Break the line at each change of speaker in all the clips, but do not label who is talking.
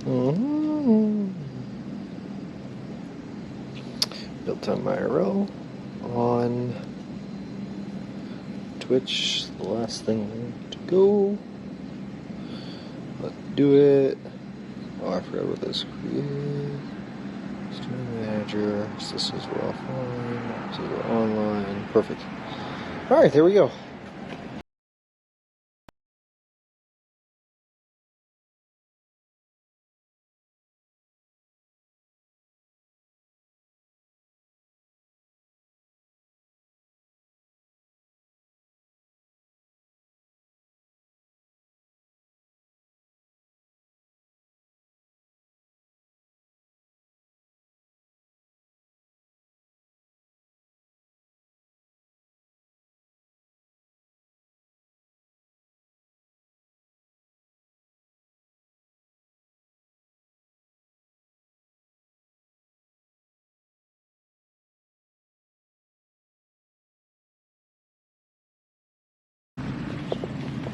Mm-hmm. Built on my row on Twitch. The last thing to go. Let's do it. Oh, I forgot what this is. Stream manager. This is we're offline. This is we're online. Perfect. All right, there we go.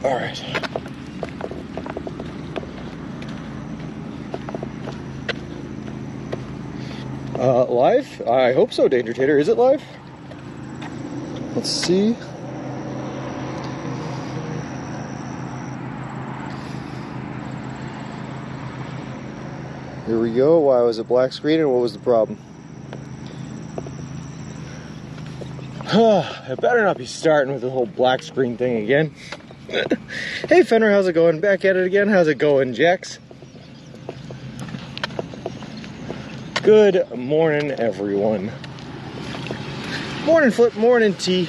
All right. Live? I hope so, Danger Tater. Is it live? Let's see. Here we go. Why was it black screen and what was the problem? I better not be starting with the whole black screen thing again. Hey Fenner, how's it going? Back at it again. How's it going, Jax? Good morning, everyone. Morning, Flip. Morning, T.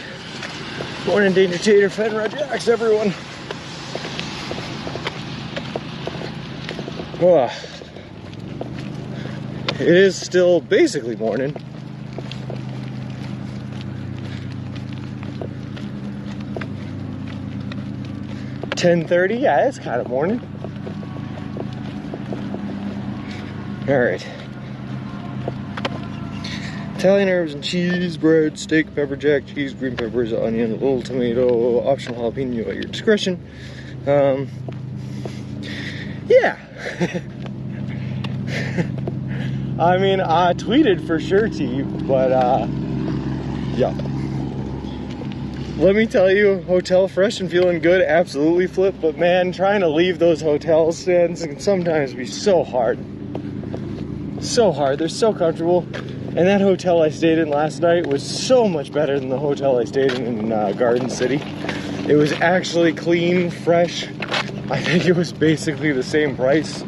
Morning, Danger Tater, Fenner, Jax, everyone. It is still basically morning. $10:30, yeah, it's kind of morning. All right. Italian herbs and cheese, bread, steak, pepper jack, cheese, green peppers, onion, a little tomato, optional jalapeno at your discretion. Yeah. I mean, I tweeted for sure to you, but yeah. Let me tell you, hotel fresh and feeling good, absolutely, Flip, but man, trying to leave those hotel stands can sometimes be so hard. So hard, they're so comfortable. And that hotel I stayed in last night was so much better than the hotel I stayed in Garden City. It was actually clean, fresh. I think it was basically the same price.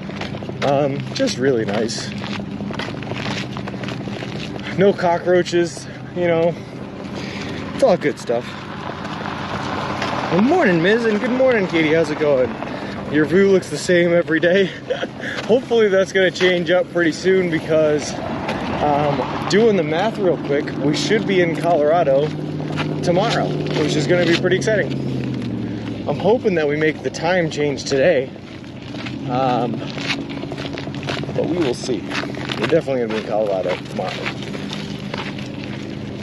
Just really nice. No cockroaches, you know. It's all good stuff. Good morning, Miz, and good morning, Katie. How's it going? Your view looks the same every day. Hopefully that's going to change up pretty soon because doing the math real quick, we should be in Colorado tomorrow, which is going to be pretty exciting. I'm hoping that we make the time change today, but we will see. We're definitely going to be in Colorado tomorrow.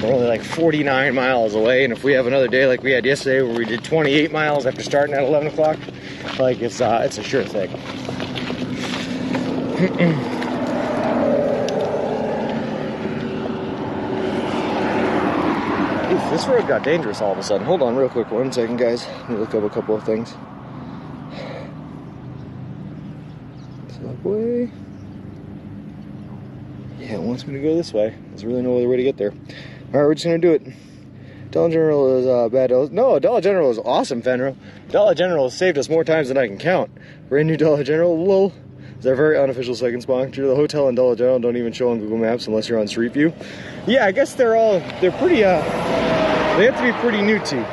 We're only like 49 miles away, and if we have another day like we had yesterday where we did 28 miles after starting at 11 o'clock, like it's a sure thing. Oof, this road got dangerous all of a sudden. Hold on real quick 1 second, guys. Let me look up a couple of things. Subway. Yeah, it wants me to go this way. There's really no other way to get there. Alright, we're just gonna do it. Dollar General is bad. No, Dollar General is awesome, Fenro. Dollar General has saved us more times than I can count. Brand new Dollar General, lol. It's our very unofficial second sponsor. The hotel and Dollar General don't even show on Google Maps unless you're on Street View. Yeah, I guess they're pretty, they have to be pretty new too.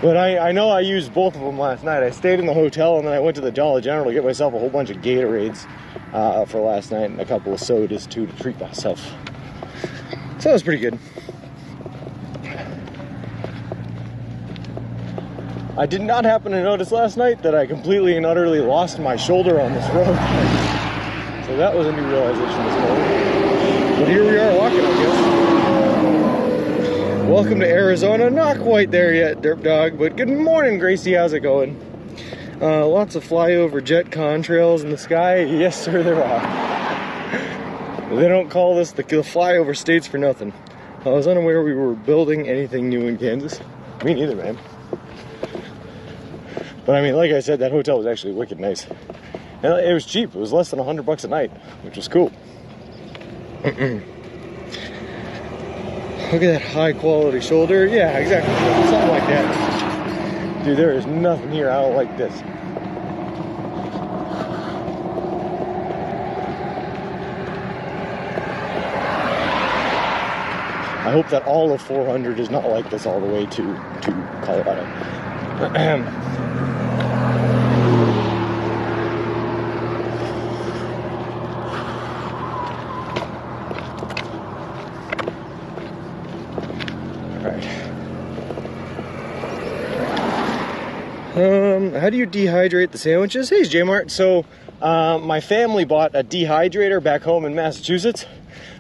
But I know I used both of them last night. I stayed in the hotel and then I went to the Dollar General to get myself a whole bunch of Gatorades for last night and a couple of sodas too to treat myself. So that was pretty good. I did not happen to notice last night that I completely and utterly lost my shoulder on this road. So that was a new realization this morning. But here we are walking, I guess. Welcome to Arizona. Not quite there yet, Derp Dog, but good morning, Gracie. How's it going? Lots of flyover jet contrails in the sky. Yes, sir, there are. They don't call this the flyover states for nothing. I was unaware we were building anything new in Kansas. Me neither, man. But I mean, like I said, that hotel was actually wicked nice. And it was cheap. It was less than $100 a night, which was cool. Look at that high quality shoulder. Yeah, exactly. Something like that. Dude, there is nothing here I don't like this. I hope that all of 400 is not like this all the way to Colorado. How do you dehydrate the sandwiches? Hey, J-Mart. So, my family bought a dehydrator back home in Massachusetts.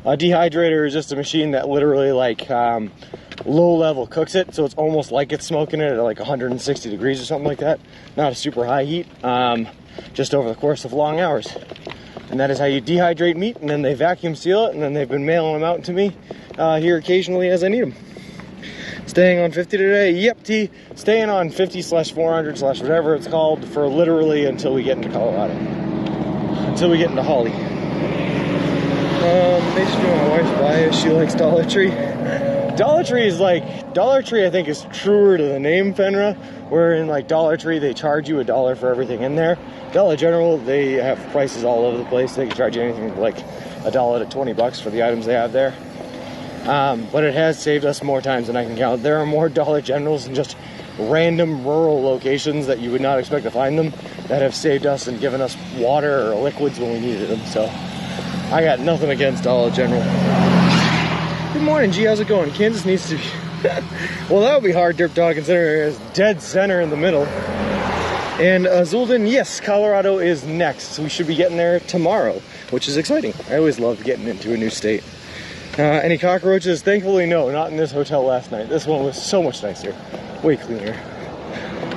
A dehydrator is just a machine that literally like low level cooks it, so it's almost like it's smoking it at like 160 degrees or something like that. Not a super high heat, just over the course of long hours. And that is how you dehydrate meat, and then they vacuum seal it, and then they've been mailing them out to me here occasionally as I need them. Staying on 50 today? Yep, T. Staying on 50/400/ whatever it's called for literally until we get into Colorado. Until we get into Holly. Basically my wife's bias, she likes Dollar Tree. Dollar Tree is like, Dollar Tree I think is truer to the name Fenra, where in like Dollar Tree they charge you $1 for everything in there. Dollar General, they have prices all over the place. They can charge you anything like $1 to $20 for the items they have there. But it has saved us more times than I can count. There are more Dollar Generals in just random rural locations that you would not expect to find them that have saved us and given us water or liquids when we needed them. So I got nothing against Dollar General. Good morning, G. How's it going? Kansas needs to be... Well, that would be hard, Derp Dog, considering it's dead center in the middle. And Zulden, yes, Colorado is next. So we should be getting there tomorrow, which is exciting. I always love getting into a new state. Any cockroaches? Thankfully, no, not in this hotel last night. This one was so much nicer. Way cleaner.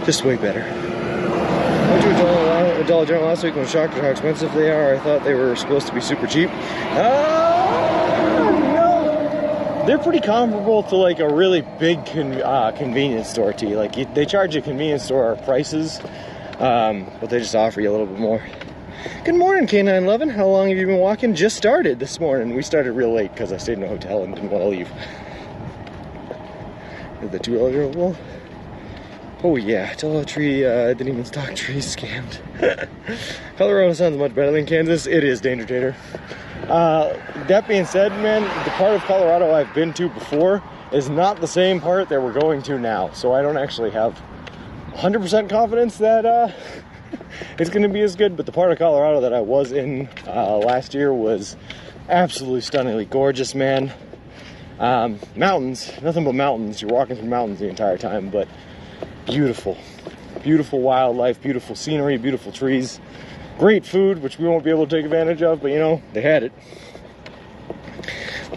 Just way better. I went to a Dollar General last week and was shocked at how expensive they are. I thought they were supposed to be super cheap. No. They're pretty comparable to like a really big convenience store tea. Like they charge a convenience store prices, but they just offer you a little bit more. Good morning, K911. How long have you been walking? Just started this morning. We started real late because I stayed in a hotel and didn't want to leave. The $2 wall. Oh yeah, Dollar Tree didn't even stock trees scammed. Colorado sounds much better than Kansas. It is, Danger Tater. That being said, man, the part of Colorado I've been to before is not the same part that we're going to now. So I don't actually have 100% confidence that it's going to be as good. But the part of Colorado that I was in last year was absolutely stunningly gorgeous, man. Mountains, nothing but mountains. You're walking through mountains the entire time, but beautiful. Beautiful wildlife, beautiful scenery, beautiful trees. Great food, which we won't be able to take advantage of, but you know, they had it.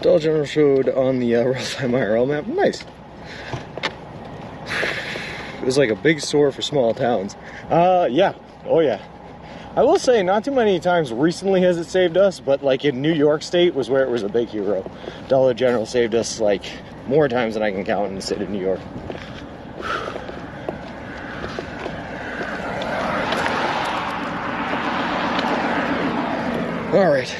Dollar General showed on the real-time IRL map. Nice. It was like a big store for small towns. Yeah. Oh, yeah. I will say, not too many times recently has it saved us, but like in New York State was where it was a big hero. Dollar General saved us like more times than I can count in the state of New York. All right.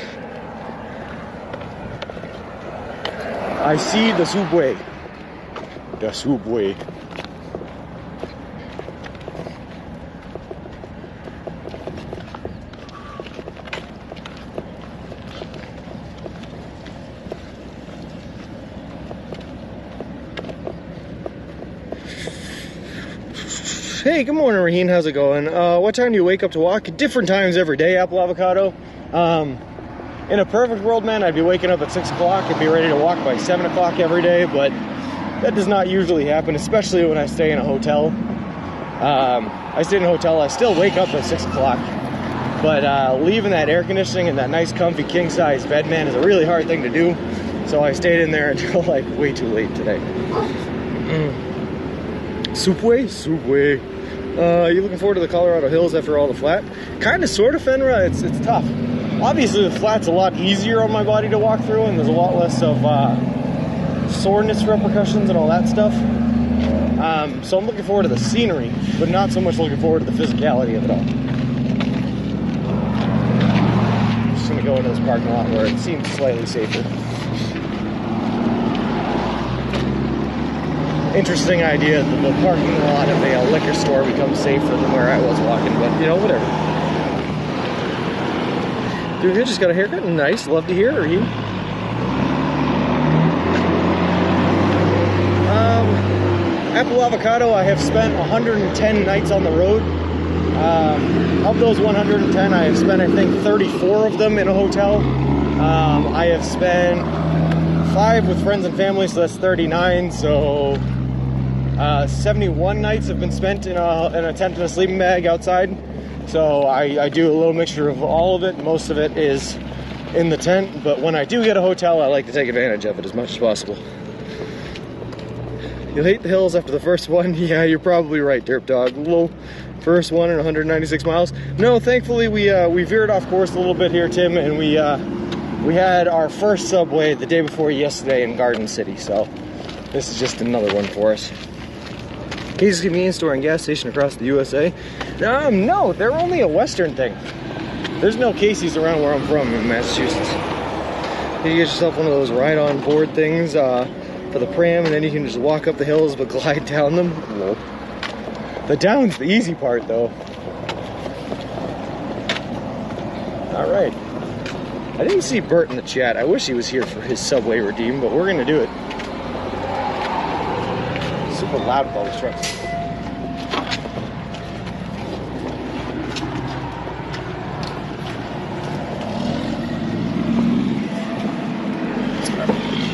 I see the subway. The subway. Hey, good morning, Raheen. How's it going? What time do you wake up to walk? Different times every day, Apple Avocado. In a perfect world, man, I'd be waking up at 6 o'clock and be ready to walk by 7 o'clock every day, but that does not usually happen, especially when I stay in a hotel. I stay in a hotel, I still wake up at 6 o'clock, but leaving that air conditioning and that nice comfy king-size bed, man, is a really hard thing to do, so I stayed in there until like way too late today. Subway? Subway. You looking forward to the Colorado Hills after all the flat? Kind of, sort of, Fenra. It's tough. Obviously, the flat's a lot easier on my body to walk through, and there's a lot less of soreness repercussions and all that stuff. So I'm looking forward to the scenery, but not so much looking forward to the physicality of it all. I'm just gonna go into this parking lot where it seems slightly safer. Interesting idea that the parking lot of a liquor store becomes safer than where I was walking, but you know, whatever. Doing good, just got a haircut, nice, love to hear. Are you? Apple avocado, I have spent 110 nights on the road. Of those 110, I have spent, I think, 34 of them in a hotel. I have spent 5 with friends and family, so that's 39, so 71 nights have been spent in a tent and a sleeping bag outside. So I do a little mixture of all of it. Most of it is in the tent, but when I do get a hotel, I like to take advantage of it as much as possible. You'll hate the hills after the first one. Yeah, you're probably right, Derp Dog. Little first one in 196 miles. No, thankfully we veered off course a little bit here, Tim, and we had our first subway the day before yesterday in Garden City, so this is just another one for us. Casey's convenience store and gas station across the USA. No, they're only a Western thing. There's no Casey's around where I'm from in Massachusetts. You get yourself one of those ride-on board things for the pram, and then you can just walk up the hills but glide down them. Whoa. The down's the easy part, though. All right. I didn't see Bert in the chat. I wish he was here for his Subway redeem, but we're gonna do it. Super loud with all these trucks.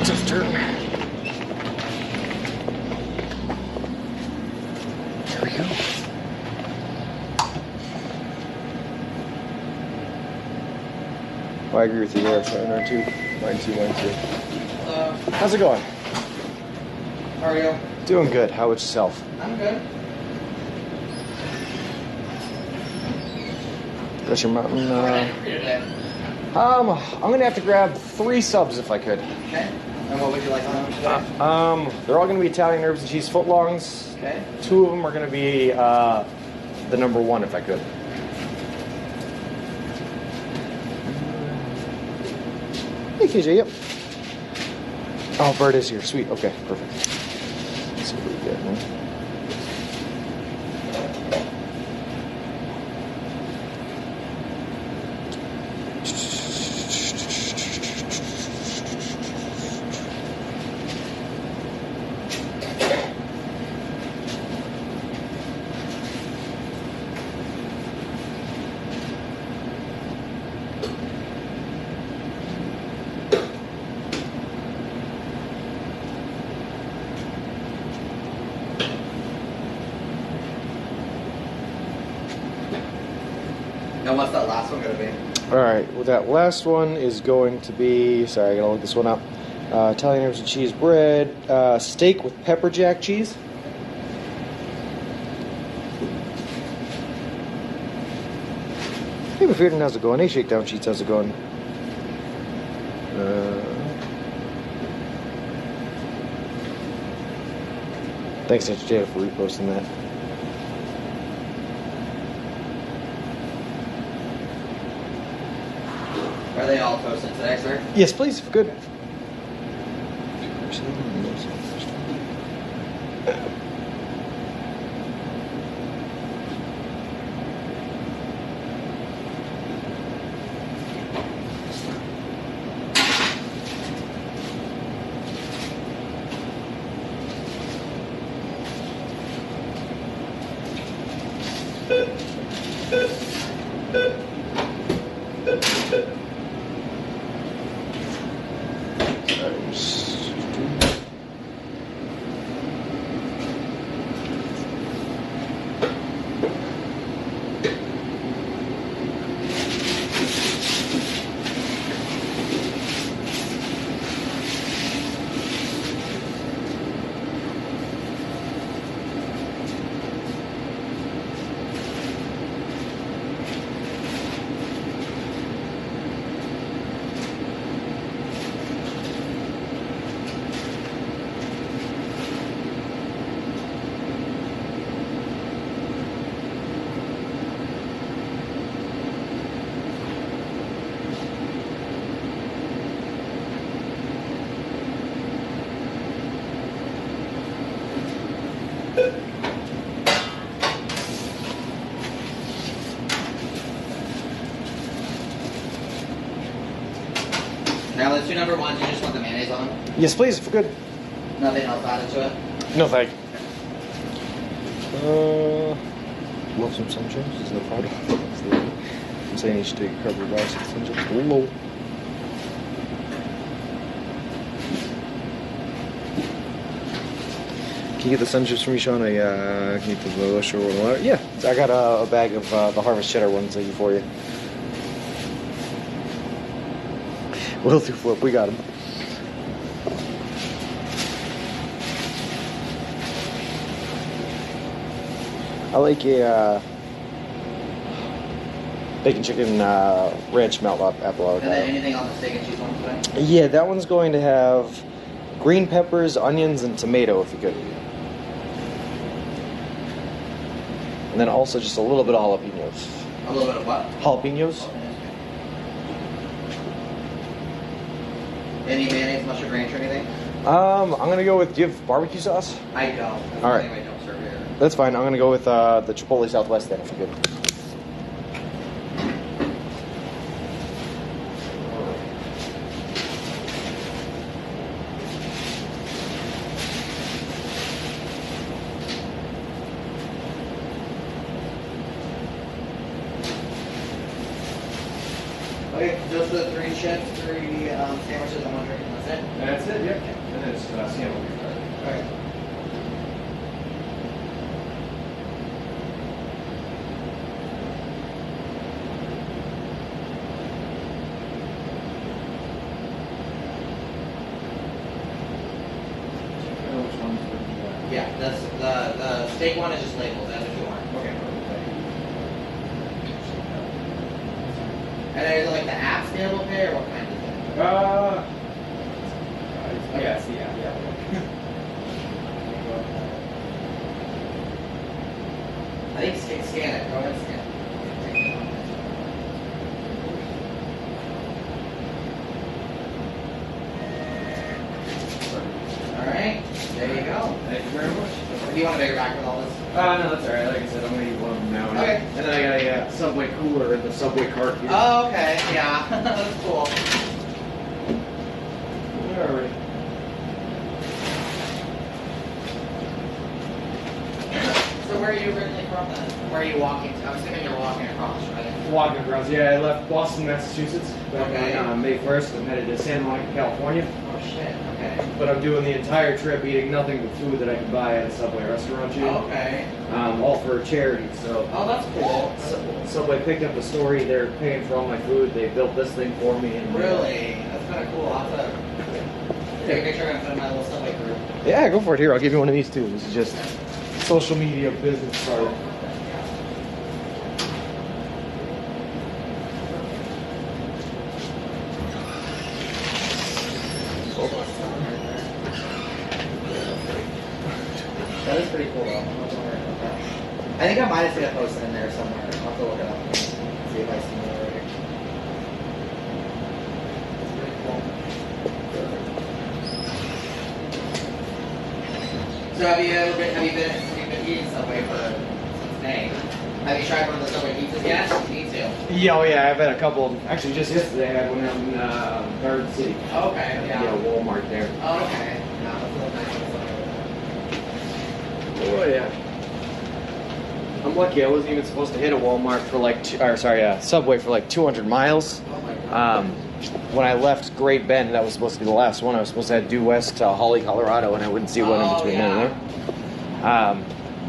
Just turn. There we go. Well, I agree with you there. Mine too. Mine too.
Hello.
How's it going?
How are you?
Doing good. How about yourself?
I'm good.
Got your mountain.
What are you today?
I'm gonna have to grab 3 subs if I could.
Okay. And what would you like on them today?
They're all gonna be Italian herbs and cheese footlongs.
Okay.
2 of them are gonna be the number 1 if I could. Hey KJ, yep. Oh, Bert is here. Sweet. Okay, perfect. Let's see what we get, man.
And what's that last one going to be?
Alright, well that last one is going to be, sorry, I gotta look this one up. Italian herbs and cheese bread, steak with pepper jack cheese. Hey, McFearden, how's it going? Hey, Shakedown Sheets, how's it going? Thanks, Jada, for reposting that.
Are they all toasted today, sir?
Yes, please, if good.
Those 2 number ones, you just want the mayonnaise on them?
Yes, please, if we're good.
Nothing else added to it?
No, thank you. Love some sun chips. There's no powder. I'm saying you should take a couple of bites of sun chips. Whoa. Can you get the sun chips from me, Sean? Can you get the bush or whatever? Yeah, I got a bag of the Harvest Cheddar ones for you. Will do, Flip. We got them. I like a bacon chicken ranch melt apple avocado.
And then anything on the steak and cheese one today?
Yeah, that one's going to have green peppers, onions, and tomato, if you could. And then also just a little bit of jalapenos.
A little bit of what?
Jalapenos.
Any mayonnaise, mustard, ranch, or anything?
I'm gonna go with. Do you have barbecue sauce?
I don't.
All right.
Anyway, don't serve here.
That's fine. I'm gonna go with the Chipotle Southwest then, if you could.
Okay, just the 3 chips, 3 sandwiches, and 1 drink. That's it?
That's it, yep. And then it's sandwich.
Okay.
Which one's the
Yeah, that's the steak one is just labeled. That's what you want.
Okay, perfect.
And then is it like the app scalable pay or what kind of thing?
Yes, yeah.
I think scan it. Go ahead and scan it. All right, there you go.
Thank you very much.
Do you want a bigger bag with all this?
No, that's alright. Like I said, I'm gonna eat one of them now.
Okay.
And then I got a Subway cooler in the Subway cart here.
Oh, okay, yeah, that's cool.
Alright.
So where are you originally from then? Where are you walking to? I'm assuming you're walking across, right?
Walking across. Yeah, I left Boston, Massachusetts back
Okay.
on May 1st. I'm headed to Santa Monica, California.
Oh shit, okay.
But I'm doing the entire trip eating nothing but food that I can buy at a Subway restaurant chain.
Okay.
All for charity. So
Oh, that's cool.
Subway picked up the story. They're paying for all my food. They built this thing for me. And
Really? That's kind of cool. I'll have to take a picture and put it in my little Subway group.
Yeah, go for it. Here, I'll give you one of these too. This is just
social media business card.
That is pretty cool though. I think I might have seen a post in there somewhere. I'll have to look it up and see if I see it already. It's pretty cool. So have you been eating Subway since May? Have you tried one of the Subway pizzas yet? You need to.
Yeah, oh yeah, I've had a couple. Actually, just yesterday I had one out in Garden City.
Okay, yeah.
Yeah, Walmart there.
Oh, okay. Yeah, that's a little nice one.
Oh yeah. I'm lucky. I wasn't even supposed to hit a Walmart for Subway for like 200 miles.
Oh my god.
When I left Great Bend, that was supposed to be the last one. I was supposed to head due west to Holly, Colorado, and I wouldn't see one in between
yeah.
there.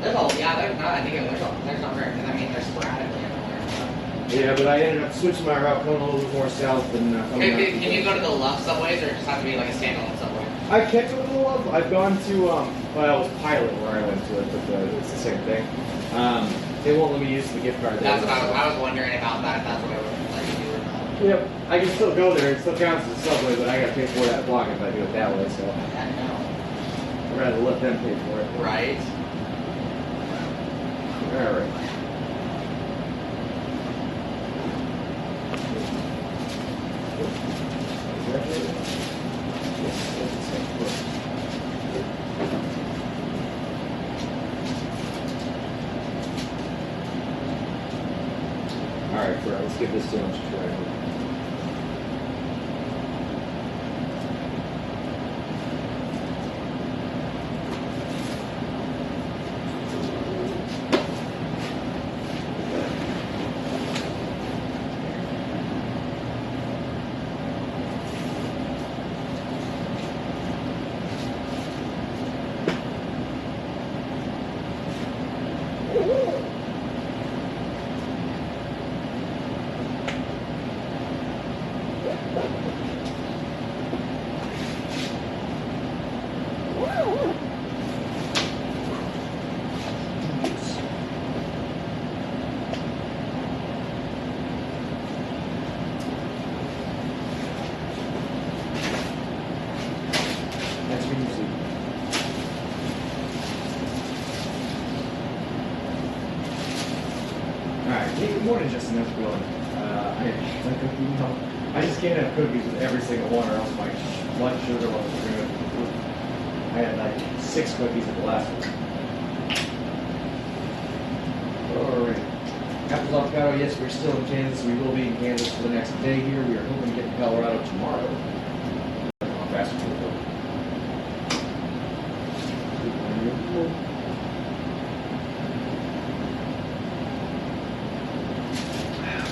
There's not very, I mean, they're sporadically everywhere.
Yeah, but I ended up switching my route, going a little bit more south and coming out.
Can you go to the Love Subways or just have to be like a standalone Subway?
I kept it with the Love. I've gone to, well, it was Pilot where I went to it, but it's the same thing. They won't let me use the gift card.
That's what I was wondering about that. That's what I was like, you were not.
Yep, I can still go there. It still counts as a Subway, but I got to pay for that block if I do it that way. So
I know.
I'd rather let them pay for it.
Right?
All right. All right, let's give this sandwich a try. Alright, hey, good morning, Justin. How's it going? I just can't have cookies with every single one, or else my blood sugar levels are going to improve. I had like 6 cookies at the last one. Alright. Apples avocado, yes, we're still in Kansas. We will be in Kansas for the next day here. We are hoping to get to Colorado tomorrow. How fast we will go.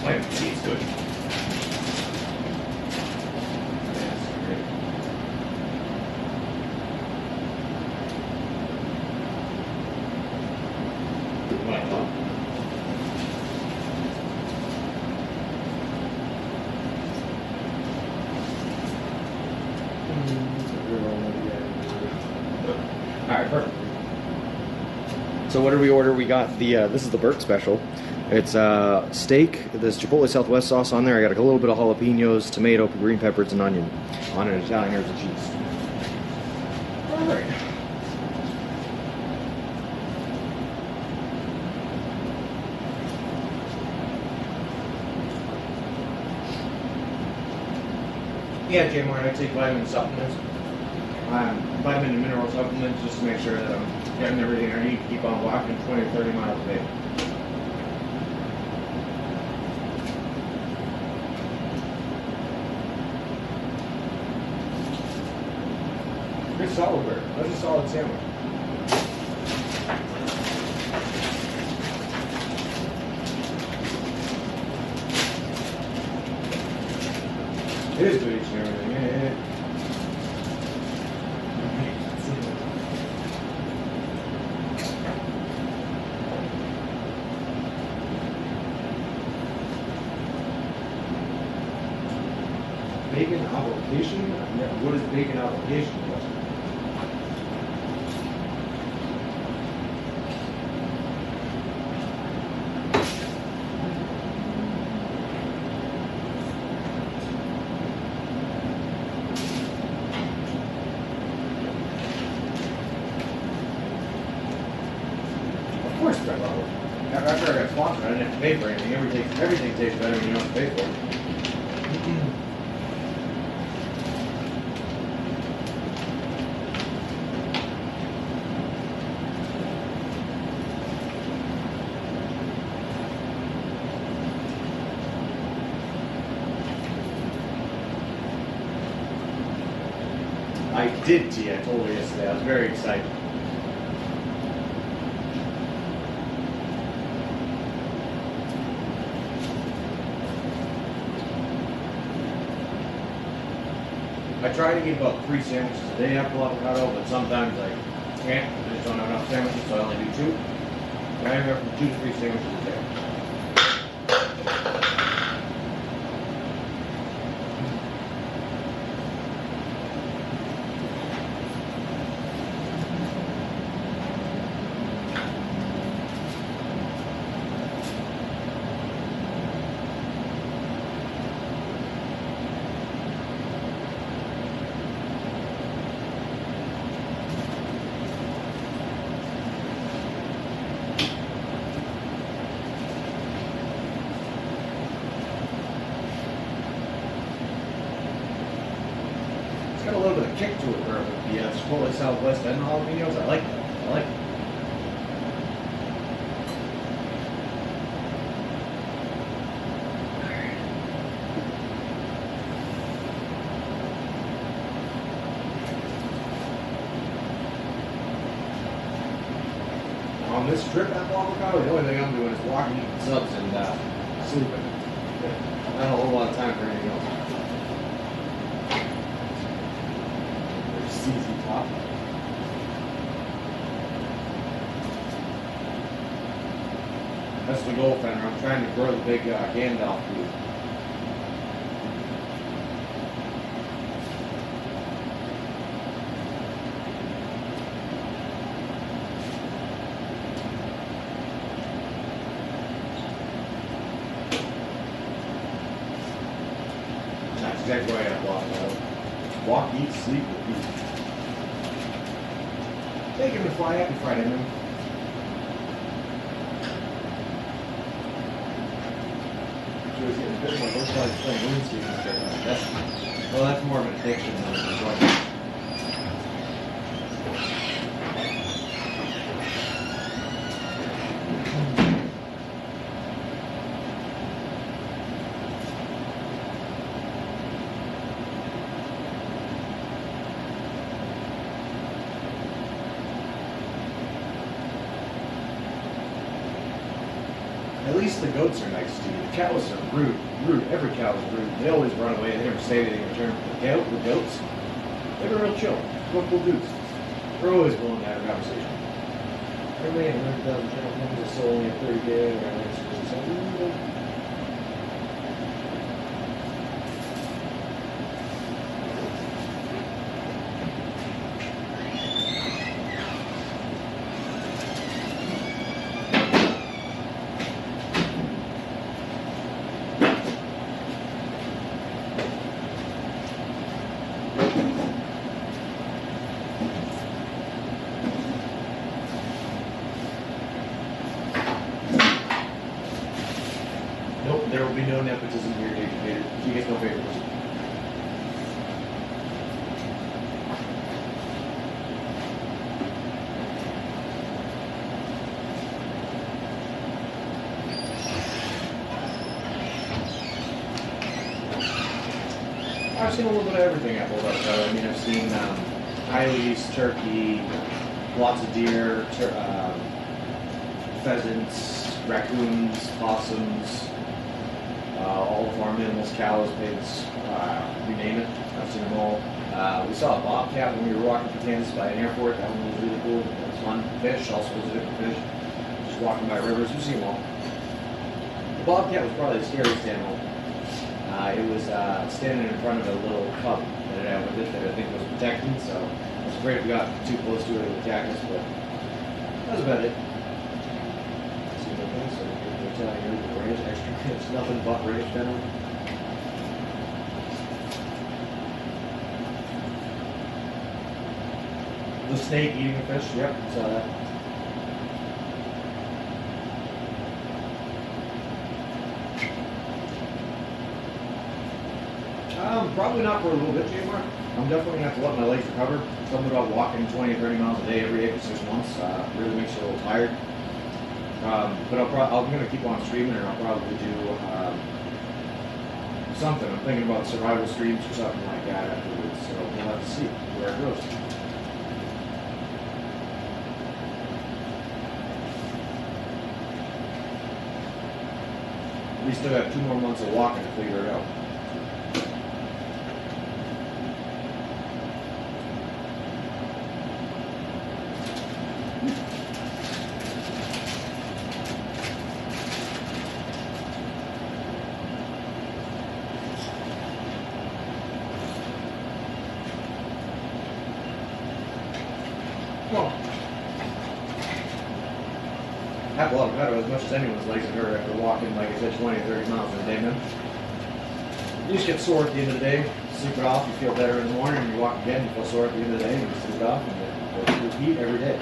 Vitamin C is good. That's great. Right, huh? Alright, perfect. So what did we order? We got the, this is the Burke special. It's steak, there's Chipotle Southwest sauce on there. I got a little bit of jalapenos, tomato, green peppers, and onion on an Italian herbs and cheese. Alright. Yeah, J Mart, I take vitamin supplements. Vitamin and mineral supplements just to make sure that I'm getting everything I need to keep on walking 20 or 30 miles a day. Good solid burger. That's a solid sandwich. It is good each and everything. Yeah. Bacon avocation? Yeah, what is bacon avocation? Of course, Fred Bubble. After I got sponsored, I didn't have to pay for anything. Everything tastes better when you don't have to pay for it. I did, T. I told her yesterday. I was very excited. I try to eat about 3 sandwiches a day after avocado, but sometimes I can't. I just don't have enough sandwiches, so I only do 2. But anywhere from 2 to 3 sandwiches a day. It's got a little bit of kick to it, bro. With the Chipotle Southwest and the jalapenos. I like that. I like it. On this trip at avocado, the only thing I'm doing is walking, eating subs, and sleeping. I don't have a whole lot of time for anything else. CZ top. That's the goal, Fender. I'm trying to grow the big Gandalf food. That's exactly why I got walk out. Walk, eat, sleep, repeat. Thank you to fly. Happy Friday, man. he was getting bit by both sides playing RuneScape. That's more of an addiction than an enjoyment. At least the goats are nice to you. The cows are rude. Rude. Every cow is rude. They always run away. They never say anything in return. The goats, they're real chill. Cool dudes. They're always willing to have a conversation. Everybody at 100,000 channel members is only at 30K. Nope, there will be no nepotism here, David. He gets no favors. I've seen a little bit of everything at Bulldog. I mean, I've seen coyotes, turkey, lots of deer, pheasants, raccoons, possums, all the farm animals, cows, pigs, you name it. I've seen them all. We saw a bobcat when we were walking through Kansas by an airport. That one was really cool. It was fun. Fish, also was a different fish. Just walking by rivers, we've seen them all. The bobcat was probably the scariest animal. It was standing in front of a little cub that it had with it that I think was protecting, so I was afraid if we got too close to it, it would attack us, but that was about it. It's nothing but range venom. The snake eating the fish, yep, saw that. Probably not for a little bit, J-Mark. I'm definitely going to have to let my legs recover. Something about walking 20 or 30 miles a day every 8 to 6 months really makes you a little tired. But I'm going to keep on streaming, and I'll probably do something. I'm thinking about survival streams or something like that afterwards, so we'll have to see where it goes. We still have 2 more months of walking to figure it out. Well, I have a lot better as much as anyone's legs and hurt after walking, like I said, 20 or 30 miles in a day, man. You just get sore at the end of the day, sleep it off, you feel better in the morning, and you walk again, you feel sore at the end of the day, and you sleep it off, and you repeat every day.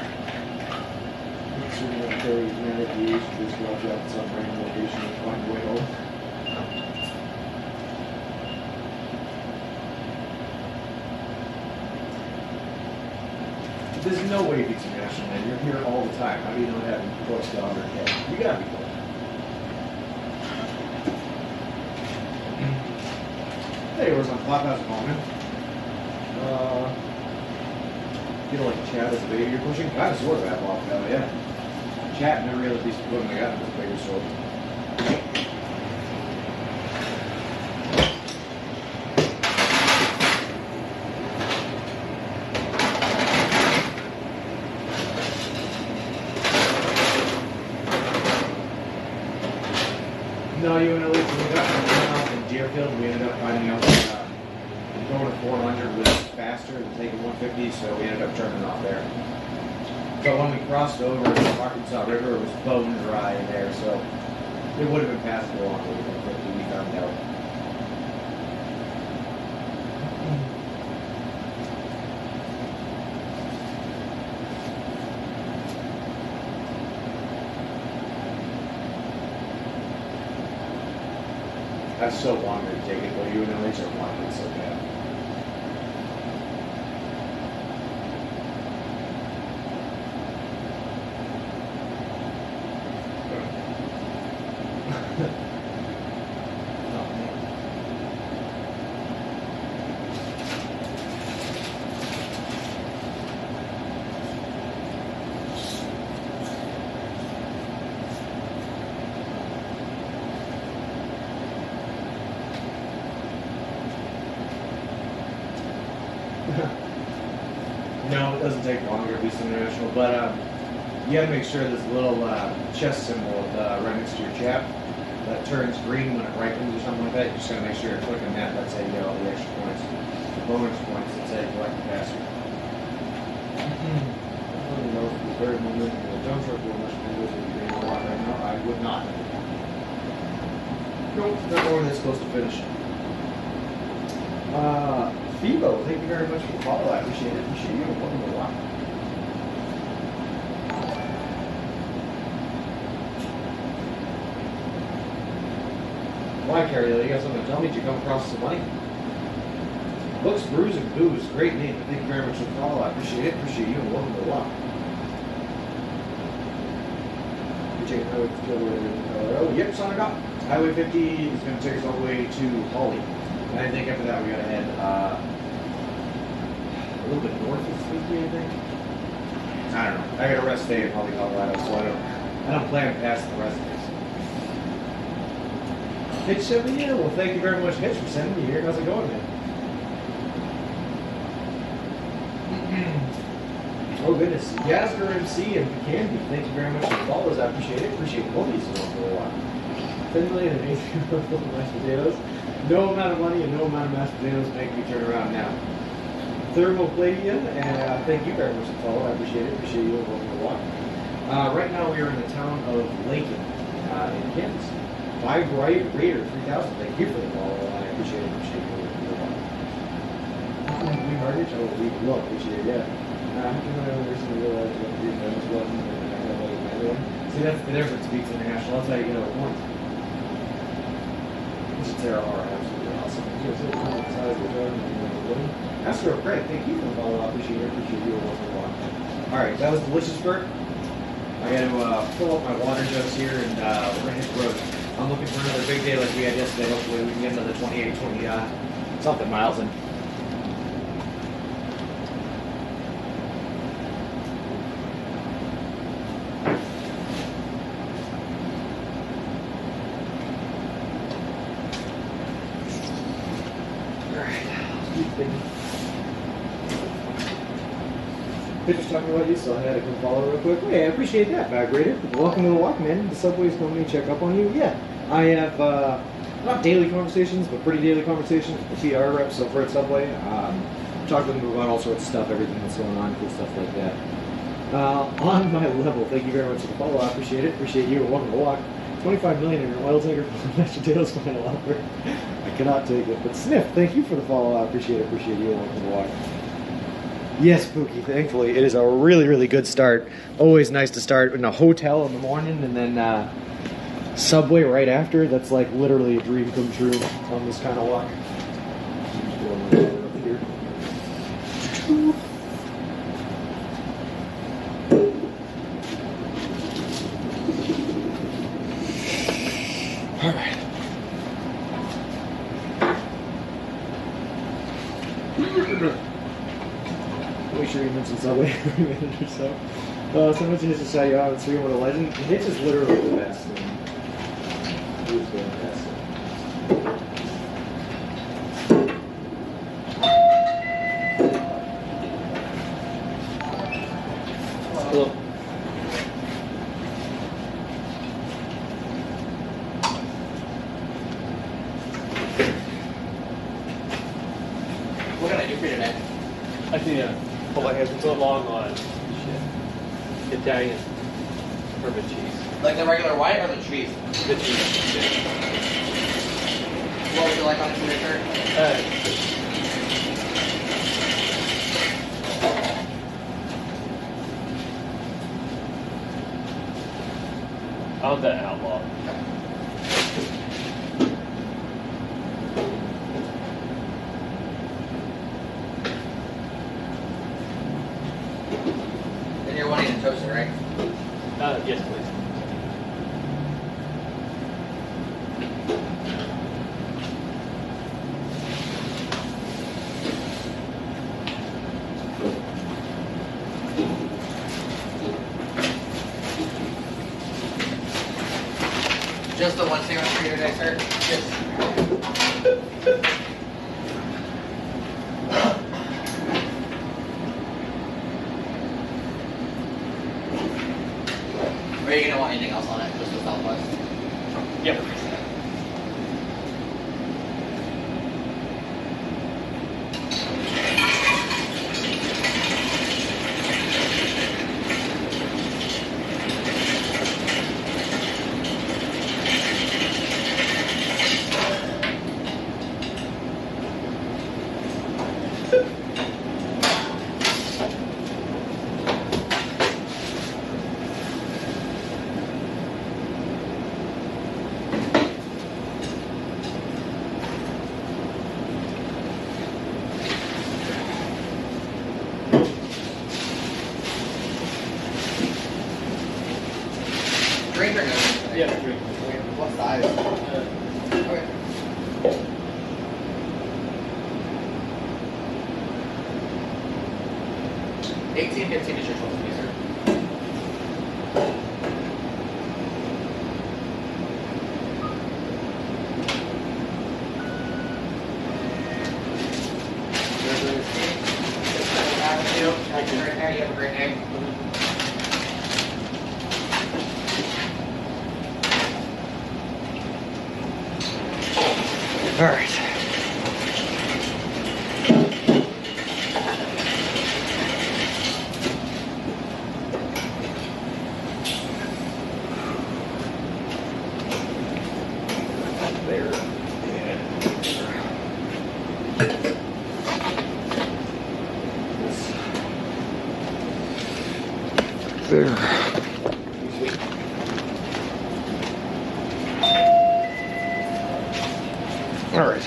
Assuming that Terry is married at the age, just go out to some random location and find your way home. There's no way you beat some national, man. You're here all the time. How do you not have a close to 100K? You gotta be close. Hey, where's my Clubhouse moment? Feel like chat as a baby you're pushing? Kind of sort of have off now, yeah. Chat and every other piece of equipment I got in this bigger sort. No, you and Elise, we got out in Deerfield. We ended up finding out that going to 400 was faster than taking 150, so we ended up turning off there. But when we crossed over the Arkansas River, it was bone dry in there, so it would have been passable on the 150. We found out. I so wanted to take it, but you know, they start wanting it so bad. No, it doesn't take longer to be international, but you gotta make sure this little chest symbol right next to your chap that turns green when it ripens or something like that. You just gotta make sure you're clicking that. That's how you get all the extra points. The bonus points, that's how you collect the faster. I don't know if it's very moment. Don't trust what much people would be doing a lot right now. I would not. Nope, not more than it's supposed to finish. Phoebo, thank you very much for the follow. I appreciate it. Appreciate you. Welcome to the lot. Why, Carrie? You got something to tell me? Did you come across some money? Books, Brews, and Booze. Great name. Thank you very much for the follow. I appreciate it. Appreciate you. And welcome to the lot. Oh, yep, Sonic up. Highway 50 is going to take us all the way to Holly. And I think after that we got to head a little bit north of 50, I think. I don't know. I got a rest day in Holly, Colorado, so I don't plan past the rest of this. Hitch 7 year. Well, thank you very much, Hitch, for sending me here. How's it going, man? Oh goodness, Yasger MC and Candy, thank you very much for the follows. I appreciate it. Appreciate both of these for a while. 10 million and 8 mashed potatoes. No amount of money and no amount of mashed potatoes make me turn around now. Thermopladium, and thank you very much for the follow. I appreciate it. Appreciate you welcome to the walk. Right now we are in the town of Lincoln, in Kansas. By Raider 3000, thank you for the follow. I appreciate it. Appreciate you welcome to the walk. We hardage? Oh, we love appreciate it. Yeah. How can I recently realize what the famous wasn't and I have like another one? See, that's the difference between international. That's how you get over points. Which is there are absolutely awesome. Astro Craig, thank you for the follow. I appreciate it. Appreciate you once in a while. Alright, that was delicious, Bert. I got to fill up my water jugs here and we're going to hit the road. I'm looking for another big day like we had yesterday. Hopefully we can get another 28, 20 something miles in. Just talking about you, so I had to come follow real quick. Hey, I appreciate that, Bagrader. Welcome to the walk, man. The Subway's coming to check up on you. Yeah, I have not daily conversations, but pretty daily conversations with the TR reps over at Subway. Talk to them about all sorts of stuff, everything that's going on, cool stuff like that. On my level, thank you very much for the follow. I appreciate it. Appreciate you. Welcome to the walk. 25 million in your oil tanker for mashed potatoes final offer. I cannot take it. But Sniff, thank you for the follow. I appreciate it. Appreciate you. Welcome to the walk. Yes, Pookie, thankfully. It is a really, really good start. Always nice to start in a hotel in the morning and then Subway right after. That's like literally a dream come true on this kind of walk. All right. Make sure you mention Subway every minute or so. So much Hitch to shout you out and see what a legend. Hitch is literally the best. He is the best. Hello.
What can I do for you today?
I think pull my hands so long on Italian Parma cheese.
Like the regular white or the cheese?
The cheese. Yeah.
What would you like on a signature?
I want that outlaw.
Just the one sandwich for you today, sir? Yes. Are you gonna want anything else on it? Just the Southwest?
Yep.
Drink or no?
Yeah, drink.
What size? Okay. 1815 is your 12 sir. You have a great day.
All right. There. There. All right.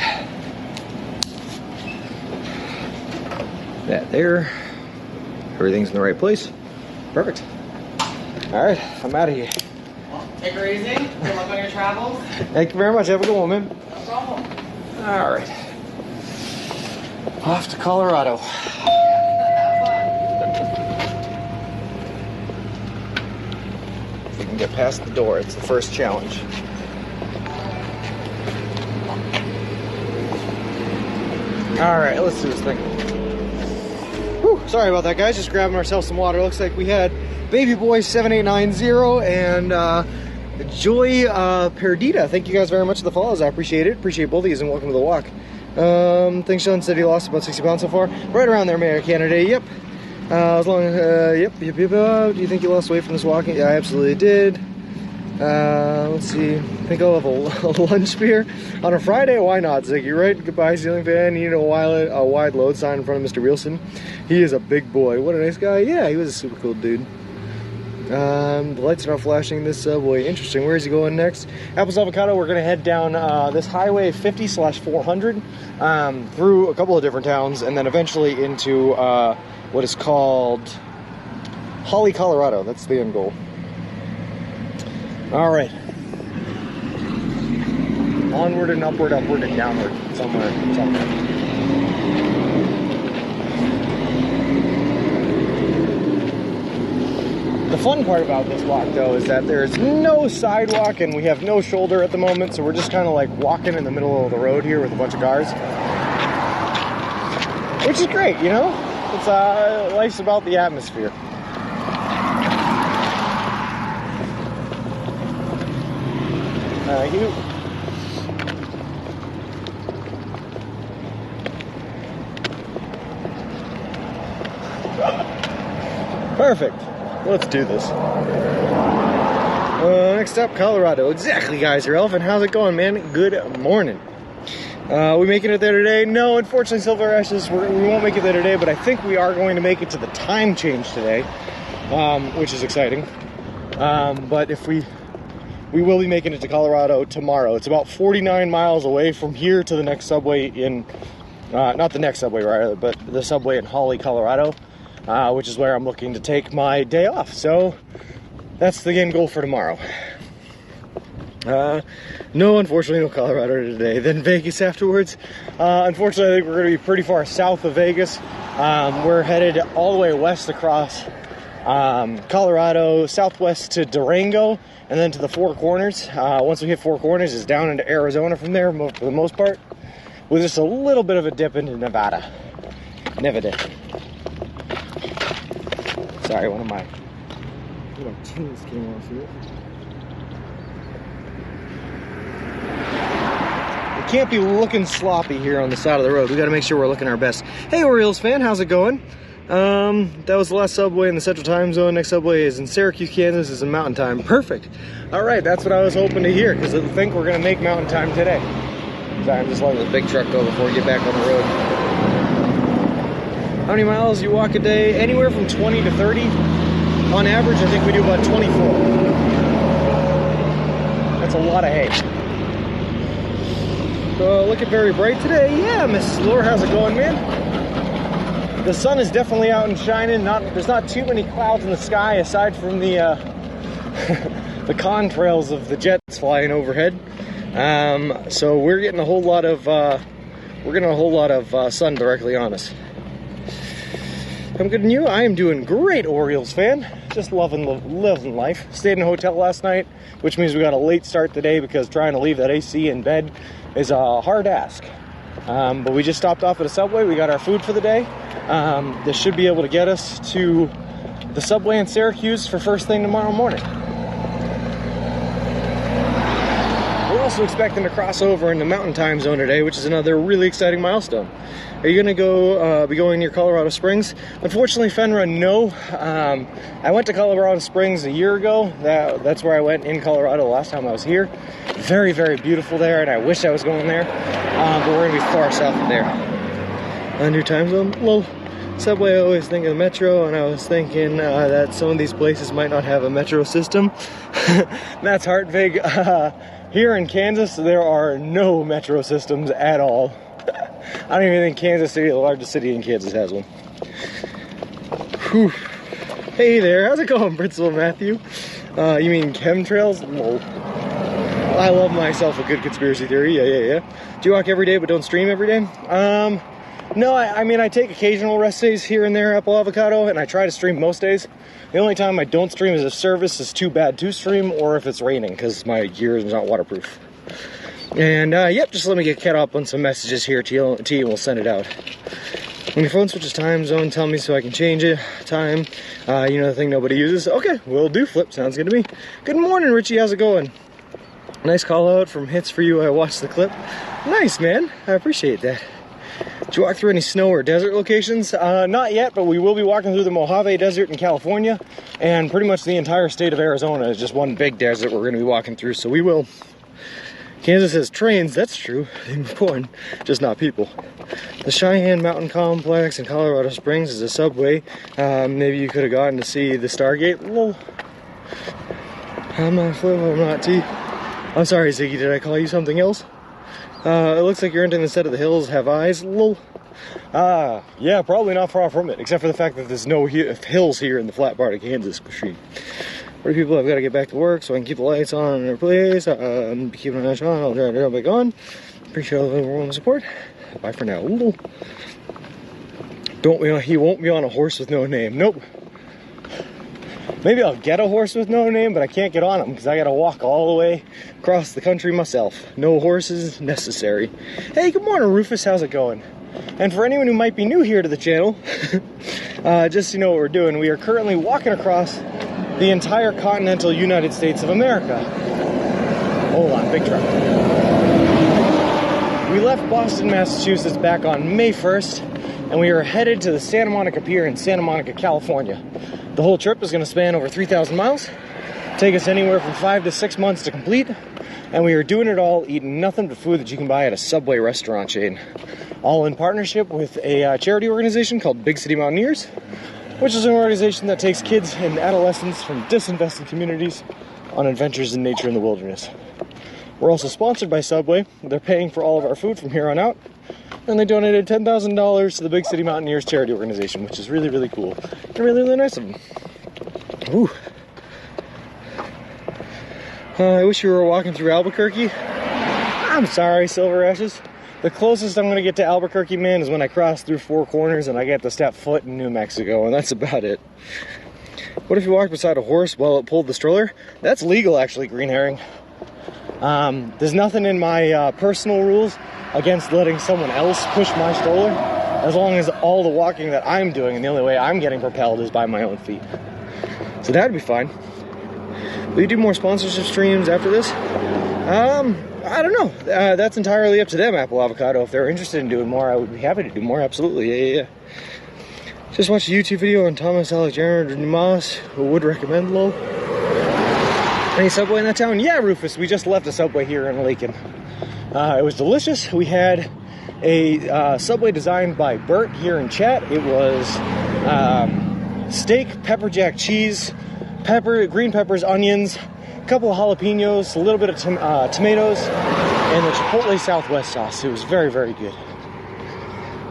That there. Everything's in the right place. Perfect. All right, I'm out of here.
Well, take her easy. Good luck on your travels.
Thank you very much. Have a good one, man.
No problem.
All right. Off to Colorado.
Have
If we can get past the door, it's the first challenge. All right, let's do this thing. Whew, sorry about that, guys. Just grabbing ourselves some water. Looks like we had Baby Boy 7890 and Joy Perdita. Thank you guys very much for the follows. I appreciate it. Appreciate both of you and welcome to the walk. Thanks, Sean said he lost about 60 pounds so far. Right around there, Mayor candidate. Yep. As long as, yep. Do you think you lost weight from this walking? Yeah, I absolutely did. Let's see. I think I'll have a lunch beer on a Friday. Why not, Ziggy? Right? Goodbye, ceiling fan. You need a wide load sign in front of Mr. Wilson. He is a big boy. What a nice guy. Yeah, he was a super cool dude. The lights are not flashing this subway. Interesting. Where is he going next? Apples Avocado. We're gonna head down this highway 50/400 through a couple of different towns, and then eventually into what is called Holly, Colorado. That's the end goal. All right. Onward and upward, upward and downward. Somewhere. The fun part about this walk, though, is that there's no sidewalk and we have no shoulder at the moment, so we're just kind of like walking in the middle of the road here with a bunch of cars. Which is great, you know? It's life's about the atmosphere. Thank you. Perfect. Let's do this. Next up, Colorado. Exactly, guys. Your elephant. How's it going, man? Good morning. We making it there today? No, unfortunately, Silver Ashes, we won't make it there today, but I think we are going to make it to the time change today, which is exciting. But if we will be making it to Colorado tomorrow. It's about 49 miles away from here to the next subway in, not the next subway, right, but the subway in Holly, Colorado, which is where I'm looking to take my day off. So that's the end goal for tomorrow. No, unfortunately, no Colorado today. Then Vegas afterwards. Unfortunately, I think we're going to be pretty far south of Vegas. We're headed all the way west across Colorado, southwest to Durango, and then to the Four Corners. Once we hit Four Corners, it's down into Arizona from there for the most part, with just a little bit of a dip into Nevada. Sorry, one of my teens came off here. We can't be looking sloppy here on the side of the road. We got to make sure we're looking our best. Hey, Orioles fan, how's it going? That was the last subway in the Central Time Zone. Next subway is in Syracuse, Kansas. Is in Mountain Time. Perfect. All right, that's what I was hoping to hear, because I think we're gonna make Mountain Time today. Sorry, I'm just letting the big truck go before we get back on the road. How many miles you walk a day? Anywhere from 20 to 30. On average, I think we do about 24. That's a lot of hay. Looking very bright today. Yeah, Mrs. Lure, how's it going, man? The sun is definitely out and shining. There's not too many clouds in the sky aside from the the contrails of the jets flying overhead. So we're getting a whole lot of sun directly on us. I'm good, and you? I am doing great, Orioles fan. Just loving life. Stayed in a hotel last night, which means we got a late start today because trying to leave that AC in bed is a hard ask. But we just stopped off at a Subway. We got our food for the day. This should be able to get us to the Subway in Syracuse for first thing tomorrow morning. We're also expecting to cross over in the Mountain Time Zone today, which is another really exciting milestone. Are you going to be going near Colorado Springs? Unfortunately, Fenra, no. I went to Colorado Springs a year ago. That's where I went in Colorado the last time I was here. Very, very beautiful there, and I wish I was going there. But we're going to be far south of there. A new time zone? Well, Subway, I always think of the Metro, and I was thinking that some of these places might not have a Metro system. That's Hartvig. Here in Kansas, there are no Metro systems at all. I don't even think Kansas City, the largest city in Kansas, has one. Whew. Hey there, how's it going, Principal Matthew? You mean chemtrails? Lol. I love myself a good conspiracy theory. Yeah. Do you walk every day but don't stream every day? No, I mean, I take occasional rest days here and there, Apple Avocado, and I try to stream most days. The only time I don't stream is if service is too bad to stream or if it's raining, because my gear is not waterproof. And, yep, just let me get caught up on some messages here to you and we'll send it out. When your phone switches time zone, tell me so I can change it. Time, you know the thing nobody uses. Okay, will do, Flip. Sounds good to me. Good morning, Richie. How's it going? Nice call out from Hits for You. I watched the clip. Nice, man. I appreciate that. Did you walk through any snow or desert locations? Not yet, but we will be walking through the Mojave Desert in California, and pretty much the entire state of Arizona is just one big desert we're going to be walking through, so we will. Kansas has trains, that's true. They move on, just not people. The Cheyenne Mountain Complex in Colorado Springs is a subway. Maybe you could have gotten to see the Stargate. Lol. I'm not Flip, I'm not T. I'm sorry, Ziggy, did I call you something else? It looks like you're entering the set of the hills have eyes. Lol. Yeah, probably not far from it, except for the fact that there's no hills here in the flat part of Kansas machine. Pretty people, I've got to get back to work so I can keep the lights on in their place. Keep an eye on. I'll try to jump back on. Appreciate all the everyone's support. Bye for now. Lol. He won't be on a horse with no name. Nope. Maybe I'll get a horse with no name, but I can't get on him because I got to walk all the way across the country myself. No horses necessary. Hey, good morning, Rufus. How's it going? And for anyone who might be new here to the channel, just so you know what we're doing, we are currently walking across the entire continental United States of America. Hold on, big truck. We left Boston, Massachusetts back on May 1st, and we are headed to the Santa Monica Pier in Santa Monica, California. The whole trip is going to span over 3,000 miles, take us anywhere from 5 to 6 months to complete, and we are doing it all eating nothing but food that you can buy at a Subway restaurant chain. All in partnership with a charity organization called Big City Mountaineers, which is an organization that takes kids and adolescents from disinvested communities on adventures in nature in the wilderness. We're also sponsored by Subway. They're paying for all of our food from here on out, and they donated $10,000 to the Big City Mountaineers charity organization, which is really, really cool and really, really nice of them. Ooh. I wish we were walking through Albuquerque. I'm sorry, Silver Ashes. The closest I'm going to get to Albuquerque, man, is when I cross through Four Corners and I get to step foot in New Mexico, and that's about it.
What if you walked beside a horse while it pulled the stroller? That's legal, actually, green herring. There's nothing in my personal rules against letting someone else push my stroller, as long as all the walking that I'm doing and the only way I'm getting propelled is by my own feet. So that'd be fine. Will you do more sponsorship streams after this? I don't know. That's entirely up to them, Apple Avocado. If they're interested in doing more, I would be happy to do more. Absolutely. Yeah. Just watched a YouTube video on Thomas Alexander Dumas, who would recommend low. Any Subway in that town? Yeah, Rufus. We just left a Subway here in Lakin. It was delicious. We had a Subway designed by Bert here in chat. It was steak, pepper jack cheese, green peppers, onions, a couple of jalapenos, a little bit of tomatoes, and the Chipotle Southwest sauce. It was very, very good.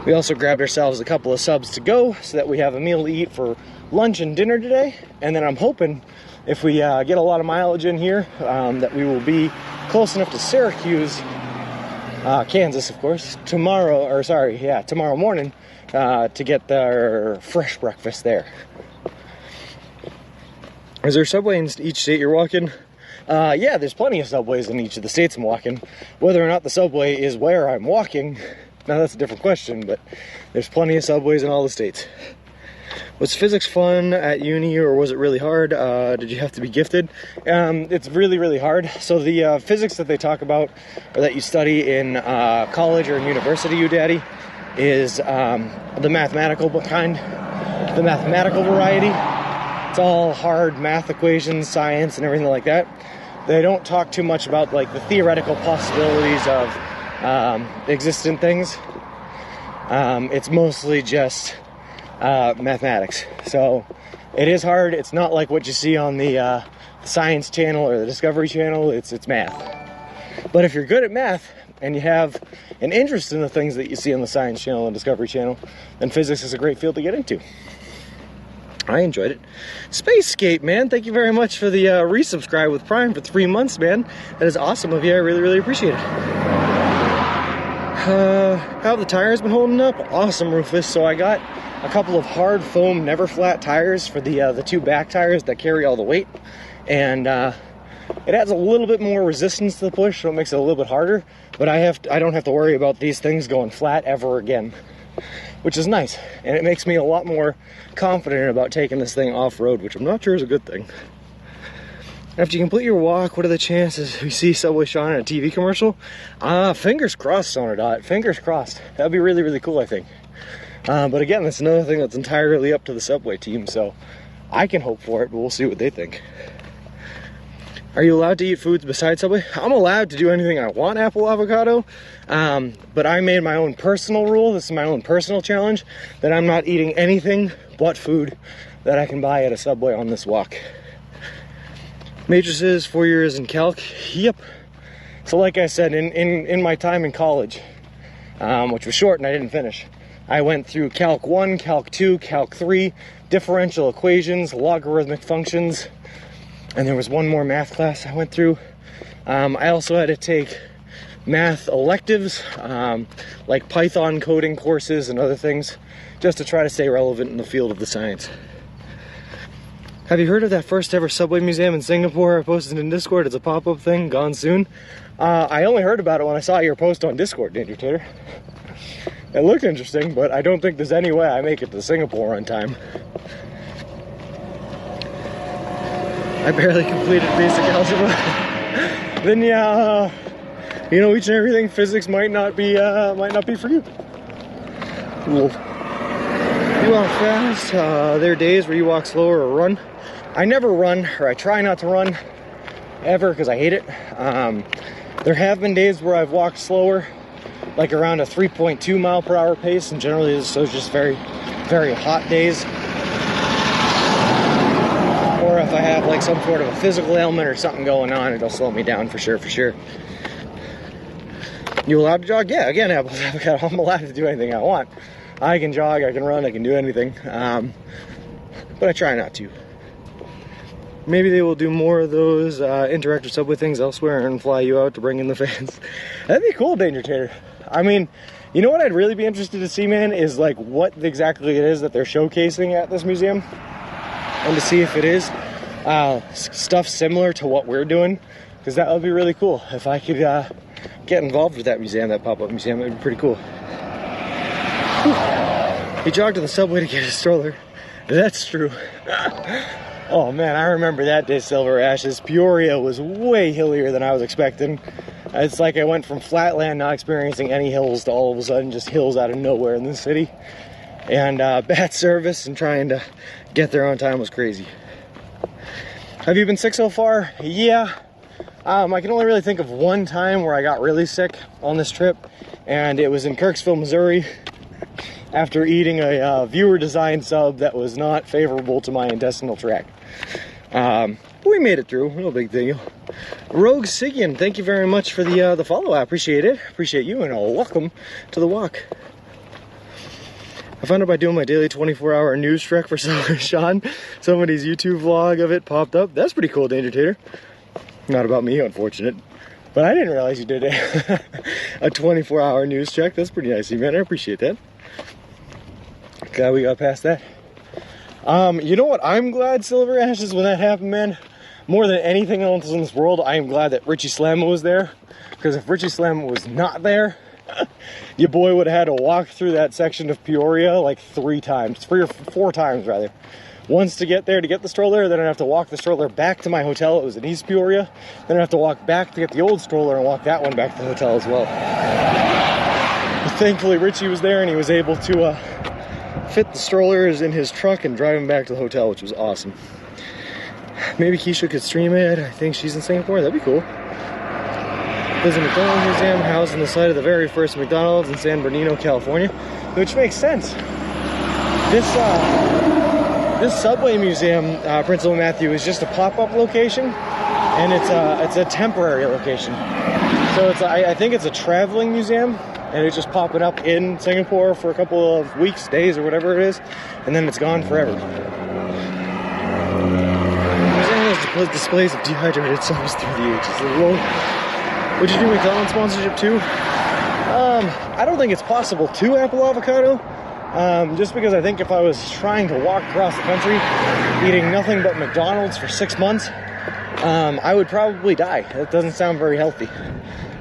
We also grabbed ourselves a couple of subs to go so that we have a meal to eat for lunch and dinner today. And then I'm hoping if we get a lot of mileage in here that we will be close enough to Syracuse, Kansas, of course, tomorrow morning to get their fresh breakfast there. Is there a Subway in each state you're walking? Yeah, there's plenty of Subways in each of the states I'm walking. Whether or not the Subway is where I'm walking, now that's a different question, but there's plenty of Subways in all the states. Was physics fun at uni, or was it really hard? Did you have to be gifted? It's really, really hard. So the physics that they talk about, or that you study in college or in university, you daddy, is the mathematical kind, the mathematical variety. It's all hard math equations, science, and everything like that. They don't talk too much about like the theoretical possibilities of existent things. It's mostly just mathematics. So it is hard. It's not like what you see on the Science Channel or the Discovery Channel. It's math. But if you're good at math and you have an interest in the things that you see on the Science Channel and Discovery Channel, then physics is a great field to get into. I enjoyed it. Spacescape, man, thank you very much for the resubscribe with Prime for 3 months, man. That is awesome of you. I really, really appreciate it. How have the tires been holding up? Awesome, Rufus. So I got a couple of hard foam, never flat tires for the two back tires that carry all the weight, and it adds a little bit more resistance to the push, so it makes it a little bit harder. But I don't have to worry about these things going flat ever again, which is nice, and it makes me a lot more confident about taking this thing off-road, which I'm not sure is a good thing. After you complete your walk, what are the chances we see Subway Sean in a TV commercial? Fingers crossed, Sonordot. Fingers crossed. That'd be really, really cool, I think. But again, that's another thing that's entirely up to the Subway team, so I can hope for it, but we'll see what they think. Are you allowed to eat foods besides Subway? I'm allowed to do anything I want, Apple Avocado, but I made my own personal rule. This is my own personal challenge, that I'm not eating anything but food that I can buy at a Subway on this walk. Matrices, 4 years in calc. Yep. So like I said, in my time in college, which was short and I didn't finish, I went through Calc 1, Calc 2, Calc 3, differential equations, logarithmic functions, and there was one more math class I went through. I also had to take math electives, like Python coding courses and other things, just to try to stay relevant in the field of the science. Have you heard of that first ever Subway museum in Singapore? I posted in Discord. It's a pop-up thing, gone soon. I only heard about it when I saw your post on Discord, Danger Tater. It looked interesting, but I don't think there's any way I make it to Singapore on time. I barely completed basic algebra. Then yeah, you know, each and everything, physics might not be for you. Cool. You walk fast. There are days where you walk slower or run. I never run, or I try not to run ever because I hate it. There have been days where I've walked slower, like around a 3.2 mile per hour pace, and generally those are just very, very hot days. Or if I have like some sort of a physical ailment or something going on, it'll slow me down for sure, for sure. You allowed to jog? Yeah, again, I'm allowed to do anything I want. I can jog, I can run, I can do anything. But I try not to. Maybe they will do more of those interactive Subway things elsewhere and fly you out to bring in the fans. That'd be cool, Danger Tater. I mean, you know what I'd really be interested to see, man, is like what exactly it is that they're showcasing at this museum.
and to see if it is stuff similar to what we're doing, because that would be really cool. If I could get involved with that museum, that pop-up museum, it would be pretty cool. Whew. He jogged to the subway to get his stroller. That's true. Oh man, I remember that day, Silver Ashes. Peoria was way hillier than I was expecting. It's like I went from flatland, not experiencing any hills, to all of a sudden just hills out of nowhere in the city. And bad service and trying to get there on time was crazy. Have you been sick so far? Yeah. I can only really think of one time where I got really sick on this trip, and it was in Kirksville, Missouri, after eating a viewer design sub that was not favorable to my intestinal tract. We made it through, no big deal. Rogue Sigian, thank you very much for the follow. I appreciate it. Appreciate you, and welcome to the walk. I found out by doing my daily 24-hour news trek for Sean. Somebody's YouTube vlog of it popped up. That's pretty cool, Danger Tater. Not about me, unfortunate. But I didn't realize you did a 24-hour news check. That's pretty nice of you, man. I appreciate that. Glad we got past that. You know what? I'm glad, Silver Ashes, when that happened, man. More than anything else in this world, I am glad that Richie Slamma was there. Because if Richie Slamma was not there, your boy would have had to walk through that section of Peoria like 3 or 4 times rather. Once to get there to get the stroller, then I'd have to walk the stroller back to my hotel. It was in East Peoria. Then I'd have to walk back to get the old stroller and walk that one back to the hotel as well. But thankfully, Richie was there and he was able to fit the strollers in his truck and drive him back to the hotel, which was awesome. Maybe Keisha could stream it. I think she's in Singapore. That'd be cool. There's a McDonald's museum housed on the site of the very first McDonald's in San Bernardino, California, which makes sense. This subway museum, Principal Matthew, is just a pop-up location, and it's a temporary location. So I think it's a traveling museum, and it's just popping up in Singapore for a couple of weeks, days, or whatever it is, and then it's gone forever. Museum displays of dehydrated subs through the ages. Would you do McDonald's sponsorship too? I don't think it's possible to Apple Avocado. Just because I think if I was trying to walk across the country eating nothing but McDonald's for 6 months, I would probably die. That doesn't sound very healthy.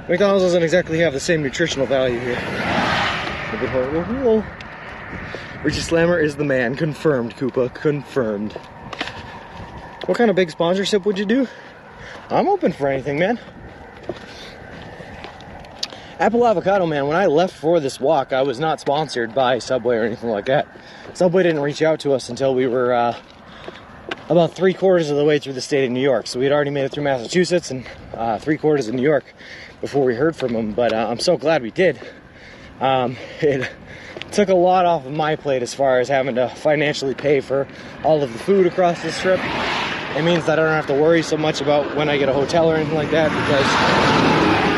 McDonald's doesn't exactly have the same nutritional value here. Richie Slammer is the man. Confirmed, Koopa. Confirmed. What kind of big sponsorship would you do? I'm open for anything, man. Apple Avocado, man, when I left for this walk, I was not sponsored by Subway or anything like that. Subway didn't reach out to us until we were about 3/4 of the way through the state of New York. So we had already made it through Massachusetts and 3/4 of New York before we heard from them. But I'm so glad we did. It took a lot off of my plate as far as having to financially pay for all of the food across this trip. It means that I don't have to worry so much about when I get a hotel or anything like that, because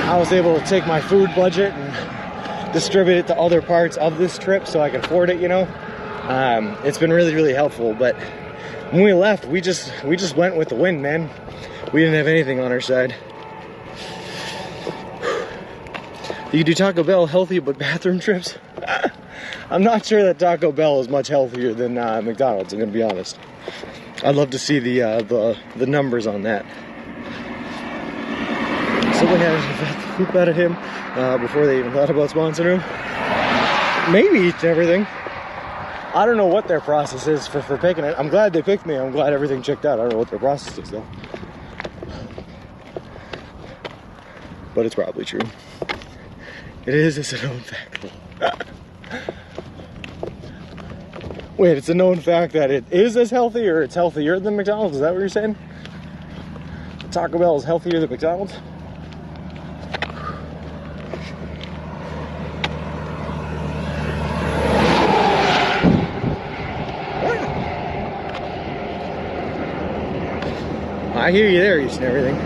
I was able to take my food budget and distribute it to other parts of this trip so I can afford it, you know. It's been really, really helpful. But when we left, we just went with the wind, man. We didn't have anything on our side. You do Taco Bell healthy but bathroom trips? I'm not sure that Taco Bell is much healthier than McDonald's, I'm gonna be honest. I'd love to see the numbers on that. Someone had the poop out of him before they even thought about sponsoring him. Maybe each and everything. I don't know what their process is for picking it. I'm glad they picked me. I'm glad everything checked out. I don't know what their process is though. But it's probably true. It's a known fact. Wait, it's a known fact that it is as healthy, or it's healthier than McDonald's? Is that what you're saying? Taco Bell is healthier than McDonald's? I hear you there, each and everything.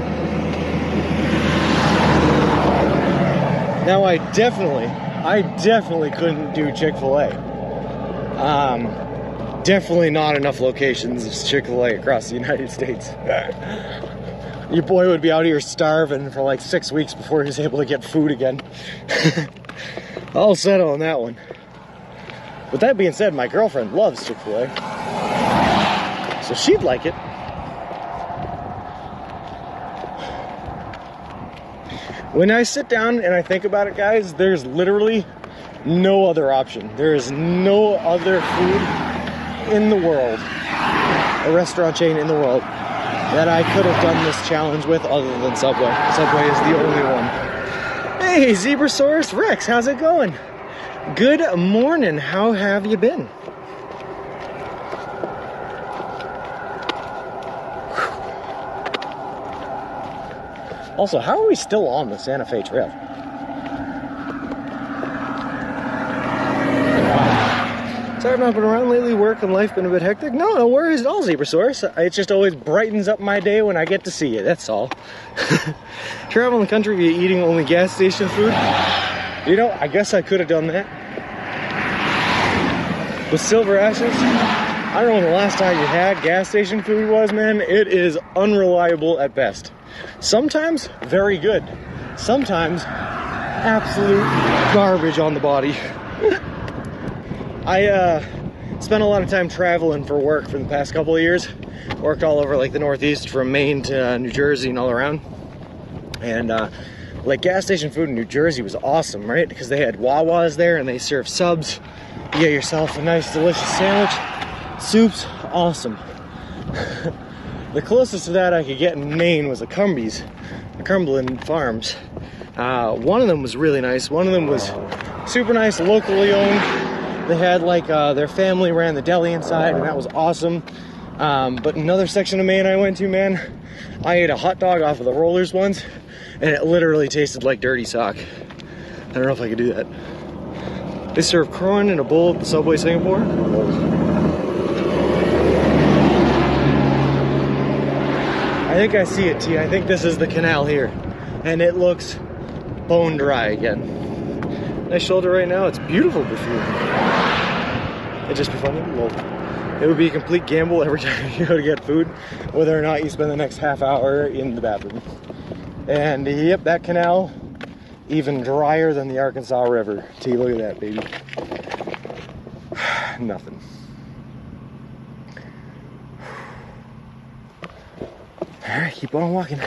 Now I definitely couldn't do Chick-fil-A. Definitely not enough locations of Chick-fil-A across the United States. Your boy would be out here starving for like 6 weeks before he was able to get food again. I'll settle on that one. With that being said, my girlfriend loves Chick-fil-A.
so she'd like it. When I sit down and I think about it, guys, there's literally no other option. There is no other food in the world, a restaurant chain in the world, that I could have done this challenge with other than Subway. Subway is the only one. Hey, Zebrasaurus Rex, how's it going? Good morning, how have you been? Also, how are we still on the Santa Fe Trail? Sorry I've not been around lately, work and life been a bit hectic. No worries at all, Zebrasaurus. It just always brightens up my day when I get to see you, that's all. Travel in the country via eating only gas station food. You know, I guess I could have done that. With Silver Ashes, I don't know when the last time you had gas station food was, man. It is unreliable at best. Sometimes very good. Sometimes absolute garbage on the body. I spent a lot of time traveling for work for the past couple of years. Worked all over like the Northeast, from Maine to New Jersey and all around. And like gas station food in New Jersey was awesome, right? Because they had Wawas there and they served subs. You get yourself a nice delicious sandwich. Soup's awesome. The closest to that I could get in Maine was a Cumbies, a Cumberland Farms. One of them was really nice. One of them was super nice, locally owned. They had like their family ran the deli inside, and that was awesome. But another section of Maine I went to, man, I ate a hot dog off of the rollers once, and it literally tasted like dirty sock. I don't know if I could do that. They serve corn in a bowl at the Subway Singapore. I think I see it, T. I think this is the canal here, and it looks bone dry again. Nice shoulder right now. It's beautiful perfume. It'd just be funny. Well, it would be a complete gamble every time you go to get food, whether or not you spend the next half hour in the bathroom. And yep, that canal, even drier than the Arkansas River. T, look at that, baby. Nothing. All right, keep on walking.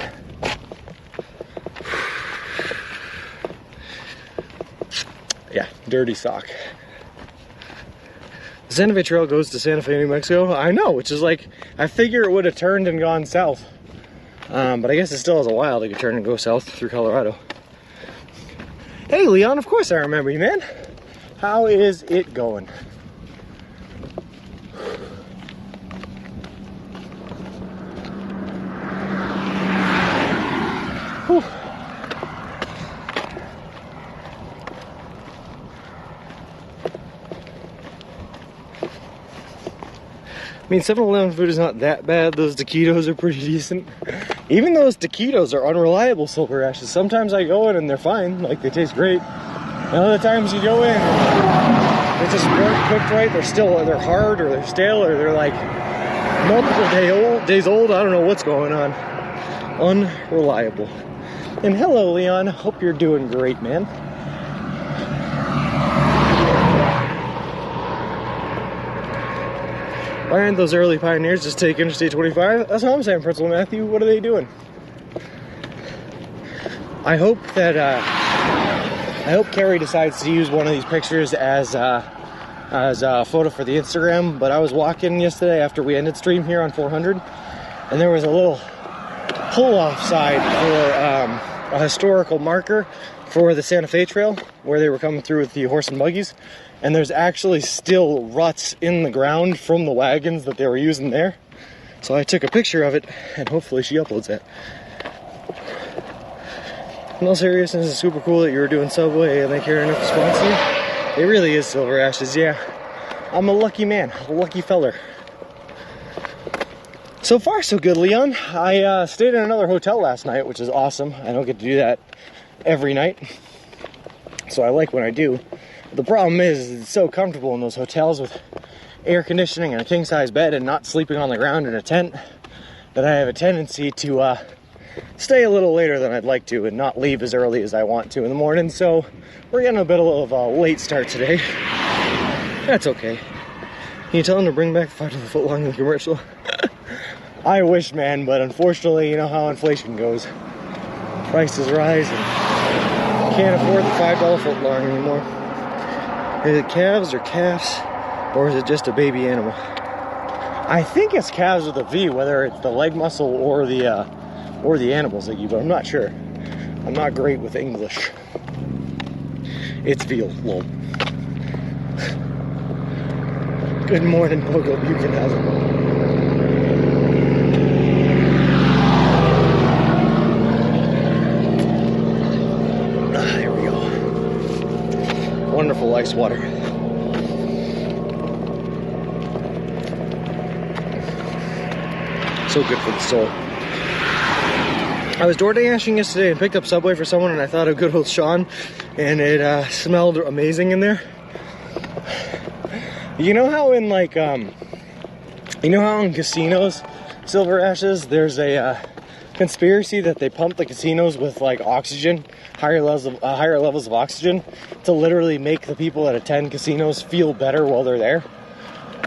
Yeah, dirty sock. The Santa Fe Trail goes to Santa Fe, New Mexico. I know, which is like, I figure it would have turned and gone south. But I guess it still has a while to turn and go south through Colorado. Hey, Leon, of course I remember you, man. How is it going? Whew. I mean, 7-Eleven food is not that bad. Those taquitos are pretty decent. Even those taquitos are unreliable, Silver Ashes. Sometimes I go in and they're fine, like they taste great. And other times you go in, they just weren't cooked right. They're hard, or they're stale, or they're like multiple days old. I don't know what's going on. Unreliable. And hello, Leon. Hope you're doing great, man. Why aren't those early pioneers just take Interstate 25? That's what I'm saying, Principal Matthew. What are they doing? I hope that Carrie decides to use one of these pictures as a photo for the Instagram. But I was walking yesterday after we ended stream here on 400, and there was a little pull-off side for a historical marker for the Santa Fe Trail where they were coming through with the horse and buggies. And there's actually still ruts in the ground from the wagons that they were using there. So I took a picture of it, and hopefully she uploads that. In all seriousness, it's super cool that you were doing Subway and they care enough to sponsor you. It really is, Silver Ashes, yeah. I'm a lucky man, a lucky feller. So far, so good, Leon. I stayed in another hotel last night, which is awesome. I don't get to do that every night, so I like when I do. The problem is it's so comfortable in those hotels with air conditioning and a king-size bed and not sleeping on the ground in a tent that I have a tendency to stay a little later than I'd like to and not leave as early as I want to in the morning. So we're getting a bit of a late start today. That's okay. Can you tell them to bring back the $5 foot long in the commercial? I wish, man, but unfortunately, you know how inflation goes. Prices rise and can't afford the $5 foot long anymore. Is it calves or calves, or is it just a baby animal? I think it's calves with a V, whether it's the leg muscle or the animal, Ziggy, but I'm not sure. I'm not great with English. It's veal, lol. Good morning, Pogo Buchan. How's it going? There we go. Wonderful ice water. So good for the soul. I was door dashing yesterday and picked up Subway for someone, and I thought of good old Sean, and it smelled amazing in there. You know how in like, you know how in casinos, Silver Ashes, there's a conspiracy that they pump the casinos with like oxygen, higher levels of oxygen, to literally make the people that attend casinos feel better while they're there,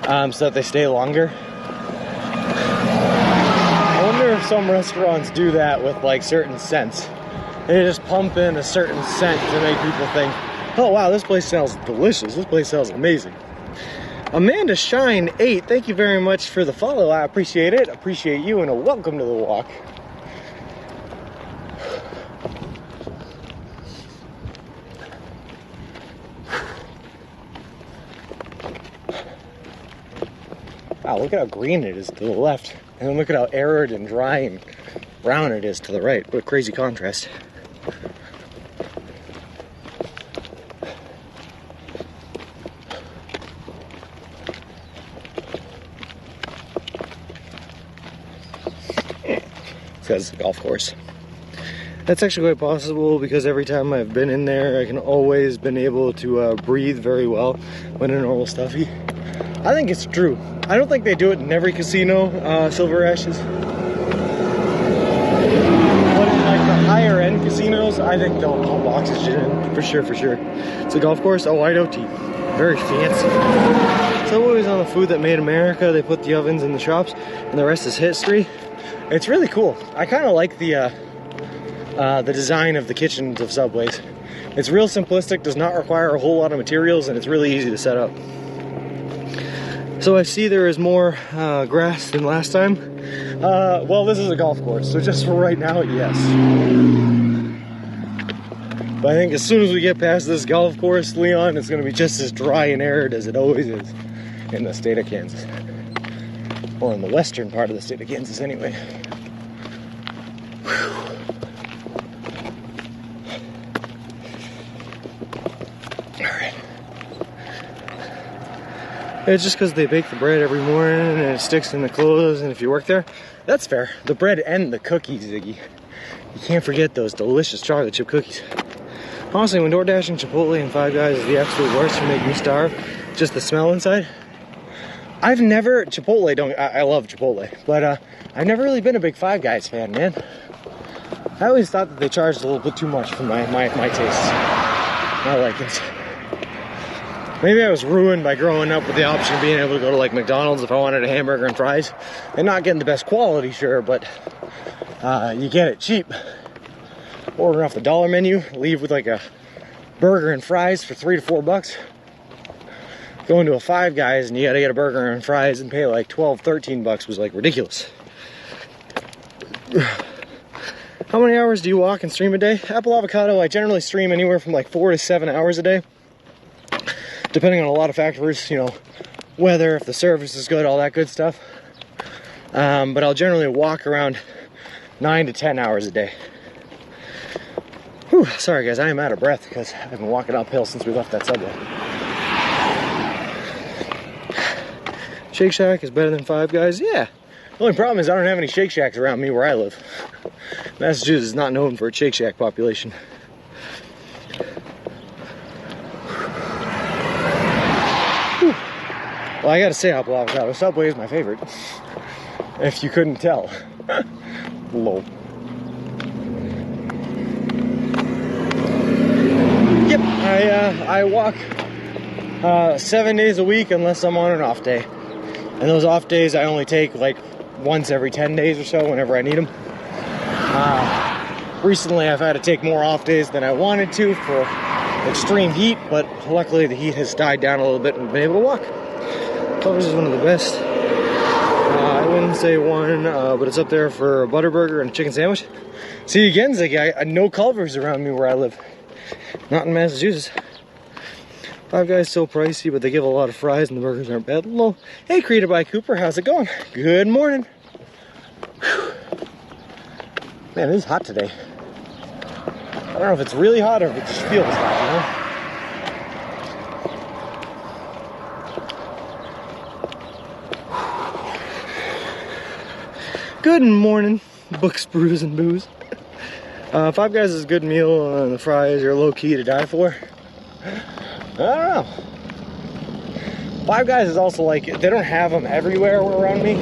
so that they stay longer. I wonder if some restaurants do that with like certain scents. They just pump in a certain scent to make people think, oh wow, this place smells delicious, this place smells amazing. Amanda Shine 8, thank you very much for the follow. I appreciate it. Appreciate you, and a welcome to the walk. Wow, look at how green it is to the left. And then look at how arid and dry and brown it is to the right. What a crazy contrast. Because it's a golf course. That's actually quite possible because every time I've been in there, I can always been able to breathe very well when in normal stuffy. I think it's true. I don't think they do it in every casino, Silver Ashes. But in like the higher end casinos, I think they'll pump oxygen in, for sure, for sure. It's a golf course, White OT. Very fancy. So always on the food that made America, they put the ovens in the shops, and the rest is history. It's really cool. I kind of like the design of the kitchens of Subways. It's real simplistic, does not require a whole lot of materials, and it's really easy to set up. So I see there is more grass than last time. Well, this is a golf course, so just for right now, yes. But I think as soon as we get past this golf course, Leon, it's going to be just as dry and arid as it always is in the state of Kansas. Or in the western part of the state of Kansas, anyway. Whew. Alright. It's just because they bake the bread every morning and it sticks in the clothes, and if you work there, that's fair. The bread and the cookies, Ziggy. You can't forget those delicious chocolate chip cookies. Honestly, when DoorDashing, Chipotle, and Five Guys is the absolute worst to make me starve, just the smell inside. I've never, I love Chipotle, but I've never really been a big Five Guys fan, man. I always thought that they charged a little bit too much for my tastes, my likings. Maybe I was ruined by growing up with the option of being able to go to like McDonald's if I wanted a hamburger and fries, and not getting the best quality, sure, but you get it cheap. Order off the dollar menu, leave with like a burger and fries for $3 to $4. Going to a Five Guys and you gotta get a burger and fries and pay like $12, $13 was like ridiculous. How many hours do you walk and stream a day? Apple Avocado, I generally stream anywhere from like 4 to 7 hours a day, depending on a lot of factors, you know, weather, if the service is good, all that good stuff. But I'll generally walk around 9 to 10 hours a day. Whew, sorry guys, I am out of breath because I've been walking uphill since we left that Subway. Shake Shack is better than Five Guys? Yeah. The only problem is I don't have any Shake Shacks around me where I live. Massachusetts is not known for its Shake Shack population. Whew. Well, I gotta say, Apple Avocado, Subway is my favorite. If you couldn't tell. Lol. Yep, I walk 7 days a week unless I'm on an off day.
And those off days I only take like once every 10 days or so whenever I need them. Recently I've had to take more off days than I wanted to for extreme heat, but luckily the heat has died down a little bit and I've been able to walk. Culver's is one of the best. I wouldn't say one, but it's up there for a Butterburger and a chicken sandwich. See, again, Ziggy, no Culver's around me where I live. Not in Massachusetts. Five Guys so pricey, but they give a lot of fries and the burgers aren't bad. Hello. Hey, created by Cooper, how's it going? Good morning. Whew. Man, it is hot today. I don't know if it's really hot or if it just feels hot, you know? Good morning, books, brews, and booze. Five Guys is a good meal, and the fries are low-key to die for. I don't know. Five Guys is also like, they don't have them everywhere around me.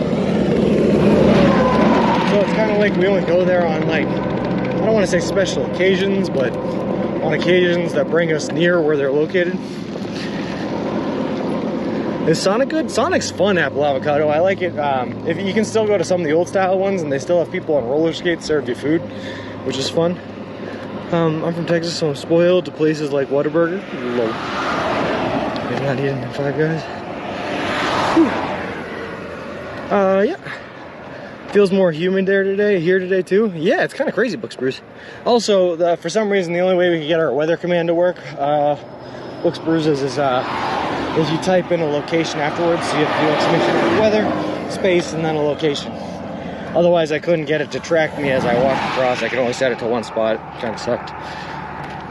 So it's kind of like we only go there on like, I don't want to say special occasions, but on occasions that bring us near where they're located. Is Sonic good? Sonic's fun, Apple Avocado. I like it. If you can still go to some of the old style ones and they still have people on roller skates serve you food, which is fun. I'm from Texas, so I'm spoiled to places like Whataburger. Low. I've not eaten Five Guys. Whew. Yeah. Feels more humid here today too. Yeah, it's kind of crazy, Books Brews. Also, for some reason, the only way we can get our weather command to work, Books Brews is if you type in a location afterwards, so you have to do exclamation point weather, space, and then a location. Otherwise, I couldn't get it to track me as I walked across. I could only set it to one spot. It kind of sucked.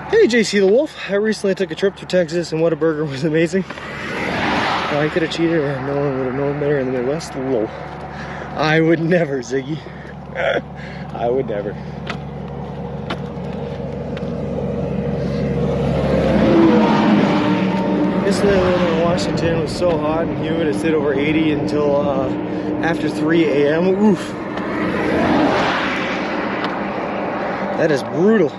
Hey, JC the Wolf. I recently took a trip to Texas, and Whataburger was amazing. I could have cheated, and no one would have known better in the Midwest. Lol. I would never, Ziggy. I would never. Yesterday, I lived in Washington. It was so hot and humid. It stayed over 80 until after 3 a.m. Oof. That is brutal.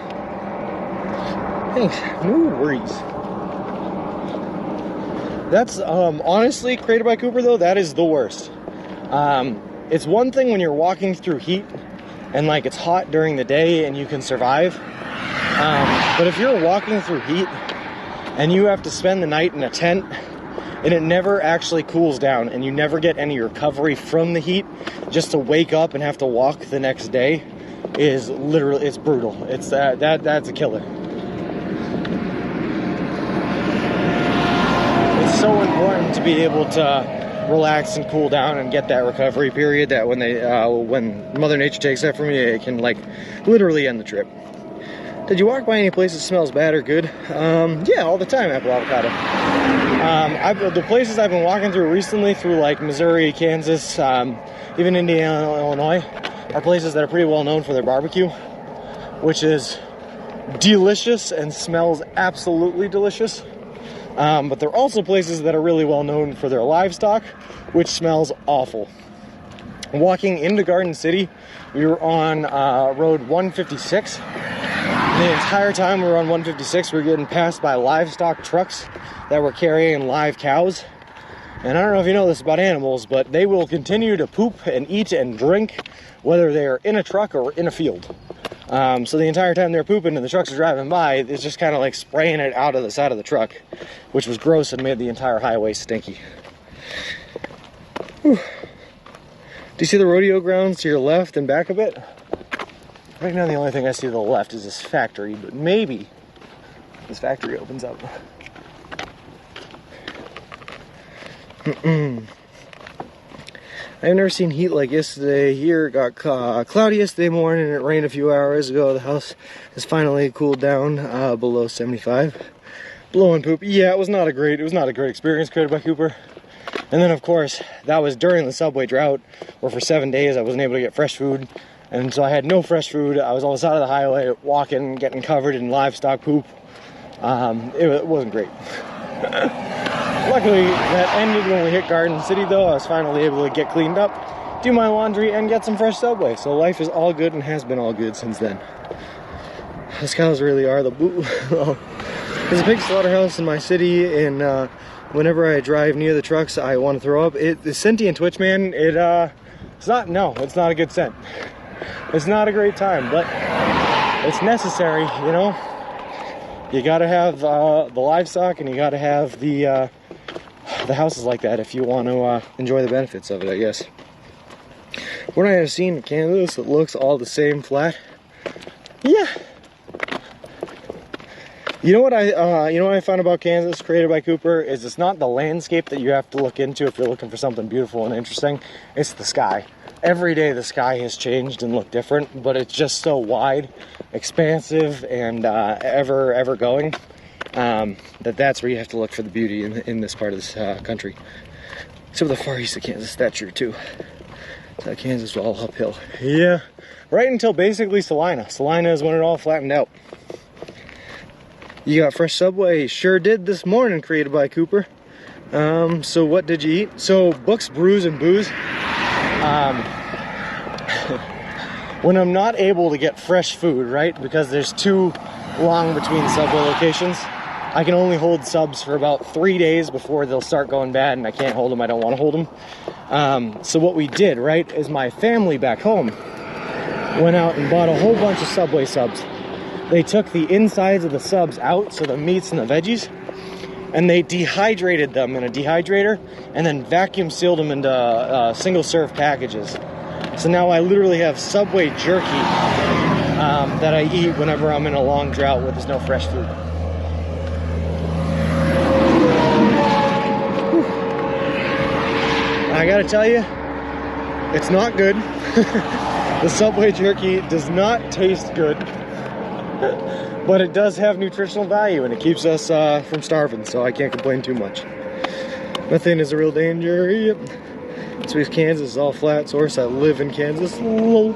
Thanks. No worries. That's honestly, created by Cooper though, that is the worst. It's one thing when you're walking through heat and like it's hot during the day and you can survive. But if you're walking through heat and you have to spend the night in a tent and it never actually cools down and you never get any recovery from the heat, just to wake up and have to walk the next day is literally, it's brutal. It's that's a killer. It's so important to be able to relax and cool down and get that recovery period that when Mother Nature takes that from you, it can like literally end the trip. Did you walk by any place that smells bad or good? Yeah, all the time, Apple Avocado. The places I've been walking through recently, through like Missouri, Kansas, even Indiana, Illinois, are places that are pretty well known for their barbecue, which is delicious and smells absolutely delicious. But they're also places that are really well known for their livestock, which smells awful. Walking into Garden City, we were on road 156. The entire time we were on 156, we were getting passed by livestock trucks that were carrying live cows. And I don't know if you know this about animals, but they will continue to poop and eat and drink whether they're in a truck or in a field. So the entire time they're pooping and the trucks are driving by, it's just kind of like spraying it out of the side of the truck, which was gross and made the entire highway stinky. Whew. Do you see the rodeo grounds to your left and back a bit? Right now the only thing I see to the left is this factory, but maybe this factory opens up. I've never seen heat like yesterday. Here it got cloudy yesterday morning and it rained a few hours ago. The house has finally cooled down below 75. Blowing poop. Yeah, it was not a great experience created by Cooper. And then of course, that was during the subway drought, where for 7 days I wasn't able to get fresh food. And so I had no fresh food. I was on the side of the highway walking, getting covered in livestock poop. It wasn't great. Luckily, that ended when we hit Garden City, though. I was finally able to get cleaned up, do my laundry, and get some fresh Subway. So life is all good and has been all good since then. Those cows really are the boo. There's a pig slaughterhouse in my city in
whenever I drive near the trucks, I want to throw up. The sentient twitch, man, it's not a good scent. It's not a great time, but it's necessary, you know? You gotta have the livestock, and you gotta have the houses like that if you want to enjoy the benefits of it, I guess. We're not gonna see in Kansas that looks all the same flat. Yeah. You know what I found about Kansas, created by Cooper, is it's not the landscape that you have to look into if you're looking for something beautiful and interesting. It's the sky. Every day the sky has changed and looked different, but it's just so wide, expansive, and ever going that's where you have to look for the beauty in this part of this country. Except for the far east of Kansas, that's true too. So Kansas was all uphill. Yeah, right until basically Salina. Salina is when it all flattened out. You got fresh Subway, sure did this morning, created by Cooper. So what did you eat? So books, brews, and booze. When I'm not able to get fresh food, right, because there's too long between Subway locations, I can only hold subs for about 3 days before they'll start going bad, and I can't hold them, I don't want to hold them. So what we did, right, is my family back home went out and bought a whole bunch of Subway subs. They took the insides of the subs out, so the meats and the veggies, and they dehydrated them in a dehydrator and then vacuum sealed them into single serve packages. So now I literally have Subway jerky that I eat whenever I'm in a long drought where there's no fresh food. I gotta tell you, it's not good. The Subway jerky does not taste good. But it does have nutritional value, and it keeps us from starving, so I can't complain too much. Methane is a real danger. Yep. Sweet Kansas is all flat source. I live in Kansas. Lol.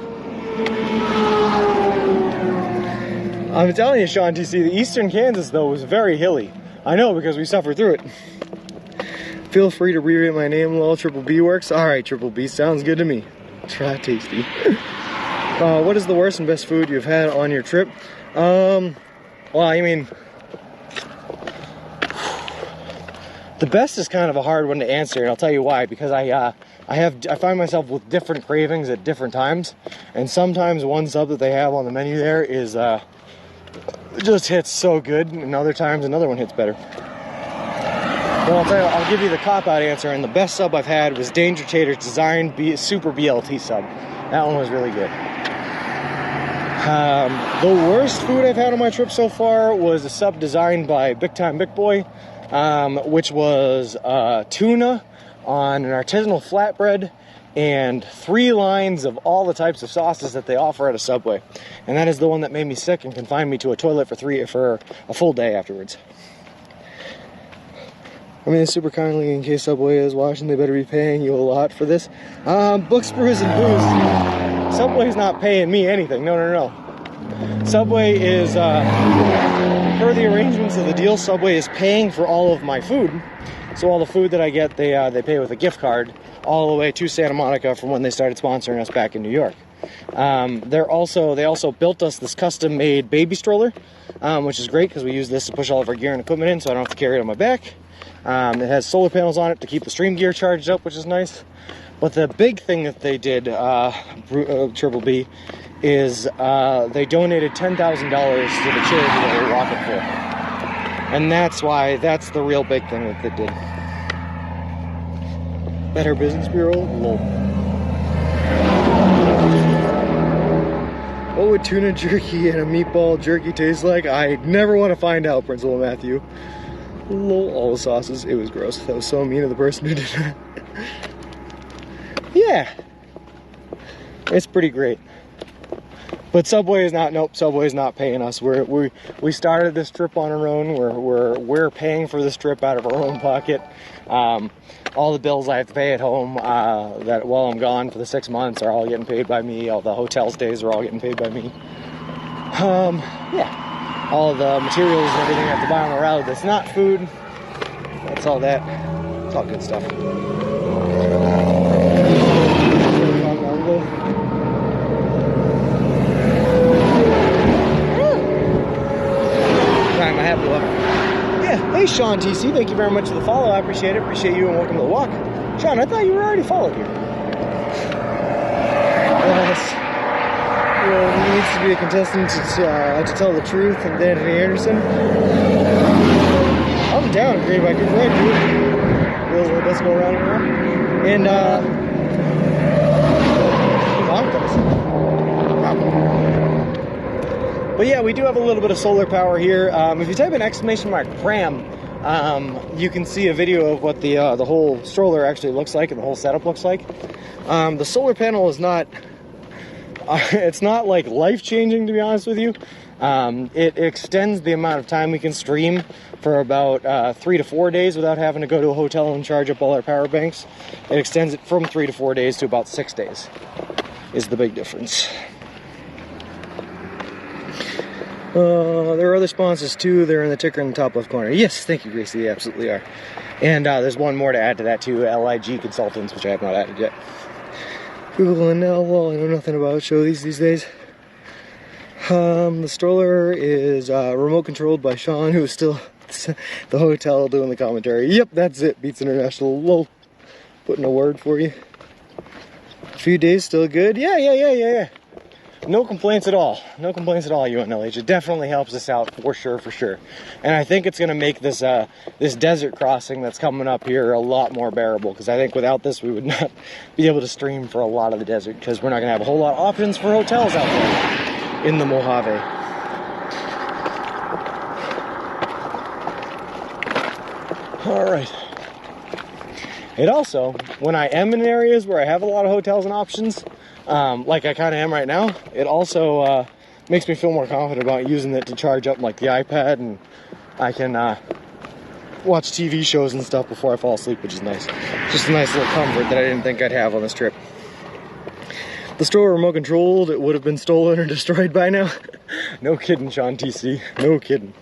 I'm telling you, Sean TC, the eastern Kansas, though, was very hilly. I know, because we suffered through it. Feel free to reread my name, lol. Triple B works. Alright, Triple B, sounds good to me. Try tasty. What is the worst and best food you've had on your trip? Well, I mean, the best is kind of a hard one to answer, and I'll tell you why. Because I find myself with different cravings at different times, and sometimes one sub that they have on the menu there is just hits so good, and other times another one hits better. But I'll tell you, I'll give you the cop-out answer, and the best sub I've had was Danger Tater's Design Super BLT sub. That one was really good. The worst food I've had on my trip so far was a sub designed by Big Time Big Boy, which was tuna on an artisanal flatbread and 3 lines of all the types of sauces that they offer at a Subway. And that is the one that made me sick and confined me to a toilet for a full day afterwards. I mean, super kindly, in case Subway is watching, they better be paying you a lot for this. Books, brews, and booze. Subway's not paying me anything. No. Subway is, per the arrangements of the deal, Subway is paying for all of my food. So all the food that I get, they pay with a gift card all the way to Santa Monica from when they started sponsoring us back in New York. They also built us this custom-made baby stroller, which is great because we use this to push all of our gear and equipment in, so I don't have to carry it on my back. It has solar panels on it to keep the stream gear charged up, which is nice. But the big thing that they did, Triple B, is they donated $10,000 to the charity that we're walking for. And that's the real big thing that they did. Better Business Bureau? Lol. What would tuna jerky and a meatball jerky taste like? I never want to find out, Principal Matthew. Lol, all the sauces. It was gross. That was so mean of the person who did that. Yeah. It's pretty great. But Subway is not, nope, Subway is not paying us. We started this trip on our own. We're paying for this trip out of our own pocket. All the bills I have to pay at home that while I'm gone for the 6 months are all getting paid by me. All the hotel stays are all getting paid by me. Yeah. All the materials and everything I have to buy on the route that's not food. That's all that. It's all good stuff. I'm happy with it. Yeah,
Hey, Sean TC, thank you very much for the follow. I appreciate it. Appreciate you and welcome to the walk. Sean, I thought you were already followed here. He needs to be a contestant to tell the truth, and Anthony Anderson. I'm down, Green Bike. You're right, dude. Let's go around and around. And, but yeah, we do have a little bit of solar power here. If you type in exclamation mark pram, you can see a video of what the whole stroller actually looks like and the whole setup looks like. The solar panel is not, it's not like life-changing, to be honest with you. It extends the amount of time we can stream for about 3 to 4 days without having to go to a hotel and charge up all our power banks. It extends it from 3 to 4 days to about 6 days is the big difference. There are other sponsors too. They're in the ticker in the top left corner. Yes, thank you, Gracie. They absolutely are. And there's one more to add to that too, LIG Consultants, which I have not added yet. Google and well, I know nothing about show these days. The stroller is remote controlled by Sean, who is still at the hotel doing the commentary. Yep, that's it. Beats International. Lol. Putting a word for you. A few days still good. Yeah. No complaints at all. No complaints at all, UNLH. It definitely helps us out for sure. And I think it's going to make this this desert crossing that's coming up here a lot more bearable, because I think without this we would not be able to stream for a lot of the desert, because we're not going to have a whole lot of options for hotels out there in the Mojave. All right. It also, when I am in areas where I have a lot of hotels and options, like I kind of am right now, it also makes me feel more confident about using it to charge up like the iPad, and I can watch TV shows and stuff before I fall asleep, which is nice. Just a nice little comfort that I didn't think I'd have on this trip. The stroller remote controlled, it would have been stolen or destroyed by now. No kidding, Sean TC. No kidding.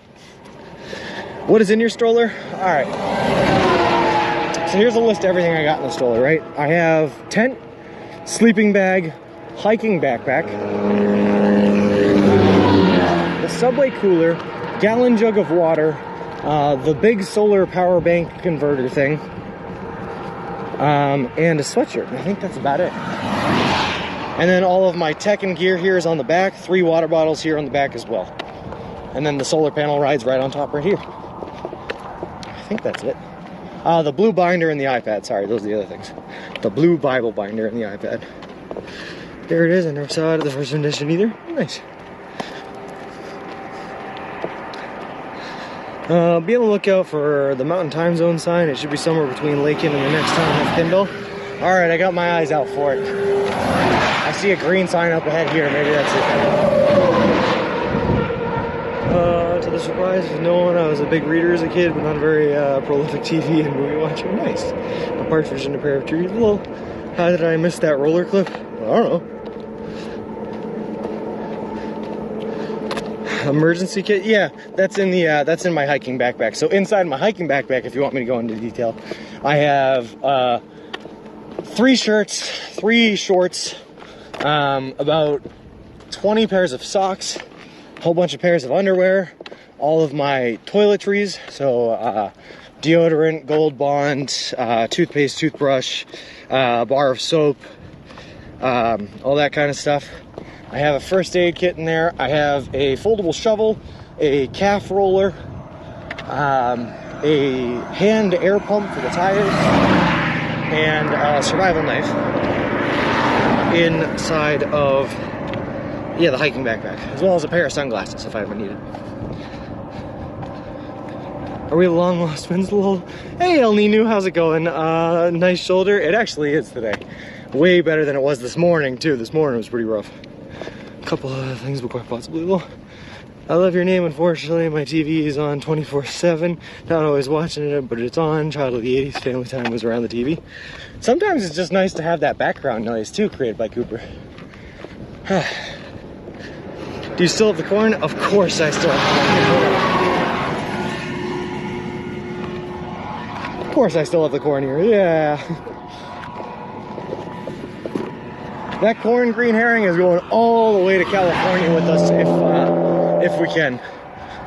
What is in your stroller? All right. So here's a list of everything I got in the stroller, right? I have tent, sleeping bag, hiking backpack, the Subway cooler, gallon jug of water, the big solar power bank converter thing, and a sweatshirt. I think that's about it. And then all of my tech and gear here is on the back, 3 water bottles here on the back as well. And then the solar panel rides right on top right here. I think that's it. The blue binder and the iPad. Sorry, those are the other things. The blue Bible binder and the iPad. There it is. I never saw it at the first edition either. Nice. Be on the lookout for the Mountain Time Zone sign. It should be somewhere between Lakin and the next town of Kendall. Alright, I got my eyes out for it. I see a green sign up ahead here. Maybe that's it. To the surprise of no one, I was a big reader as a kid, but not a very prolific TV and movie watcher. Nice. A partridge in a pear of trees. Well, how did I miss that roller clip? I don't know. Emergency kit? Yeah, that's in the that's in my hiking backpack. So inside my hiking backpack, if you want me to go into detail, I have 3 shirts, 3 shorts, about 20 pairs of socks, a whole bunch of pairs of underwear, all of my toiletries, so deodorant, Gold Bond, toothpaste, toothbrush, bar of soap, all that kind of stuff. I have a first aid kit in there. I have a foldable shovel, a calf roller, a hand air pump for the tires, and a survival knife inside of, the hiking backpack, as well as a pair of sunglasses if I ever need it. Are we long lost friends? Hey El Nino, how's it going? Nice shoulder. It actually is today. Way better than it was this morning too. This morning was pretty rough. A couple of things, but quite possibly low. I love your name. Unfortunately, my TV is on 24/7. Not always watching it, but it's on. Child of the 80s. Family Time was around the TV. Sometimes it's just nice to have that background noise too, created by Cooper. Do you still have the corn? Of course I still have the corn. Of course I still have the corn here. Yeah. That corn green herring is going all the way to California with us if we can.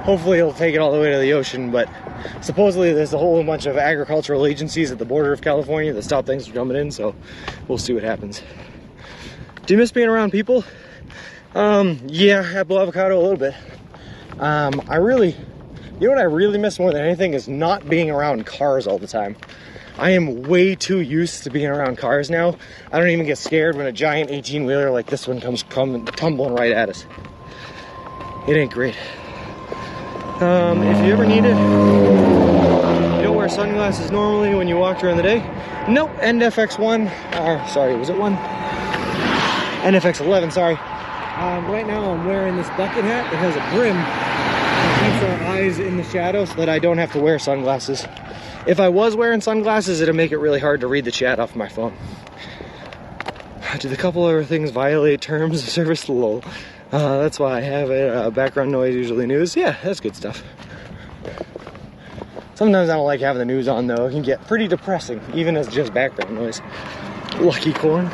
Hopefully it'll take it all the way to the ocean, but supposedly there's a whole bunch of agricultural agencies at the border of California that stop things from jumping in, so we'll see what happens. Do you miss being around people? Yeah, apple avocado a little bit. You know what I really miss more than anything is not being around cars all the time. I am way too used to being around cars now. I don't even get scared when a giant 18-wheeler like this one comes tumbling right at us. It ain't great. If you ever need it, you don't wear sunglasses normally when you walk during the day. Nope, NFX1, sorry, was it 1? NFX11, sorry. Right now I'm wearing this bucket hat that has a brim that keeps our eyes in the shadow so that I don't have to wear sunglasses. If I was wearing sunglasses, it'd make it really hard to read the chat off my phone. Did a couple other things violate terms of service? Lol. That's why I have it. Background noise, usually news. Yeah, that's good stuff. Sometimes I don't like having the news on though. It can get pretty depressing, even as just background noise. Lucky corn.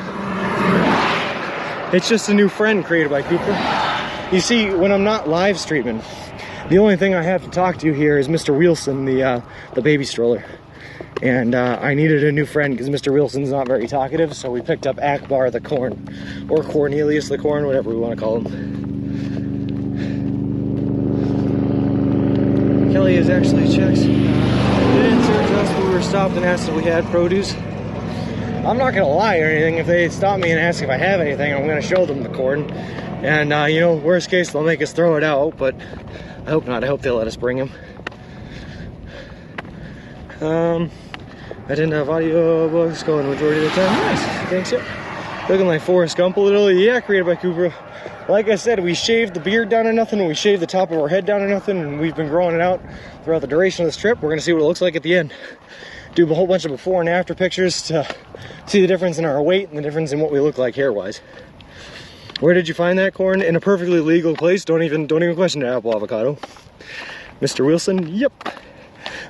It's just a new friend created by Cooper. You see, when I'm not live streaming, the only thing I have to talk to here is Mr. Wilson, the baby stroller. And I needed a new friend because Mr. Wilson's not very talkative, so we picked up Akbar the Corn, or Cornelius the Corn, whatever we want to call him. Kelly has actually checked. They didn't search us when we were stopped and asked if we had produce. I'm not gonna lie or anything. If they stop me and ask if I have anything, I'm gonna show them the corn. And you know, worst case, they'll make us throw it out, but I hope not. I hope they'll let us bring him. I didn't have audio books going the majority of the time. Nice, thanks, yep. Looking like Forrest Gump a little. Yeah, created by Cooper. Like I said, we shaved the beard down to nothing, and we shaved the top of our head down to nothing, and we've been growing it out throughout the duration of this trip. We're gonna see what it looks like at the end. Do a whole bunch of before and after pictures to see the difference in our weight and the difference in what we look like hair-wise. Where did you find that corn? In a perfectly legal place. Don't even question it, apple avocado. Mr. Wilson, yep.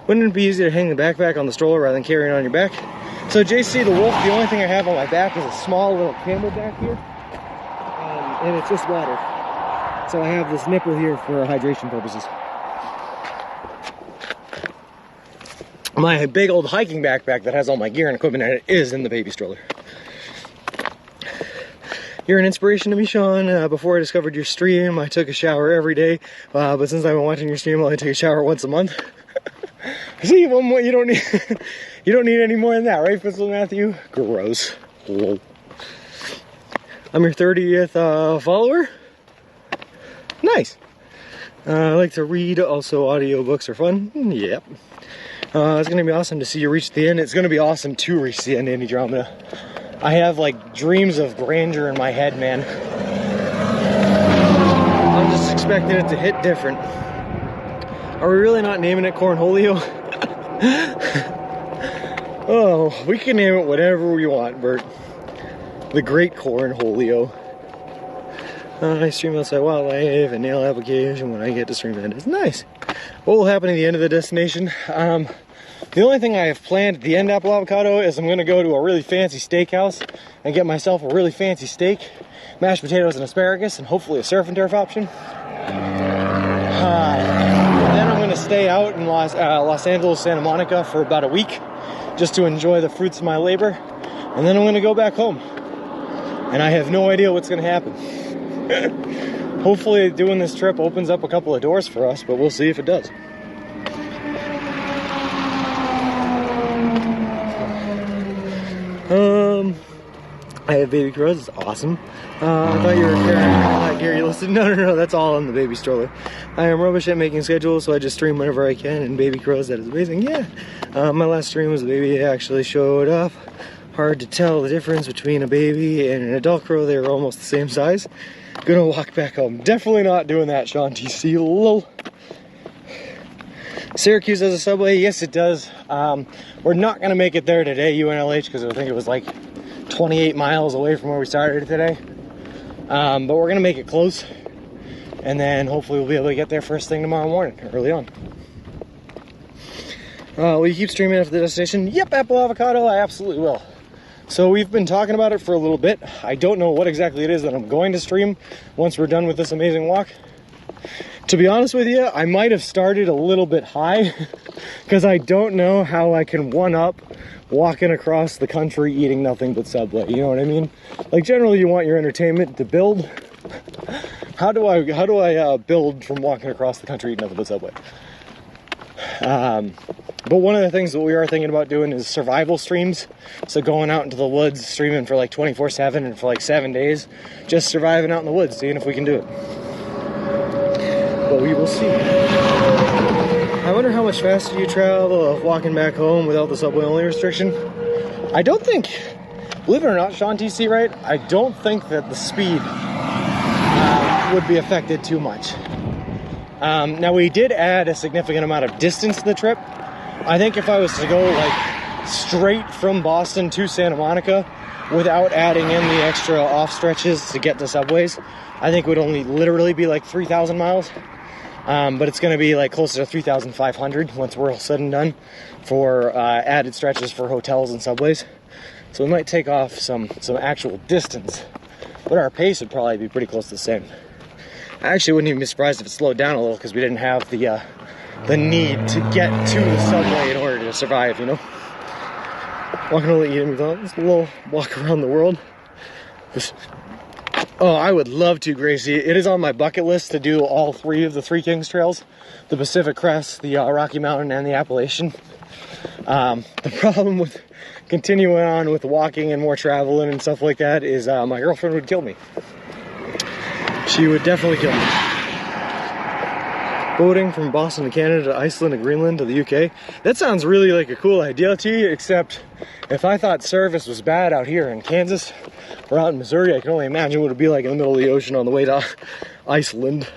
Wouldn't it be easier to hang the backpack on the stroller rather than carry it on your back? So JC the Wolf, the only thing I have on my back is a small little camel back here. And it's just water. So I have this nipple here for hydration purposes. My big old hiking backpack that has all my gear and equipment in it is in the baby stroller. You're an inspiration to me, Sean. Before I discovered your stream, I took a shower every day. But since I've been watching your stream, I only take a shower once a month. See, one more, you don't need you don't need any more than that, right, Fizzle Matthew? Gross. Lol. I'm your 30th follower. Nice. I like to read. Also, audiobooks are fun. Yep. It's gonna be awesome to see you reach the end. It's gonna be awesome to reach the end, Andromeda. I have like dreams of grandeur in my head, man. I'm just expecting it to hit different. Are we really not naming it Cornholio? Oh, we can name it whatever we want, Bert. The Great Cornholio. I stream outside wildlife and nail application when I get to stream it. It's nice. What will happen at the end of the destination? The only thing I have planned at the end, apple avocado, is I'm going to go to a really fancy steakhouse and get myself a really fancy steak, mashed potatoes and asparagus, and hopefully a surf and turf option. Then I'm going to stay out in Los Angeles, Santa Monica for about a week just to enjoy the fruits of my labor. And then I'm going to go back home. And I have no idea what's going to happen. Hopefully doing this trip opens up a couple of doors for us, but we'll see if it does. I have baby crows. It's awesome. I thought you were carrying all that gear you listed. No, that's all in the baby stroller. I am rubbish at making schedules, so I just stream whenever I can, and baby crows, that is amazing. Yeah. My last stream was a baby that actually showed up. Hard to tell the difference between a baby and an adult crow. They were almost the same size. Gonna walk back home. Definitely not doing that, Sean TC. Lol. Syracuse has a subway. Yes, it does. We're not gonna make it there today, UNLH, because I think it was like 28 miles away from where we started today. But we're gonna make it close, and then hopefully we'll be able to get there first thing tomorrow morning, early on. Will you keep streaming after the destination? Yep, apple avocado, I absolutely will. So we've been talking about it for a little bit. I don't know what exactly it is that I'm going to stream once we're done with this amazing walk.
To be honest with you, I might have started a little bit high because I don't know how I can one up walking across the country eating nothing but Subway. You know what I mean? Like, generally you want your entertainment to build. How do I build from walking across the country eating nothing but Subway? But one of the things that we are thinking about doing is survival streams. So going out into the woods, streaming for like 24/7 and for like 7 days, just surviving out in the woods, seeing if we can do it. But we will see. I wonder how much faster you travel walking back home without the Subway only restriction. I don't think, believe it or not, Sean TC, right? I don't think that the speed would be affected too much. Now we did add a significant amount of distance to the trip. I think if I was to go like straight from Boston to Santa Monica without adding in the extra off stretches to get to Subways, I think it would only literally be like 3,000 miles. But it's going to be like closer to 3,500 once we're all said and done for added stretches for hotels and Subways. So we might take off some actual distance, but our pace would probably be pretty close to the same. I actually wouldn't even be surprised if it slowed down a little because we didn't have the need to get to the Subway in order to survive, you know? Walking only eating McDonald's, a little walk around the world. Oh, I would love to, Gracie. It is on my bucket list to do all three of the Three Kings trails. The Pacific Crest, the Rocky Mountain, and the Appalachian. The problem with continuing on with walking and more traveling and stuff like that is my girlfriend would kill me. She would definitely kill me. Boating from Boston to Canada to Iceland to Greenland to the UK. That sounds really like a cool idea to you, except if I thought service was bad out here in Kansas or out in Missouri, I can only imagine what it would be like in the middle of the ocean on the way to Iceland.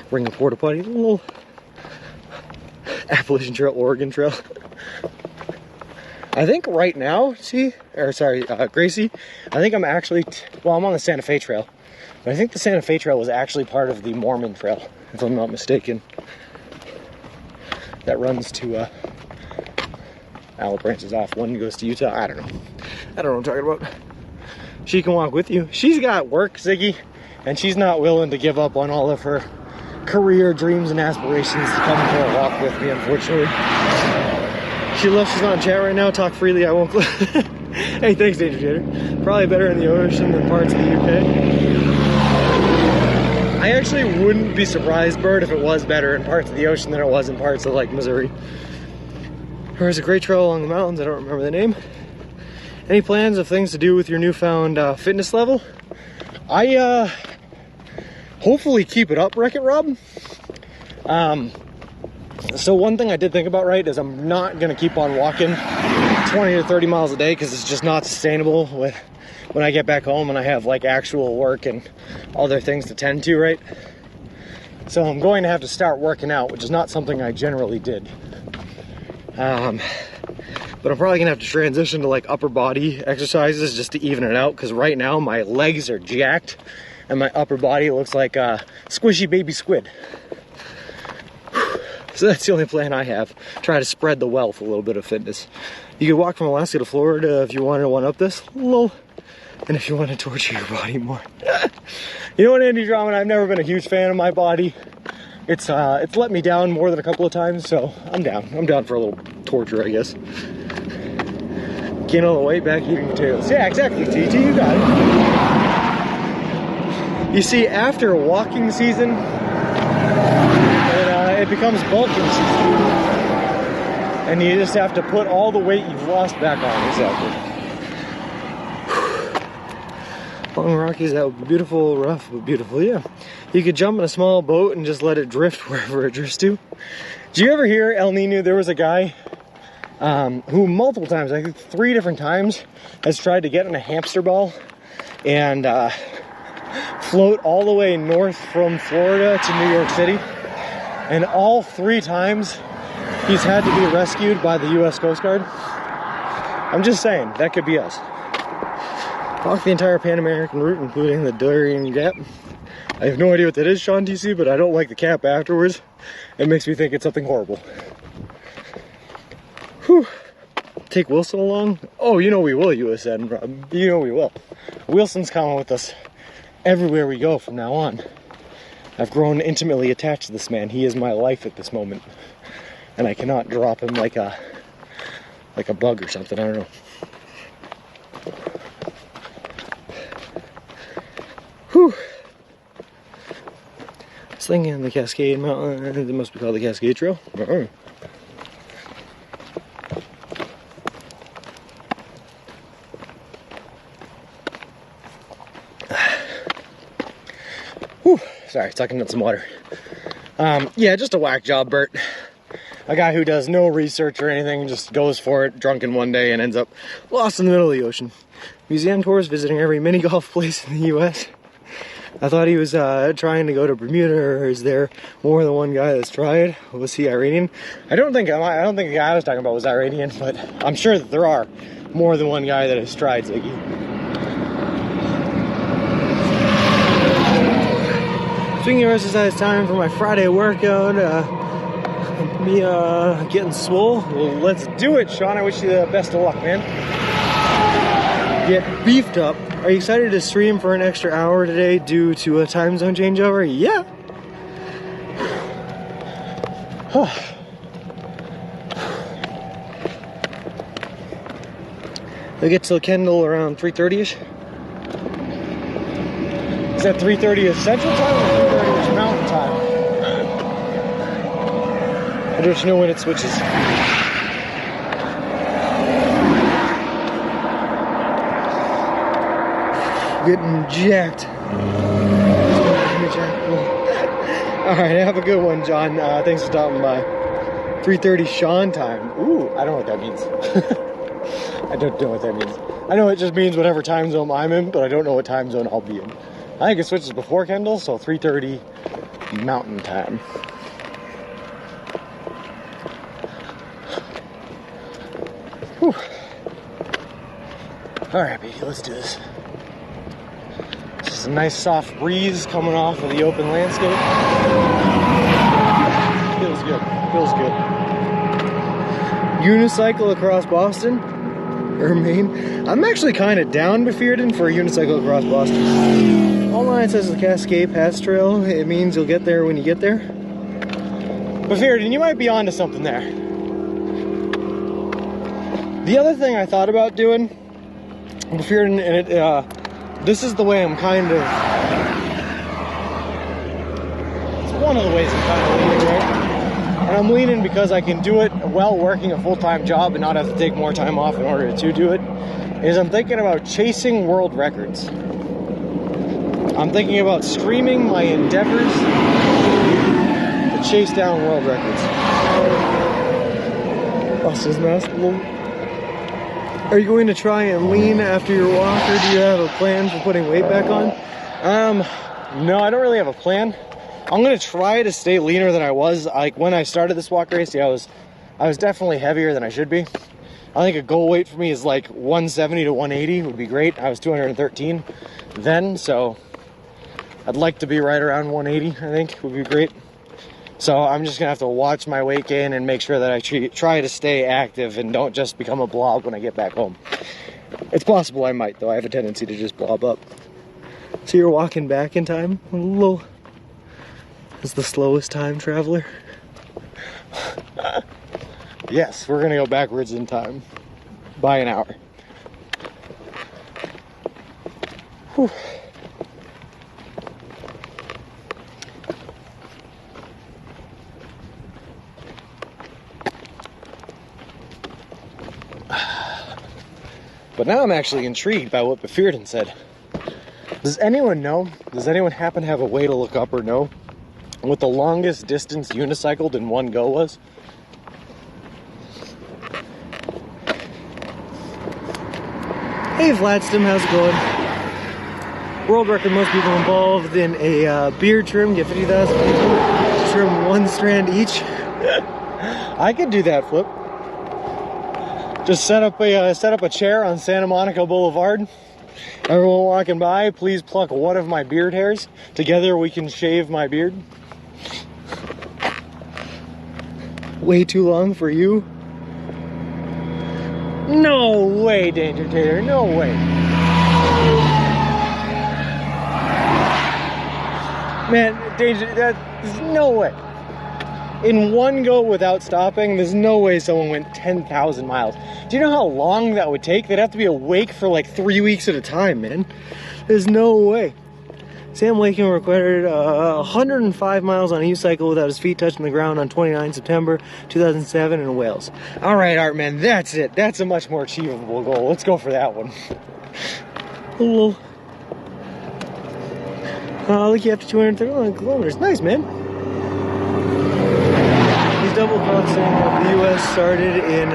Bring a porta potty, a little Appalachian Trail, Oregon Trail. I think right now, Gracie, I think I'm actually, I'm on the Santa Fe Trail. But I think the Santa Fe Trail was actually part of the Mormon Trail, if I'm not mistaken. That runs to, branches off. One goes to Utah. I don't know what I'm talking about. She can walk with you. She's got work, Ziggy, and she's not willing to give up on all of her career dreams and aspirations to come for a walk with me, unfortunately. She loves, she's on chat right now. Talk freely, I won't. Hey, thanks, Danger Gator. Probably better in the ocean than parts of the UK. I actually wouldn't be surprised, Bird, if it was better in parts of the ocean than it was in parts of like Missouri. There's a great trail along the mountains, I don't remember the name. Any plans of things to do with your newfound fitness level? I hopefully keep it up, Wreck-It Rob. So one thing I did think about, right, is I'm not gonna keep on walking 20 to 30 miles a day because it's just not sustainable with when I get back home and I have like actual work and other things to tend to, right? So I'm going to have to start working out, which is not something I generally did. But I'm probably gonna have to transition to like upper body exercises just to even it out, because right now my legs are jacked and my upper body looks like a squishy baby squid. So that's the only plan I have. Try to spread the wealth, a little bit of fitness. You could walk from Alaska to Florida if you wanted to one up this. Lol. And if you want to torture your body more. You know what, Andy Drummond? I've never been a huge fan of my body. It's let me down more than a couple of times, so I'm down. I'm down for a little torture, I guess. Gain all the weight back eating potatoes. Yeah, exactly, TT, you got it. You see, after walking season, it becomes bulking season. And you just have to put all the weight you've lost back on, exactly. Long Rockies, that would be beautiful, rough, but beautiful, yeah. You could jump in a small boat and just let it drift wherever it drifts to. Did you ever hear El Nino? There was a guy who multiple times, I think 3 different times, has tried to get in a hamster ball and float all the way north from Florida to New York City. And all 3 times, he's had to be rescued by the U.S. Coast Guard. I'm just saying, that could be us. Walk the entire Pan American route, including the Darien Gap. I have no idea what that is, Sean TC, but I don't like the cap afterwards. It makes me think it's something horrible. Whew. Take Wilson along? Oh, you know we will, USN, Rob. You know we will. Wilson's coming with us everywhere we go from now on.
I've grown intimately attached to this man. He is my life at this moment. And I cannot drop him like a bug or something, I don't know. Whew. I was thinking the Cascade Mountain, I think it must be called the Cascade Trail. Whew. Sorry, sucking in some water. Yeah, just a whack job, Bert. A guy who does no research or anything, just goes for it, drunken one day, and ends up lost in the middle of the ocean. Museum tours, visiting every mini golf place in the U.S. I thought he was trying to go to Bermuda, or is there more than one guy that's tried? Was he Iranian? I don't think the guy I was talking about was Iranian, but I'm sure that there are more than one guy that has tried Ziggy. Speaking of exercise, time for my Friday workout. Me getting swole. Well, let's do it, Sean. I wish you the best of luck, man. Get beefed up. Are you excited to stream for an extra hour today due to a time zone changeover? Yeah. I get to Kendall around 3:30ish. Is that 3:30 Central Time or 3:30 Mountain Time? I don't know when it switches. Getting jacked. Alright, have a good one, John. Thanks for stopping by. 3:30 Sean time. Ooh, I don't know what that means. I don't know what that means. I know it just means whatever time zone I'm in, but I don't know what time zone I'll be in. I think it switches before Kendall, so 3:30 Mountain Time. Whew. Alright, baby, let's do this. Just a nice soft breeze coming off of the open landscape. Feels good. Feels good. Unicycle across Boston or Maine. I'm actually kind of down Befearden for a unicycle across Boston. Online says the Cascade Pass Trail. It means you'll get there when you get there. Befearden, you might be onto something there. The other thing I thought about doing, Befearden, and this is the way I'm kind of. It's one of the ways I'm kind of leaning, right? And I'm leaning because I can do it while working a full-time job and not have to take more time off in order to do it. Is I'm thinking about chasing world records. I'm thinking about streaming my endeavors to chase down world records. Buster's mask. Are you going to try and lean after your walk, or do you have a plan for putting weight back on? No, I don't really have a plan. I'm gonna try to stay leaner than I was. Like when I started this walk race, yeah, I was definitely heavier than I should be. I think a goal weight for me is like 170 to 180 would be great. I was 213 then, so I'd like to be right around 180, I think would be great. So I'm just gonna have to watch my weight gain and make sure that I try to stay active and don't just become a blob when I get back home. It's possible I might, though. I have a tendency to just blob up. So you're walking back in time? A little. As the slowest time traveler? Yes, we're gonna go backwards in time. By an hour. Whew. But now I'm actually intrigued by what Befearden said. Does anyone know? Does anyone happen to have a way to look up or know what the longest distance unicycled in one go was? Hey Vladstim, how's it going? World record, most people involved in a beard trim get 50,000 people trim one strand each. I could do that, Flip. Just set up a chair on Santa Monica Boulevard. Everyone walking by, please pluck one of my beard hairs. Together we can shave my beard. Way too long for you? No way, Danger Tater, no way. Man, danger, there's no way. In one go without stopping, there's no way someone went 10,000 miles. Do you know how long that would take? They'd have to be awake for like 3 weeks at a time, man. There's no way. Sam Lakin recorded 105 miles on a U-cycle without his feet touching the ground on 29 September 2007 in Wales. All right, Art, man, that's it. That's a much more achievable goal. Let's go for that one. Hello. Look, you after 231 kilometers. Nice, man. He's double crossing the U.S. started in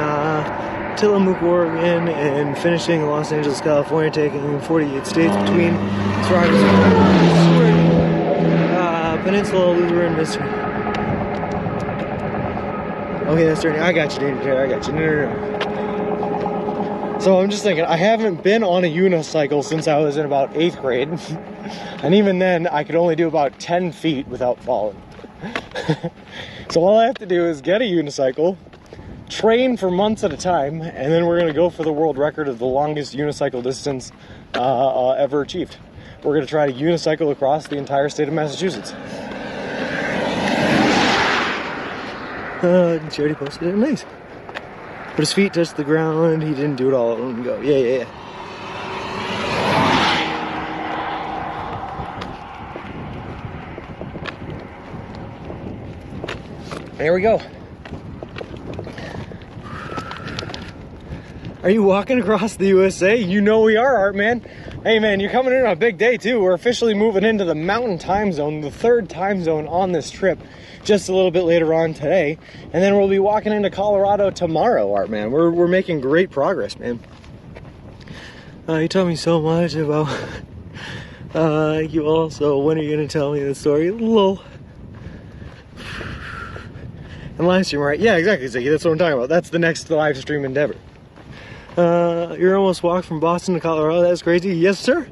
Tillamook, Oregon, and finishing in Los Angeles, California, taking 48 states between Syracuse, Peninsula, Lutheran, Missouri. Okay, that's turning. I got you, David. I got you. No. So I'm just thinking, I haven't been on a unicycle since I was in about 8th grade. And even then, I could only do about 10 feet without falling. So all I have to do is get a unicycle, train for months at a time, and then we're going to go for the world record of the longest unicycle distance ever achieved. We're going to try to unicycle across the entire state of Massachusetts. She already posted it. Nice. But his feet touched the ground. He didn't do it all at one go. Yeah. There we go. Are you walking across the USA? You know we are, Art, man. Hey, man, you're coming in on a big day, too. We're officially moving into the Mountain Time Zone, the 3rd time zone on this trip, just a little bit later on today. And then we'll be walking into Colorado tomorrow, Art, man. We're making great progress, man. You taught me so much about you all, so when are you going to tell me the story? Lol. And live stream, right? Yeah, exactly, Ziggy. That's what I'm talking about. That's the next live stream endeavor. You're almost walked from Boston to Colorado. That's crazy. Yes, sir.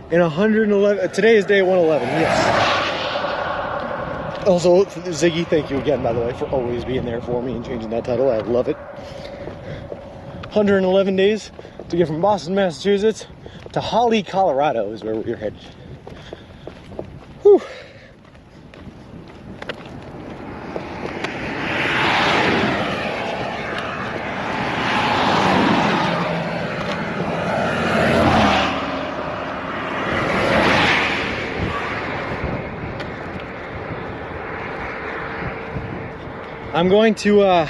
In 111. Today is day 111. Yes. Also, Ziggy, thank you again, by the way, for always being there for me and changing that title. I love it. 111 days to get from Boston, Massachusetts to Holly, Colorado is where we're headed. Whew. I'm going to,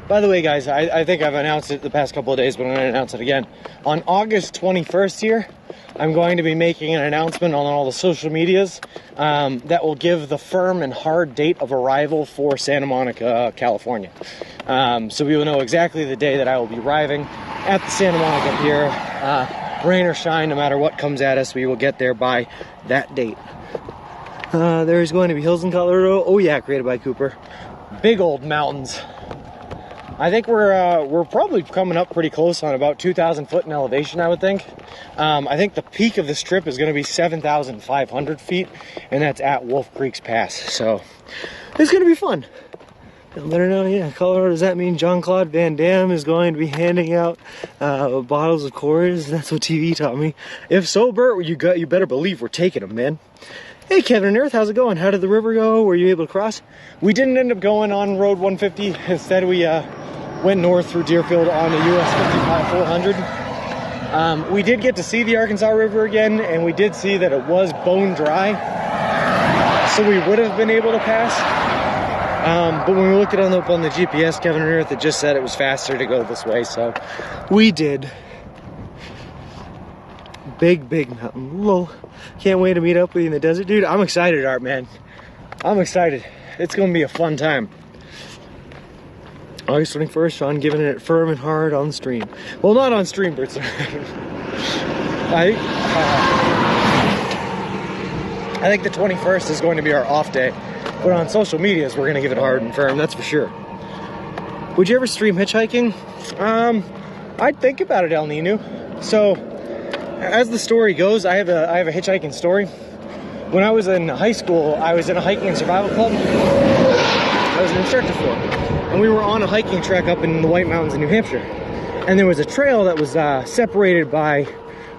by the way, guys, I think I've announced it the past couple of days, but I'm going to announce it again. On August 21st here, I'm going to be making an announcement on all the social medias that will give the firm and hard date of arrival for Santa Monica, California. So we will know exactly the day that I will be arriving at the Santa Monica pier. Rain or shine, no matter what comes at us, we will get there by that date. There's going to be hills in Colorado. Oh yeah, created by Cooper. Big old mountains. I think we're probably coming up pretty close on about 2,000 foot in elevation, I would think. I think the peak of this trip is going to be 7,500 feet, and that's at Wolf Creek's Pass. So it's going to be fun. Let her know, yeah, Colorado, does that mean Jean-Claude Van Damme is going to be handing out bottles of Coors? That's what TV taught me. If so, Bert, you better believe we're taking them, man. Hey, Kevin and Earth, how's it going? How did the river go? Were you able to cross? We didn't end up going on Road 150. Instead, we went north through Deerfield on the US 55 400. We did get to see the Arkansas River again, and we did see that it was bone dry. So we would have been able to pass. But when we looked it up on the GPS, Kevin and Earth, it just said it was faster to go this way. So we did. Big mountain. Lol. Can't wait to meet up with you in the desert. Dude, I'm excited, Art, man. I'm excited. It's going to be a fun time. August 21st, Sean giving it firm and hard on stream. Well, not on stream, Bert. I think the 21st is going to be our off day. But on social medias, we're going to give it hard and firm, that's for sure. Would you ever stream hitchhiking? I'd think about it, El Nino. So, as the story goes, I have a hitchhiking story. When I was in high school, I was in a hiking and survival club. I was an instructor for it. And we were on a hiking trek up in the White Mountains in New Hampshire. And there was a trail that was separated by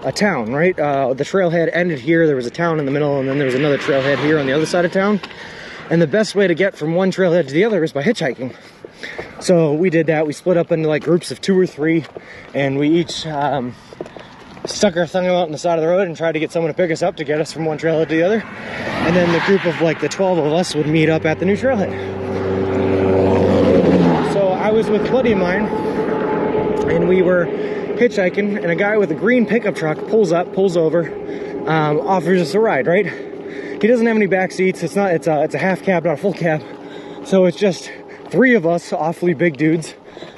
a town, right? The trailhead ended here, there was a town in the middle, and then there was another trailhead here on the other side of town. And the best way to get from one trailhead to the other is by hitchhiking. So we did that. We split up into like groups of 2 or 3, and we each stuck our thumb out on the side of the road and tried to get someone to pick us up to get us from one trailhead to the other. And then the group of like the 12 of us would meet up at the new trailhead. So I was with a buddy of mine, and we were hitchhiking, and a guy with a green pickup truck pulls up, pulls over, offers us a ride, right? He doesn't have any back seats. It's a half cab, not a full cab. So it's just 3 of us, awfully big dudes,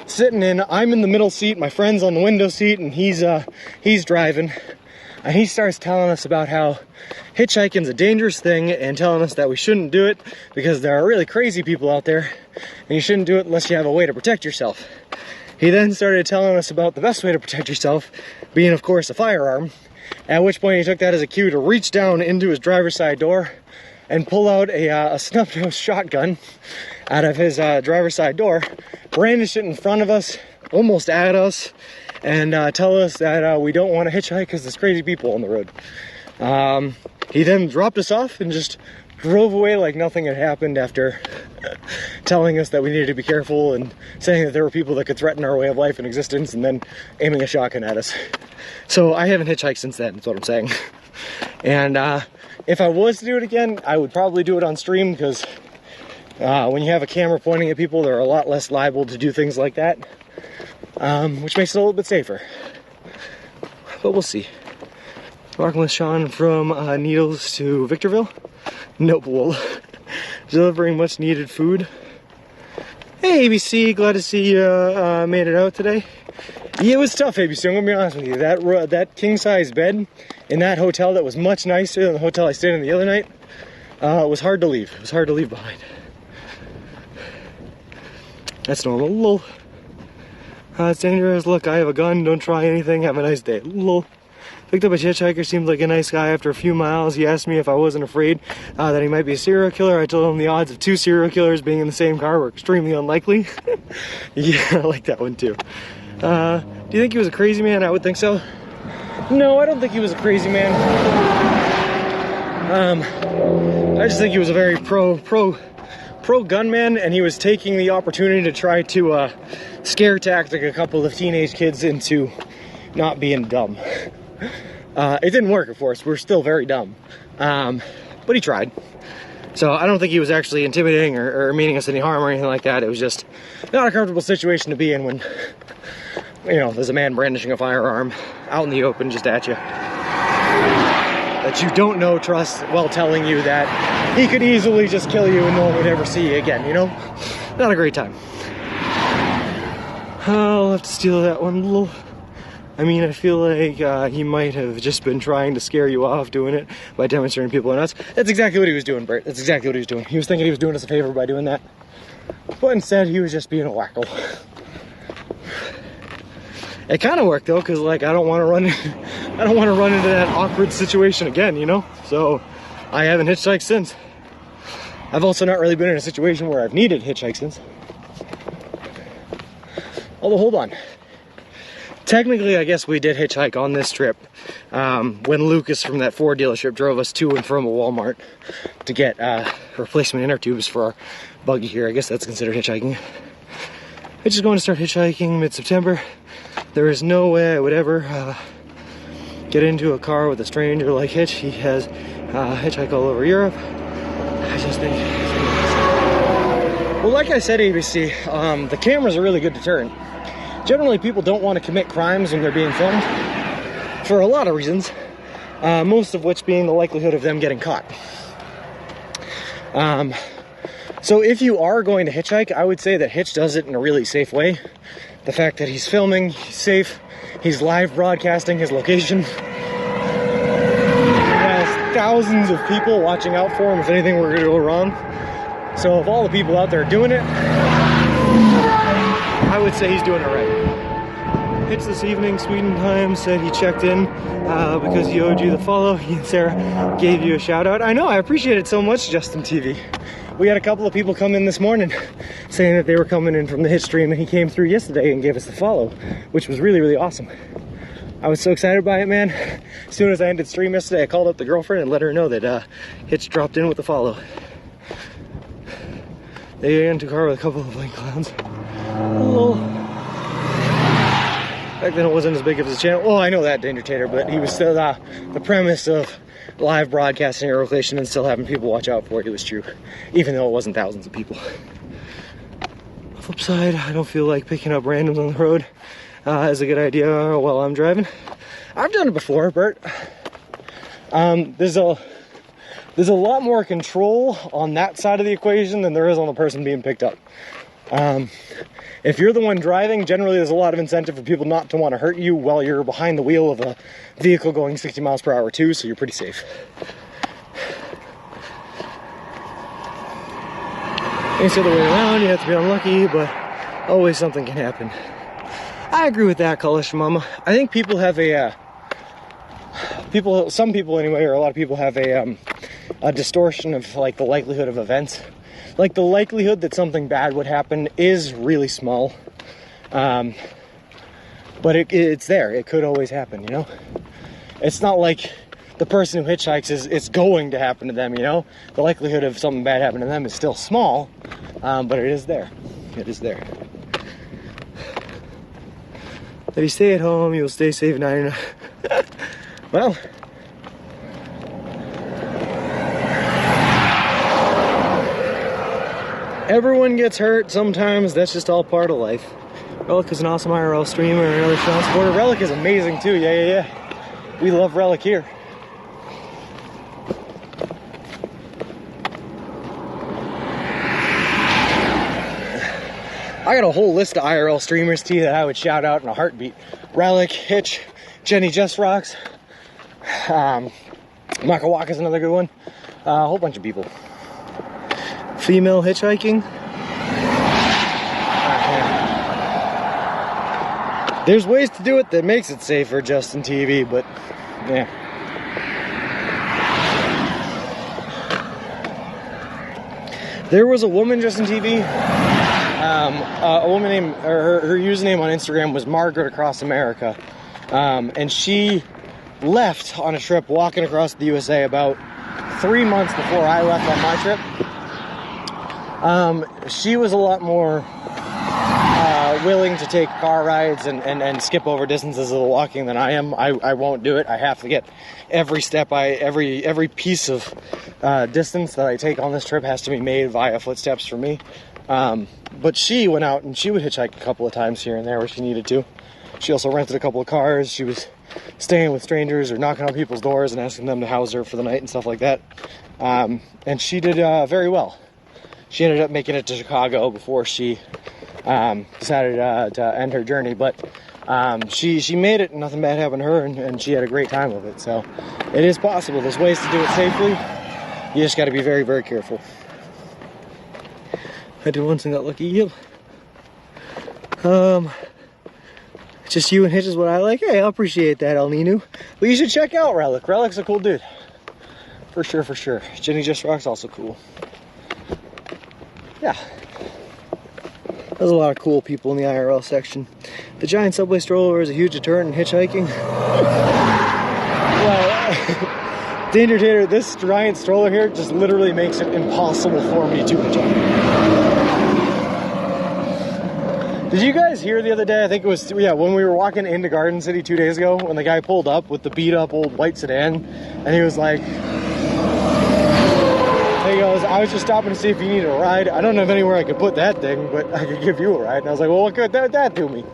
sitting in. I'm in the middle seat, my friend's on the window seat, and he's driving. And he starts telling us about how hitchhiking's a dangerous thing, and telling us that we shouldn't do it because there are really crazy people out there, and you shouldn't do it unless you have a way to protect yourself. He then started telling us about the best way to protect yourself, being of course a firearm, at which point he took that as a cue to reach down into his driver's side door and pull out a snub-nosed shotgun out of his driver's side door, brandish it in front of us, almost at us, and tell us that we don't want to hitchhike because there's crazy people on the road. He then dropped us off and just drove away like nothing had happened, after telling us that we needed to be careful and saying that there were people that could threaten our way of life and existence, and then aiming a shotgun at us. So I haven't hitchhiked since then, that's what I'm saying. And if I was to do it again, I would probably do it on stream, because when you have a camera pointing at people, they're a lot less liable to do things like that, which makes it a little bit safer. But we'll see. Walking with Sean from Needles to Victorville. Noble. Delivering much needed food. Hey ABC, glad to see you made it out today. Yeah, it was tough, ABC, I'm gonna be honest with you. That king size bed in that hotel that was much nicer than the hotel I stayed in the other night, was hard to leave. It was hard to leave behind. That's normal. Lol. It's dangerous. Look, I have a gun. Don't try anything. Have a nice day. Lol. Picked up a hitchhiker, seemed like a nice guy. After a few miles, he asked me if I wasn't afraid that he might be a serial killer. I told him the odds of 2 serial killers being in the same car were extremely unlikely. Yeah, I like that one too. Do you think he was a crazy man? I would think so. No, I don't think he was a crazy man. I just think he was a very pro gunman, and he was taking the opportunity to try to scare tactic a couple of teenage kids into not being dumb. It didn't work, of course. We're still very dumb. But he tried. So I don't think he was actually intimidating or meaning us any harm or anything like that. It was just not a comfortable situation to be in when, you know, there's a man brandishing a firearm out in the open just at you, that you don't know, trust, while telling you that he could easily just kill you and no one would ever see you again, you know? Not a great time. I'll have to steal that one. I mean, I feel like he might have just been trying to scare you off doing it by demonstrating people are nuts. That's exactly what he was doing, Bert. That's exactly what he was doing. He was thinking he was doing us a favor by doing that. But instead, he was just being a wacko. It kind of worked though, because like I don't want to run into that awkward situation again, you know? So I haven't hitchhiked since. I've also not really been in a situation where I've needed hitchhike since. Although, hold on. Technically, I guess we did hitchhike on this trip when Lucas from that Ford dealership drove us to and from a Walmart to get replacement inner tubes for our buggy here. I guess that's considered hitchhiking. Hitch is going to start hitchhiking mid-September. There is no way I would ever get into a car with a stranger like Hitch. He has hitchhiked all over Europe. I just think... Well, like I said, ABC, the camera's a really good deterrent. Generally, people don't want to commit crimes when they're being filmed for a lot of reasons, most of which being the likelihood of them getting caught. So if you are going to hitchhike, I would say that Hitch does it in a really safe way. The fact that he's filming, he's safe, he's live broadcasting his location. He has thousands of people watching out for him if anything were going to go wrong. So of all the people out there doing it, I would say he's doing it right. Hitch this evening, Sweden time, said he checked in because he owed you the follow. He and Sarah gave you a shout out. I know, I appreciate it so much, Justin TV. We had a couple of people come in this morning saying that they were coming in from the Hitch stream, and he came through yesterday and gave us the follow, which was really, really awesome. I
I was so excited by it, man. As soon as I ended stream yesterday, I called up the girlfriend and let her know that Hitch dropped in with a follow. They got into a car with a couple of blank clowns. Oh. Back then it wasn't as big of a channel. Well, I know that, Danger Tater, but he was still the premise of live broadcasting a location and still having people watch out for it. It was true, even though it wasn't thousands of people. Flip side, I don't feel like picking up randoms on the road is a good idea while I'm driving. I've done it before, Bert. There's a lot more control on that side of the equation than there is on the person being picked up. If you're the one driving, generally there's a lot of incentive for people not to want to hurt you while you're behind the wheel of a vehicle going 60 miles per hour too, so you're pretty safe. It's the other way around, you have to be unlucky, but always something can happen. I agree with that, Kalish Mama. I think people have some people anyway, or a lot of people have a distortion of like the likelihood of events. Like the likelihood that something bad would happen is really small, but it's there. It could always happen, you know? It's not like the person who hitchhikes it's going to happen to them, you know? The likelihood of something bad happening to them is still small, but it is there. It is there. If you stay at home, you'll stay safe 99. Well, everyone gets hurt sometimes. That's just all part of life. Relic is an awesome IRL streamer and another strong supporter. Relic is amazing too. Yeah. We love Relic here. I got a whole list of IRL streamers too that I would shout out in a heartbeat. Relic, Hitch, Jenny Just Rocks, Makawaka's another good one. A whole bunch of people. Female hitchhiking. There's ways to do it that makes it safer just in TV, but yeah. There was a woman just in TV. A woman named, or her username on Instagram was Margaret Across America, and she left on a trip walking across the USA about 3 months before I left on my trip. She was a lot more willing to take car rides and skip over distances of the walking than I am. I won't do it. I have to get every step, every piece of distance that I take on this trip has to be made via footsteps for me. But she went out and she would hitchhike a couple of times here and there where she needed to. She also rented a couple of cars. She was staying with strangers or knocking on people's doors and asking them to house her for the night and stuff like that. And she did very well. She ended up making it to Chicago before she decided to end her journey. But she made it and nothing bad happened to her, and she had a great time with it. So it is possible. There's ways to do it safely. You just got to be very, very careful. I did once and got lucky. Yep. Just you and Hitch is what I like. Hey, I appreciate that, El Nino. But you should check out Relic. Relic's a cool dude. For sure, for sure. Jenny Just Rock's also cool. Yeah. There's a lot of cool people in the IRL section. The giant subway stroller is a huge deterrent in hitchhiking. Well, Danger Tater, this giant stroller here just literally makes it impossible for me to hitchhike. Did you guys hear the other day, I think it was, yeah, when we were walking into Garden City 2 days ago, when the guy pulled up with the beat up old white sedan, and he was like, he goes, I was just stopping to see if you needed a ride. I don't know if anywhere I could put that thing, but I could give you a ride. And I was like, well, what could that do me?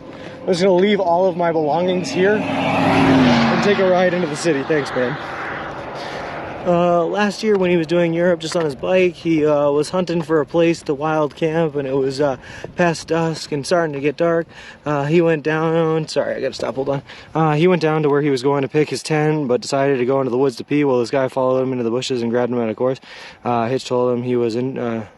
I'm just gonna leave all of my belongings here and take a ride into the city. Thanks, man. Last year when he was doing Europe just on his bike, he was hunting for a place to wild camp, and it was past dusk and starting to get dark. He went down, sorry, I gotta stop, hold on. He went down to where he was going to pick his tent, but decided to go into the woods to pee. Well, this guy followed him into the bushes and grabbed him out of course. Hitch told him he was in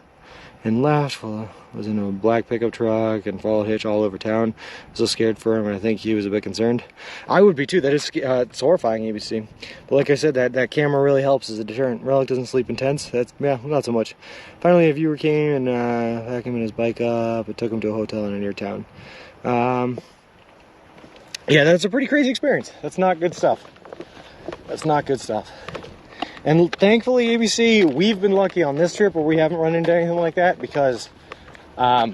left, was in a black pickup truck, and followed Hitch all over town. I was so scared for him, and I think he was a bit concerned. I would be too. That is it's horrifying, ABC. But like I said, that camera really helps as a deterrent. Relic doesn't sleep in tents. That's, yeah, not so much. Finally, a viewer came and packed him and his bike up and took him to a hotel in a near town.
yeah, that's a pretty crazy experience. That's not good stuff. That's not good stuff. And thankfully, ABC, we've been lucky on this trip where we haven't run into anything like that because, yeah,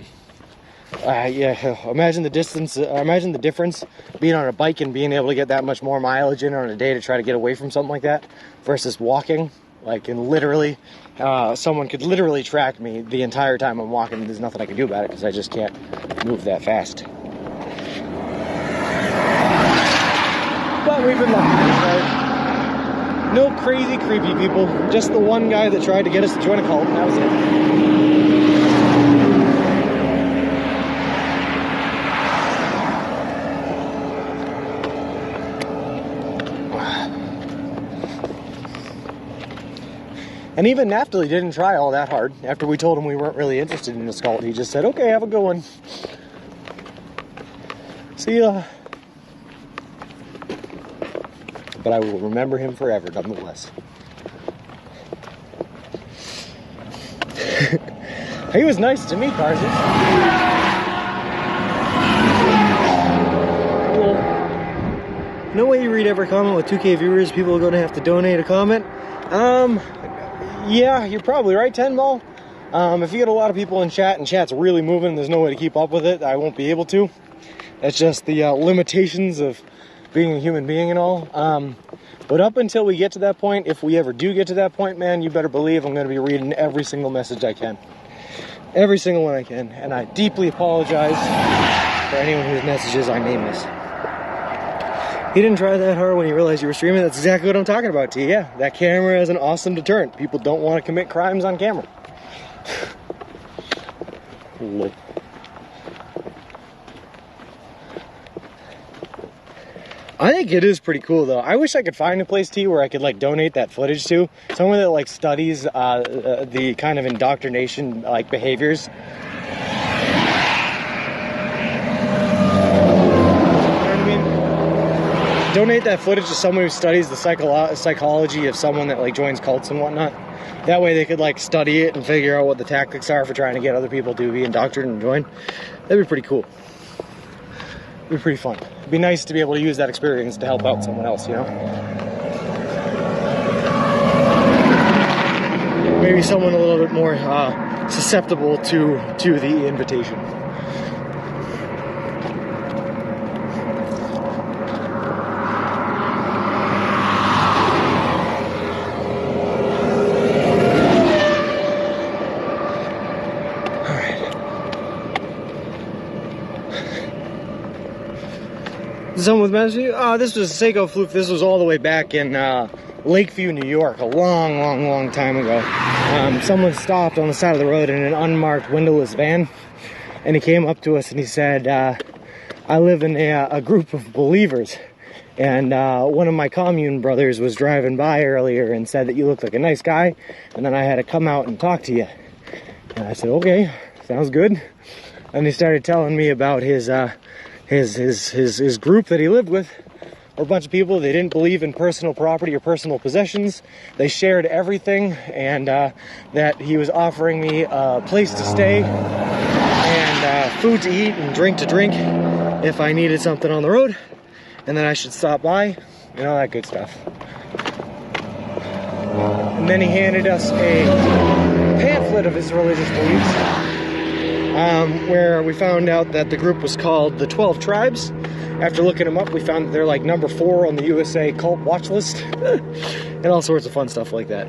imagine the distance, imagine the difference being on a bike and being able to get that much more mileage in on a day to try to get away from something like that versus walking. Like, and literally, someone could literally track me the entire time I'm walking. There's nothing I can do about it because I just can't move that fast. But we've been lucky, right? No crazy, creepy people. Just the one guy that tried to get us to join a cult, and that was it. And even Naftali didn't try all that hard. After we told him we weren't really interested in this cult, he just said, okay, have a good one. See ya. But I will remember him forever, nonetheless. He was nice to me, Carson. Well, no way you read every comment with 2K viewers. People are going to have to donate a comment. Yeah, you're probably right, 10 Ball. If you get a lot of people in chat and chat's really moving, there's no way to keep up with it. I won't be able to. It's just the limitations of being a human being and all. But up until we get to that point, if we ever do get to that point, man, you better believe I'm going to be reading every single message I can. Every single one I can. And I deeply apologize for anyone whose messages I may miss. He didn't try that hard when he realized you were streaming. That's exactly what I'm talking about, T. Yeah, that camera is an awesome deterrent. People don't want to commit crimes on camera. Look. I think it is pretty cool, though. I wish I could find a place, T, where I could, like, donate that footage to. Someone that, like, studies the kind of indoctrination, like, behaviors. You know what I mean? Donate that footage to someone who studies the psychology of someone that, like, joins cults and whatnot. That way they could, like, study it and figure out what the tactics are for trying to get other people to be indoctrinated and join. That'd be pretty cool. It'd be pretty fun. It'd be nice to be able to use that experience to help out someone else, you know? Maybe someone a little bit more susceptible to the invitation. Someone with messaging, this was a Seiko fluke. This was all the way back in Lakeview, New York, a long time ago. Someone stopped on the side of the road in an unmarked windowless van, and he came up to us and he said, I live in a group of believers, and one of my commune brothers was driving by earlier and said that you look like a nice guy, and then I had to come out and talk to you. And I said, okay, sounds good. And he started telling me about his group that he lived with were a bunch of people. They didn't believe in personal property or personal possessions. They shared everything, and that he was offering me a place to stay and food to eat and drink to drink if I needed something on the road, and then I should stop by, you know, that good stuff. And then he handed us a pamphlet of his religious beliefs, where we found out that the group was called the 12 Tribes. After looking them up, we found that they're like number 4 on the USA cult watch list, and all sorts of fun stuff like that.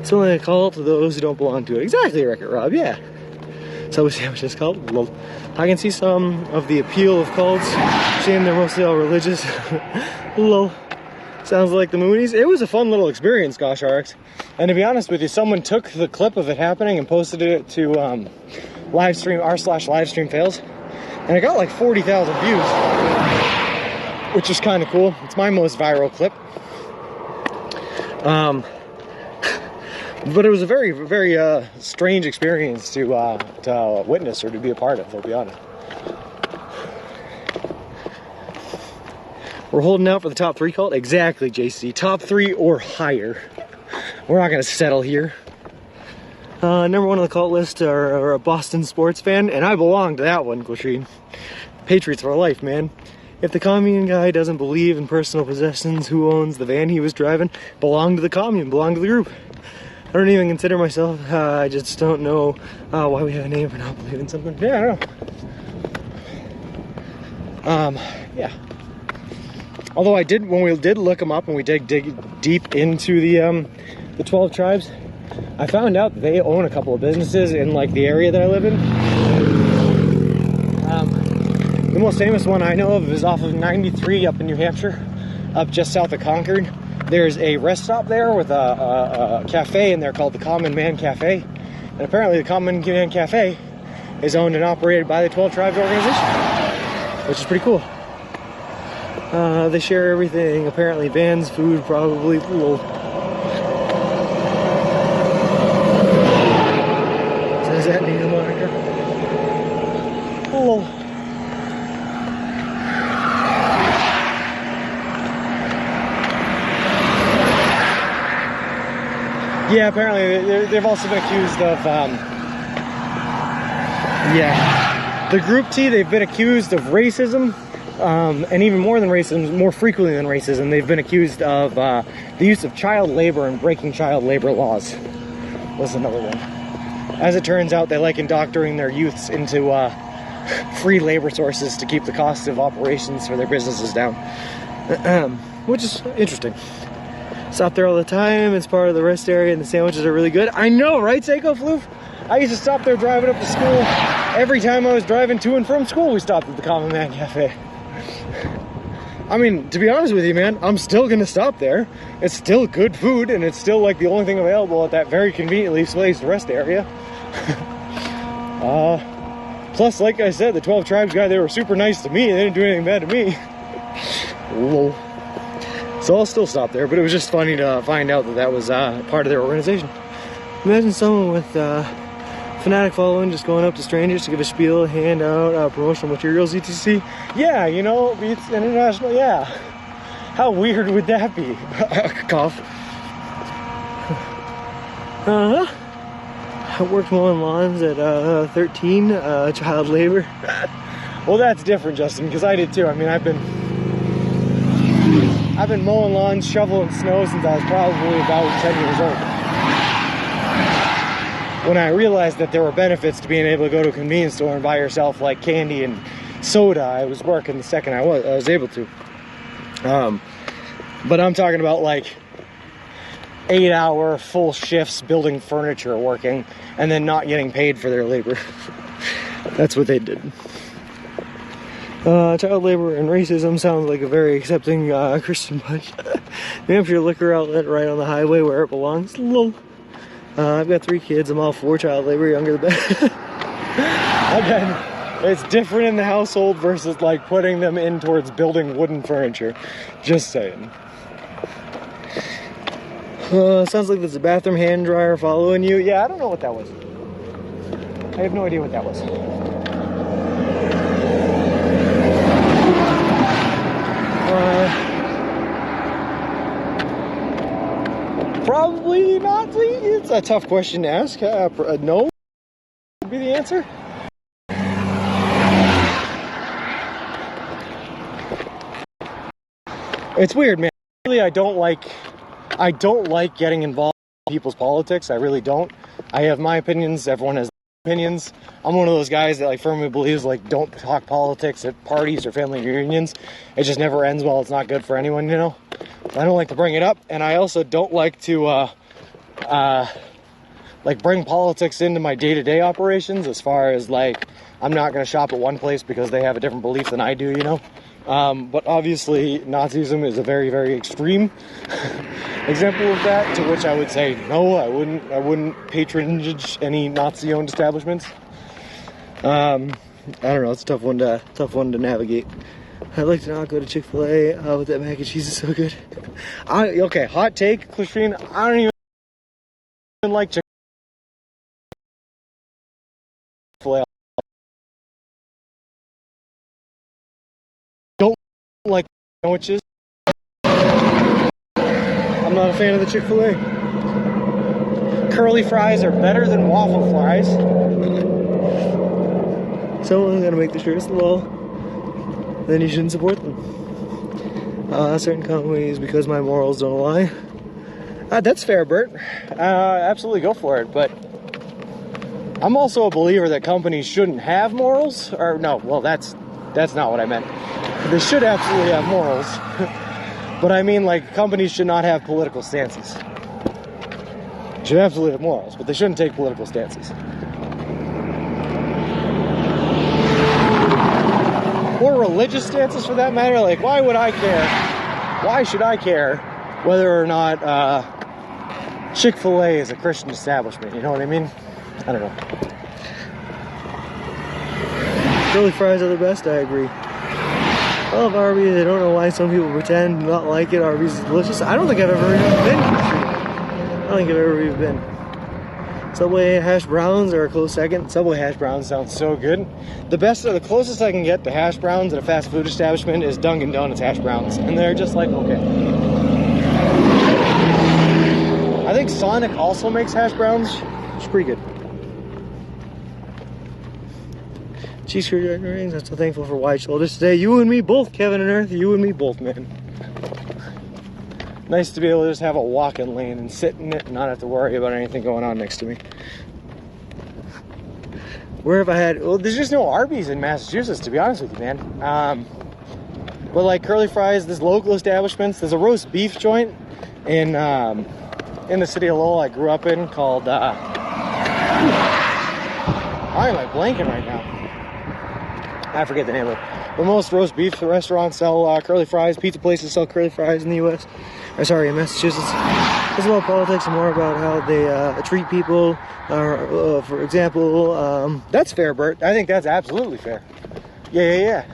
It's only a cult to those who don't belong to it. Exactly, Wreck-It Rob, yeah. So we see how much it's called. Well, I can see some of the appeal of cults. Shame they're mostly all religious. Lol. Sounds like the Moonies. It was a fun little experience, gosh RX. And to be honest with you, someone took the clip of it happening and posted it to r/livestream fails, and it got like 40,000 views, which is kind of cool. It's my most viral clip. But it was a very, very strange experience to witness or to be a part of, I'll be honest. We're holding out for the top 3 cult? Exactly, JC. Top 3 or higher. We're not going to settle here. Number 1 on the cult list are a Boston sports fan, and I belong to that one, Glasheen. Patriots for life, man.
if the commune guy doesn't believe in personal possessions, who owns the van he was driving belonged to the commune, belonged to the group. I don't even consider myself, I just don't know why we have a name for not believing something. Yeah, I don't know. Yeah. Although I did, when we did look them up and we dig deep into the 12 tribes, I found out that they own a couple of businesses in like the area that I live in. The most famous one I know of is off of 93 up in New Hampshire, up just south of Concord. There's a rest stop there with a cafe in there called the Common Man Cafe. And apparently the Common Man Cafe is owned and operated by the 12 Tribes organization, which is pretty cool. They share everything, apparently vans, food, probably. Lol. So does that need a moniker? Lol. Yeah, apparently they've also been accused of, the Group T, they've been accused of racism, and even more than racism, more frequently than racism, they've been accused of the use of child labor and breaking child labor laws. Was another one. As it turns out, they like indoctrinating their youths into free labor sources to keep the cost of operations for their businesses down, which is interesting. Stop there all the time. It's part of the rest area, and the sandwiches are really good. I know, right, Seiko Floof? I used to stop there driving up to school. Every time I was driving to and from school, we stopped at the Common Man Cafe. I mean, to be honest with you, man, I'm still gonna stop there. It's still good food, and it's still like the only thing available at that very conveniently placed rest area. Plus, like I said, the 12 Tribes guy, they were super nice to me. They didn't do anything bad to me. Lol. So I'll still stop there, but it was just funny to find out that that was part of their organization. Imagine someone with fanatic following just going up to strangers to give a spiel, hand out promotional materials, etc. Yeah, you know, it's international, yeah. How weird would that be? Cough. I worked mowing lawns at 13, child labor. Well, that's different, Justin, because I did too. I mean, I've been mowing lawns, shoveling snow since I was probably about 10 years old. When I realized that there were benefits to being able to go to a convenience store and buy yourself like candy and soda, I was working the second I was able to. But I'm talking about like 8-hour full shifts building furniture, working, and then not getting paid for their labor. That's what they did. Child labor and racism sounds like a very accepting Christian bunch. New Hampshire liquor outlet right on the highway where it belongs. Lol. I've got 3 kids. I'm all for child labor, younger the better. Again, it's different in the household versus like putting them in towards building wooden furniture. Just saying. Sounds like there's a bathroom hand dryer following you. Yeah, I don't know what that was. I have no idea what that was. Probably not. It's a tough question to ask. No would be the answer. It's weird, man. Really, I don't like getting involved in people's politics. I really don't. I have my opinions. Everyone has opinions. I'm one of those guys that like firmly believes like don't talk politics at parties or family reunions. It just never ends well. It's not good for anyone, you know. I don't like to bring it up, and I also don't like to like bring politics into my day-to-day operations. As far as like, I'm not going to shop at one place because they have a different belief than I do, you know. But obviously, Nazism is a very, very extreme example of that. To which I would say no, I wouldn't patronage any Nazi-owned establishments. I don't know. It's a tough one to navigate. I'd like to not go to Chick-fil-A with that mac and cheese is so good. Okay, hot take, Christine. I don't even like Chick-fil-A. Don't like sandwiches. I'm not a fan of the Chick-fil-A. Curly fries are better than waffle fries. Someone's gonna make the shirts low. then you shouldn't support them. Certain companies, because my morals don't lie. That's fair, Bert. Absolutely go for it. But I'm also a believer that companies shouldn't have morals. Or no, well, that's not what I meant. They should absolutely have morals. But I mean, like, companies should not have political stances. They should absolutely have morals, but they shouldn't take political stances. Or religious stances, for that matter. Like, why would I care? Why should I care whether or not Chick-fil-A is a Christian establishment? You know what I mean? I don't know. Curly fries are the best, I agree. I love Arby's. I don't know why some people pretend not like it. Arby's is delicious. I don't think I've ever even been. I don't think I've ever even been. Subway hash browns are a close second. Subway hash browns sound so good. The closest I can get to hash browns at a fast food establishment is Dunkin' Donuts hash browns, and they're just like okay. I think Sonic also makes hash browns. It's pretty good. Cheese screwdriver rings. I'm so thankful for wide shoulders today. You and me both, Kevin and Earth. You and me both, man. Nice to be able to just have a walk-in lane and sit in it and not have to worry about anything going on next to me. Where have I had... Well, there's just no Arby's in Massachusetts, to be honest with you, man. But like curly fries, there's local establishments. There's a roast beef joint in the city of Lowell I grew up in called... Why am I blanking right now? I forget the name of it. But most roast beef restaurants sell curly fries. Pizza places sell curly fries in the U.S. Or sorry, in Massachusetts. It's about politics and more about how they treat people. For example, that's fair, Bert. I think that's absolutely fair. Yeah.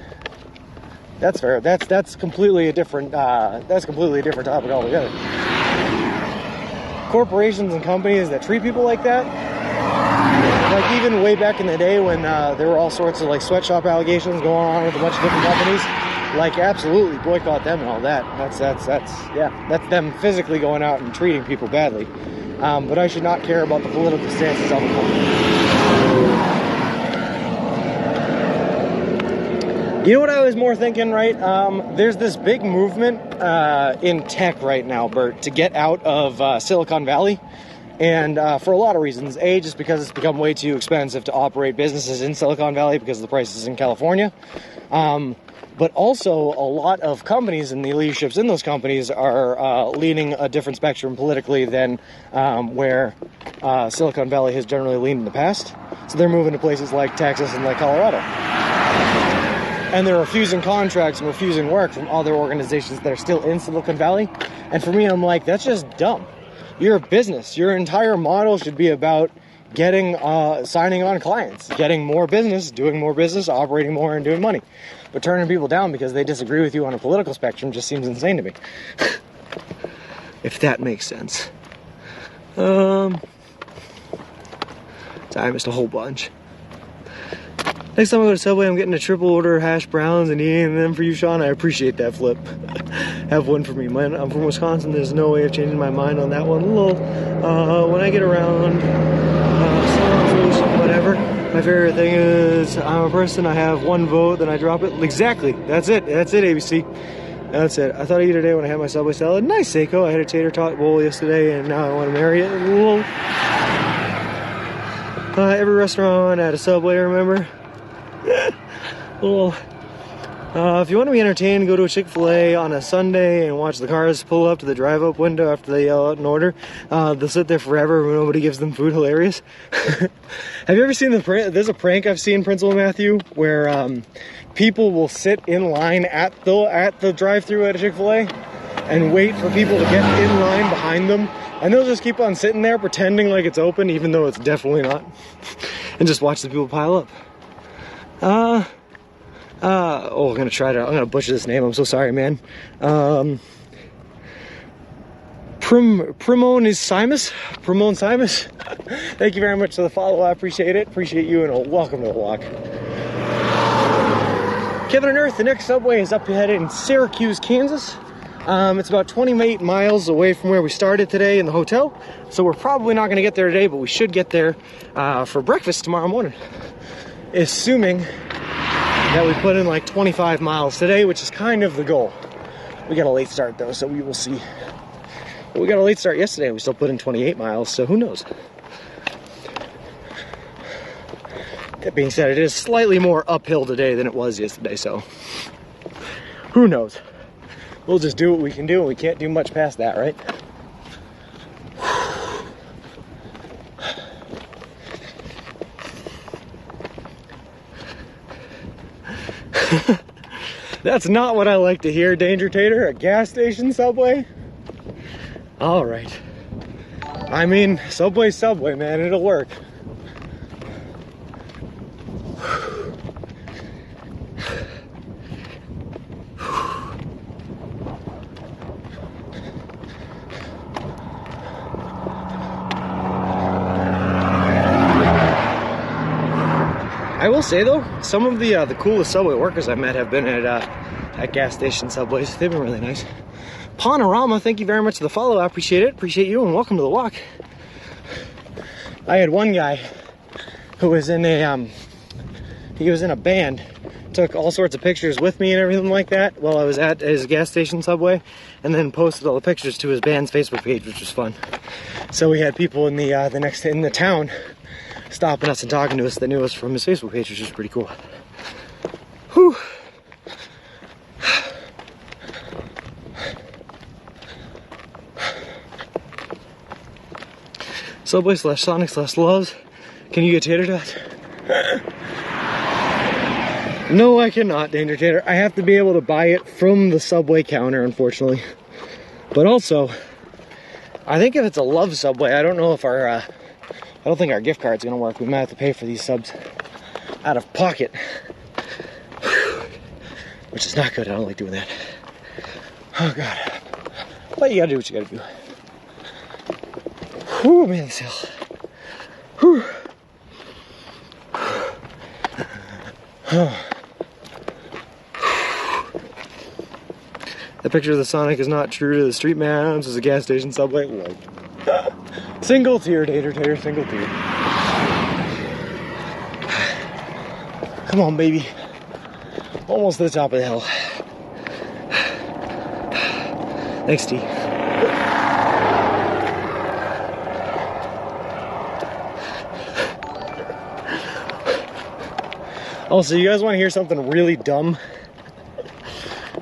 That's fair. That's completely a different. That's completely a different topic altogether. Corporations and companies that treat people like that. Like even way back in the day when there were all sorts of like sweatshop allegations going on with a bunch of different companies, like absolutely boycott them and all that. That's them physically going out and treating people badly. But I should not care about the political stances of a company. You know what I was more thinking, right? There's this big movement in tech right now, Bert, to get out of Silicon Valley. And for a lot of reasons. A, just because it's become way too expensive to operate businesses in Silicon Valley because of the prices in California. But also, a lot of companies and the leaderships in those companies are leaning a different spectrum politically than where Silicon Valley has generally leaned in the past. So they're moving to places like Texas and like Colorado. And they're refusing contracts and refusing work from other organizations that are still in Silicon Valley. And for me, I'm like, that's just dumb. You're a business. Your entire model should be about getting, signing on clients, getting more business, doing more business, operating more, and doing money. But turning people down because they disagree with you on a political spectrum just seems insane to me. If that makes sense. Sorry, I missed a whole bunch. Next time I go to Subway, I'm getting a triple order of hash browns and eating them for you, Sean. I appreciate that flip. Have one for me. I'm from Wisconsin. There's no way of changing my mind on that one. Lol. When I get around, whatever. My favorite thing is I'm a person. I have one vote, then I drop it. Exactly. That's it. That's it, ABC. That's it. I thought of you today when I had my Subway salad. Nice, Seiko. I had a tater tot bowl yesterday, and now I want to marry it. Lol. Every restaurant had a Subway, remember? Well, if you want to be entertained, go to a Chick-fil-A on a Sunday and watch the cars pull up to the drive-up window after they yell out an order. They'll sit there forever when nobody gives them food. Hilarious. Have you ever seen there's a prank I've seen, Principal Matthew, where people will sit in line at the drive-thru at a Chick-fil-A and wait for people to get in line behind them, and they'll just keep on sitting there pretending like it's open even though it's definitely not, and just watch the people pile up. I'm gonna butcher this name. I'm so sorry, man. Primone Simus. Thank you very much for the follow. I appreciate it. Appreciate you, and welcome to the walk. Kevin and Earth, the next Subway is up ahead in Syracuse, Kansas. It's about 28 miles away from where we started today in the hotel. So we're probably not gonna get there today, but we should get there for breakfast tomorrow morning. Assuming
that we put in like 25 miles today, which is kind of the goal. We got a late start though, so we will see. But we got a late start yesterday, we still put in 28 miles, so who knows? That being said, it is slightly more uphill today than it was yesterday, so who knows? We'll just do what we can do, and we can't do much past that, right? That's not what I like to hear, Danger Tater. A gas station Subway? All right. I mean, Subway's Subway, man. It'll work. I will say though, some of the coolest Subway workers I've met have been at gas station Subways. They've been really nice. Panorama, thank you very much for the follow. I appreciate it. Appreciate you, and welcome to the walk. I had one guy who was in a band, took all sorts of pictures with me and everything like that while I was at his gas station Subway, and then posted all the pictures to his band's Facebook page, which was fun. So we had people in the town stopping us and talking to us that knew us from his Facebook page, which was pretty cool. Whew. Subway / Sonic / Loves. Can you get tater tots? No, I cannot, Danger Tater. I have to be able to buy it from the Subway counter, unfortunately. But also, I think if it's a Love Subway, I don't know if I don't think our gift card's gonna work. We might have to pay for these subs out of pocket, which is not good. I don't like doing that. Oh God. But you gotta do what you gotta do. Whew, man, this hill. Whew. The picture of the Sonic is not true to the street man. This is a gas station Subway. Whoa. Single tier, Tater Tater, single tier. Come on, baby. Almost to the top of the hill. Thanks, T. Also, you guys want to hear something really dumb?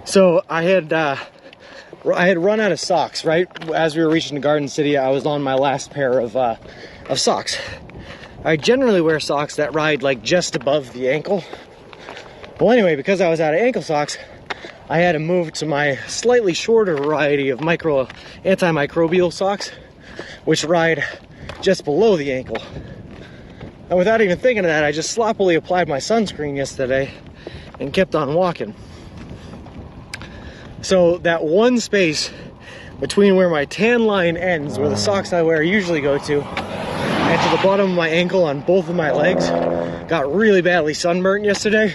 So I had run out of socks, right? As we were reaching the Garden City, I was on my last pair of socks. I generally wear socks that ride like just above the ankle. Well, anyway, because I was out of ankle socks, I had to move to my slightly shorter variety of antimicrobial socks, which ride just below the ankle. And without even thinking of that, I just sloppily applied my sunscreen yesterday and kept on walking. So that one space between where my tan line ends, where the socks I wear usually go to, and to the bottom of my ankle on both of my legs, got really badly sunburnt yesterday.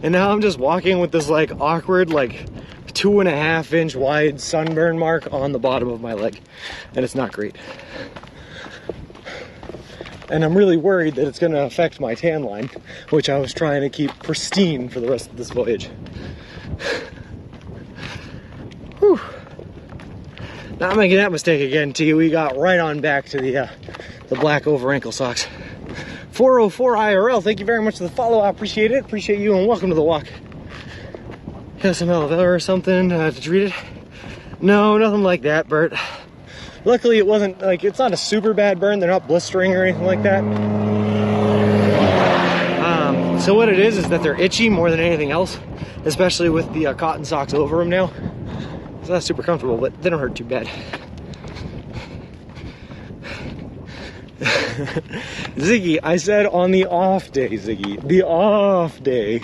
And now I'm just walking with this like awkward, like 2.5 inch wide sunburn mark on the bottom of my leg. And it's not great. And I'm really worried that it's going to affect my tan line, which I was trying to keep pristine for the rest of this voyage. Whew. Not making that mistake again, T. We got right on back to the black over ankle socks. 404 IRL, thank you very much for the follow. I appreciate it. Appreciate you, and welcome to the walk. Got some aloe vera or something to treat it? No, nothing like that, Bert. Luckily, it wasn't like, it's not a super bad burn. They're not blistering or anything like that. So what it is that they're itchy more than anything else, especially with the cotton socks over them now. It's not super comfortable, but they don't hurt too bad. Ziggy, I said on the off day, Ziggy. The off day.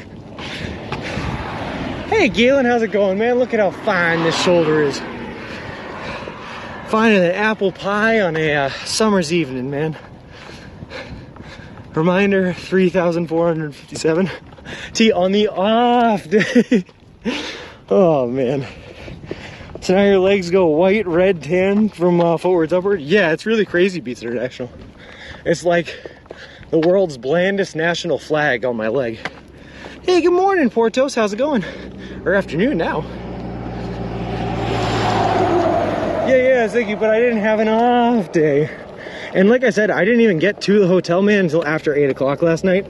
Hey, Galen, how's it going, man? Look at how fine this shoulder is. Finer than apple pie on a summer's evening, man. Reminder, 3,457. T on the off day. Oh, man. So now your legs go white, red, tan from forwards upward? Yeah, it's really crazy, Beats International. It's like the world's blandest national flag on my leg. Hey, good morning, Portos. How's it going? Or afternoon now. Yeah, Ziggy, but I didn't have an off day. And like I said, I didn't even get to the hotel, man, until after 8 o'clock last night.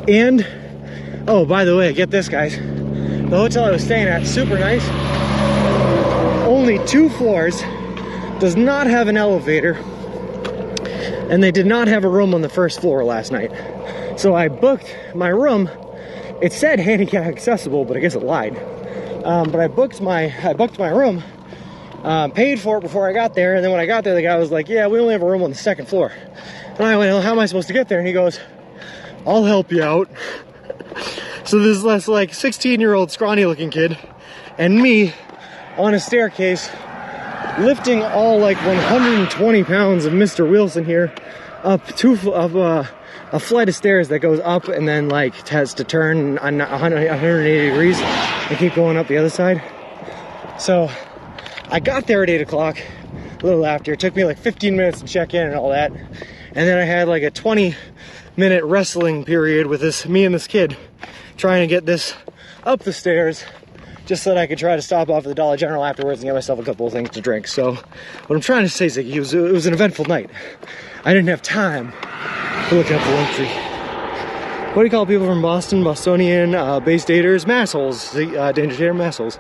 And, oh, by the way, get this, guys. The hotel I was staying at, super nice. Only 2 floors, does not have an elevator, and they did not have a room on the first floor last night. So I booked my room. It said handicap accessible, but I guess it lied. But I booked my room, paid for it before I got there, and then when I got there, the guy was like, yeah, we only have a room on the 2nd floor. And I went, well, how am I supposed to get there? And he goes, I'll help you out. So this is like 16-year-old scrawny looking kid and me on a staircase lifting all like 120 pounds of Mr. Wilson here up a flight of stairs that goes up and then like has to turn 180 degrees and keep going up the other side. So I got there at 8 o'clock, a little after. It took me like 15 minutes to check in and all that. And then I had like a 20-minute wrestling period with me and this kid trying to get this up the stairs just so that I could try to stop off at the Dollar General afterwards and get myself a couple of things to drink. So what I'm trying to say is that it was an eventful night. I didn't have time to look up the link tree. What do you call people from Boston? Bostonian, Bay Staters, massholes. Danger Tater, massholes.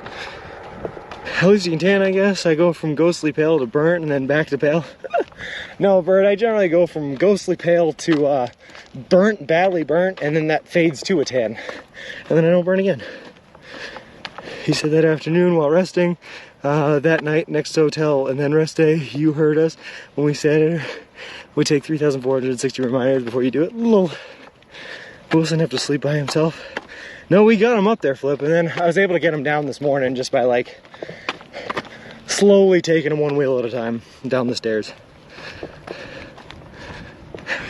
At least you can tan, I guess. I go from ghostly pale to burnt and then back to pale. No, Bert, I generally go from ghostly pale to burnt, badly burnt, and then that fades to a tan. And then I don't burn again. He said that afternoon while resting, that night next to hotel, and then rest day, you heard us when we said it would take 3,460 reminders before you do it. Lol. Wilson have to sleep by himself. No, we got him up there, Flip, and then I was able to get him down this morning just by like slowly taking him one wheel at a time down the stairs.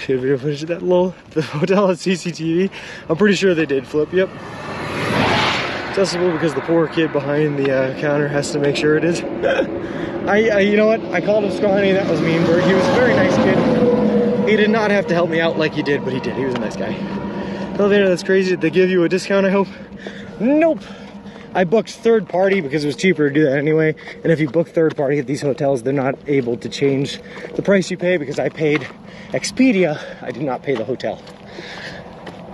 Should video footage of that the hotel has CCTV. I'm pretty sure they did, Flip, yep. Accessible because the poor kid behind the counter has to make sure it is. You know what? I called him scrawny, that was mean, Bert. He was a very nice kid. He did not have to help me out like he did, but he did. He was a nice guy. Elevator, that's crazy. Did they give you a discount, I hope? Nope. I booked third party because it was cheaper to do that anyway. And if you book third party at these hotels, they're not able to change the price you pay because I paid Expedia. I did not pay the hotel.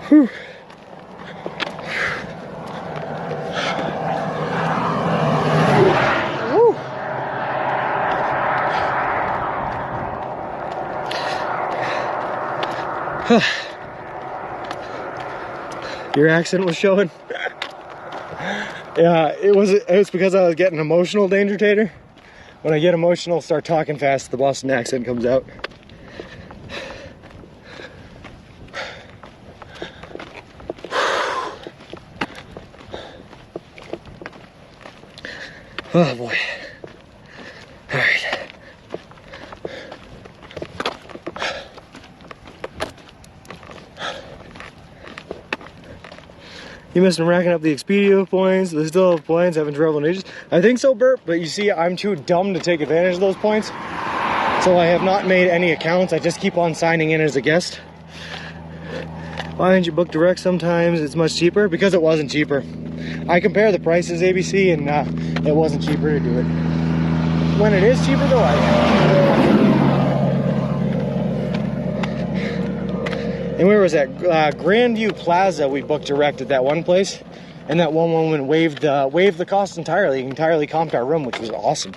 Whew. Your accent was showing. Yeah, it was because I was getting emotional, Danger Tater. When I get emotional, start talking fast, the Boston accent comes out. Oh boy. All right. You must have been racking up the Expedia points. They still have points, haven't traveled in ages. I think so, Bert, but you see, I'm too dumb to take advantage of those points. So I have not made any accounts. I just keep on signing in as a guest. Why didn't you book direct sometimes? It's much cheaper. Because it wasn't cheaper. I compare the prices, ABC, and it wasn't cheaper to do it. When it is cheaper, though, And where was that? Grandview Plaza, we booked direct at that one place. And that one woman waived the cost entirely comped our room, which was awesome.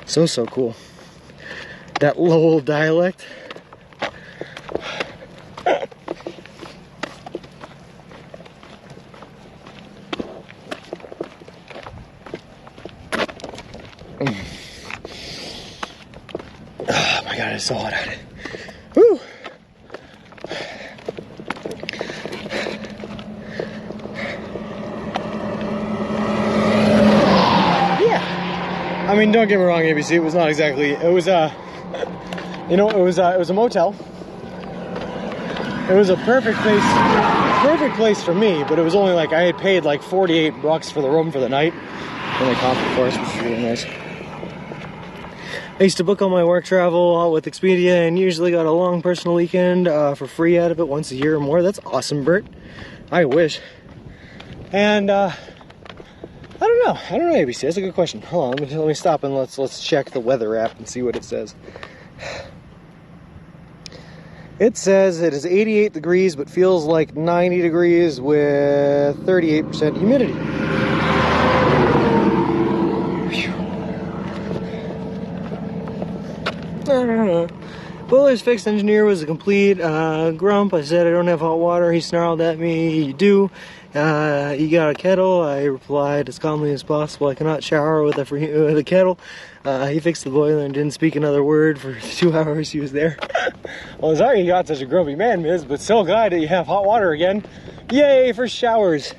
So cool. That Lowell dialect. Oh my God, it's so hot out. Woo! I mean, don't get me wrong, ABC. It was not exactly. It was you know, it was a motel. It was a perfect place for me. But it was only like I had paid like $48 for the room for the night, and they comped it for us, which was really nice.
I used to book all my work travel out with Expedia and usually got a long personal weekend for free out of it once a year or more. That's awesome, Bert. I wish. And I don't know, ABC. That's a good question. Hold on, let me stop and let's check the weather app and see what it says. It says it is 88 degrees, but feels like 90 degrees with 38% humidity. Boiler's fixed, engineer was a complete grump. I said I don't have hot water. He snarled at me, you do. You got a kettle? I replied as calmly as possible, I cannot shower with a kettle. He fixed the boiler and didn't speak another word for the 2 hours he was there. Well, sorry you got such a grumpy man, Miz, but so glad that you have hot water again. Yay for showers.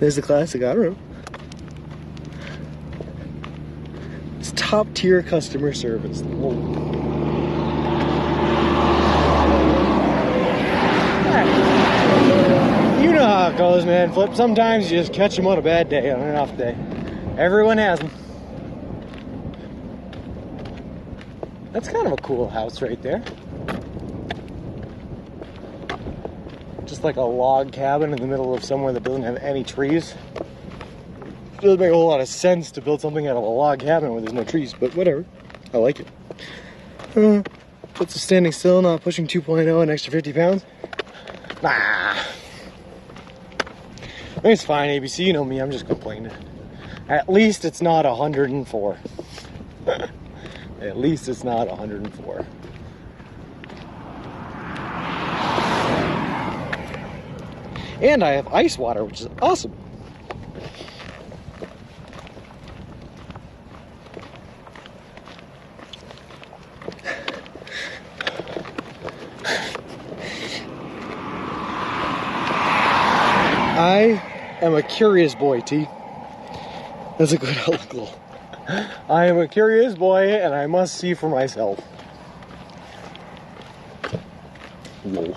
There's the classic, I don't know. It's top tier customer service. Whoa. You know how it goes, man, Flip. Sometimes you just catch them on a bad day, on an off day. Everyone has them. That's kind of a cool house right there. Just like a log cabin in the middle of somewhere that doesn't have any trees. It doesn't make a whole lot of sense to build something out of a log cabin where there's no trees, but whatever. I like it. What's a standing still, not pushing 2.0, an extra 50 pounds? Nah. It's fine, ABC, you know me, I'm just complaining. At least it's not 104. At least it's not 104. And I have ice water, which is awesome. I am a curious boy, T. That's a good outlook, lol. I am a curious boy, and I must see for myself. Lol.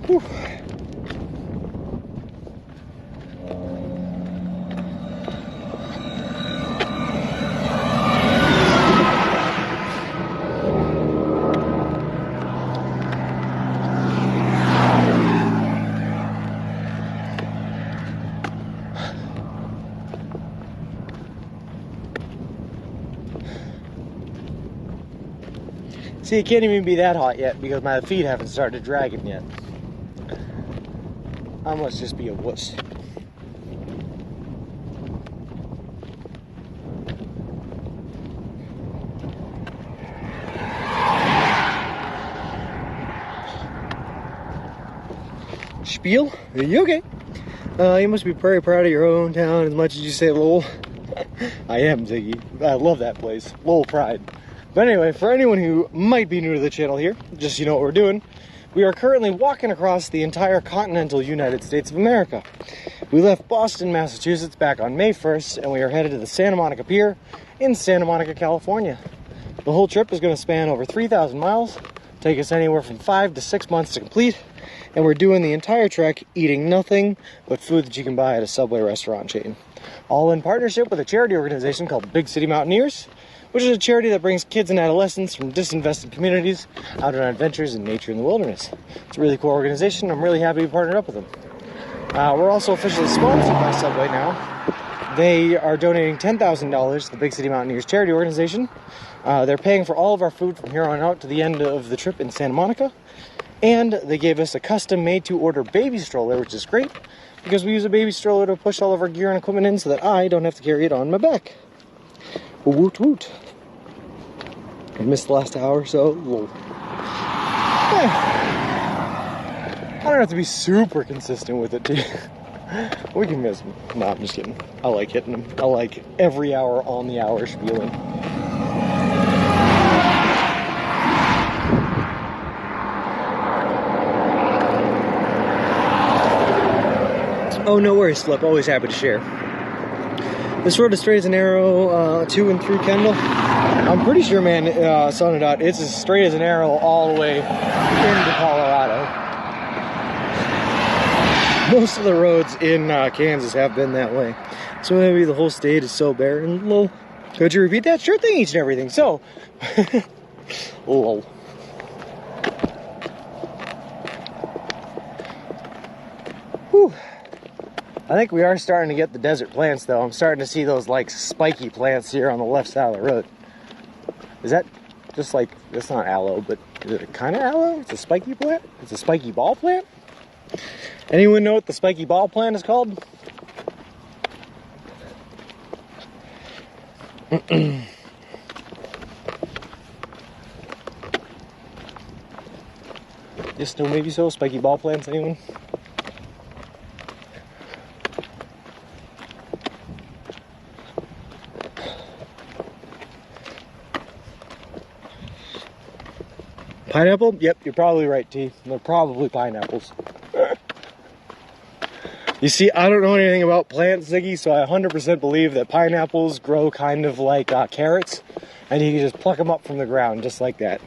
Whew. See, it can't even be that hot yet because my feet haven't started dragging yet. I must just be a wuss. Spiel? Are you okay? You must be very proud of your own town as much as you say Lowell. I am, Ziggy. I love that place. Lowell pride. But anyway, for anyone who might be new to the channel here, just so you know what we're doing, we are currently walking across the entire continental United States of America. We left Boston, Massachusetts back on May 1st, and we are headed to the Santa Monica Pier in Santa Monica, California. The whole trip is going to span over 3,000 miles, take us anywhere from 5 to 6 months to complete, and we're doing the entire trek eating nothing but food that you can buy at a Subway restaurant chain. All in partnership with a charity organization called Big City Mountaineers, which is a charity that brings kids and adolescents from disinvested communities out on adventures in nature and the wilderness. It's a really cool organization. I'm really happy to be partnered up with them. We're also officially sponsored by Subway now. They are donating $10,000 to the Big City Mountaineers charity organization. They're paying for all of our food from here on out to the end of the trip in Santa Monica. And they gave us a custom made-to-order baby stroller, which is great, because we use a baby stroller to push all of our gear and equipment in so that I don't have to carry it on my back. Woot woot. I missed the last hour or so. I don't have to be super consistent with it, too. We can miss them. No, I'm just kidding. I like hitting them. I like every hour on the hour spieling. Oh, no worries, Flip. Always happy to share. This road is straight as an arrow to and through Kendall. I'm pretty sure, man, Son of Dot, it's as straight as an arrow all the way into Colorado. Most of the roads in Kansas have been that way. So maybe the whole state is so barren. Lol. Could you repeat that? Sure thing, each and everything. So, lol. Whew. I think we are starting to get the desert plants, though. I'm starting to see those like spiky plants here on the left side of the road. Is that just like, that's not aloe, but is it a kind of aloe? It's a spiky plant? It's a spiky ball plant? Anyone know what the spiky ball plant is called? Yes, no, maybe so. Spiky ball plants, anyone? Pineapple? Yep, you're probably right, T. They're probably pineapples. You see, I don't know anything about plants, Ziggy, so I 100% believe that pineapples grow kind of like carrots, and you can just pluck them up from the ground, just like that.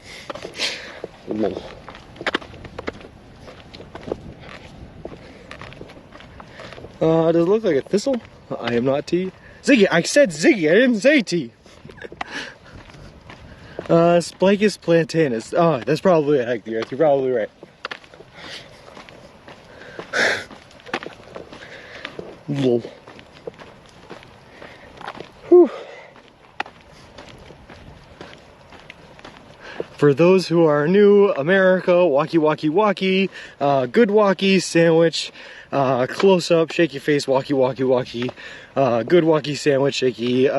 Does it look like a thistle? I am not T. Ziggy, I said Ziggy, I didn't say T. Spicus plantanus. Oh, that's probably a heck the earth. You're probably right. Lol. Whew. For those who are new, America, walkie walkie walkie, good walkie sandwich, close up, shake your face, walkie walkie walkie, good walkie sandwich, shaky,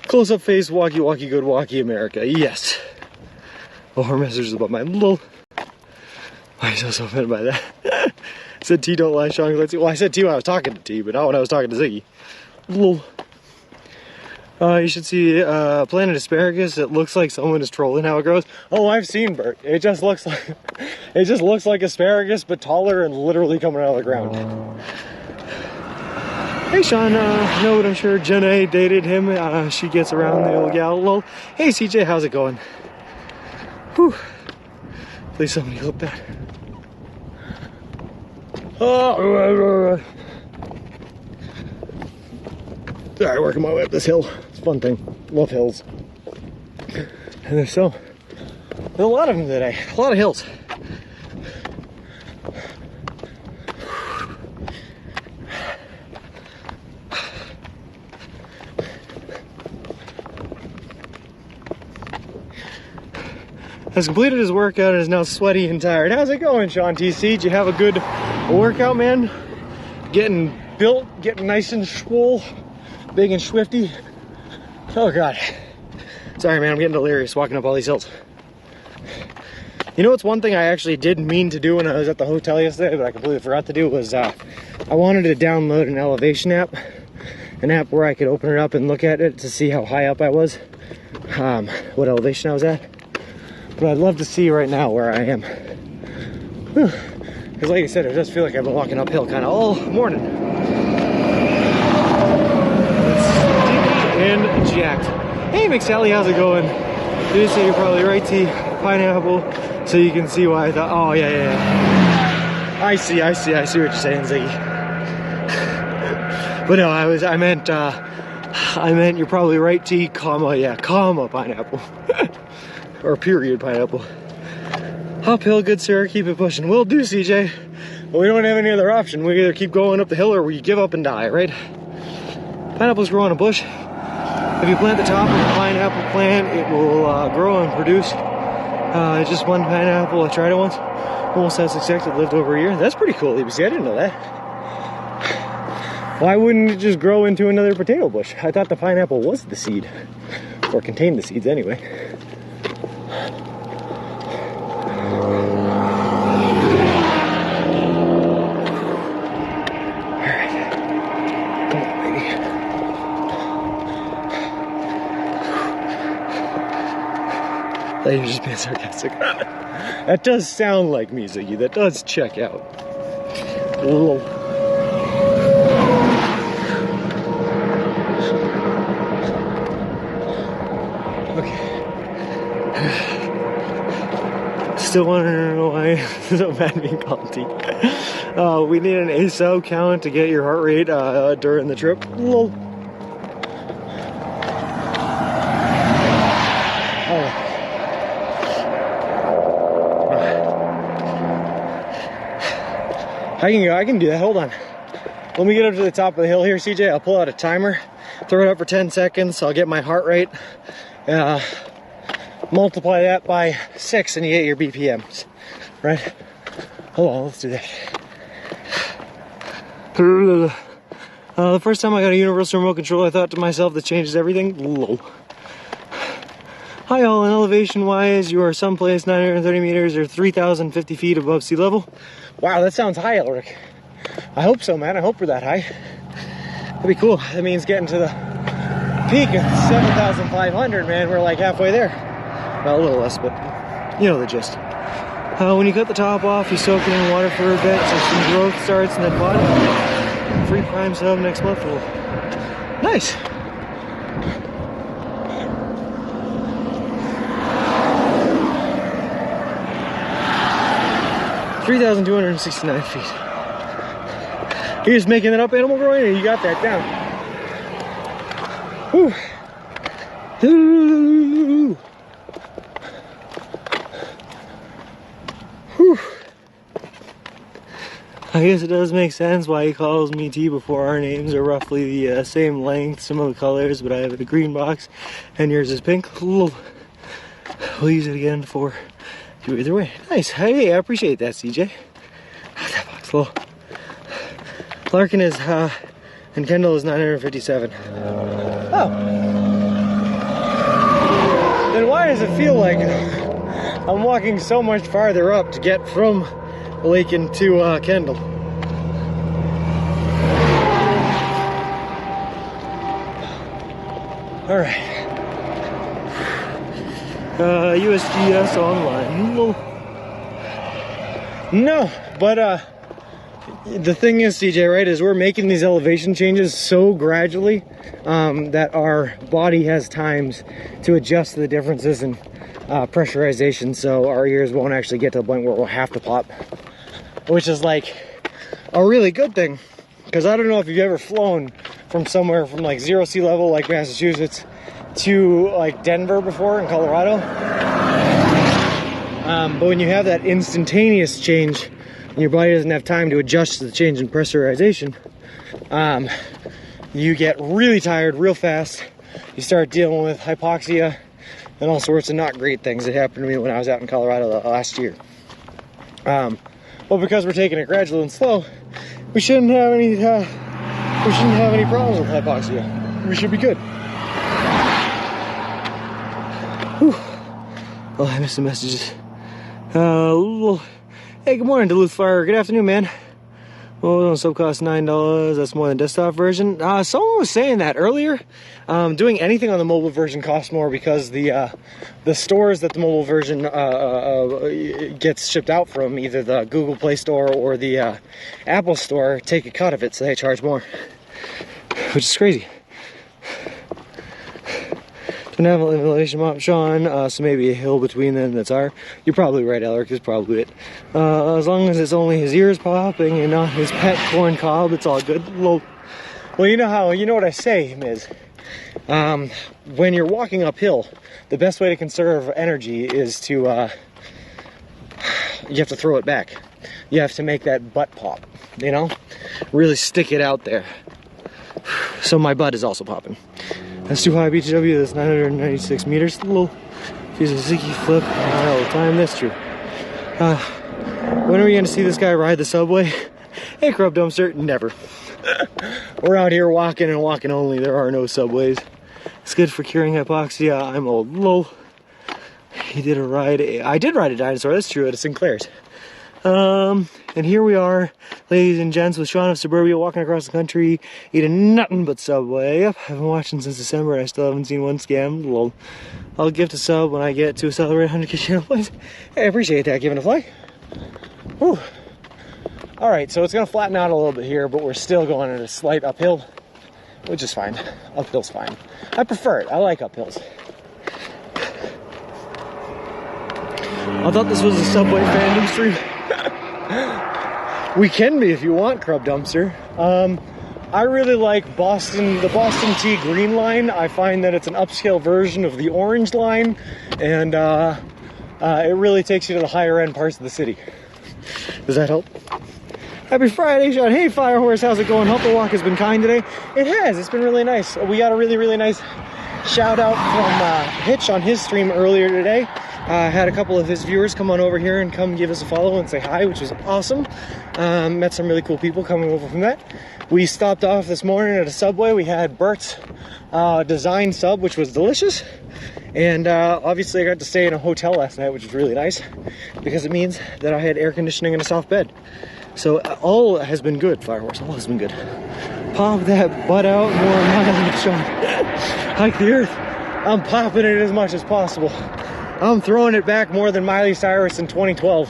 close up face, walkie walkie, good walkie, America. Yes. Oh, her message is about my little. Why are you so offended by that? Said T, don't lie, Sean. Let's see. Well, I said T when I was talking to T, but not when I was talking to Ziggy. Lol. You should see planted asparagus. It looks like someone is trolling how it grows. Oh, I've seen Bert. It just looks like asparagus, but taller and literally coming out of the ground. Hey, Sean. No, but I'm sure Jenna dated him. She gets around the old gal. Lol. Hey, CJ, how's it going? Whew. Please somebody clip that. Alright, working my way up this hill. It's a fun thing. Love hills. And there's a lot of them today. A lot of hills. Has completed his workout and is now sweaty and tired. How's it going, Sean TC? Did you have a good workout, man? Getting built, getting nice and swole, big and swifty. Oh God. Sorry, man, I'm getting delirious walking up all these hills. You know what's one thing I actually did mean to do when I was at the hotel yesterday, but I completely forgot to do, was I wanted to download an elevation app. An app where I could open it up and look at it to see how high up I was. What elevation I was at. But I'd love to see right now where I am. Because like I said, I just feel like I've been walking uphill kind of all morning. It's sticky and jacked. Hey McSally, how's it going? You say you're probably right, T. Pineapple. So you can see why I thought, oh yeah. I see what you're saying, Ziggy. But no, I meant you're probably right, T, comma pineapple. Or period pineapple. Uphill, good sir, keep it pushing. Will do, CJ. But we don't have any other option. We either keep going up the hill or we give up and die, right? Pineapples grow on a bush. If you plant the top of the pineapple plant, it will grow and produce just one pineapple. I tried it once. Almost had success. It lived over a year. That's pretty cool, EBC. I didn't know that. Why wouldn't it just grow into another potato bush? I thought the pineapple was the seed. Or contained the seeds anyway. You're just being sarcastic. That does sound like me, Ziggy. That does check out. Whoa. Okay. still want to know why so bad being called T. We need an ASO count to get your heart rate during the trip. Lol. I can do that. Hold on. Let me get up to the top of the hill here, CJ. I'll pull out a timer, throw it up for 10 seconds. I'll get my heart rate. Multiply that by 6 and you get your BPMs, right? Hold on, let's do that. The first time I got a universal remote control, I thought to myself, that changes everything. Lol. Hi all, in elevation wise, you are someplace 930 meters or 3,050 feet above sea level. Wow, that sounds high, Elric. I hope so, man. I hope we're that high. That'd be cool. That means getting to the peak of 7,500, man. We're like halfway there. Well, a little less, but you know the gist. When you cut the top off, you soak it in water for a bit, so some growth starts in that body. Free prime sub next month. Nice. $3,269 feet. You're just making that up, Animal Groin, or you got that down? Whew. Whew. I guess it does make sense why he calls me T before our names are roughly the same length, similar colors, but I have a green box and yours is pink. We'll use it again for you either way. Nice. Hey, I appreciate that, CJ. That box low. Larkin is, and Kendall is 957. Oh. Then why does it feel like I'm walking so much farther up to get from Lakin to Kendall? All right. USGS online. No, but the thing is, CJ, right, is we're making these elevation changes so gradually that our body has times to adjust to the differences in pressurization, so our ears won't actually get to the point where we'll have to pop, which is like a really good thing, because I don't know if you've ever flown from somewhere from like 0 sea level like Massachusetts to like Denver before in Colorado, but when you have that instantaneous change and your body doesn't have time to adjust to the change in pressurization, you get really tired real fast. You start dealing with hypoxia and all sorts of not great things that happened to me when I was out in Colorado last year. Well, because we're taking it gradual and slow, we shouldn't have any problems with hypoxia. We should be good. Whew. Oh, I missed the messages. Hey, good morning, Duluth Fire. Good afternoon, man. Well, sub costs $9. That's more than desktop version. Someone was saying that earlier. Doing anything on the mobile version costs more because the stores that the mobile version gets shipped out from, either the Google Play Store or the Apple Store, take a cut of it, so they charge more, which is crazy. Don't have an elevation map, Sean, so maybe a hill between them that's our. You're probably right, Alaric, is probably it. As long as it's only his ears popping and not his pet corn cob, it's all good. Well, you know what I say, Miz. When you're walking uphill, the best way to conserve energy is to, you have to throw it back. You have to make that butt pop, you know? Really stick it out there. So my butt is also popping. That's too high, BTW, that's 996 meters. A little, use a ziggy flip all the time, that's true. When are we gonna see this guy ride the subway? Hey, Grub Dumpster, never. We're out here walking and walking only, there are no subways. It's good for curing hypoxia, I'm old, lol. He did a ride, I did ride a dinosaur, that's true, at a Sinclair's. And here we are, ladies and gents, with Sean of Suburbia walking across the country, eating nothing but Subway. Yep, I've been watching since December and I still haven't seen one scam. Lol. I'll gift a sub when I get to a celebrate 100K channel points. Hey, I appreciate that, giving a fly. Whew. Alright, so it's going to flatten out a little bit here, but we're still going at a slight uphill, which is fine. Uphill's fine. I prefer it. I like uphills.
I thought this was a Subway fandom stream. We can be if you want, Crub Dumpster. I really like the Boston Tea Green line. I find that it's an upscale version of the Orange line, and it really takes you to the higher end parts of the city. Does that help? Happy Friday, Sean. Hey, Firehorse, how's it going? Hope the walk has been kind today. It has. It's been really nice. We got a really nice shout out from Hitch on his stream earlier today. Had a couple of his viewers come on over here and come give us a follow and say hi, which was awesome. Met some really cool people coming over from that. We stopped off this morning at a Subway. We had Bert's design sub, which was delicious. And obviously I got to stay in a hotel last night, which was really nice because it means that I had air conditioning and a soft bed. So all has been good, Firehorse. All has been good. Pop that butt out more miles, Sean. Hike the earth. I'm popping it as much as possible. I'm throwing it back more than Miley Cyrus in 2012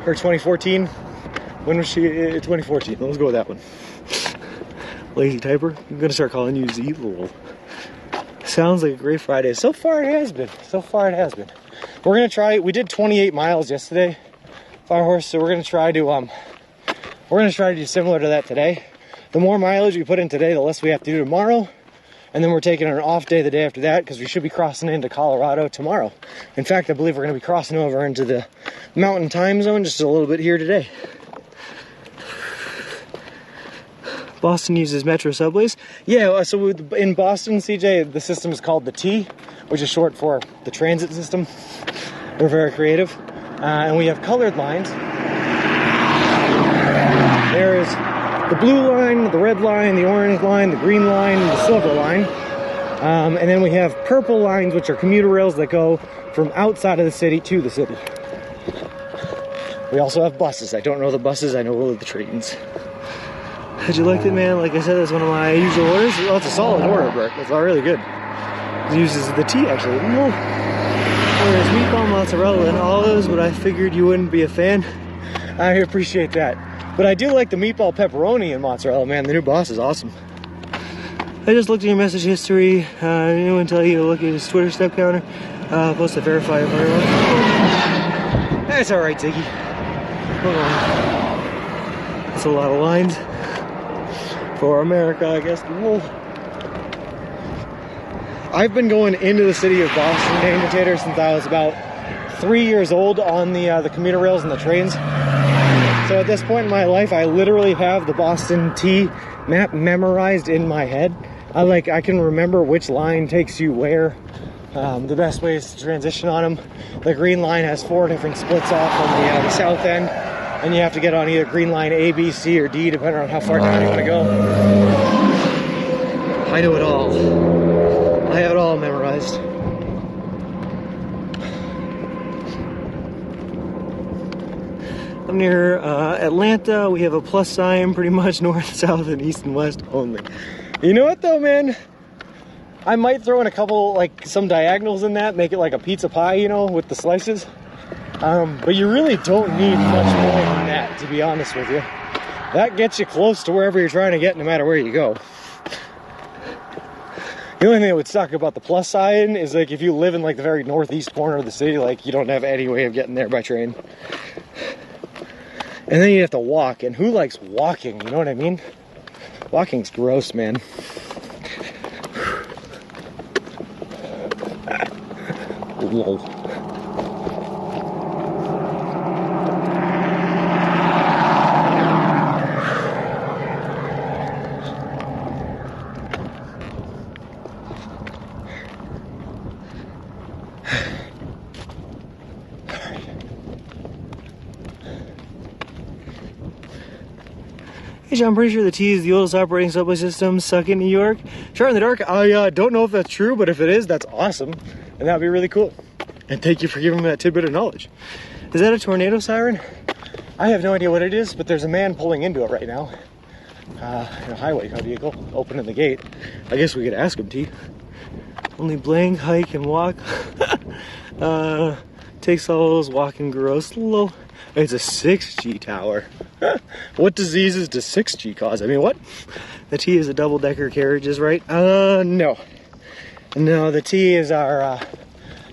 or 2014. When was she? 2014. Let's go with that one. Lazy typer. I'm gonna start calling you Z. Sounds like a great Friday. So far it has been. So far it has been. We're gonna try. We did 28 miles yesterday, Firehorse. So we're gonna try to do similar to that today. The more mileage we put in today, the less we have to do tomorrow. And then we're taking an off day the day after that because we should be crossing into Colorado tomorrow. In fact, I believe we're going to be crossing over into the mountain time zone just a little bit here today. Boston uses Metro subways. Yeah, so in Boston, CJ, the system is called the T, which is short for the transit system. We're very creative. And we have colored lines. There is the blue line, the red line, the orange line, the green line, the silver line. And then we have purple lines, which are commuter rails that go from outside of the city to the city. We also have buses. I don't know the buses, I know the trains. How'd you like it, man? Like I said, that's one of my usual orders. Oh, it's a solid order, Bert. That's all really good. It uses the T, actually. No. There's meatball, mozzarella, and olives, but I figured you wouldn't be a fan. I appreciate that. But I do like the meatball pepperoni and mozzarella, man. The new boss is awesome. I just looked at your message history. Anyone tell you to look at his Twitter step counter? Post to verify if I want. That's alright, Ziggy. Hold on. That's a lot of lines. For America, I guess. Whoa. I've been going into the city of Boston, Dane Tater, since I was about 3 years old on the commuter rails and the trains. So at this point in my life, I literally have the Boston T map memorized in my head. I can remember which line takes you where. The best way is to transition on them. The green line has 4 different splits off on the south end, and you have to get on either green line A, B, C, or D, depending on how far down you want to go. I know it all. I have it all memorized. I'm near Atlanta. We have a plus sign pretty much north, south, and east and west only. You know what though, man? I might throw in a couple, like some diagonals in that, make it like a pizza pie, you know, with the slices. But you really don't need much more than that, to be honest with you. That gets you close to wherever you're trying to get, no matter where you go. The only thing that would suck about the plus sign is like if you live in like the very northeast corner of the city, like you don't have any way of getting there by train. And then you have to walk, and who likes walking, you know what I mean? Walking's gross, man. Whoa. Hey, John, I'm pretty sure the T is the oldest operating subway system stuck in New York. Shot in the dark, I don't know if that's true, but if it is, that's awesome. And that would be really cool. And thank you for giving me that tidbit of knowledge. Is that a tornado siren? I have no idea what it is, but there's a man pulling into it right now. In a highway vehicle, opening the gate. I guess we could ask him, T. Only blank, hike, and walk. Takes all those walking gross. Low. It's a 6G tower. What diseases does 6G cause? I mean, what? The T is a double-decker carriages, right? No. No, the T is our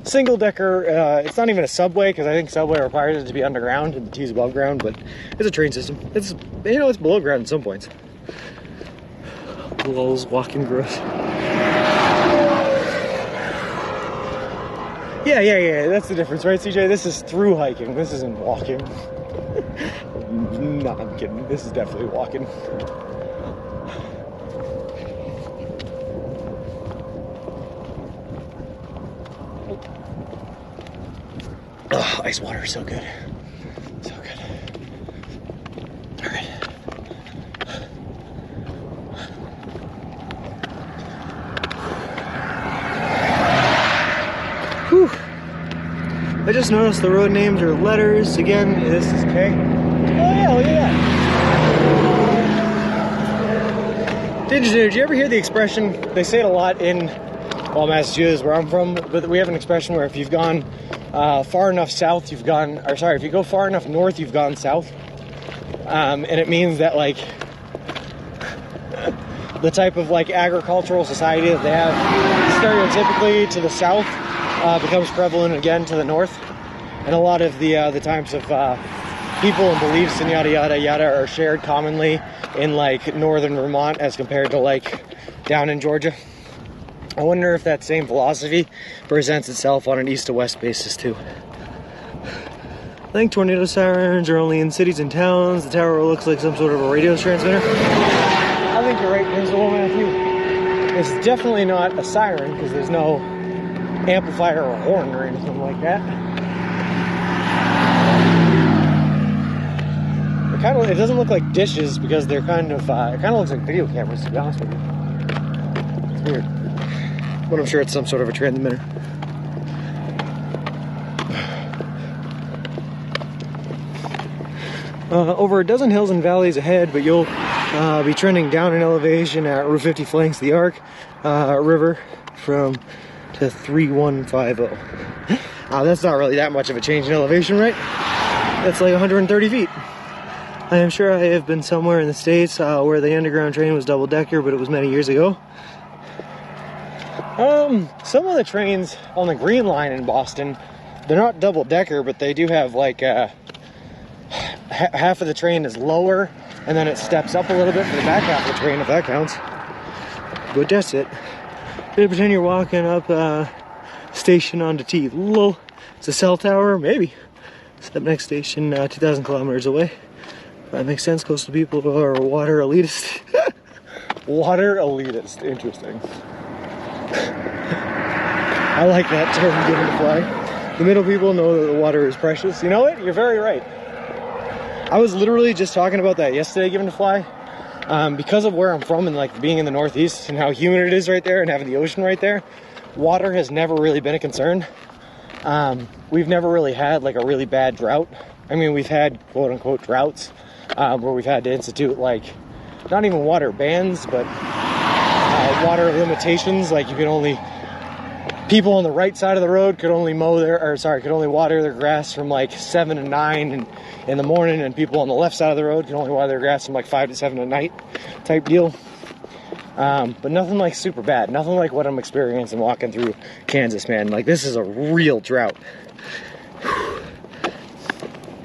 single decker. It's not even a subway because I think subway requires it to be underground and the T's above ground, but it's a train system. It's, you know, it's below ground at some points. Lulz walking gross. Yeah. That's the difference, right, CJ? This is through hiking. This isn't walking. No, I'm kidding. This is definitely walking. Oh, ice water is so good. So good. All right. Whew. I just noticed the road names are letters. Again, this is K. Oh yeah, look at that. Did you ever hear the expression? They say it a lot in, well, Massachusetts, where I'm from, but we have an expression where if you've gone far enough south, you've gone, or sorry, if you go far enough north, you've gone south. And it means that, like, the type of, like, agricultural society that they have stereotypically to the south becomes prevalent again to the north. And a lot of the types of people and beliefs and yada yada yada are shared commonly in, like, northern Vermont as compared to, like, down in Georgia. I wonder if that same philosophy presents itself on an east to west basis too. I think tornado sirens are only in cities and towns. The tower looks like some sort of a radio transmitter. I think you're right, Principal Matthew. It's definitely not a siren because there's no amplifier or horn or anything like that. It doesn't look like dishes because they're kind of, it kind of looks like video cameras, to be honest with you. It's weird. But I'm sure it's some sort of a transmitter. Over a dozen hills and valleys ahead, but you'll be trending down in elevation at Route 50 flanks the Arc River to 3150. That's not really that much of a change in elevation, right? That's like 130 feet. I am sure I have been somewhere in the States where the underground train was double-decker, but it was many years ago. Some of the trains on the Green Line in Boston, they're not double-decker, but they do have, like, half of the train is lower, and then it steps up a little bit for the back half of the train, if that counts. But that's it. Pretend you're walking up station onto T. Lol. It's a cell tower? Maybe. Step next station, 2,000 kilometers away. That makes sense. Coastal people are water elitist. Water elitist. Interesting. I like that term given to fly. The middle people know that the water is precious. You know what? You're very right. I was literally just talking about that yesterday given to fly. Because of where I'm from and, like, being in the Northeast and how humid it is right there and having the ocean right there, water has never really been a concern. We've never really had, like, a really bad drought. I mean, we've had quote unquote droughts where we've had to institute, like, not even water bans, but water limitations. Like, you can only, people on the right side of the road could only could only water their grass from like 7 to 9 in the morning, and people on the left side of the road can only water their grass from like 5 to 7 at night, type deal. But nothing like super bad. Nothing like what I'm experiencing walking through Kansas, man. Like, this is a real drought.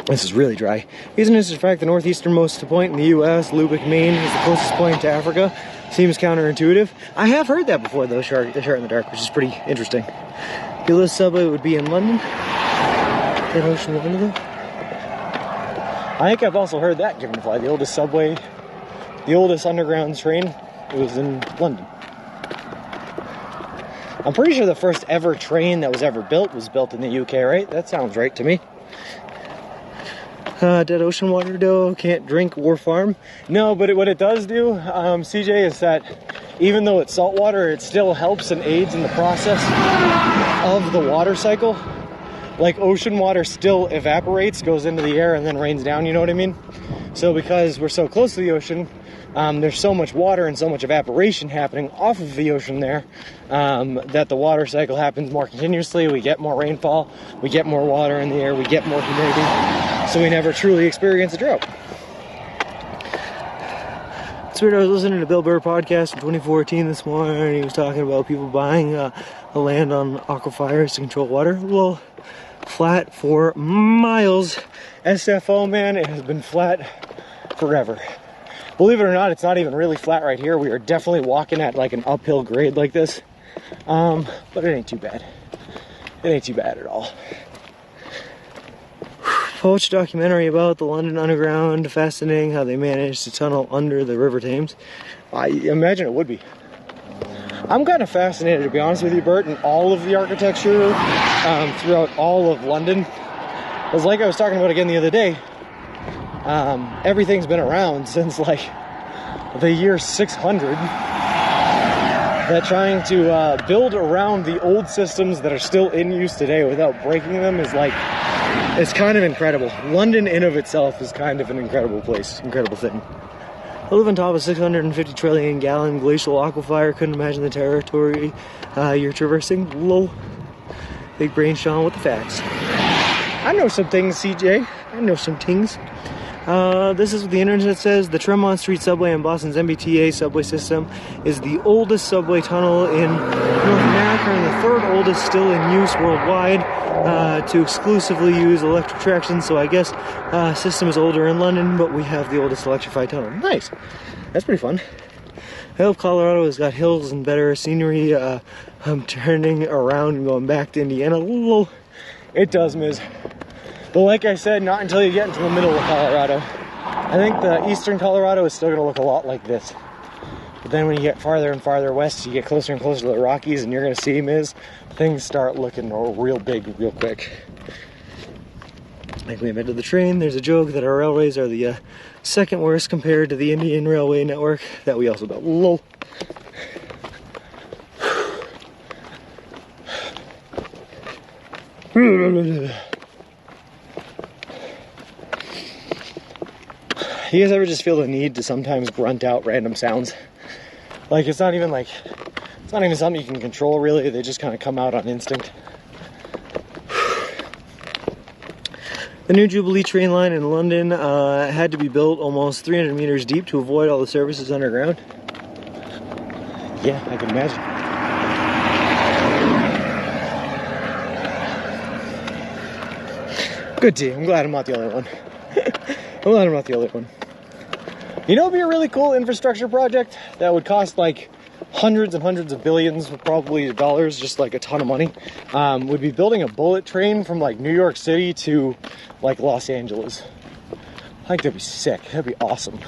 This is really dry. Isn't this, in fact, the northeasternmost point in the U.S.? Lubbock, Maine is the closest point to Africa. Seems counterintuitive. I have heard that before, though, Shart in the Dark, which is pretty interesting. The oldest subway would be in London. That ocean London, though. I think I've also heard that given to fly. The oldest subway, the oldest underground train, it was in London. I'm pretty sure the first ever train that was ever built was built in the UK, right? That sounds right to me. Dead ocean water dough, can't drink or farm. No, but what it does do, CJ, is that even though it's salt water, it still helps and aids in the process of the water cycle. Like, ocean water still evaporates, goes into the air, and then rains down, you know what I mean? So because we're so close to the ocean, there's so much water and so much evaporation happening off of the ocean there that the water cycle happens more continuously. We get more rainfall, we get more water in the air, we get more humidity, so we never truly experience a drought. It's weird, I was listening to Bill Burr podcast in 2014 this morning, and he was talking about people buying
land on aquifers to control water. A little flat for miles. SFO, man, it has been flat forever. Believe it or not, it's not even really flat right here. We are definitely walking at like an uphill grade like this. But it ain't too bad. It ain't too bad at all. Watched a documentary about the London Underground. Fascinating how they managed to tunnel under the River Thames. I imagine it would be. I'm kind of fascinated, to be honest with you, Bert, in all of the architecture throughout all of London. Because like I was talking about again the other day, everything's been around since like the year 600. That trying to build around the old systems that are still in use today without breaking them is like, it's kind of incredible. London in of itself is kind of an incredible place, incredible thing. I live on top of a 650 trillion gallon glacial aquifer. Couldn't imagine the territory you're traversing. Lol. Big brain Sean with the facts. I know some things, CJ. I know some things. This is what the internet says. The Tremont Street subway in Boston's MBTA subway system is the oldest subway tunnel in North America and the third oldest still in use worldwide to exclusively use electric traction. So I guess system is older in London, but we have the oldest electrified tunnel. Nice. That's pretty fun. I hope Colorado has got hills and better scenery. I'm turning around and going back to Indiana. Lol. It does, Miz. But like I said, not until you get into the middle of Colorado. I think the eastern Colorado is still going to look a lot like this. But then when you get farther and farther west, you get closer and closer to the Rockies, and you're going to see, Miz, things start looking real big real quick. Like we invented the train, there's a joke that our railways are the second worst compared to the Indian Railway network that we also built. Lol. You guys ever just feel the need to sometimes grunt out random sounds? Like it's not even something you can control really, they just kind of come out on instinct. The new Jubilee train line in London had to be built almost 300 meters deep to avoid all the services underground. Yeah, I can imagine. Good tea. I'm glad I'm not the only one. I'm glad I'm not the only one. You know, it'd be a really cool infrastructure project that would cost like hundreds and hundreds of billions, probably dollars, just like a ton of money. Would be building a bullet train from like New York City to like Los Angeles. I think that'd be sick. That'd be awesome.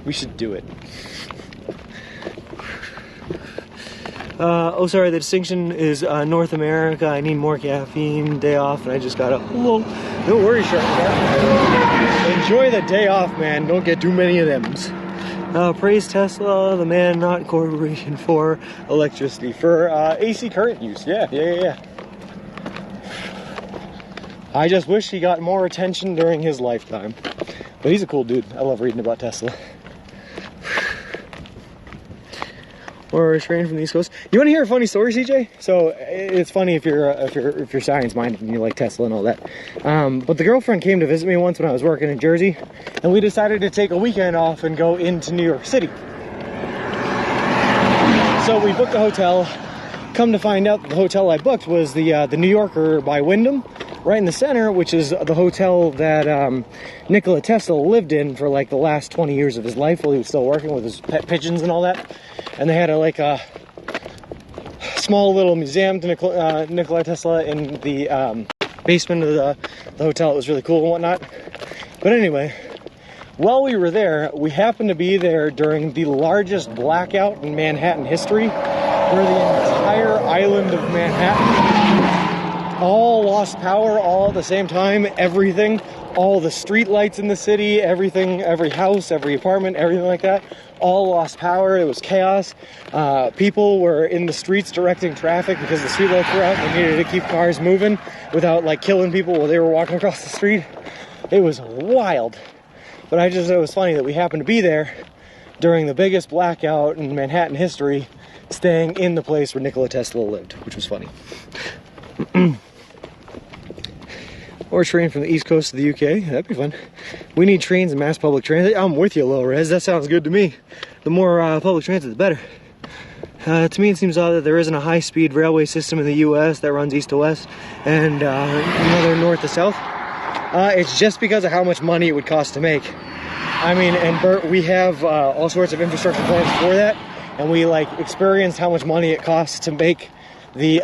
We should do it. Oh, sorry, the distinction is North America. I need more caffeine, day off, and I just got a little. No worries, Shark. Enjoy the day off, man. Don't get too many of them. Praise Tesla, the man, not corporation, for electricity, for AC current use. Yeah. I just wish he got more attention during his lifetime. But he's a cool dude. I love reading about Tesla. Or a train from the East Coast. You want to hear a funny story, CJ? So it's funny if you're science minded and you like Tesla and all that. But the girlfriend came to visit me once when I was working in Jersey, and we decided to take a weekend off and go into New York City. So we booked a hotel. Come to find out, the hotel I booked was the New Yorker by Wyndham, right in the center, which is the hotel that Nikola Tesla lived in for like the last 20 years of his life while he was still working with his pet pigeons and all that. And they had a small little museum to Nikola Tesla in the basement of the hotel. It was really cool and whatnot. But anyway, while we were there, we happened to be there during the largest blackout in Manhattan history, where the entire island of Manhattan all lost power all at the same time. Everything, all the street lights in the city, everything, every house, every apartment, everything like that, all lost power. It was chaos. People were in the streets directing traffic because the street lights were out. They needed to keep cars moving without like killing people while they were walking across the street. It was wild. But I just thought it was funny that we happened to be there during the biggest blackout in Manhattan history, staying in the place where Nikola Tesla lived, which was funny. Or a train from the East Coast to the UK. That'd be fun. We need trains and mass public transit. I'm with you, Low Res. That sounds good to me. The more public transit, the better. To me, it seems odd that there isn't a high-speed railway system in the U.S. that runs east to west and another north to south. It's just because of how much money it would cost to make. I mean, and Bert, we have all sorts of infrastructure plans for that, and we like experienced how much money it costs to make the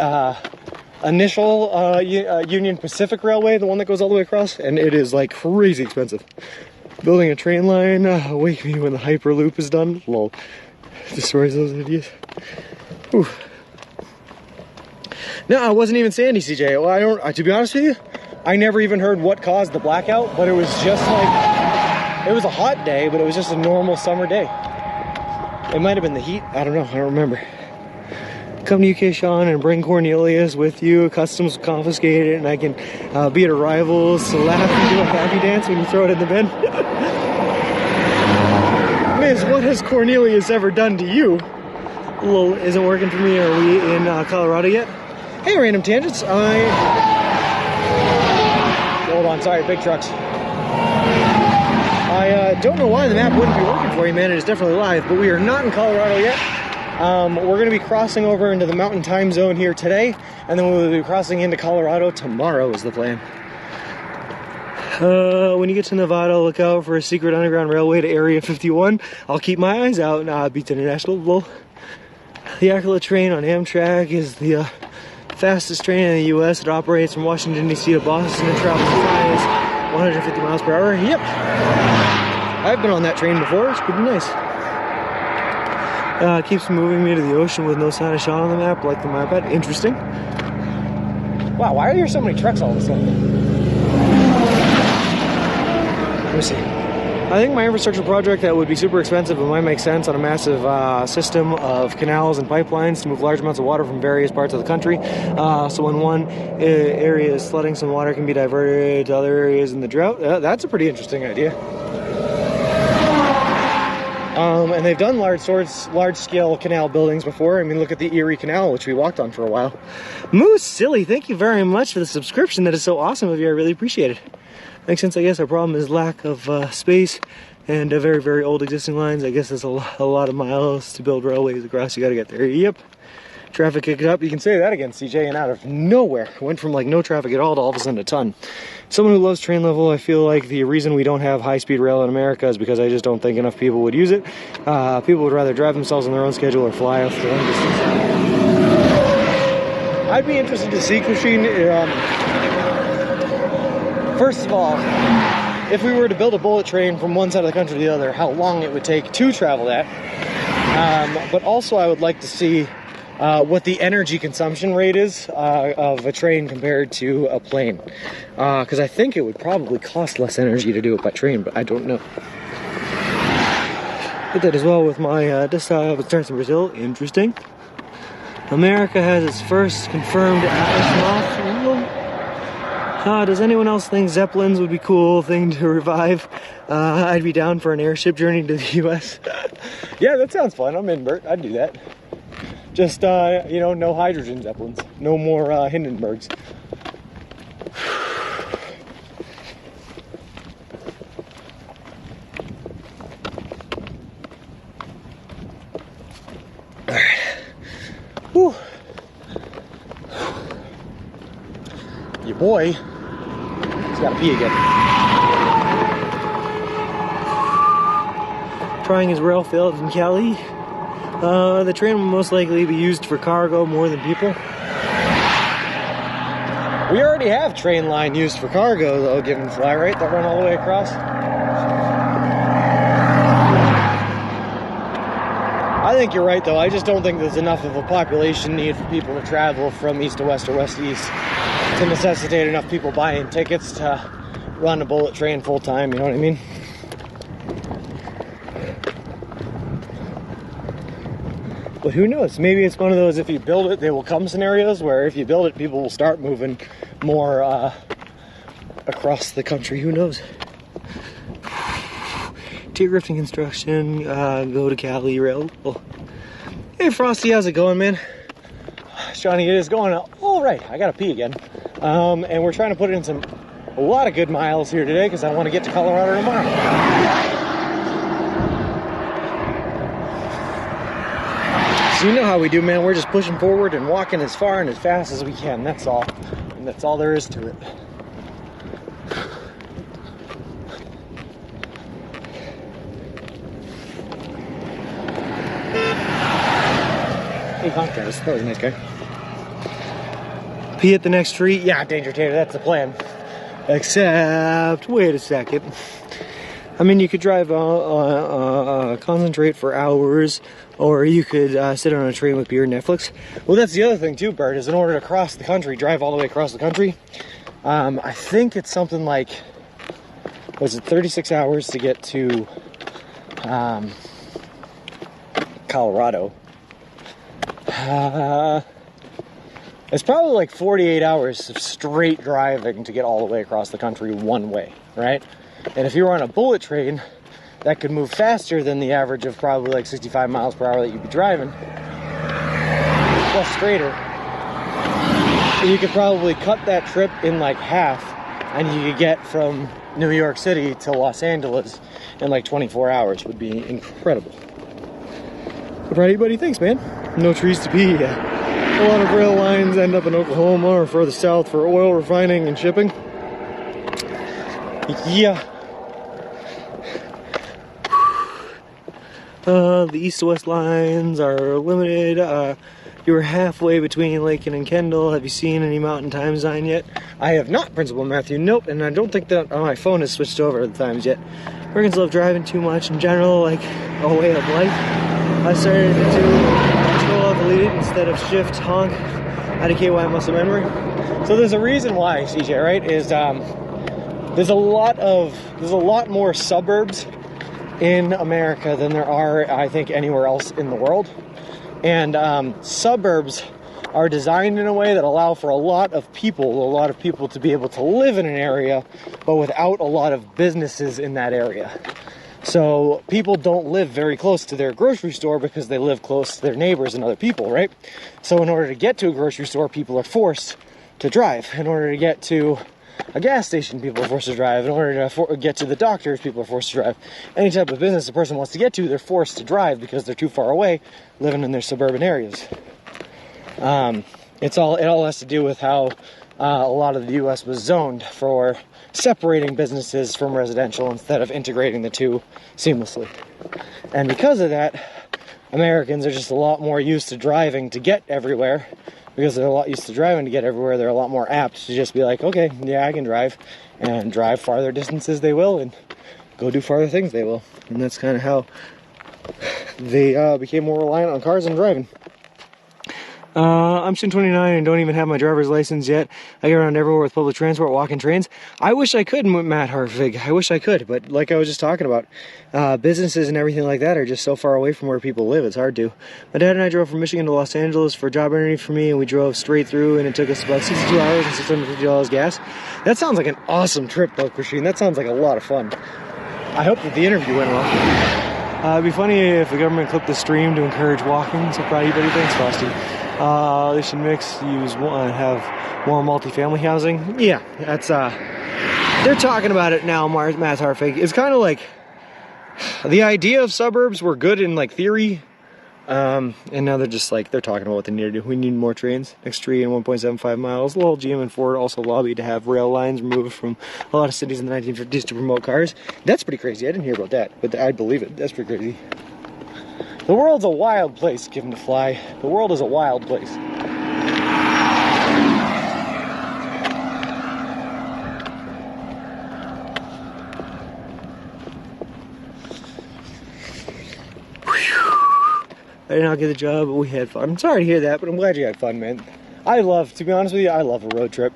initial Union Pacific Railway, the one that goes all the way across, and it is like crazy expensive. Building a train line, wake me when the Hyperloop is done. Lol. Destroys those ideas. Whew. No, it wasn't even sandy, CJ. Well, to be honest with you, I never even heard what caused the blackout, but it was just like, it was a hot day, but it was just a normal summer day. It might have been the heat. I don't know. I don't remember. Come to UK, Sean, and bring Cornelius with you. Customs confiscated, and I can be at arrivals, laugh and do a happy dance when you throw it in the bin. Miss, what has Cornelius ever done to you? Well, isn't working for me. Are we in Colorado yet? Hey, Random Tangents. Hold on, sorry, big trucks. I don't know why the map wouldn't be working for you, man. It is definitely live, but we are not in Colorado yet. We're going to be crossing over into the Mountain Time Zone here today, and then we'll be crossing into Colorado tomorrow is the plan. When you get to Nevada, look out for a secret underground railway to Area 51. I'll keep my eyes out. Beats International. Lol. The Yakula train on Amtrak is the fastest train in the U.S. It operates from Washington, D.C. to Boston and travels as high as 150 miles per hour. Yep. I've been on that train before. It's pretty nice. It keeps moving me to the ocean with no sign of Sean on the map, like the map had. Interesting. Wow, why are there so many trucks all of a sudden? Let me see. I think my infrastructure project that would be super expensive but might make sense on a massive system of canals and pipelines to move large amounts of water from various parts of the country. So when one area is flooding, some water can be diverted to other areas in the drought. That's a pretty interesting idea. And they've done large-scale canal buildings before. I mean, look at the Erie Canal, which we walked on for a while. Moose Silly, thank you very much for the subscription. That is so awesome of you. I really appreciate it. Makes sense, I guess. Our problem is lack of space and very, very old existing lines. I guess there's a lot of miles to build railways across. You got to get there. Yep. Traffic kicked up. You can say that again, CJ, and out of nowhere. Went from like no traffic at all to all of a sudden a ton. Someone who loves train level, I feel like the reason we don't have high-speed rail in America is because I just don't think enough people would use it. People would rather drive themselves on their own schedule or fly off the long distance. I'd be interested to see, Kusheen, first of all, if we were to build a bullet train from one side of the country to the other, how long it would take to travel that. But also I would like to see what the energy consumption rate is of a train compared to a plane. Because I think it would probably cost less energy to do it by train, but I don't know. Did that as well with my desktop. It starts in Brazil. Interesting. America has its first confirmed Atlas moth. Does anyone else think Zeppelins would be a cool thing to revive? I'd be down for an airship journey to the U.S. Yeah, that sounds fun. I'm in, Bert. I'd do that. Just, you know, no hydrogen Zeppelins. No more Hindenburgs. Alright. Whew. Your boy, he's got to pee again. Trying his rail failed in Cali. The train will most likely be used for cargo more than people. We already have train line used for cargo, though, given fly rate that run all the way across. I think you're right, though. I just don't think there's enough of a population need for people to travel from east to west or west to east to necessitate enough people buying tickets to run a bullet train full time, you know what I mean? But who knows? Maybe it's one of those, if you build it, they will come scenarios where if you build it, people will start moving more across the country. Who knows? Tier grifting construction, go to Cali rail. Oh. Hey Frosty, how's it going, man? Johnny, it is going all right. I gotta pee again. And we're trying to put in a lot of good miles here today because I want to get to Colorado tomorrow.
So you know how we do, man. We're just pushing forward and walking as far and as fast as we can. That's all. And that's all there is to it. Hey, contrast. That was a nice guy. Pee at the next tree. Yeah, Danger Tater. That's the plan. Except, wait a second. I mean, you could drive concentrate for hours, or you could sit on a train with beer and Netflix. Well, that's the other thing too, Bert, is in order to cross the country, drive all the way across the country, I think it's something like, was it 36 hours to get to Colorado? It's probably like 48 hours of straight driving to get all the way across the country one way, right? And if you were on a bullet train, that could move faster than the average of probably like 65 miles per hour that you'd be driving, plus straighter. You could probably cut that trip in like half, and you could get from New York City to Los Angeles in like 24 hours. Would be incredible. What about anybody thinks, man? No trees to pee. A lot of rail lines end up in Oklahoma or further south for oil refining and shipping. Yeah. The east to west lines are limited. You were halfway between Lakin and Kendall. Have you seen any mountain time sign yet? I have not, Principal Matthew. Nope, and I don't think that my phone has switched over the times yet. Americans love driving too much in general, like a way of life. I started to control off delete it instead of shift honk out of KY muscle memory. So there's a reason why, CJ, right? Is there's a lot more suburbs in America than there are, I think, anywhere else in the world. And suburbs are designed in a way that allow for a lot of people to be able to live in an area, but without a lot of businesses in that area. So people don't live very close to their grocery store because they live close to their neighbors and other people, right? So in order to get to a grocery store, people are forced to drive. In order to get to a gas station, people are forced to drive. In order to get to the doctors, people are forced to drive. Any type of business a person wants to get to, they're forced to drive because they're too far away, living in their suburban areas. It all has to do with how a lot of the U.S. was zoned for separating businesses from residential instead of integrating the two seamlessly. And because of that, Americans are just a lot more used to driving to get everywhere. Because they're a lot used to driving to get everywhere, they're a lot more apt to just be like, okay, yeah, I can drive, and drive farther distances they will, and go do farther things they will. And that's kind of how they became more reliant on cars and driving. I'm 29 and don't even have my driver's license yet. I get around everywhere with public transport, walking trains. I wish I could, Matt Hartwig. I wish I could, but like I was just talking about, businesses and everything like that are just so far away from where people live. It's hard to. My dad and I drove from Michigan to Los Angeles for a job interview for me, and we drove straight through, and it took us about 62 hours and $650 gas. That sounds like an awesome trip, though, Christine. That sounds like a lot of fun. I hope that the interview went well. It'd be funny if the government clipped the stream to encourage walking. So proud of you, buddy. Thanks, Frosty. They should have more multifamily housing. Yeah, that's they're talking about it now, Matt Hartwig. It's kind of like the idea of suburbs were good in like theory, and now they're just like they're talking about what they need to do. We need more trains. Next tree in 1.75 miles. Lowell, GM, and Ford also lobbied to have rail lines removed from a lot of cities in the 1950s to promote cars. That's pretty crazy. I didn't hear about that, but I believe it. That's pretty crazy. The world's a wild place, given to fly. The world is a wild place. I did not get the job, but we had fun. I'm sorry to hear that, but I'm glad you had fun, man. To be honest with you, I love a road trip.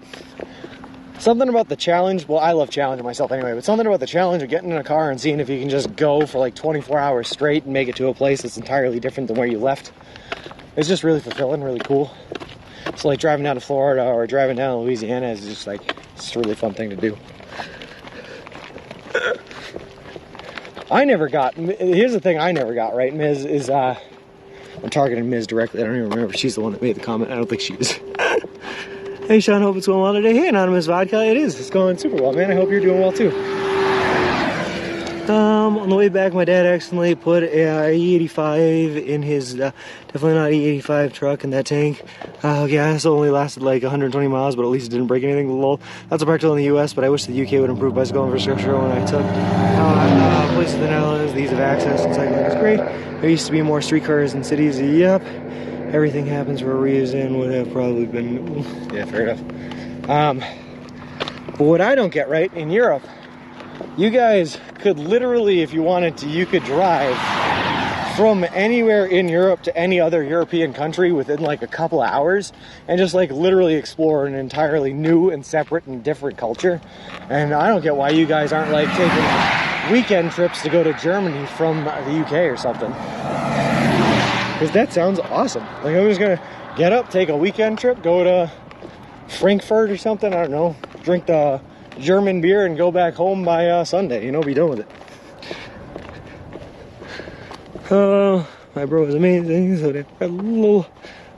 Something about the challenge, well, I love challenging myself anyway, but something about the challenge of getting in a car and seeing if you can just go for like 24 hours straight and make it to a place that's entirely different than where you left. It's just really fulfilling, really cool. So like driving down to Florida or driving down to Louisiana is just like, it's a really fun thing to do. Here's the thing I never got, right, Ms. is, I'm targeting Ms. directly. I don't even remember if she's the one that made the comment. I don't think she is. Hey, Sean, hope it's going well today. Hey, Anonymous Vodka, it is. It's going super well, man. I hope you're doing well, too.
On the way back, my dad accidentally put a E85 in his definitely not E85 truck in that tank. Gas only lasted like 120 miles, but at least it didn't break anything. Lol. That's a practical in the US, but I wish the UK would improve bicycle infrastructure when I took places in the Netherlands. The ease of access and cycling is great. There used to be more streetcars in cities. Yep. Everything happens for a reason. Would have probably been. Yeah, fair enough. But what I don't get right in Europe, you guys could literally, if you wanted to, you could drive from anywhere in Europe to any other European country within like a couple of hours and just like literally explore an entirely new and separate and different culture. And I don't get why you guys aren't like taking weekend trips to go to Germany from the UK or something. Because that sounds awesome. Like I'm just gonna get up, take a weekend trip, go to Frankfurt or something, I don't know, drink the German beer and go back home by Sunday, you know, be done with it. My bro was amazing, so they had a little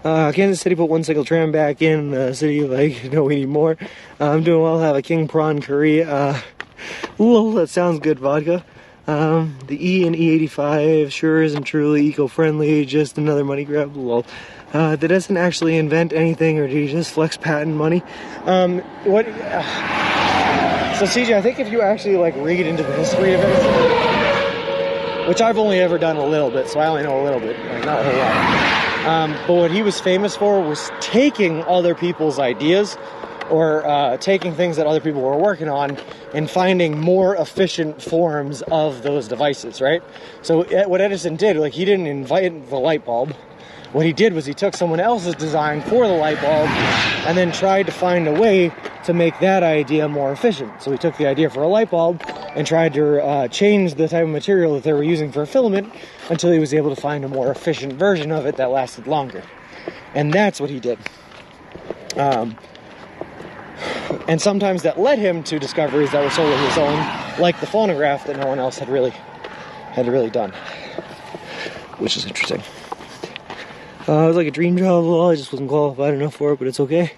Kansas City put one single tram back in the city, like, no, we need more. I'm doing well, have a king prawn curry, lol, that sounds good, vodka. The E in E85 sure isn't truly eco-friendly, just another money grab, lol. That doesn't actually invent anything, or do you just flex patent money? So CJ, I think if you actually like read into the history of it, which I've only ever done a little bit, so I only know a little bit, like not a whole lot. But what he was famous for was taking other people's ideas or taking things that other people were working on and finding more efficient forms of those devices, right? So what Edison did, like he didn't invent the light bulb. What he did was he took someone else's design for the light bulb and then tried to find a way to make that idea more efficient. So he took the idea for a light bulb and tried to change the type of material that they were using for a filament until he was able to find a more efficient version of it that lasted longer. And that's what he did. And sometimes that led him to discoveries that were solely his own, like the phonograph that no one else had really done, which is interesting. It was like a dream job. Well, I just wasn't qualified enough for it, but it's okay.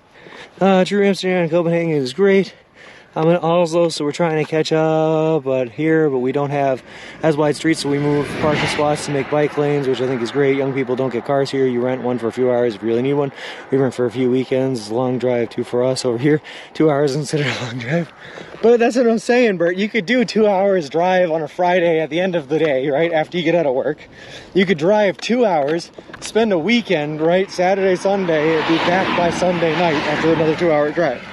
True Amsterdam and Copenhagen is great. I'm in Oslo, so we're trying to catch up but we don't have as wide streets, so we move parking spots to make bike lanes, which I think is great. Young people don't get cars here. You rent one for a few hours if you really need one. We rent for a few weekends. It's a long drive too for us over here. 2 hours is considered a long drive. But that's what I'm saying, Bert. You could do 2 hours drive on a Friday at the end of the day, right, after you get out of work. You could drive 2 hours, spend a weekend, right, Saturday, Sunday, and be back by Sunday night after another 2-hour drive.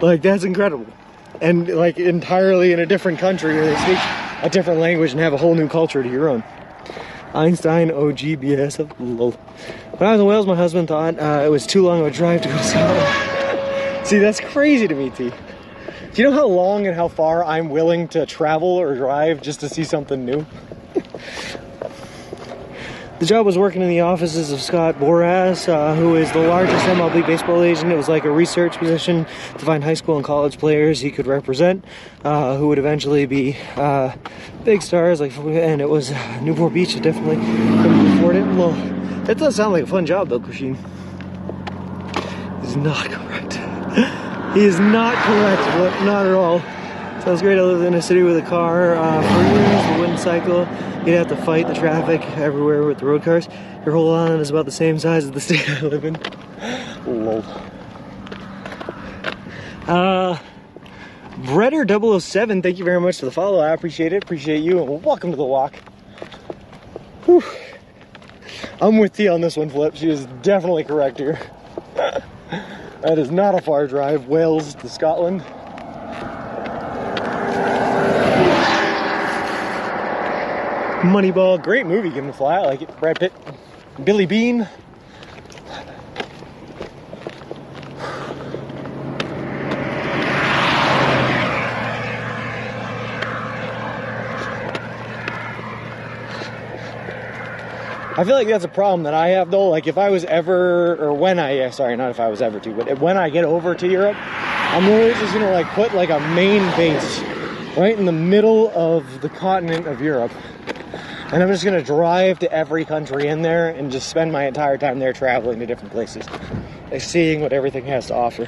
Like, that's incredible. And, like, entirely in a different country where they speak a different language and have a whole new culture to your own. Einstein, OGBS, lol. When I was in Wales, my husband thought it was too long of a drive to go to Scotland. See, that's crazy to me, T. Do you know how long and how far I'm willing to travel or drive just to see something new? The job was working in the offices of Scott Boras, who is the largest MLB baseball agent. It was like a research position to find high school and college players he could represent, who would eventually be big stars. And it was Newport Beach. It definitely couldn't afford it. Well, that does sound like a fun job, though, Kushin. He's not correct. He is not correct, not at all. Sounds great. I lived in a city with a car for years. The wooden cycle. You'd have to fight the traffic everywhere with the road cars. Your whole island is about the same size as the state I live in. Lol. Bredder007, thank you very much for the follow. I appreciate it. Appreciate you, and welcome to the walk. Whew. I'm with T on this one, Flip. She is definitely correct here. That is not a far drive, Wales to Scotland. Moneyball, great movie, Give 'Em a Fly, I like it. Brad Pitt, Billy Bean. I feel like that's a problem that I have though, like if I was ever, or when I, sorry, not if I was ever to, but when I get over to Europe, I'm really just gonna like put like a main base right in the middle of the continent of Europe. And I'm just gonna drive to every country in there and just spend my entire time there traveling to different places, like seeing what everything has to offer.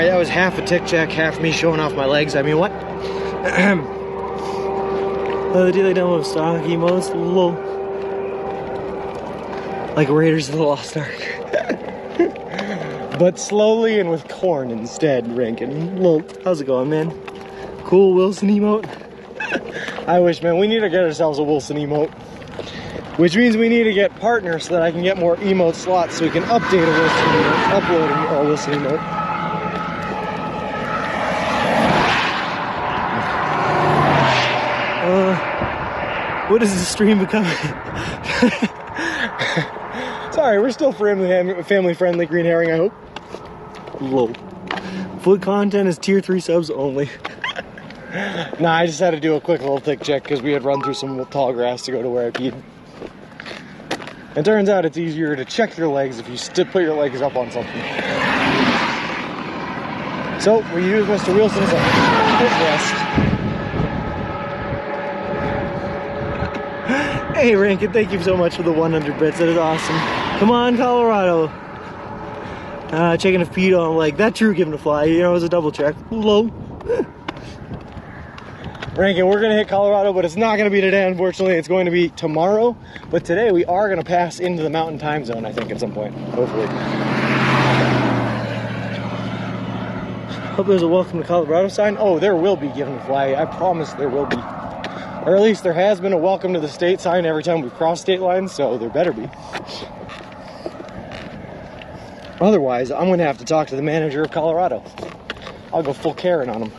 Alright, that was half a tick check, half me showing off my legs. I mean, what? The daily demo of stock emotes, lol. Like Raiders of the Lost Ark. But slowly and with corn instead, Rankin. Lol. How's it going, man? Cool Wilson emote? I wish, man. We need to get ourselves a Wilson emote. Which means we need to get partners so that I can get more emote slots so we can update a Wilson emote, upload a Wilson emote. What is the stream becoming? Sorry, we're still family friendly, Green Herring, I hope. Lol. Food content is tier 3 subs only. Nah, I just had to do a quick little tick check because we had run through some tall grass to go to where I peed. It turns out it's easier to check your legs if you put your legs up on something. So, we use Mr. Wilson's footrest. Hey Rankin, thank you so much for the 100 bits, that is awesome. Come on, Colorado. Checking if Pete on like that Drew giving a fly, you know, it was a double check. Low. Rankin, we're gonna hit Colorado, but it's not gonna be today, unfortunately. It's going to be tomorrow. But today we are gonna pass into the mountain time zone, I think, at some point, hopefully. Hope there's a welcome to Colorado sign. Oh, there will be giving a fly. I promise there will be. Or at least there has been a welcome to the state sign every time we've crossed state lines, so there better be. Otherwise, I'm gonna have to talk to the manager of Colorado. I'll go full Karen on him.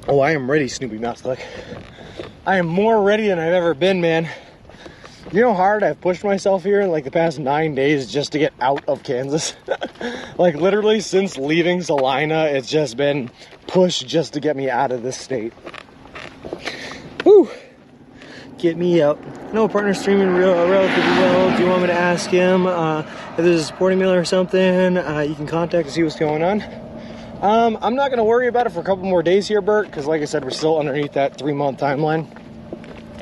Oh, I am ready, Snoopy Mouselick. I am more ready than I've ever been, man. You know how hard I've pushed myself here in like the past 9 days just to get out of Kansas? Like literally since leaving Salina, it's just been pushed just to get me out of this state. Whew. Get me out. No, partner streaming relatively well. Do you want me to ask him if there's a supporting meal or something? You can contact to see what's going on. I'm not going to worry about it for a couple more days here, Bert, because like I said, we're still underneath that 3-month timeline.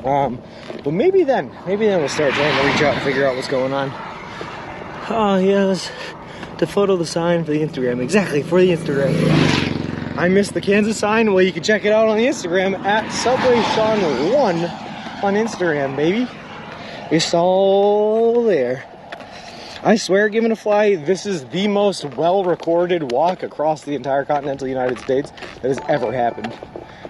But maybe then we'll start trying to reach out and figure out what's going on. Oh, yes. To photo the sign for the Instagram. Exactly, for the Instagram. I missed the Kansas sign. Well, you can check it out on the Instagram at SubwaySean1 on Instagram, baby. It's all there. I swear, given a fly, this is the most well-recorded walk across the entire continental United States that has ever happened.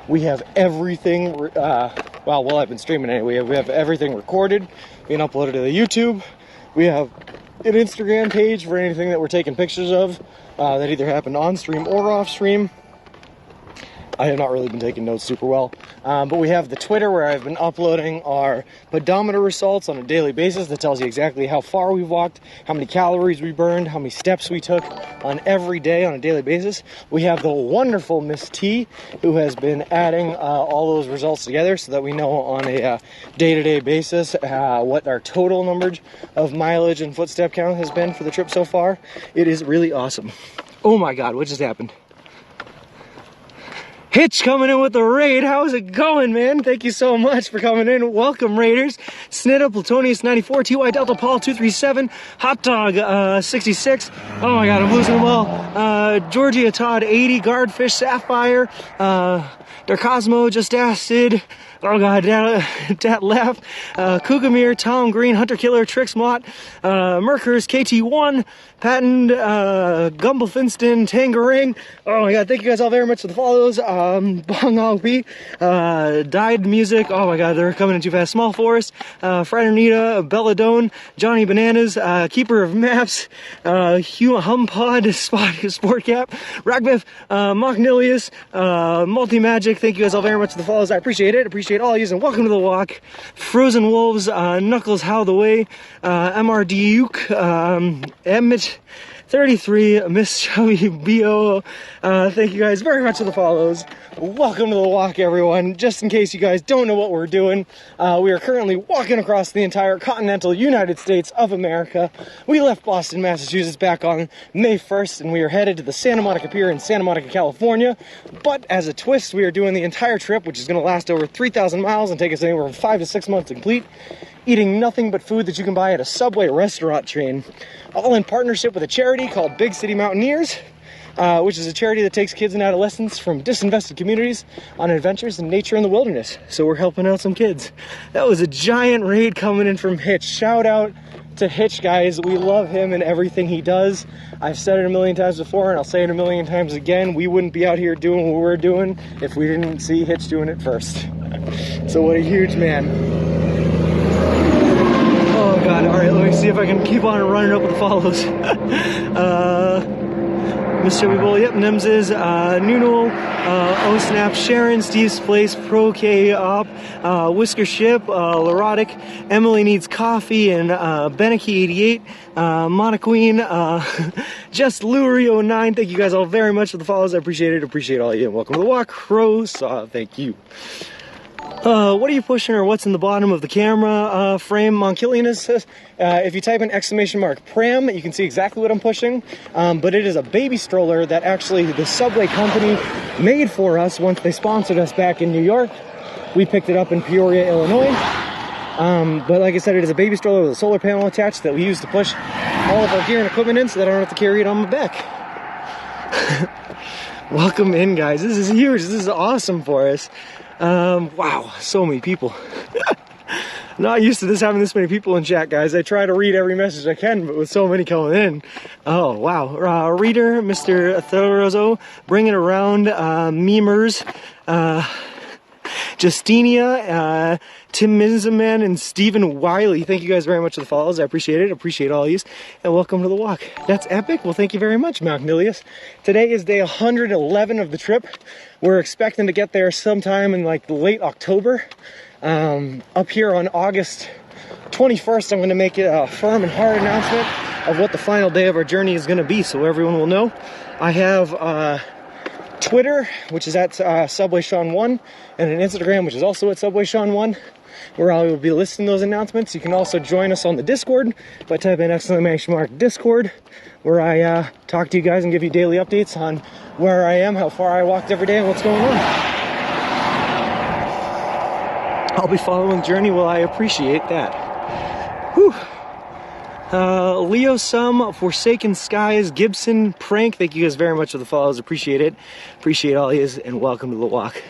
We have everything, well, I've been streaming anyway. We have everything recorded, being uploaded to the YouTube. We have an Instagram page for anything that we're taking pictures of that either happened on stream or off stream. I have not really been taking notes super well. But we have the Twitter where I've been uploading our pedometer results on a daily basis that tells you exactly how far we've walked, how many calories we burned, how many steps we took on every day on a daily basis. We have the wonderful Miss T who has been adding all those results together so that we know on a day-to-day basis what our total number of mileage and footstep count has been for the trip so far. It is really awesome. Oh my God, what just happened? Hitch coming in with the raid. How's it going, man? Thank you so much for coming in. Welcome, Raiders. Snitta, Plutonius 94, TY Delta Paul 237, Hot Dog 66. Oh my God, I'm losing them all. Georgia Todd 80, Guardfish Sapphire, Darcosmo Just Acid. Oh God, that left. Kugamir, Tom Green, Hunter Killer, Trix Mott, Merkers, KT1, Patton, Gumble Finston, Tangerang. Oh my God, thank you guys all very much for the follows. Bong Ong P, Died Music. Oh my God, they're coming in too fast. Small Forest, Fraternita, Belladone, Johnny Bananas, Keeper of Maps, Humpod, Sport Cap, Ragbiff, Mochnilius, Multi Magic. Thank you guys all very much for the follows. I appreciate it. Appreciate all of you, and welcome to the walk. Frozen Wolves, Knuckles How the Way, MR Duke, Emmett,
33, Miss Chubby BO. Thank you guys very much for the follows. Welcome to the walk, everyone. Just in case you guys don't know what we're doing, we are currently walking across the entire continental United States of America. We left Boston, Massachusetts back on May 1st, and we are headed to the Santa Monica Pier in Santa Monica, California. But as a twist, we are doing the entire trip, which is going to last over 3,000 miles and take us anywhere from 5 to 6 months to complete, eating nothing but food that you can buy at a Subway restaurant chain, all in partnership with a charity called Big City Mountaineers, which is a charity that takes kids and adolescents from disinvested communities on adventures in nature and the wilderness. So we're helping out some kids. That was a giant raid coming in from Hitch. Shout out to Hitch, guys. We love him and everything he does. I've said it a million times before, and I'll say it a million times again. We wouldn't be out here doing what we're doing if we didn't see Hitch doing it first. So what a huge man. Oh God, all right, let me see if I can keep on running up with the follows. Miss Chubby Bull, yep, Nims is, Nuno, O Snap, Sharon, Steve's Place, Pro K Op, Whisker Ship, Larotic, Emily Needs Coffee, and Beneki88, Mona Queen, Just Lurie09. Thank you guys all very much for the follows. I appreciate it. Appreciate all of you. Welcome to the walk. Rose, thank you. What are you pushing, or what's in the bottom of the camera frame? Monkillian says, if you type in !pram, you can see exactly what I'm pushing. But it is a baby stroller that actually the Subway company made for us once they sponsored us back in New York. We picked it up in Peoria, Illinois. But like I said, it is a baby stroller with a solar panel attached that we use to push all of our gear and equipment in so that I don't have to carry it on my back. Welcome in, guys. This is huge. This is awesome for us. Wow, so many people. Not used to this, having this many people in chat, guys. I try to read every message I can, but with so many coming in. Oh, wow. Reader, Mr. Thorozo, bringing around, memers, Justinia, Tim Minzaman, and Stephen Wiley. Thank you guys very much for the follows. I appreciate it. Appreciate all of you. And welcome to the walk. That's epic. Well, thank you very much, Macnilius. Today is day 111 of the trip. We're expecting to get there sometime in like late October. Up here on August 21st, I'm going to make a firm and hard announcement of what the final day of our journey is going to be, so everyone will know. I have Twitter, which is at SubwaySean1, and an Instagram, which is also at SubwaySean1, where I will be listing those announcements. You can also join us on the Discord by typing !Discord, where I talk to you guys and give you daily updates on where I am, how far I walked every day, and what's going on. I'll be following the journey. Well, I appreciate that. Whew. Leo Sum, Forsaken Skies, Gibson, Prank, thank you guys very much for the follows. Appreciate it. Appreciate all yous, and welcome to the walk.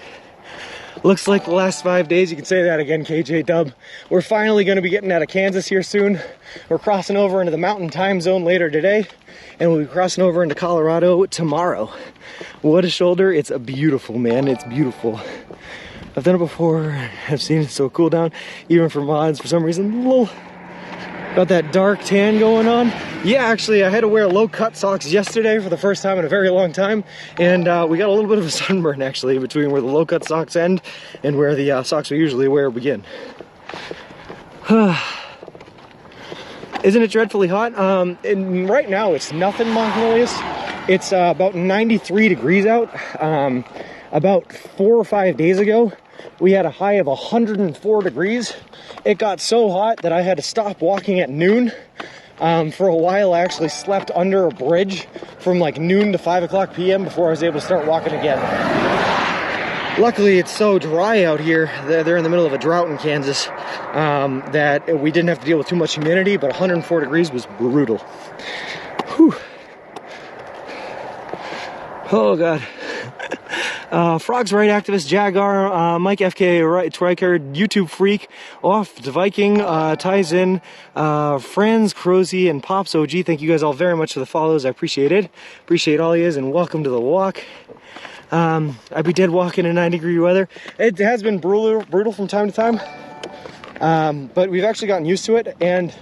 Looks like the last 5 days. You can say that again, KJ Dub. We're finally going to be getting out of Kansas here soon. We're crossing over into the mountain time zone later today, and we'll be crossing over into Colorado tomorrow. What a shoulder. It's a beautiful, man. It's beautiful. I've done it before. I've seen it so cool down, even for mods. For some reason, got that dark tan going on. Yeah, actually, I had to wear low-cut socks yesterday for the first time in a very long time, and we got a little bit of a sunburn, actually, between where the low-cut socks end and where the socks we usually wear begin. Isn't it dreadfully hot? And right now, it's nothing, Montmelius. It's about 93 degrees out. About 4 or 5 days ago, we had a high of 104 degrees. It got so hot that I had to stop walking at noon. For a while, I actually slept under a bridge from like noon to 5 o'clock p.m. before I was able to start walking again. Luckily, it's so dry out here. They're in the middle of a drought in Kansas, that we didn't have to deal with too much humidity, but 104 degrees was brutal. Whew. Oh, God. Frogs Right Activist, Jagar, Mike FK, Triker, YouTube Freak, Off to Viking, ties in, Franz, Crozy, and Pops OG. Thank you guys all very much for the follows. I appreciate it. Appreciate all you guys, and welcome to the walk. I'd be dead walking in 90-degree weather. It has been brutal from time to time, but we've actually gotten used to it. And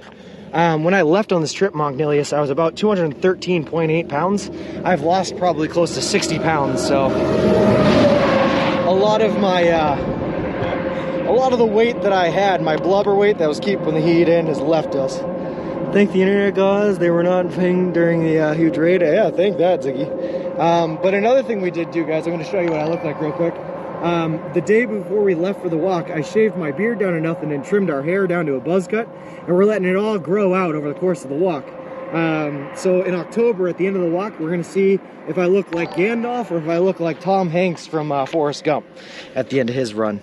when I left on this trip, Mognilius, I was about 213.8 pounds. I've lost probably close to 60 pounds, so a lot of the weight that I had, my blubber weight that was keeping the heat in, has left us. Thank the internet gods, they were not paying during the huge raid. Yeah, thank that, Ziggy. But another thing we did do, guys, I'm going to show you what I look like real quick. The day before we left for the walk, I shaved my beard down to nothing and trimmed our hair down to a buzz cut, and we're letting it all grow out over the course of the walk. So in October, at the end of the walk, we're going to see if I look like Gandalf or if I look like Tom Hanks from Forrest Gump at the end of his run.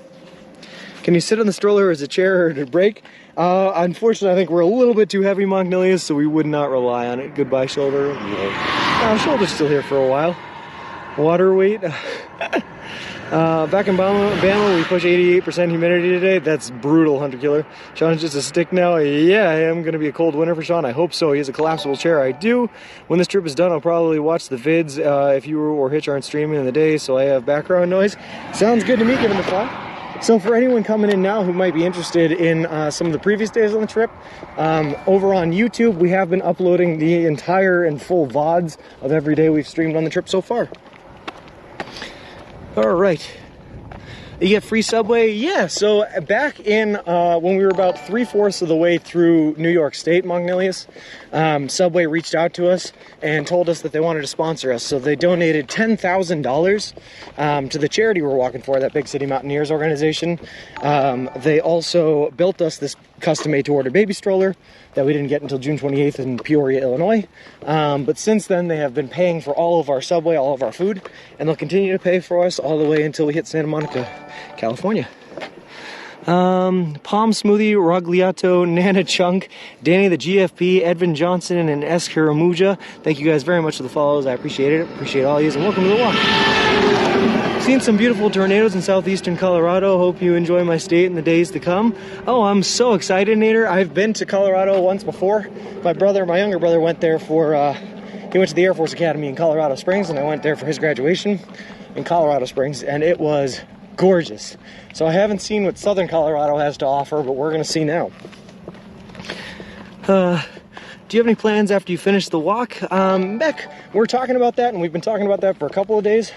Can you sit on the stroller as a chair or to brake? Unfortunately, I think we're a little bit too heavy, Mognilius, so we would not rely on it. Goodbye, shoulder. Shoulder's still here for a while. Water weight. Back in Bama, we push 88% humidity today. That's brutal, Hunter Killer. Sean's just a stick now. Yeah, I am going to be a cold winter for Sean. I hope so. He has a collapsible chair. I do. When this trip is done, I'll probably watch the vids if you or Hitch aren't streaming in the day, so I have background noise. Sounds good to me, given the fun. So for anyone coming in now who might be interested in some of the previous days on the trip, over on YouTube, we have been uploading the entire and full VODs of every day we've streamed on the trip so far. All right. You get free Subway? Yeah, so back in when we were about 3/4 of the way through New York State, Mognilius, Subway reached out to us and told us that they wanted to sponsor us. So they donated $10,000 to the charity we're walking for, that Big City Mountaineers organization. They also built us this custom made-to-order baby stroller that we didn't get until June 28th in Peoria, Illinois. But since then, they have been paying for all of our Subway, all of our food, and they'll continue to pay for us all the way until we hit Santa Monica, California. Palm Smoothie, Rogliato, Nana Chunk, Danny the GFP, Edvin Johnson, and S. Karamuja. Thank you guys very much for the follows. I appreciate it. Appreciate all of you, and welcome to the walk. Seen some beautiful tornadoes in southeastern Colorado. Hope you enjoy my state in the days to come. Oh, I'm so excited, Nader. I've been to Colorado once before. My younger brother went there for, he went to the Air Force Academy in Colorado Springs, and I went there for his graduation in Colorado Springs, and it was gorgeous. So I haven't seen what southern Colorado has to offer, but we're going to see now. Do you have any plans after you finish the walk? Beck, we're talking about that, and we've been talking about that for a couple of days.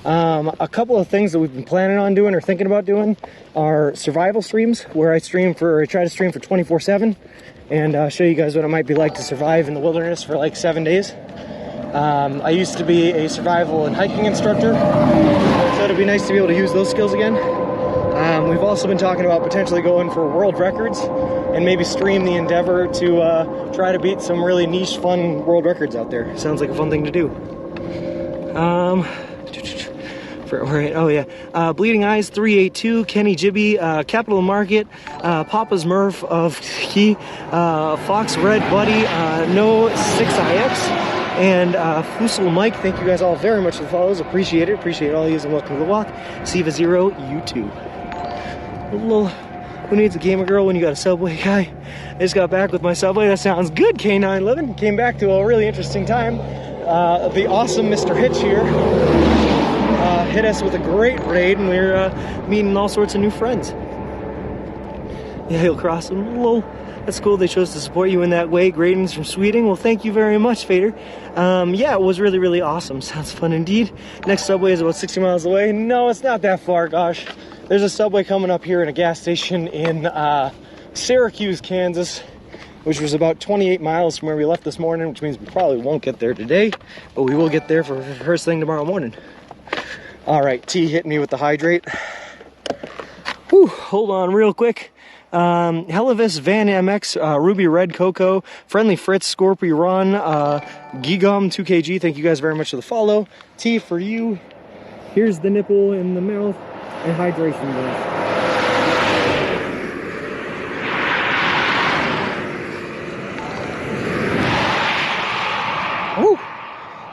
A couple of things that we've been planning on doing or thinking about doing are survival streams, where I try to stream for 24/7 and show you guys what it might be like to survive in the wilderness for like 7 days. I used to be a survival and hiking instructor, so it'd be nice to be able to use those skills again. We've also been talking about potentially going for world records and maybe stream the endeavor to try to beat some really niche, fun world records out there. Sounds like a fun thing to do. Oh yeah, Bleeding Eyes 382, Kenny Jibby, Capital Market, Papa's Murph of Key, Fox Red Buddy, No 6IX, and Fusel Mike. Thank you guys all very much for the follows. Appreciate it. Appreciate all of you, and welcome to the walk. Siva Zero YouTube. Who needs a gamer girl when you got a Subway guy? I just got back with my Subway. That sounds good, K9 Living. Came back to a really interesting time. The awesome Mr. Hitch here hit us with a great raid, and we're meeting all sorts of new friends. Yeah, he'll cross them. Lol. That's cool. They chose to support you in that way. Greetings from Sweden. Well, thank you very much, Fader. Yeah, it was really, really awesome. Sounds fun indeed. Next Subway is about 60 miles away. No, it's not that far, gosh. There's a Subway coming up here in a gas station in Syracuse, Kansas, which was about 28 miles from where we left this morning, which means we probably won't get there today, but we will get there for first thing tomorrow morning. All right, T hit me with the hydrate. Whew, hold on real quick. Helivis, Van MX, Ruby Red Coco, Friendly Fritz, Scorpio Ron, Gigom 2kg, thank you guys very much for the follow. T for you. Here's the nipple in the mouth and hydration bath. Woo!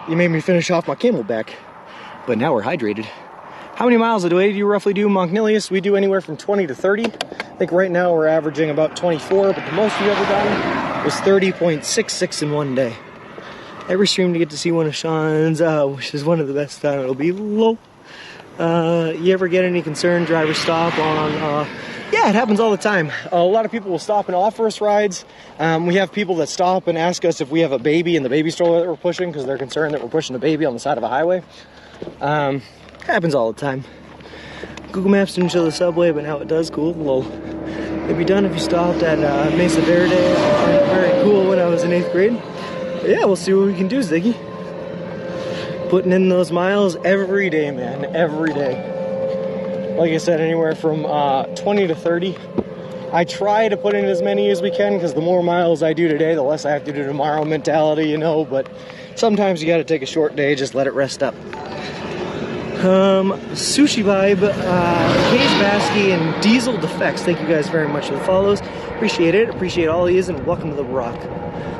You made me finish off my Camelback, but now we're hydrated. How many miles a day do you roughly do, Mognilius? We do anywhere from 20 to 30. I think right now we're averaging about 24, but the most we've ever done was 30.66 in one day. Every stream to get to see one of Sean's, which is one of the best time it'll be. Low. You ever get any concern driver stop on? Yeah, it happens all the time. A lot of people will stop and offer us rides. We have people that stop and ask us if we have a baby in the baby stroller that we're pushing because they're concerned that we're pushing a baby on the side of a highway. Happens all the time. Google Maps didn't show the Subway, but now it does. Cool. Lol. It'd be done if you stopped at Mesa Verde. I found it very cool when I was in 8th grade. But yeah, we'll see what we can do, Ziggy. Putting in those miles every day, man, every day. Like I said, anywhere from 20 to 30. I try to put in as many as we can, because the more miles I do today, the less I have to do tomorrow mentality, you know, but sometimes you gotta take a short day, just let it rest up. Sushi Vibe, Cage Basky, and Diesel Defects, thank you guys very much for the follows. Appreciate it, appreciate all of you, and welcome to the Rock.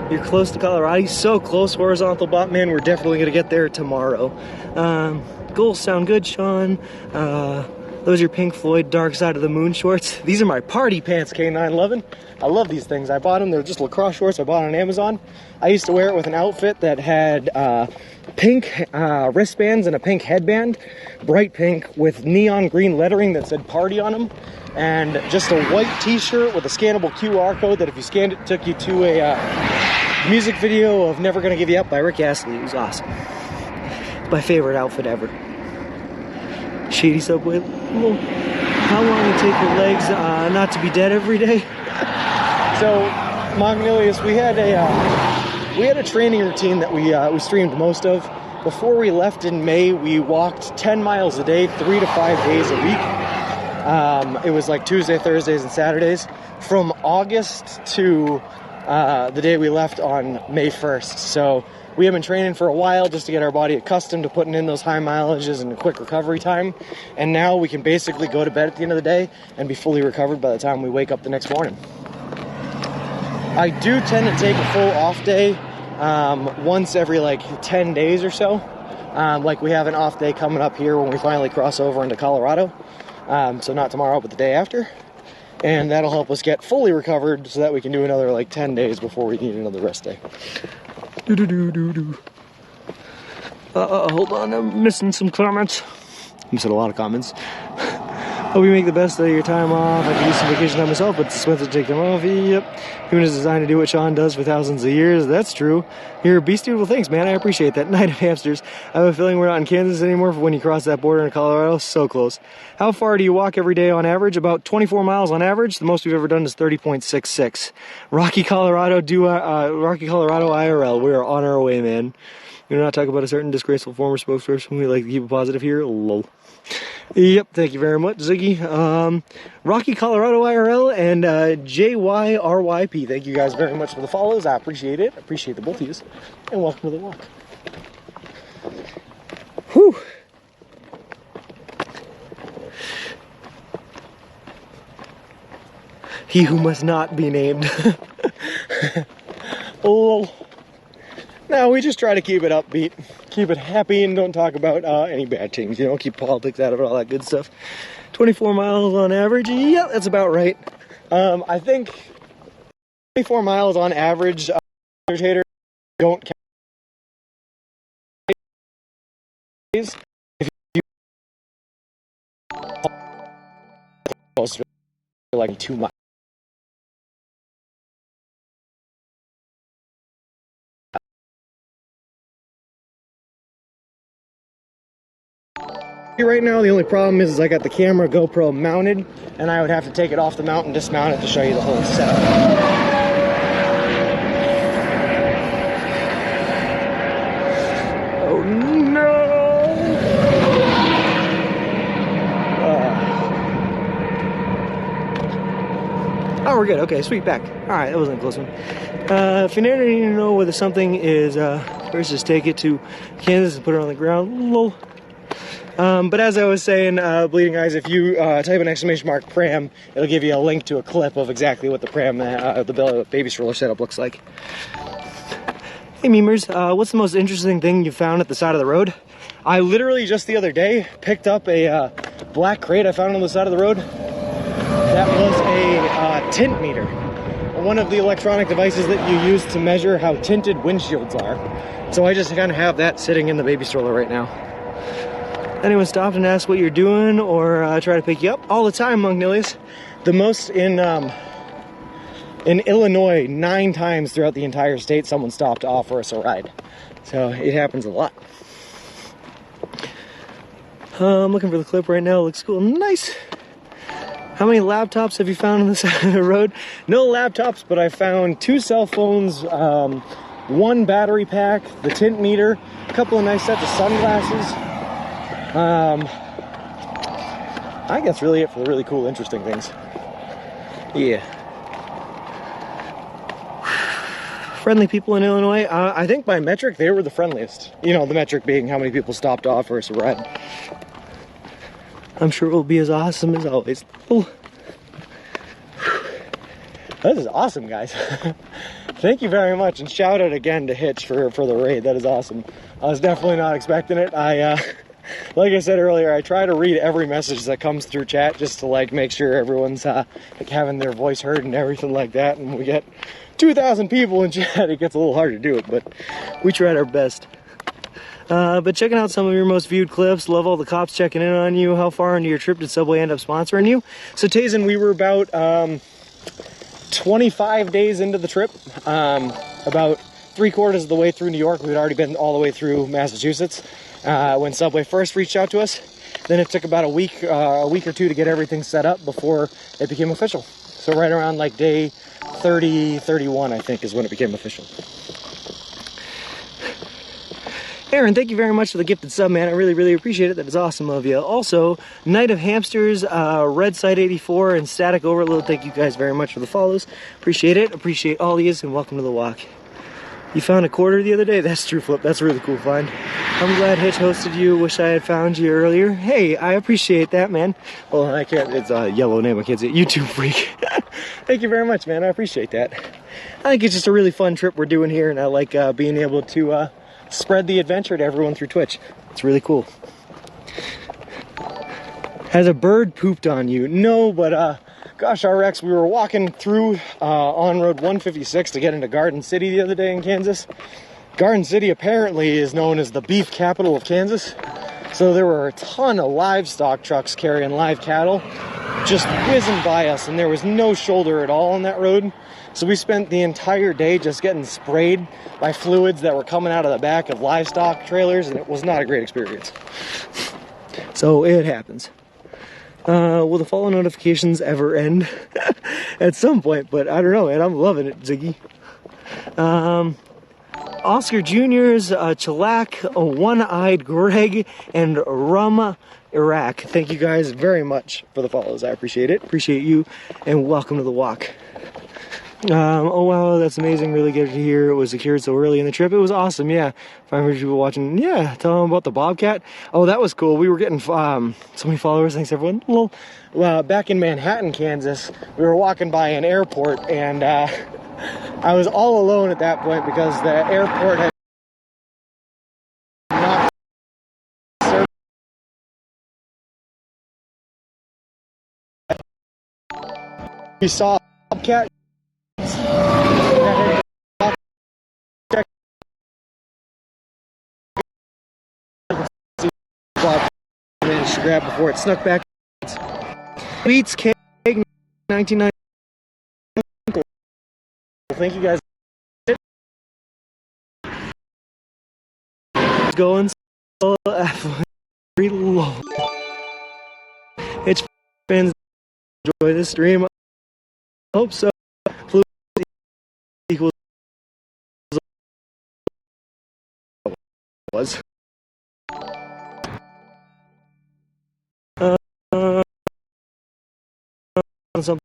You're close to Colorado, so close, Horizontal Bot Man, we're definitely gonna get there tomorrow. Goals sound good, Sean. Those are your Pink Floyd Dark Side of the Moon shorts. These are my party pants, K911. I love these things. I bought them. They're just lacrosse shorts I bought on Amazon. I used to wear it with an outfit that had pink wristbands and a pink headband, bright pink with neon green lettering that said party on them, and just a white t-shirt with a scannable QR code that if you scanned it took you to a music video of Never Gonna Give You Up by Rick Astley. It was awesome. It's my favorite outfit ever. Shady Subway. Well, how long it take your legs not to be dead every day? So, Magnilius, we had a training routine that we streamed most of. Before we left in May, we walked 10 miles a day, 3 to 5 days a week. It was like Tuesday, Thursdays, and Saturdays. From August to the day we left on May 1st. So we have been training for a while just to get our body accustomed to putting in those high mileages and a quick recovery time. And now we can basically go to bed at the end of the day and be fully recovered by the time we wake up the next morning. I do tend to take a full off day once every like 10 days or so. Like we have an off day coming up here when we finally cross over into Colorado. So not tomorrow, but the day after. And that'll help us get fully recovered so that we can do another like 10 days before we need another rest day. Hold on, I'm missing some comments. Missing a lot of comments. Hope you make the best of your time off. I can use some vacation time myself, but it's expensive to take them off. Yep. Human is designed to do what Sean does for thousands of years. That's true. You're a beastie. Well, thanks, man. I appreciate that. Night of hamsters. I have a feeling we're not in Kansas anymore for when you cross that border in Colorado. So close. How far do you walk every day on average? About 24 miles on average. The most we've ever done is 30.66. Rocky, Colorado IRL. We are on our way, man. We're not talking about a certain disgraceful former spokesperson. We like to keep it positive here. Lol. Yep, thank you very much, Ziggy. Rocky, Colorado IRL and JYRYP. Thank you guys very much for the follows. I appreciate it. Appreciate the both of you. And welcome to the walk. Whew. He who must not be named. Oh. No, we just try to keep it upbeat, keep it happy, and don't talk about any bad things, you know, keep politics out of it, all that good stuff. 24 miles on average, yeah, that's about right. I think 24 miles on average, irritator don't count. If you like 2 miles. Right now, the only problem is I got the camera GoPro mounted, and I would have to take it off the mount and dismount it to show you the whole setup. Oh no! Oh, we're good. Okay, sweet, back. All right, that wasn't a close one. If you never need to know whether something is, first just take it to Kansas and put it on the ground. Lol. But as I was saying, Bleeding Eyes, if you type an exclamation mark pram, it'll give you a link to a clip of exactly what the pram, the baby stroller setup looks like. Hey memers, what's the most interesting thing you found at the side of the road? I literally just the other day picked up a black crate I found on the side of the road. That was a tint meter. One of the electronic devices that you use to measure how tinted windshields are. So I just kind of have that sitting in the baby stroller right now. Anyone stopped and asked what you're doing or try to pick you up? All the time, Magnilius. The most in Illinois, 9 times throughout the entire state, someone stopped to offer us a ride. So it happens a lot. I'm looking for the clip right now. It looks cool. Nice.
How many laptops have you found on the side of the road? No laptops, but I found 2 cell phones, 1 battery pack, the tint meter, a couple of nice sets of sunglasses. I think that's really it for the really cool, interesting things. Yeah. Friendly people in Illinois. I think by metric, they were the friendliest. You know, the metric being how many people stopped off for us to ride. I'm sure it will be as awesome as always. Ooh. This is awesome, guys. Thank you very much, and shout out again to Hitch for the raid. That is awesome. I was definitely not expecting it. Like I said earlier, I try to read every message that comes through chat just to like make sure everyone's like having their voice heard and everything like that. And we get 2,000 people in chat, it gets a little hard to do it, but we tried our best. But checking out some of your most viewed clips. Love all the cops checking in on you. How far into your trip did Subway end up sponsoring you? So Tazen, we were about 25 days into the trip. About 3/4 of the way through New York. We'd already been all the way through Massachusetts when Subway first reached out to us. Then it took about a week or two to get everything set up before it became official. So right around like day 30, 31, I think, is when it became official. Aaron, thank you very much for the gifted sub, man. I really, really appreciate it. That is awesome of you. Also, Night of Hamsters, Red Side 84, and Static Overload, thank you guys very much for the follows. Appreciate it. Appreciate all these, and welcome to the walk. You found a quarter the other day? That's true, Flip. That's a really cool find. I'm glad Hitch hosted you. Wish I had found you earlier. Hey, I appreciate that, man. Well, I can't. It's a yellow name. I can't say it. YouTube freak. Thank you very much, man. I appreciate that. I think it's just a really fun trip we're doing here, and I like being able to spread the adventure to everyone through Twitch. It's really cool. Has a bird pooped on you? No, but gosh, RX, we were walking through on Road 156 to get into Garden City the other day in Kansas. Garden City apparently is known as the beef capital of Kansas. So there were a ton of livestock trucks carrying live cattle just whizzing by us, and there was no shoulder at all on that road. So we spent the entire day just getting sprayed by fluids that were coming out of the back of livestock trailers, and it was not a great experience. So it happens. Will the follow notifications ever end? At some point, but I don't know, man. I'm loving it, Ziggy. Oscar Jr.'s, Chalak, One-Eyed Greg, and Rum Iraq. Thank you guys very much for the follows. I appreciate it. Appreciate you, and welcome to the walk. Oh wow, that's amazing. Really good to hear it was secured so early in the trip. It was awesome, yeah. 500 people watching. Yeah, tell them about the Bobcat. Oh, that was cool. We were getting so many followers. Thanks, everyone. Well, back in Manhattan, Kansas, we were walking by an airport, and I was all alone at that point because the airport had not served. We saw a Bobcat. Managed to grab before it snuck back. Beats Keg 1990. Thank you guys. Going so pretty low. Hitch fans enjoy this stream. I hope so. Fluid equals was. Something.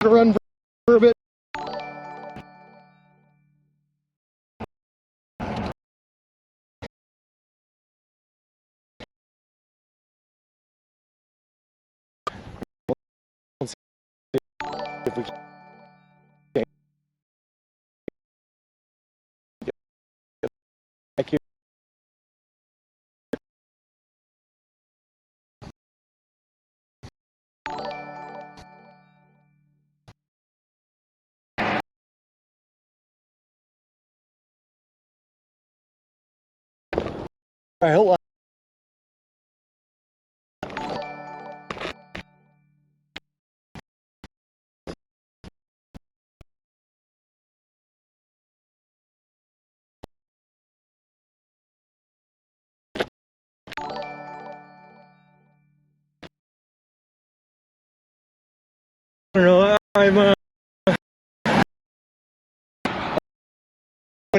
Run for a bit. If we can. All right, hold on.
I'm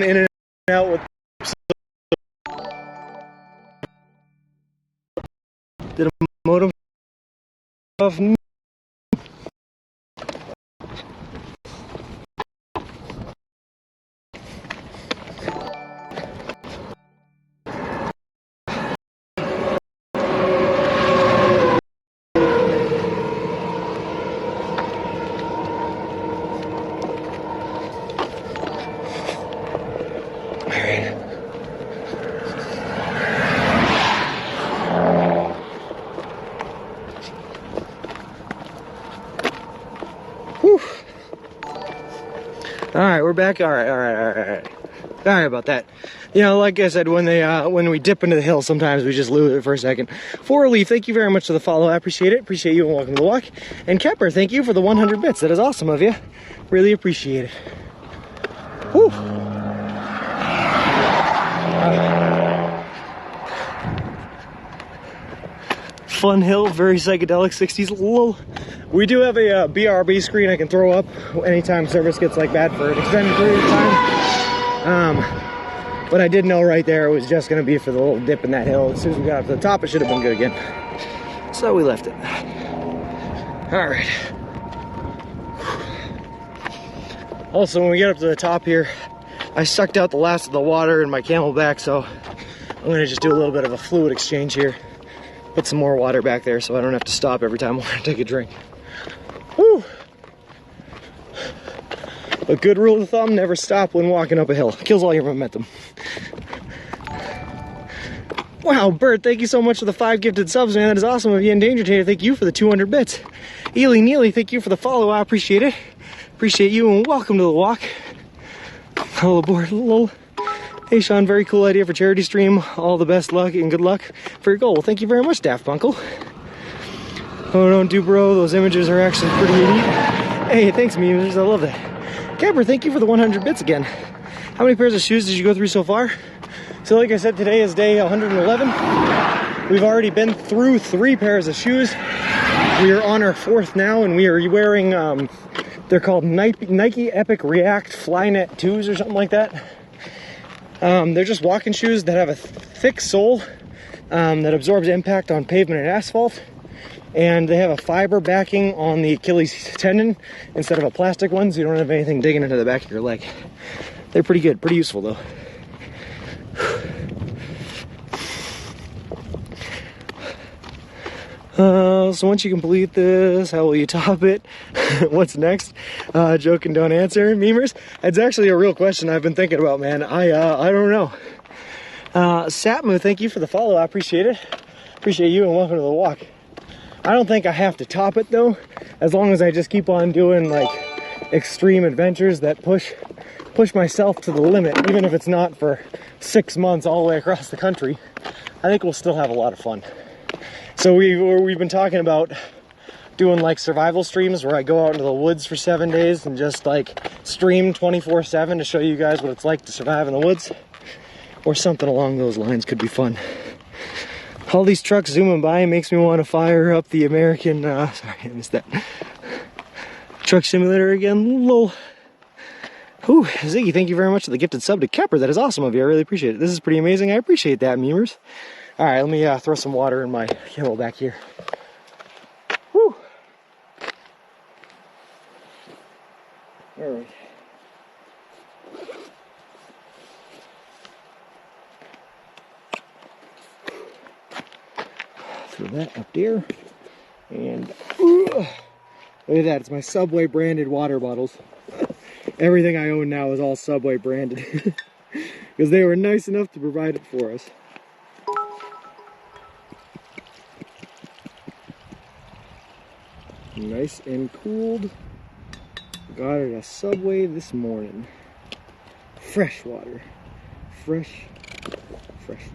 in and out with. Did a motive of. All right, we're back. All right. Sorry about that. You know, like I said, when we dip into the hill, sometimes we just lose it for a second. Four-Leaf, thank you very much for the follow. I appreciate it. Appreciate you and welcome to the walk. And Kepper, thank you for the 100 bits. That is awesome of you. Really appreciate it. Whew. Fun hill, very psychedelic 60s. Lol. We do have a BRB screen I can throw up anytime service gets like bad for an extended period of time. But I did know right there it was just going to be for the little dip in that hill. As soon as we got up to the top, it should have been good again. So we left it. All right. Also, when we get up to the top here, I sucked out the last of the water in my Camelback, so I'm going to just do a little bit of a fluid exchange here. Put some more water back there so I don't have to stop every time I want to take a drink. Woo! A good rule of thumb, never stop when walking up a hill. Kills all your momentum. Wow, Bert, thank you so much for the 5 gifted subs, man. That is awesome of you. And Danger Tater, thank you for the 200 bits. Ely Neely, thank you for the follow. I appreciate it. Appreciate you and welcome to the walk. All aboard, lol. Hey Sean, very cool idea for charity stream. All the best luck and good luck for your goal. Well, thank you very much, Daft Punkle. Oh, don't do bro. Those images are actually pretty neat. Hey, thanks, memes. I love that. Capper, thank you for the 100 bits again. How many pairs of shoes did you go through so far? So like I said, today is day 111. We've already been through 3 pairs of shoes. We are on our 4th now, and we are wearing, they're called Nike Epic React Flynet 2s or something like that. They're just walking shoes that have a thick sole that absorbs impact on pavement and asphalt. And they have a fiber backing on the Achilles tendon instead of a plastic one, so you don't have anything digging into the back of your leg. They're pretty good, pretty useful though. So once you complete this, how will you top it? What's next? Joke and don't answer. Memers? It's actually a real question I've been thinking about, man. I don't know. Satmu, thank you for the follow. I appreciate it. Appreciate you and welcome to the walk. I don't think I have to top it though, as long as I just keep on doing like extreme adventures that push myself to the limit, even if it's not for 6 months all the way across the country. I think we'll still have a lot of fun. So we've been talking about doing like survival streams where I go out into the woods for 7 days and just like stream 24/7 to show you guys what it's like to survive in the woods, or something along those lines could be fun. All these trucks zooming by makes me want to fire up the American, sorry, I missed that. Truck simulator again, lol. Ooh, Ziggy, thank you very much for the gifted sub to Kepper. That is awesome of you, I really appreciate it. This is pretty amazing, I appreciate that, memers. All right, let me throw some water in my Camel back here. Woo! All right. Throw that up there. And look at that, it's my Subway branded water bottles. Everything I own now is all Subway branded. Because they were nice enough to provide it for us. Nice and cooled. Got it at a Subway this morning. Fresh water. Fresh water.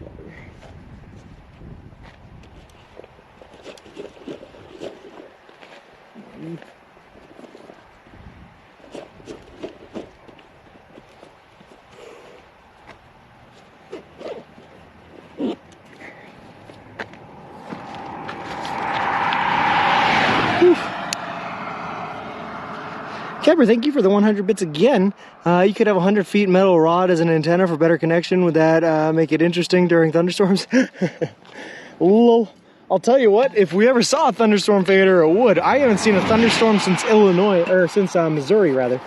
Kepper, thank you for the 100 bits again. You could have 100 feet metal rod as an antenna for better connection. Would that make it interesting during thunderstorms? Lol. I'll tell you what, if we ever saw a thunderstorm fader, it would. I haven't seen a thunderstorm since Missouri rather.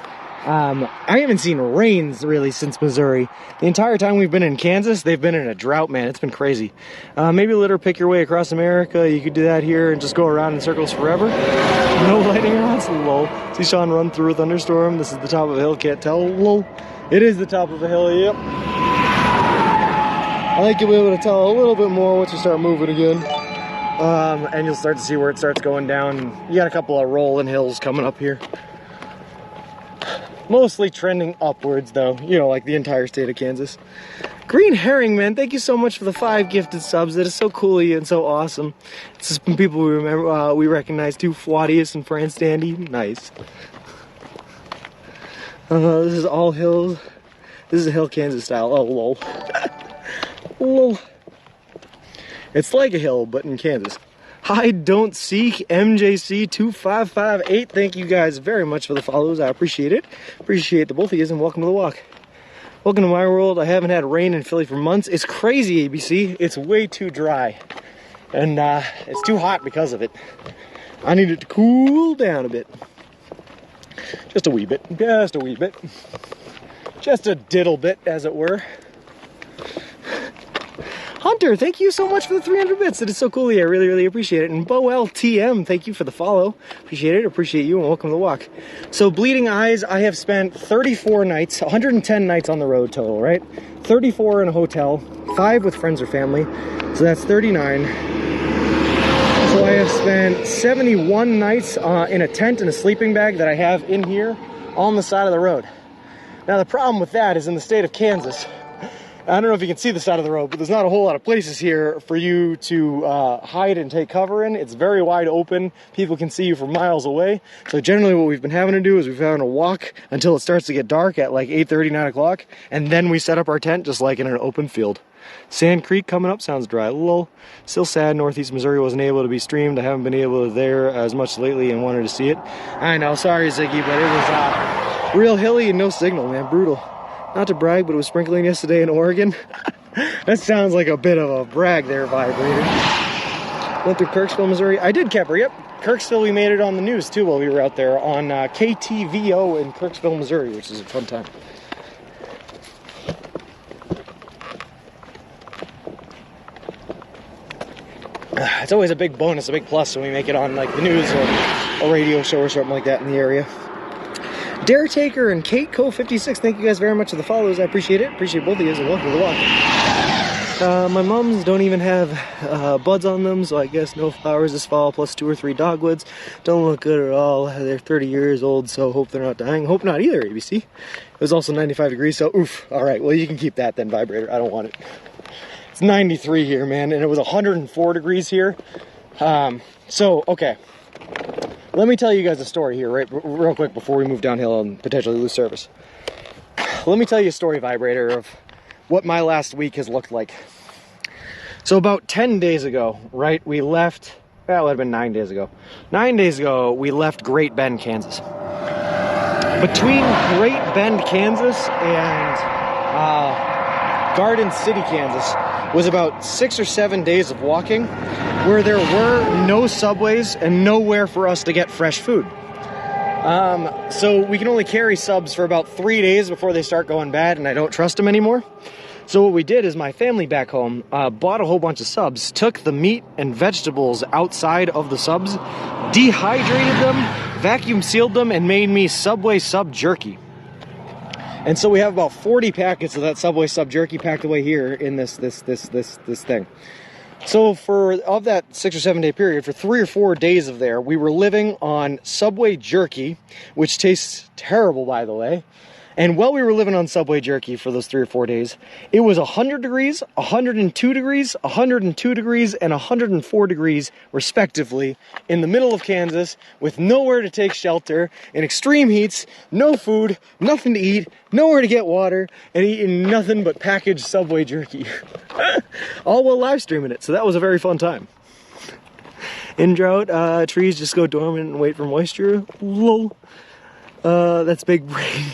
I haven't seen rains really since Missouri. The entire time we've been in Kansas, they've been in a drought, man. It's been crazy. Maybe let her pick your way across America. You could do that here and just go around in circles forever. No lightning rods, lol. See Sean run through a thunderstorm. This is the top of a hill, can't tell, lol. It is the top of a hill, yep. I think you'll be able to tell a little bit more once you start moving again. And you'll start to see where it starts going down. You got a couple of rolling hills coming up here. Mostly trending upwards though, you know, like the entire state of Kansas. Green Herring, man, thank you so much for the 5 gifted subs. That is so cool of you and so awesome. It's just some people we remember, we recognize too, Fwadius and Fran Standy. Nice. This is all hills. This is a hill Kansas style. Oh, lol. Lol. It's like a hill, but in Kansas. I don't seek MJC2558. Thank you guys very much for the follows. I appreciate it. Appreciate the both of you, and welcome to the walk. Welcome to my world. I haven't had rain in Philly for months. It's crazy, ABC. It's way too dry. And it's too hot because of it. I need it to cool down a bit. Just a wee bit. Just a wee bit. Just a diddle bit, as it were. Hunter, thank you so much for the 300 bits. That is so cool. I really, really appreciate it. And BoLTM, thank you for the follow. Appreciate it. Appreciate you, and welcome to the walk. So, Bleeding Eyes, I have spent 34 nights, 110 nights on the road total, right? 34 in a hotel, 5 with friends or family. So that's 39. So I have spent 71 nights in a tent and a sleeping bag that I have in here on the side of the road. Now, the problem with that is in the state of Kansas, I don't know if you can see the side of the road, but there's not a whole lot of places here for you to hide and take cover in. It's very wide open. People can see you from miles away. So generally what we've been having to do is we've having to walk until it starts to get dark at like 8:30, 9 o'clock, and then we set up our tent just like in an open field. Sand Creek coming up, sounds dry. Lol. Still sad Northeast Missouri wasn't able to be streamed. I haven't been able to there as much lately and wanted to see it. I know, sorry Ziggy, but it was real hilly and no signal, man. Brutal. Not to brag, but it was sprinkling yesterday in Oregon. That sounds like a bit of a brag there, Vibrator. Went through Kirksville, Missouri. I did, Kepper, yep. Kirksville, we made it on the news too while we were out there on KTVO in Kirksville, Missouri, which is a fun time. It's always a big bonus, a big plus when we make it on like the news or a radio show or something like that in the area. Dare Taker and Kate Co56, thank you guys very much for the follows. I appreciate it. Appreciate both of you, and welcome to the walk. My mums don't even have buds on them, so I guess no flowers this fall, plus 2 or 3 dogwoods. Don't look good at all. They're 30 years old, so hope they're not dying. Hope not either, ABC. It was also 95 degrees, so oof. All right, well, you can keep that then, Vibrator. I don't want it. It's 93 here, man, and it was 104 degrees here. So, okay. Let me tell you guys a story here, right, real quick before we move downhill and potentially lose service. Let me tell you a story, Vibrator, of what my last week has looked like. So about 10 days ago, right, we left, well, it would have been 9 days ago. 9 days ago, we left Great Bend, Kansas. Between Great Bend, Kansas and Garden City, Kansas, was about 6 or 7 days of walking where there were no subways and nowhere for us to get fresh food. So we can only carry subs for about 3 days before they start going bad, and I don't trust them anymore. So what we did is my family back home bought a whole bunch of subs, took the meat and vegetables outside of the subs, dehydrated them, vacuum sealed them, and made me Subway sub jerky. And so we have about 40 packets of that Subway sub jerky packed away here in this thing. So of that 6 or 7 day period, for 3 or 4 days of there, we were living on Subway jerky, which tastes terrible, by the way. And while we were living on Subway jerky for those 3 or 4 days, it was 100 degrees, 102 degrees, 102 degrees, and 104 degrees, respectively, in the middle of Kansas, with nowhere to take shelter, in extreme heats, no food, nothing to eat, nowhere to get water, and eating nothing but packaged Subway jerky. All while live streaming it, so that was a very fun time. In drought, trees just go dormant and wait for moisture. Lol. That's big brain.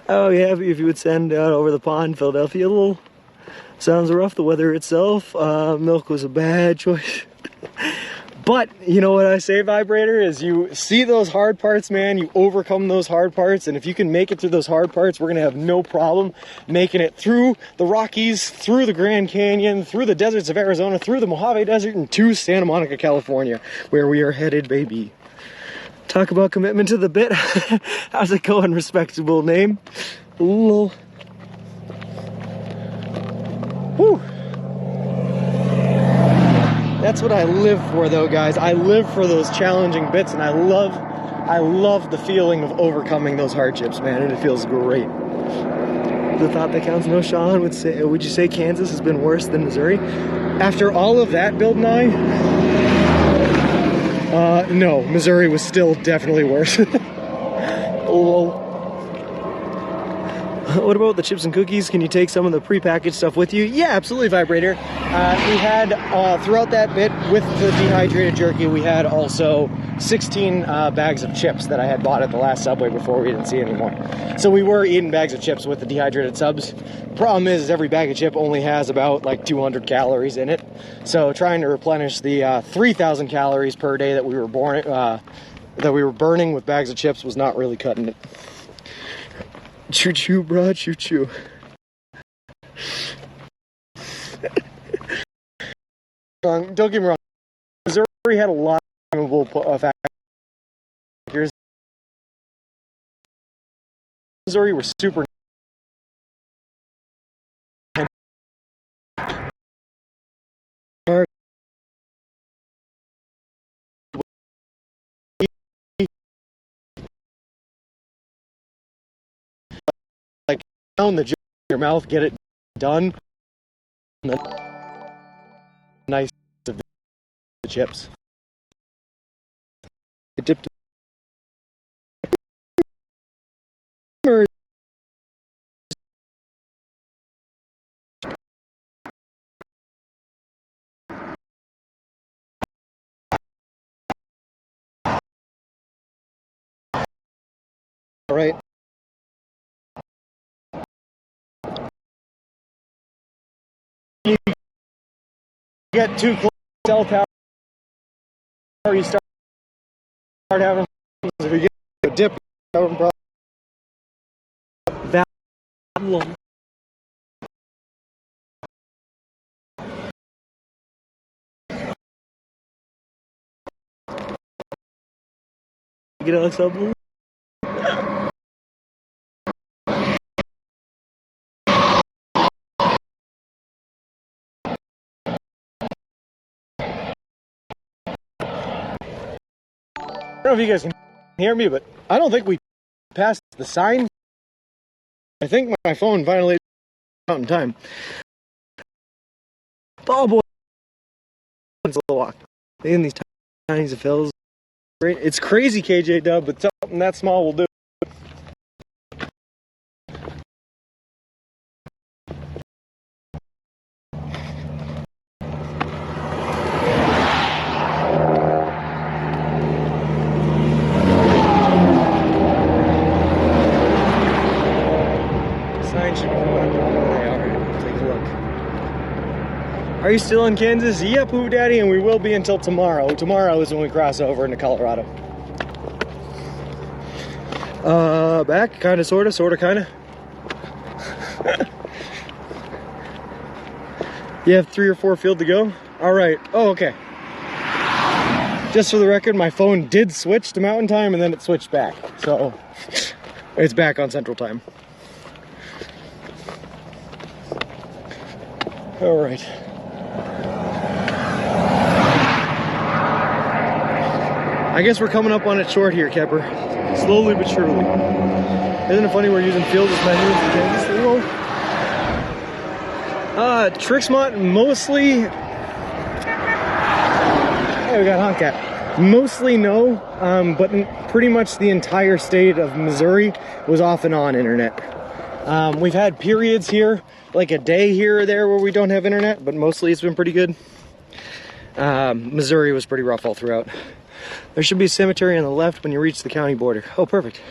Oh yeah, if you would send out over the pond, Philadelphia, a little sounds rough. The weather itself, milk was a bad choice. But you know what I say, Vibrator, is you see those hard parts, man, you overcome those hard parts, and if you can make it through those hard parts, we're gonna have no problem making it through the Rockies, through the Grand Canyon, through the deserts of Arizona, through the Mojave Desert, and to Santa Monica, California, where we are headed, baby. Talk about commitment to the bit. How's it going, respectable name? Lol. Whew. That's what I live for, though, guys. I live for those challenging bits, and I love the feeling of overcoming those hardships, man, and it feels great. The thought that counts. No, Sean would you say Kansas has been worse than Missouri? After all of that, Bill Nye? No, Missouri was still definitely worse. Lol. What about the chips and cookies? Can you take some of the prepackaged stuff with you? Yeah, absolutely, Vibrator. We had, throughout that bit, with the dehydrated jerky, we had also 16 bags of chips that I had bought at the last Subway before we didn't see anymore. So we were eating bags of chips with the dehydrated subs. Problem is every bag of chip only has about like 200 calories in it. So trying to replenish the 3,000 calories per day that we were burning with bags of chips was not really cutting it. Choo-choo, bro, choo-choo. Don't get me wrong, Missouri had a lot of factors. Missouri were super like down the your mouth, get it done. Nice of the chips. It dipped. All right. You get too close to cell tower, you start having problems. If you get a dip, you're having problems. Get Alex up. I don't know if you guys can hear me, but I don't think we passed the sign. I think my phone finally out in time. Oh boy, it's a walk. In these tiny fills. It's crazy, KJ Dub, but something that small will do. Sign should be coming up. They are. Take a look. Are you still in Kansas? Yep, Pooh Daddy, and we will be until tomorrow. Tomorrow is when we cross over into Colorado. Back, kinda, sorta, kinda. You have 3 or 4 field to go? Alright, oh, okay. Just for the record, my phone did switch to Mountain Time and then it switched back. So, it's back on Central Time. Alright. I guess we're coming up on it short here, Kepper. Slowly but surely. Isn't it funny we're using fields as menus in Kansas? Trixmont mostly. Hey, we got Honk Cat. Mostly no, but pretty much the entire state of Missouri was off and on internet. We've had periods here, like a day here or there where we don't have internet, but mostly it's been pretty good. Missouri was pretty rough all throughout. There should be a cemetery on the left when you reach the county border. Oh, perfect.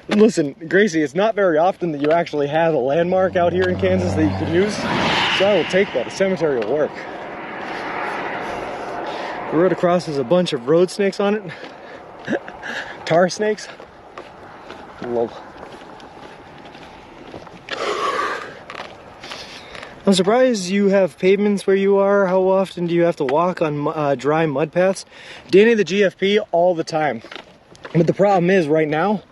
Listen, Gracie, it's not very often that you actually have a landmark out here in Kansas that you could use, so I will take that. A cemetery will work. The road across has a bunch of road snakes on it. Tar snakes. Lol. I'm surprised you have pavements where you are. How often do you have to walk on dry mud paths? Danny the GFP, all the time. But the problem is right now,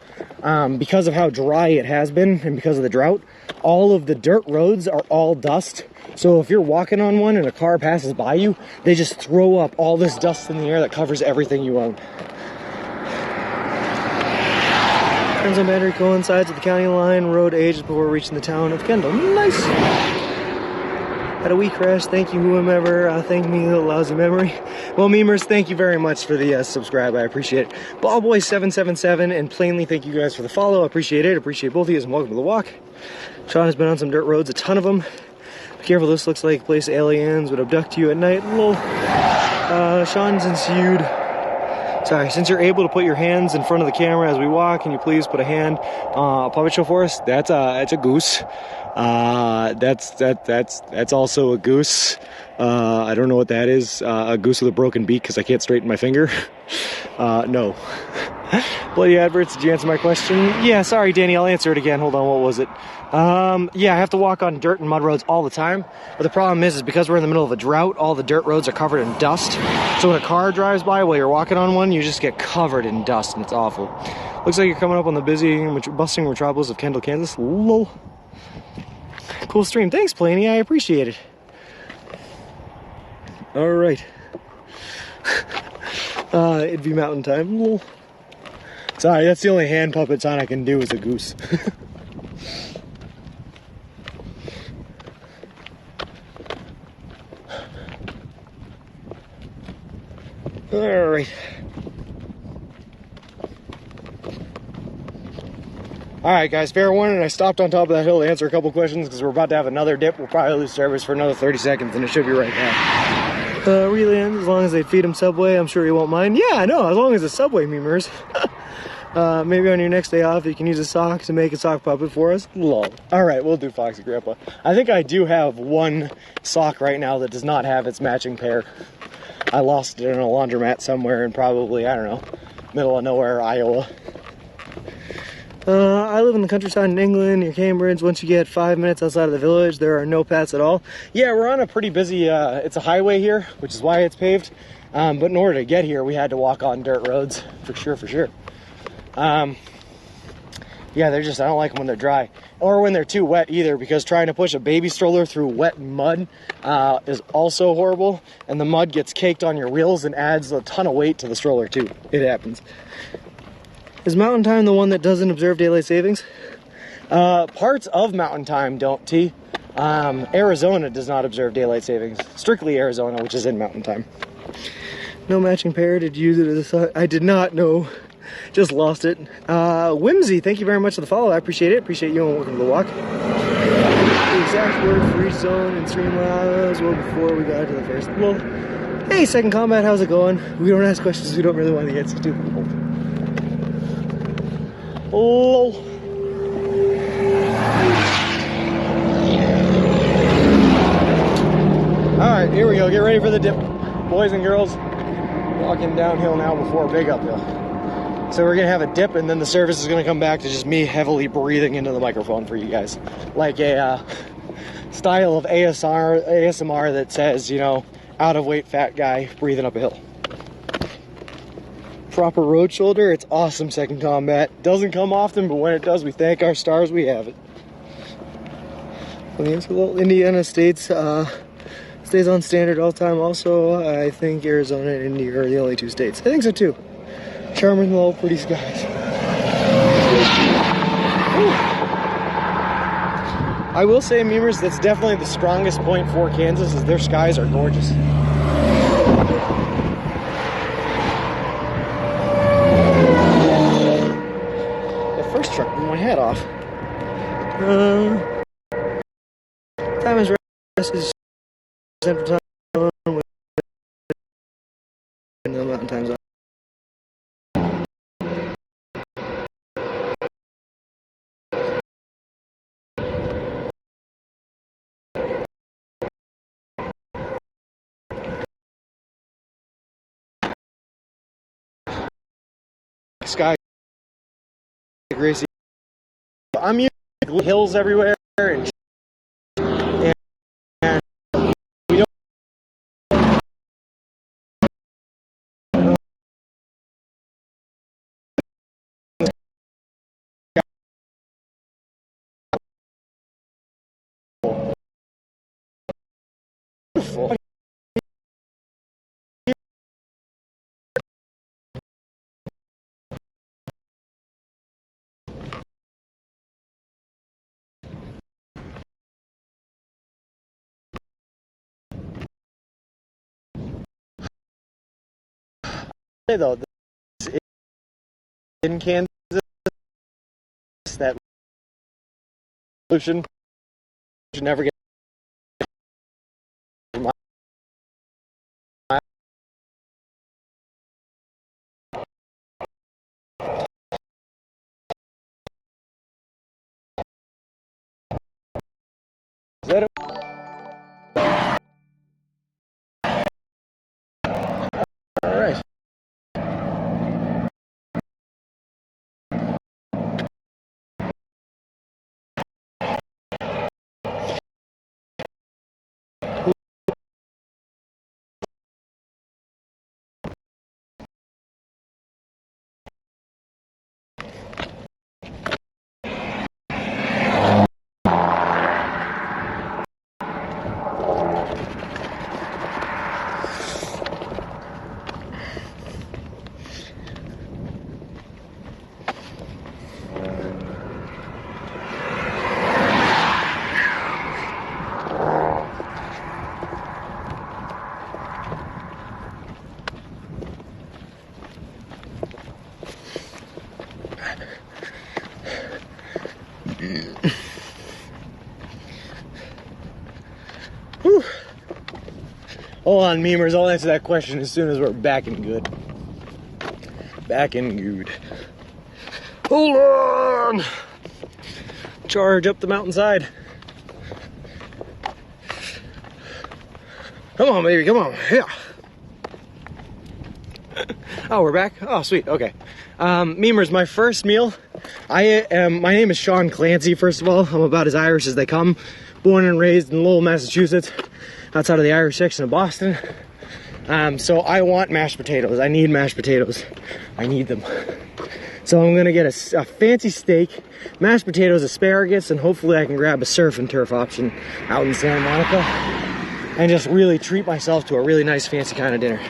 because of how dry it has been and because of the drought, all of the dirt roads are all dust. So if you're walking on one and a car passes by you, they just throw up all this dust in the air that covers everything you own. Turns on battery coincides with the county line. Road ages before reaching the town of Kendall. Nice! Had a wee crash. Thank you, whomever. Thank me, little lousy memory. Well, memers, thank you very much for the subscribe. I appreciate it. Ballboy777 and Plainly, thank you guys for the follow. I appreciate it. Appreciate both of you and welcome to the walk. Sean has been on some dirt roads, a ton of them. Be careful, this looks like a place aliens would abduct you at night. Lol. Sean, since you're able to put your hands in front of the camera as we walk, can you please put a hand puppet show for us? That's a goose. That's also a goose. I don't know what that is. A goose with a broken beak because I can't straighten my finger. No. Bloody adverts, did you answer my question? Yeah, sorry, Danny, I'll answer it again. Hold on, what was it? Yeah, I have to walk on dirt and mud roads all the time. But the problem is because we're in the middle of a drought, all the dirt roads are covered in dust. So when a car drives by while you're walking on one, you just get covered in dust and it's awful. Looks like you're coming up on the busy, bustling metropolis of Kendall, Kansas. Lol. Cool stream. Thanks, Planey. I appreciate it. All right. It'd be mountain time. Lol. Sorry, that's the only hand puppet sign I can do is a goose. All right. Alright guys, fair warning, I stopped on top of that hill to answer a couple questions because we're about to have another dip. We'll probably lose service for another 30 seconds and it should be right back. Really, as long as they feed him Subway, I'm sure he won't mind. Yeah, I know, as long as it's Subway, memers. Maybe on your next day off, you can use a sock to make a sock puppet for us. Lol. Alright, we'll do Foxy Grandpa. I think I do have one sock right now that does not have its matching pair. I lost it in a laundromat somewhere in probably, I don't know, middle of nowhere, Iowa. I live in the countryside in England, near Cambridge. Once you get 5 minutes outside of the village, there are no paths at all. Yeah, we're on a pretty busy, it's a highway here, which is why it's paved. But in order to get here, we had to walk on dirt roads, for sure. Yeah, I don't like them when they're dry. Or when they're too wet either, because trying to push a baby stroller through wet mud is also horrible. And the mud gets caked on your wheels and adds a ton of weight to the stroller too. It happens. Is Mountain Time the one that doesn't observe daylight savings? Parts of Mountain Time don't, T. Arizona does not observe daylight savings. Strictly Arizona, which is in Mountain Time. No matching pair. Did you use it as a... I did not, no. Just lost it. Whimsy, thank you very much for the follow. I appreciate it. Appreciate you and welcome to the walk. The exact word for each zone and Streamlabs well before we got to the first. Well, hey, Second Combat, how's it going? We don't ask questions we don't really want the answer to. Oh. Alright, here we go. Get ready for the dip. Boys and girls, walking downhill now before a big uphill. So we're going to have a dip and then the service is going to come back to just me heavily breathing into the microphone for you guys. Like a style of ASMR that says, you know, out of weight fat guy breathing up a hill. Proper road shoulder, it's awesome, Second Combat. Doesn't come often, but when it does, we thank our stars we have it. Indiana stays on standard all time also. I think Arizona and India are the only two states. I think so too. Charming, low, pretty skies. Ooh. I will say, memers, that's definitely the strongest point for Kansas is their skies are gorgeous. Truck with my hat off. Time is rest is Central Time in the Mountain Time Zone.
sky racy. I'm used to hills everywhere and we don't. Beautiful. Though this in Kansas, that pollution should never get. Is that all right? Whew. Hold on, memers. I'll answer that question as soon as we're back and good. Back and good. Hold on. Charge up the mountainside. Come on, baby. Come on. Yeah. Oh, we're back? Oh, sweet. Okay. Memers, my first meal. My name is Sean Clancy, first of all. I'm about as Irish as they come. Born and raised in Lowell, Massachusetts, outside of the Irish section of Boston. So I want mashed potatoes. I need mashed potatoes. I need them. So I'm gonna get a fancy steak, mashed potatoes, asparagus, and hopefully I can grab a surf and turf option out in Santa Monica and just really treat myself to a really nice fancy kind of dinner.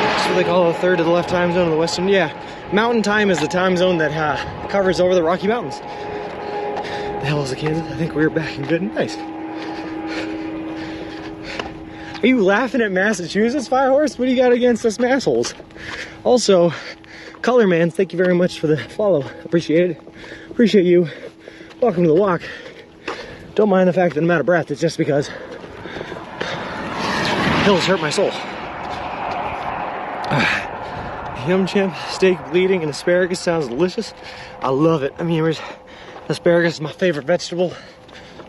That's what they call a third of the left time zone of the Western. Yeah, Mountain Time is the time zone that covers over the Rocky Mountains. The hell is it, Kansas? I think we're back and good and nice. Are you laughing at Massachusetts, Firehorse? What do you got against us massholes? Also, Colorman, thank you very much for the follow. Appreciate it. Appreciate you. Welcome to the walk. Don't mind the fact that I'm out of breath. It's just because hills hurt my soul. Yum champ, steak bleeding, and asparagus sounds delicious. I love it. I mean, asparagus is my favorite vegetable.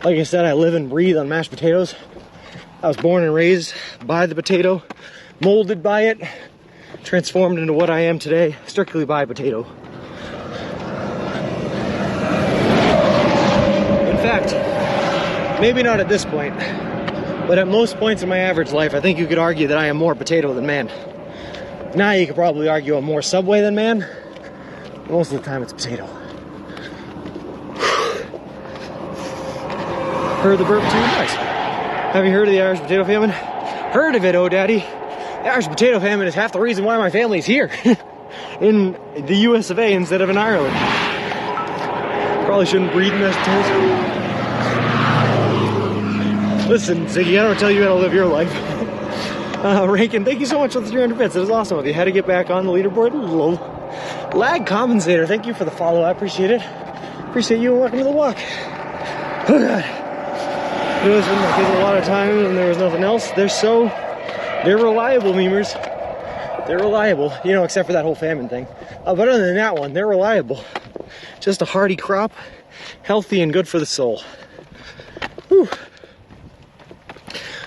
Like I said, I live and breathe on mashed potatoes. I was born and raised by the potato, molded by it, transformed into what I am today, strictly by potato. In fact, maybe not at this point, but at most points in my average life, I think you could argue that I am more potato than man. Now you could probably argue I'm more Subway than man. Most of the time it's potato. Heard the burp too? Nice. Have you heard of the Irish potato famine? Heard of it, oh daddy. The Irish potato famine is half the reason why my family's here. In the US of A instead of in Ireland. Probably shouldn't breed mashed potatoes. Listen, Ziggy, I don't tell you how to live your life. Rankin, thank you so much for the 300 bits. It was awesome of you. Had to get back on the leaderboard. Lol. Lag Compensator, thank you for the follow. I appreciate it. Appreciate you and welcome to the walk. Oh God. You know, it's been like a lot of time and there was nothing else. They're reliable, memers. They're reliable, you know, except for that whole famine thing. But other than that one, they're reliable. Just a hearty crop, healthy and good for the soul. Whew.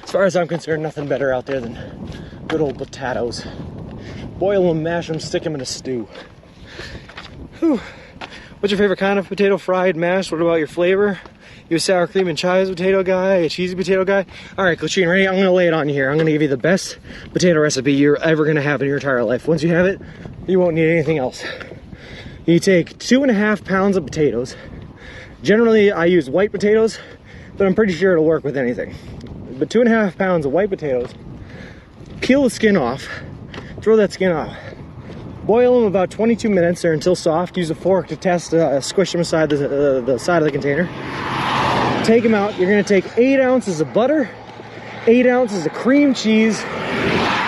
As far as I'm concerned, nothing better out there than good old potatoes. Boil them, mash them, stick them in a stew. Whew. What's your favorite kind of potato? Fried, mashed? What about your flavor? You a sour cream and chives potato guy? A cheesy potato guy? All right, Coachine, ready? I'm gonna lay it on you here. I'm gonna give you the best potato recipe you're ever gonna have in your entire life. Once you have it, you won't need anything else. You take 2.5 pounds of potatoes. Generally, I use white potatoes, but I'm pretty sure it'll work with anything. But 2.5 pounds of white potatoes, peel the skin off, throw that skin off. Boil them about 22 minutes or until soft. Use a fork to test, squish them aside the side of the container. Take them out. You're gonna take 8 ounces of butter, 8 ounces of cream cheese,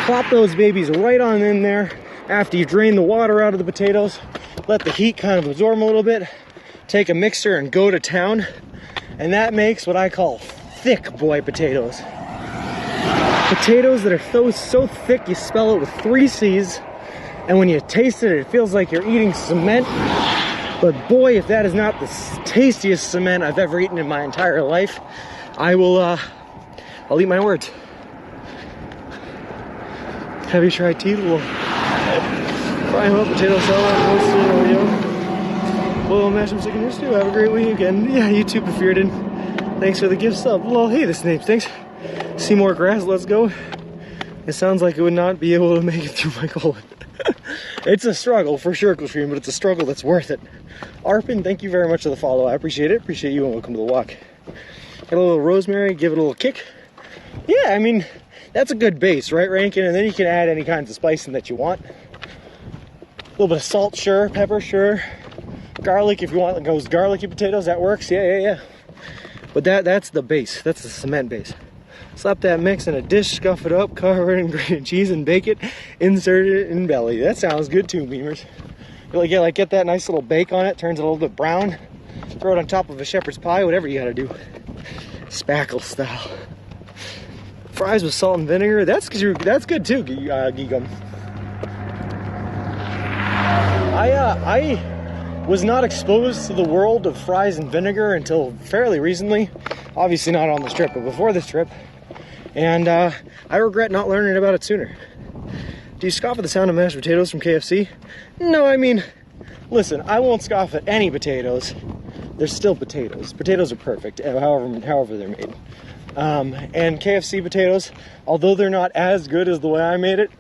plop those babies right on in there. After you drain the water out of the potatoes, let the heat kind of absorb them a little bit. Take a mixer and go to town. And that makes what I call thick boy potatoes. Potatoes that are so thick you spell it with 3 C's. And when you taste it, it feels like you're eating cement. But boy, if that is not the tastiest cement I've ever eaten in my entire life, I'll eat my words. Have you tried tea? Well, fry them up, potato salad, roasted Oreo. Boil, mash them, stick in your stew. Have a great weekend. Yeah, you too, Befearden. Thanks for the gift sub. Well, hey, this name stinks. See more grass, let's go. It sounds like it would not be able to make it through my colon. It's a struggle for sure, Cliffreen, but it's a struggle that's worth it. Arpin, thank you very much for the follow. I appreciate it. Appreciate you and welcome to the walk. Got a little rosemary, give it a little kick. Yeah, I mean, that's a good base, right, Rankin? And then you can add any kinds of spicing that you want. A little bit of salt, sure. Pepper, sure. Garlic, if you want those garlicky potatoes, that works. Yeah. But that's the base. That's the cement base. Slap that mix in a dish, scuff it up, cover it in grated cheese, and bake it. Insert it in belly. That sounds good too, Beamers. Get that nice little bake on it, turns it a little bit brown. Throw it on top of a shepherd's pie, whatever you gotta do. Spackle style. Fries with salt and vinegar. That's good too, Geegum. I was not exposed to the world of fries and vinegar until fairly recently. Obviously not on this trip, but before this trip. And I regret not learning about it sooner. Do you scoff at the sound of mashed potatoes from KFC? No, I mean, listen, I won't scoff at any potatoes. They're still potatoes. Potatoes are perfect, however they're made. And KFC potatoes, although they're not as good as the way I made it,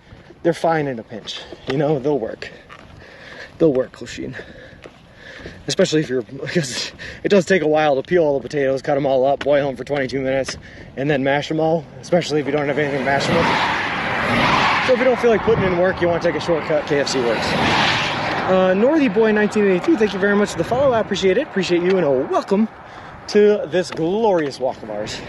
they're fine in a pinch. You know, they'll work. They'll work, Clochine. Especially because it does take a while to peel all the potatoes, cut them all up, boil them for 22 minutes, and then mash them all, especially if you don't have anything to mash them with. So if you don't feel like putting in work, you want to take a shortcut, KFC works. Northy Boy 1982, thank you very much for the follow. I appreciate it. Appreciate you, and a welcome to this glorious walk of ours.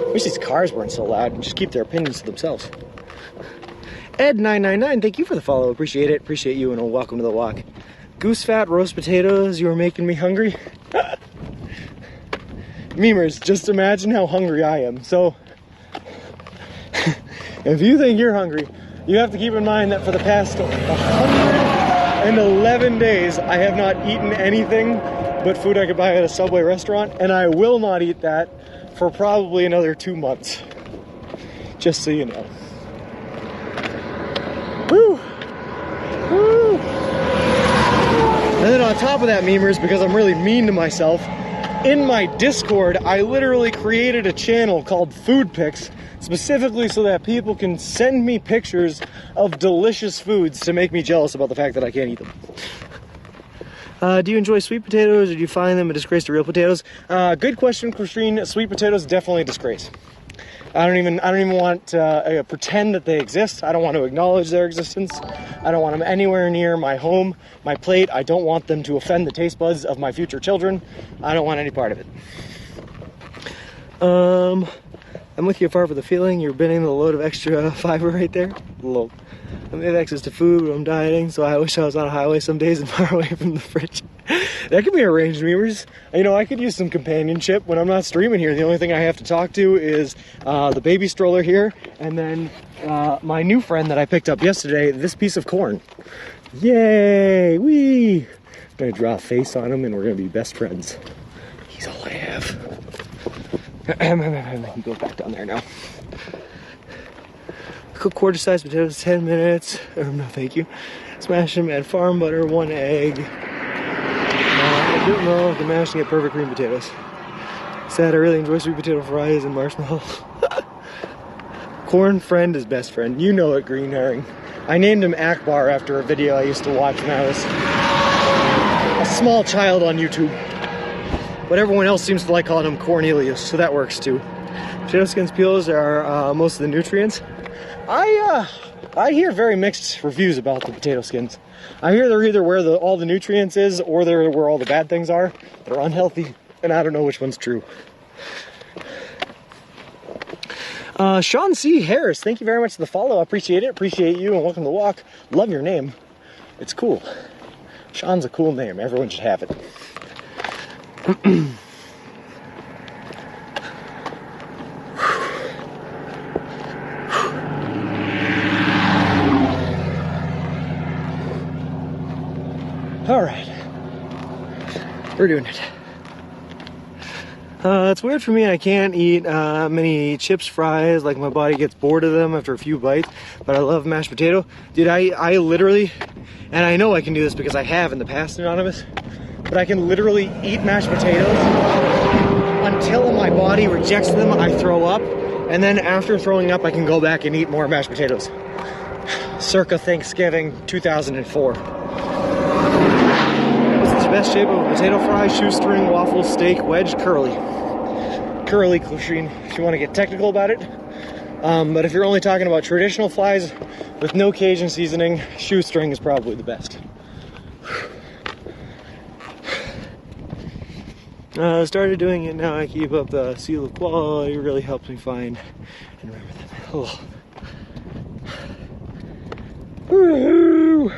I wish these cars weren't so loud and just keep their opinions to themselves. Ed999, thank you for the follow. Appreciate it. Appreciate you, and a welcome to the walk. Goose fat, roast potatoes, you are making me hungry. Memers, just imagine how hungry I am. So, if you think you're hungry, you have to keep in mind that for the past 111 days, I have not eaten anything but food I could buy at a Subway restaurant, and I will not eat that for probably another 2 months. Just so you know. Woo! Woo! And then on top of that, memers, because I'm really mean to myself, in my Discord, I literally created a channel called Food Pics, specifically so that people can send me pictures of delicious foods to make me jealous about the fact that I can't eat them. Do you enjoy sweet potatoes, or do you find them a disgrace to real potatoes? Good question, Christine. Sweet potatoes, definitely a disgrace. I don't even want to pretend that they exist. I don't want to acknowledge their existence. I don't want them anywhere near my home, my plate. I don't want them to offend the taste buds of my future children. I don't want any part of it. I'm with you far for the feeling. You're bending the load of extra fiber right there. Lol. I have access to food when I'm dieting, so I wish I was on a highway some days and far away from the fridge. That could be arranged, memers. You know, I could use some companionship when I'm not streaming here. The only thing I have to talk to is the baby stroller here, and then my new friend that I picked up yesterday, this piece of corn. Yay! Wee! gonna draw a face on him and we're gonna be best friends. He's all I have. He goes back down there now. Cook quarter-sized potatoes, 10 minutes. No, thank you. Smash them, add farm butter, 1 egg. I don't know if the mash can get perfect green potatoes. Sad, I really enjoy sweet potato fries and marshmallows. Corn friend is best friend. You know it, Green Herring. I named him Akbar after a video I used to watch when I was a small child on YouTube. But everyone else seems to like calling him Cornelius, so that works too. Potato skins peels are most of the nutrients. I hear very mixed reviews about the potato skins. I hear they're either where all the nutrients is or they're where all the bad things are. They're unhealthy, and I don't know which one's true. Sean C. Harris, thank you very much for the follow. I appreciate it. Appreciate you, and welcome to the walk. Love your name. It's cool. Sean's a cool name. Everyone should have it. All right, we're doing it. It's weird for me. I can't eat many chips, fries. Like my body gets bored of them after a few bites. But I love mashed potato, dude. I literally, and I know I can do this because I have in the past, Anonymous. But I can literally eat mashed potatoes until my body rejects them. I throw up, and then after throwing up, I can go back and eat more mashed potatoes. Circa Thanksgiving 2004. Best shape of a potato fry: shoestring, waffle, steak, wedge, curly. Curly, Clochine, if you want to get technical about it. But if you're only talking about traditional flies with no Cajun seasoning, shoestring is probably the best. Started doing it now. I keep up the seal of quality. It really helps me find and remember them. Oh. Woo-hoo!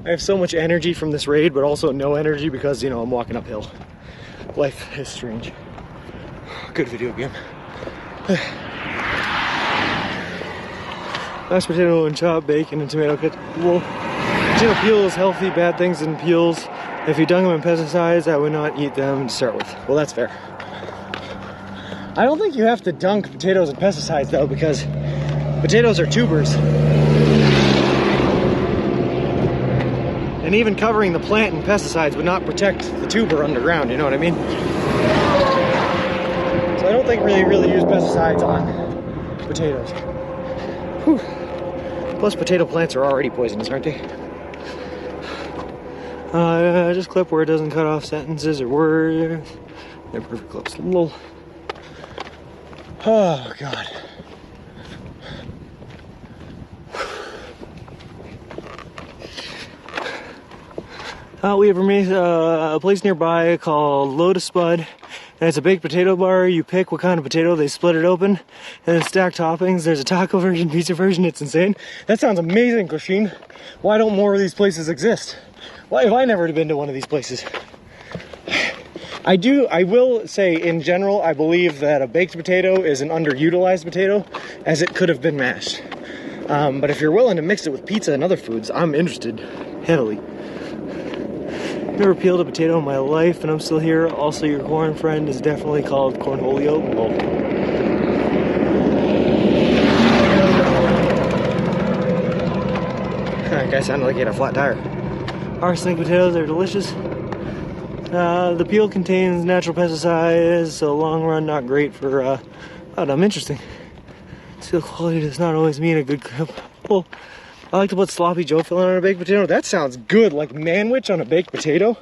I have so much energy from this raid, but also no energy because, you know, I'm walking uphill. Life is strange. Good video game. Mashed potato and chopped bacon and tomato cut. Well, potato peel is healthy, bad things in peels. If you dunk them in pesticides, I would not eat them to start with. Well, that's fair. I don't think you have to dunk potatoes in pesticides though, because potatoes are tubers. And even covering the plant in pesticides would not protect the tuber underground, you know what I mean? So I don't think really use pesticides on potatoes. Whew. Plus potato plants are already poisonous, aren't they? Just clip where it doesn't cut off sentences or words. They're perfect clips. Lol. Oh, God. We have a place nearby called Lotus Spud, and it's a baked potato bar. You pick what kind of potato, they split it open, and then stack toppings. There's a taco version, pizza version. It's insane. That sounds amazing, Kosheen. Why don't more of these places exist? Why have I never been to one of these places? I will say, in general, I believe that a baked potato is an underutilized potato, as it could have been mashed. But if you're willing to mix it with pizza and other foods, I'm interested heavily. Never peeled a potato in my life, and I'm still here. Also, your corn friend is definitely called Cornholio. Lol. That guy sounded like he had a flat tire. Arsenic potatoes are delicious. The peel contains natural pesticides, so long run not great for. Oh, I'm interesting. Steel quality does not always mean a good grip. Well, I like to put sloppy Joe filling on a baked potato. That sounds good, like manwich on a baked potato.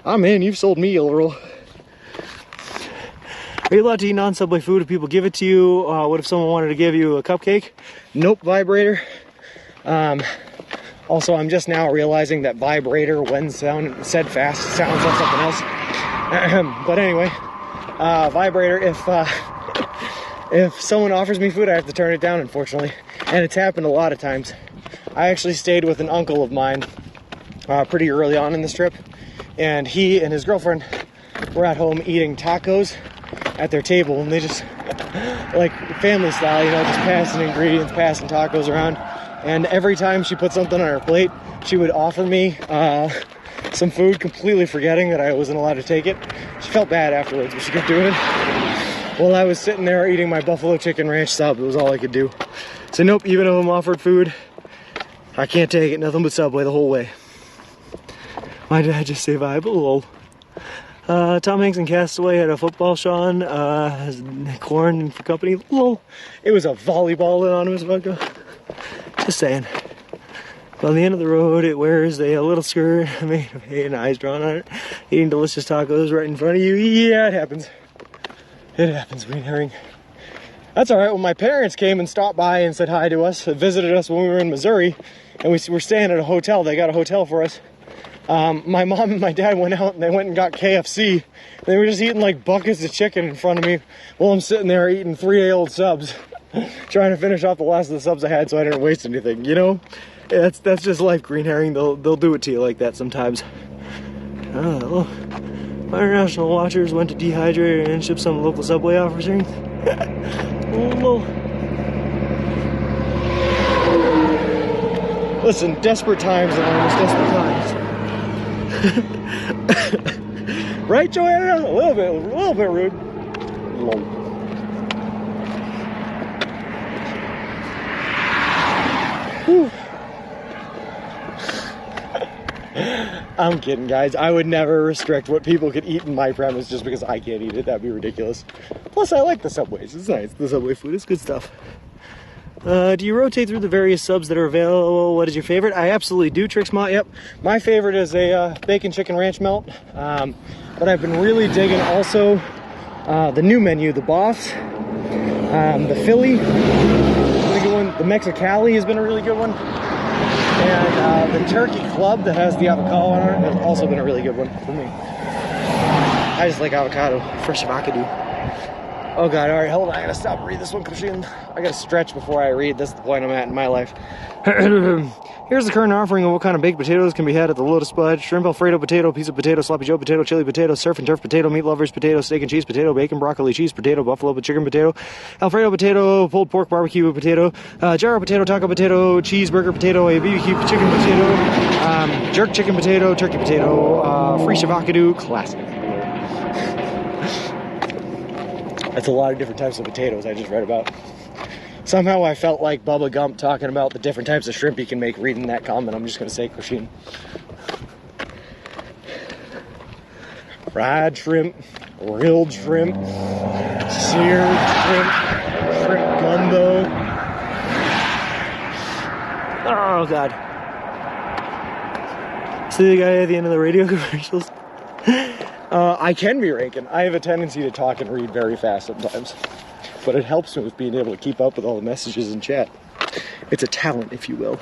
I'm in. You've sold me, Ilro. Are you allowed to eat non-Subway food if people give it to you? What if someone wanted to give you a cupcake? Nope, vibrator. Also, I'm just now realizing that vibrator, when said fast, sounds like something else. But anyway, vibrator, if someone offers me food, I have to turn it down, unfortunately. And it's happened a lot of times. I actually stayed with an uncle of mine pretty early on in this trip, and he and his girlfriend were at home eating tacos at their table, and they just, like family style, you know, just passing ingredients, passing tacos around. And every time she put something on her plate, she would offer me
some food, completely forgetting that I wasn't allowed to take it. She felt bad afterwards, but she kept doing it. While I was sitting there eating my buffalo chicken ranch sub, it was all I could do. So nope, even if I'm offered food, I can't take it. Nothing but Subway the whole way. My dad just say vibe, lol. Tom Hanks and Castaway had a football, Sean. Corn for company, lol. It was a volleyball anonymous vodka. Just saying. On the end of the road, it wears a little skirt made of hay and eyes drawn on it. Eating delicious tacos right in front of you. Yeah, it happens. It happens, green herring. That's all right. When my parents came and stopped by and said hi to us, visited us when we were in Missouri, and we were staying at a hotel. They got a hotel for us. My mom and my dad went out and they went and got KFC. They were just eating like buckets of chicken in front of me while I'm sitting there eating 3 old subs, trying to finish off the last of the subs I had so I didn't waste anything. You know, that's just life, green herring. They'll do it to you like that sometimes. Oh, my international watchers went to dehydrate and ship some local Subway offerings. Listen, desperate times and almost desperate times. Right, Joanna? A little bit rude. Whew. I'm kidding, guys. I would never restrict what people could eat in my premise just because I can't eat it. That'd be ridiculous. Plus, I like the Subways. It's nice. The Subway food is good stuff. Do you rotate through the various subs that are available? What is your favorite? I absolutely do, Trixmont. Yep. My favorite is a bacon chicken ranch melt. But I've been really digging also the new menu, the Boss, the Philly, really good one. The Mexicali has been a really good one. And the Turkey Club that has the avocado on it has also been a really good one for me. I just like avocado, fresh avocado. Oh God, all right, hold on, I gotta stop and read this one, Kushin. I gotta stretch before I read. That's the point I'm at in my life. Here's the current offering of what kind of baked potatoes can be had at the Lotus Bud. Shrimp Alfredo potato, piece of potato, sloppy joe potato, chili potato, surf and turf potato, meat lovers potato, steak and cheese potato, bacon, broccoli, cheese potato, buffalo chicken potato, Alfredo potato, pulled pork barbecue potato, gyro potato, taco potato, cheeseburger potato, a BBQ chicken potato, jerk chicken potato, turkey potato, free shavakadu, classic. That's a lot of different types of potatoes I just read about. Somehow I felt like Bubba Gump talking about the different types of shrimp you can make reading that comment. I'm just going to say Kushin. Fried shrimp, grilled shrimp, seared shrimp, shrimp gumbo. Oh, God. See the guy at the end of the radio commercials? I can be ranking. I have a tendency to talk and read very fast sometimes. But it helps me with being able to keep up with all the messages in chat. It's a talent, if you will.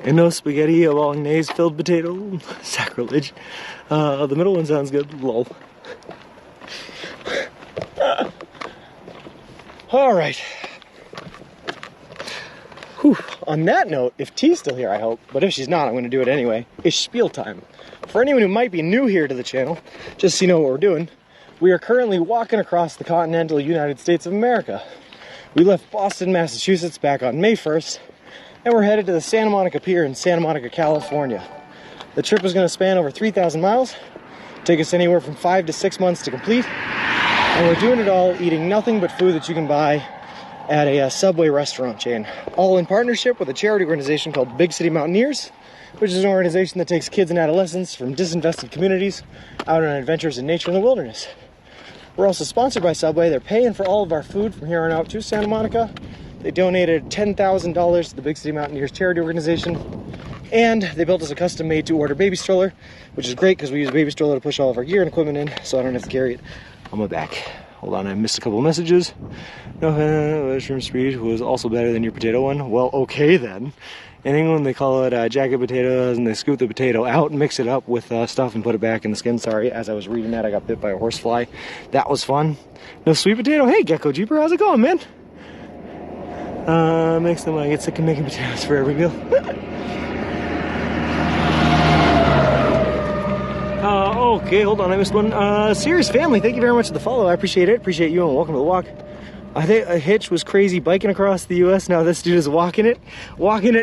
And no spaghetti, a bolognese filled potato. Sacrilege. The middle one sounds good. Lol. Alright. Whew. On that note, if T's still here, I hope, but if she's not, I'm going to do it anyway, it's spiel time. For anyone who might be new here to the channel, just so you know what we're doing, we are currently walking across the continental United States of America. We left Boston, Massachusetts back on May 1st, and we're headed to the Santa Monica Pier in Santa Monica, California. The trip is going to span over 3,000 miles, take us anywhere from 5 to 6 months to complete, and we're doing it all eating nothing but food that you can buy at a Subway restaurant chain, all in partnership with a charity organization called Big City Mountaineers, which is an organization that takes kids and adolescents from disinvested communities out on adventures in nature and the wilderness. We're also sponsored by Subway. They're paying for all of our food from here on out to Santa Monica. They donated $10,000 to the Big City Mountaineers charity organization, and they built us a custom made to order baby stroller, which is great because we use a baby stroller to push all of our gear and equipment in, so I don't have to carry it on my back. Hold on, I missed a couple of messages. No, shrimp speed was also better than your potato one. Well, okay then. In England, they call it jacket potatoes, and they scoop the potato out and mix it up with stuff and put it back in the skin. Sorry, as I was reading that, I got bit by a horsefly. That was fun. No sweet potato. Hey, Gecko Jeeper, how's it going, man? Makes them get sick of making potatoes for every meal. Okay, hold on, I missed one. Serious Family, thank you very much for the follow. I appreciate it. Appreciate you, and welcome to the walk. I think a hitch was crazy biking across the US. Now this dude is walking it,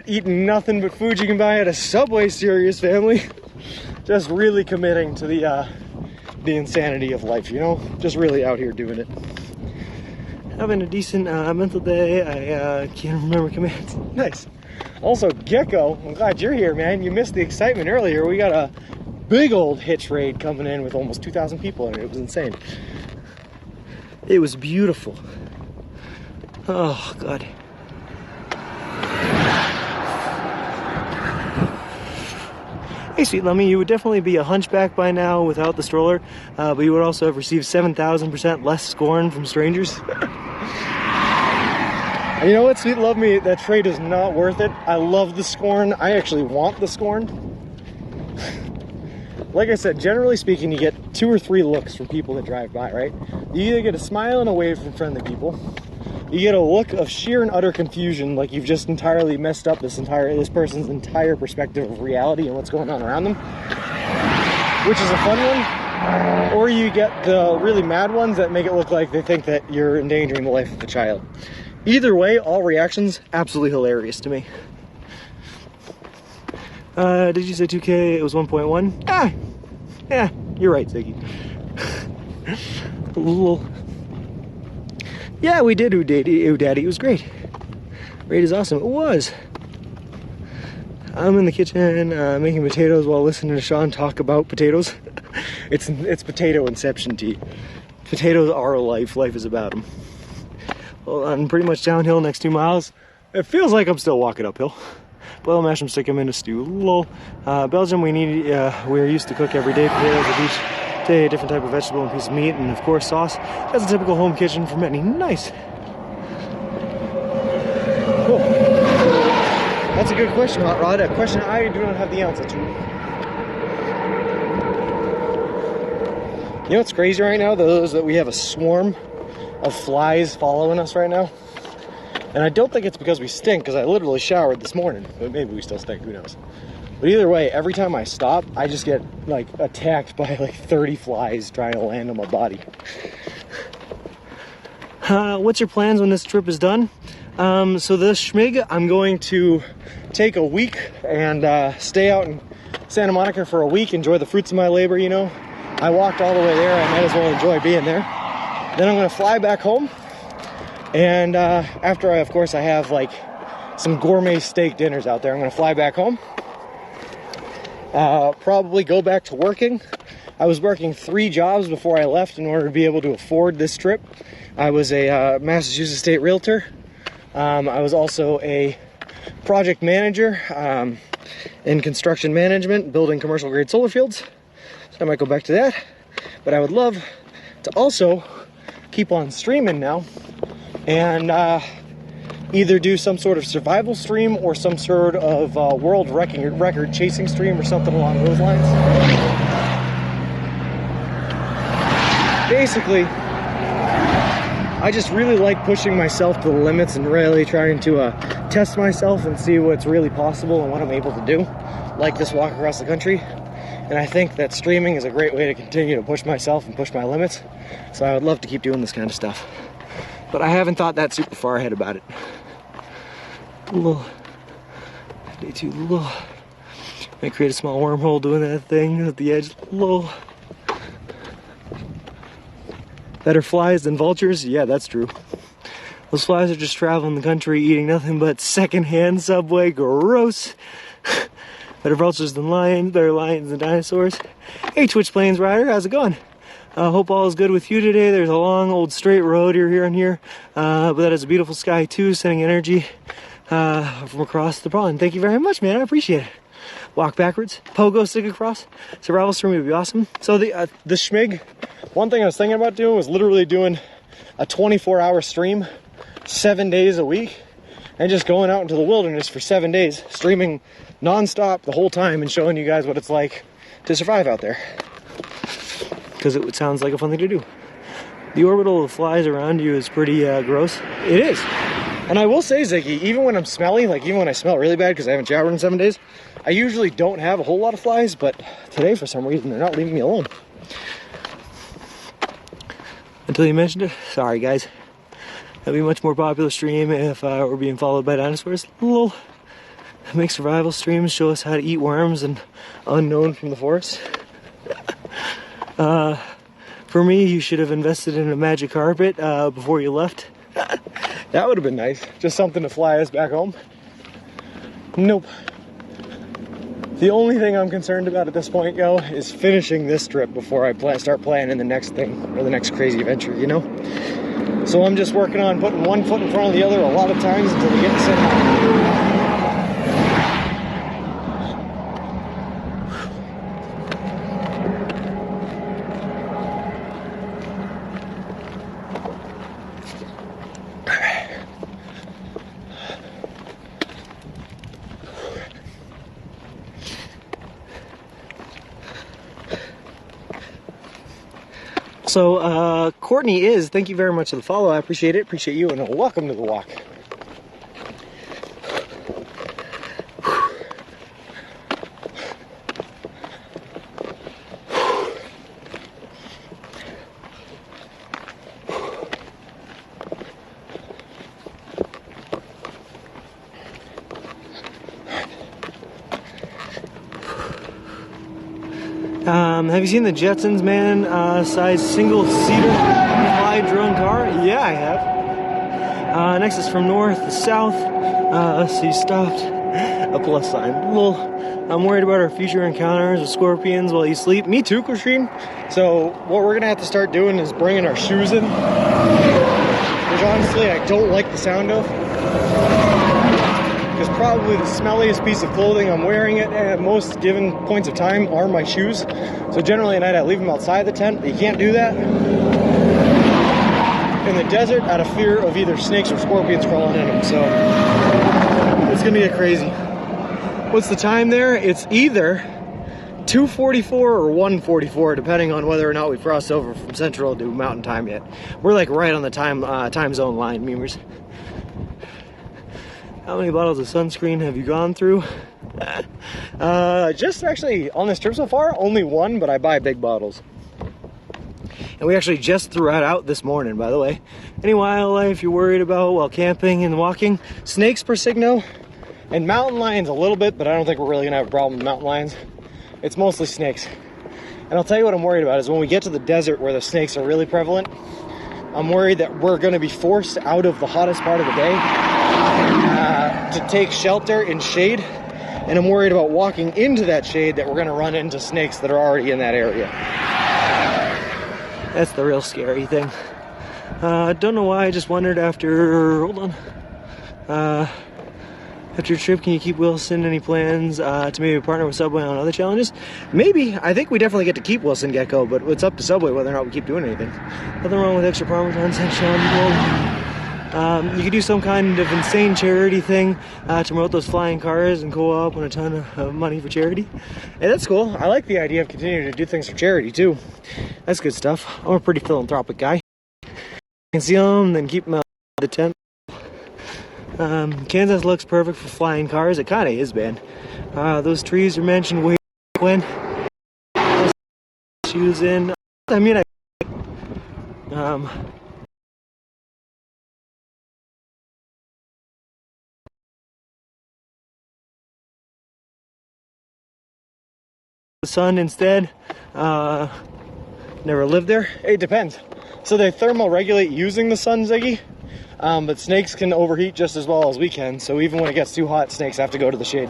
eating nothing but food you can buy at a Subway, serious family. Just really committing to the insanity of life, you know? Just really out here doing it. Having a decent mental day. I can't remember commands. Nice. Also, Gecko, I'm glad you're here, man. You missed the excitement earlier. We got a big old hitch raid coming in with almost 2,000 people in it. It was insane. It was beautiful. Oh, God. Hey, sweet Lummy, you would definitely be a hunchback by now without the stroller, but you would also have received 7,000% less scorn from strangers. And you know what, sweet Lummy, that trade is not worth it. I love the scorn. I actually want the scorn. Like I said, generally speaking, you get 2 or 3 looks from people that drive by, right? You either get a smile and a wave from friendly people, you get a look of sheer and utter confusion, like you've just entirely messed up this person's entire perspective of reality and what's going on around them, which is a fun one. Or you get the really mad ones that make it look like they think that you're endangering the life of a child. Either way, all reactions, absolutely hilarious to me. Did you say 2K? It was 1.1? Ah! Yeah, you're right, Ziggy. Yeah, we did Ooh Daddy. It was great. Raid is awesome. It was. I'm in the kitchen making potatoes while listening to Sean talk about potatoes. It's potato inception tea. Potatoes are life. Life is about them. Well, I'm pretty much downhill next 2 miles. It feels like I'm still walking uphill. Boil, mash them, stick them in a stew. Lol. Belgium, we're used to cook every day. Potatoes with each day, a different type of vegetable and piece of meat, and of course sauce. That's a typical home kitchen for many. Nice. Cool. That's a good question, Hot Rod. A question I do not have the answer to. You know what's crazy right now? Though, is that we have a swarm of flies following us right now. And I don't think it's because we stink, because I literally showered this morning. But maybe we still stink, who knows. But either way, every time I stop, I just get like attacked by like 30 flies trying to land on my body. What's your plans when this trip is done? So this schmig, I'm going to take a week and stay out in Santa Monica for a week, enjoy the fruits of my labor, you know. I walked all the way there, I might as well enjoy being there. Then I'm gonna fly back home. And after of course I have like some gourmet steak dinners out there, I'm gonna fly back home. Probably go back to working. I was working 3 jobs before I left in order to be able to afford this trip. I was a Massachusetts State Realtor. I was also a project manager in construction management, building commercial grade solar fields. So I might go back to that. But I would love to also keep on streaming now and either do some sort of survival stream or some sort of world record chasing stream or something along those lines. Basically, I just really like pushing myself to the limits and really trying to test myself and see what's really possible and what I'm able to do, like this walk across the country. And I think that streaming is a great way to continue to push myself and push my limits. So I would love to keep doing this kind of stuff. But I haven't thought that super far ahead about it. Day 2, lol. Might create a small wormhole doing that thing at the edge, lol. Better flies than vultures? Yeah, that's true. Those flies are just traveling the country eating nothing but secondhand Subway, gross. Better vultures than lions, better lions than dinosaurs. Hey Twitch Plains Rider, how's it going? Hope all is good with you today. There's a long old straight road here and here, but that is a beautiful sky too, sending energy from across the pond. Thank you very much, man, I appreciate it. Walk backwards, pogo stick across, survival stream would be awesome. So the schmig, one thing I was thinking about doing was literally doing a 24-hour stream 7 days a week and just going out into the wilderness for 7 days, streaming non-stop the whole time and showing you guys what it's like to survive out there. Because it sounds like a fun thing to do. The orbital of flies around you is pretty gross. It is. And I will say, Ziggy, even when I'm smelly, like even when I smell really bad because I haven't showered in 7 days, I usually don't have a whole lot of flies, but today for some reason they're not leaving me alone. Until you mentioned it. Sorry guys.
That'd be a much more popular stream if we're being followed by dinosaurs. Lol. Make survival streams, show us how to eat worms and unknown from the forest. For me, you should have invested in a magic carpet before you left.
That would have been nice. Just something to fly us back home. Nope. The only thing I'm concerned about at this point, yo, is finishing this trip before I start planning the next thing or the next crazy adventure, you know? So I'm just working on putting one foot in front of the other a lot of times until we get set up. So, Courtney is, thank you very much for the follow. I appreciate it. Appreciate you, and welcome to the walk. Have you seen the Jetsons, man, size single-seater fly drone car? Yeah, I have. Next is from north to south. So you stopped. A plus sign. Lol. I'm worried about our future encounters with scorpions while you sleep. Me too, Christine. So what we're gonna have to start doing is bringing our shoes in, which honestly I don't like the sound of. Because probably the smelliest piece of clothing I'm wearing at most given points of time are my shoes. So generally at night I leave them outside the tent, but you can't do that in the desert out of fear of either snakes or scorpions crawling in them. So it's gonna get crazy. What's the time there? It's either 2:44 or 1:44, depending on whether or not we crossed over from Central to Mountain Time yet. We're like right on the time zone line, memers. How many bottles of sunscreen have you gone through? Just actually on this trip so far, only one, but I buy big bottles. And we actually just threw it out this morning, by the way. Any wildlife you're worried about while camping and walking? Snakes per signo, and mountain lions a little bit, but I don't think we're really gonna have a problem with mountain lions. It's mostly snakes. And I'll tell you what I'm worried about is when we get to the desert where the snakes are really prevalent, I'm worried that we're gonna be forced out of the hottest part of the day to take shelter in shade, and I'm worried about walking into that shade that we're going to run into snakes that are already in that area. That's the real scary thing. Don't know why, I just wondered after, hold on, after your trip, can you keep Wilson? Any plans to maybe partner with Subway on other challenges? Maybe. I think we definitely get to keep Wilson Gecko, but it's up to Subway whether or not we keep doing anything. Nothing wrong with extra Parmesan sunshine. You could do some kind of insane charity thing to promote those flying cars and co-op on a ton of money for charity. Hey, that's cool. I like the idea of continuing to do things for charity too. That's good stuff. I'm a pretty philanthropic guy. Conceal them, then keep them out of the tent. Kansas looks perfect for flying cars. It kind of is, man. Those trees are mentioned way back when. Shoes in. I mean, the sun instead. Never lived there. It depends. So they thermoregulate using the sun, Ziggy. But snakes can overheat just as well as we can. So even when it gets too hot, snakes have to go to the shade.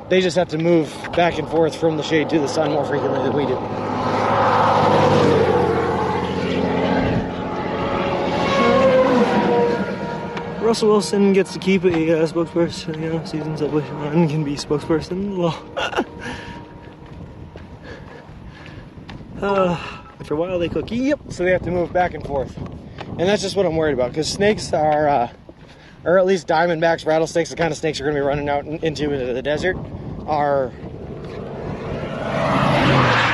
They just have to move back and forth from the shade to the sun more frequently than we do. Russell Wilson gets to keep a spokesperson, you know, season Subway one can be spokesperson. After a while they cook. Yep. So they have to move back and forth. And that's just what I'm worried about, because snakes are, or at least diamondbacks, rattlesnakes, the kind of snakes you're going to be running out into the desert, are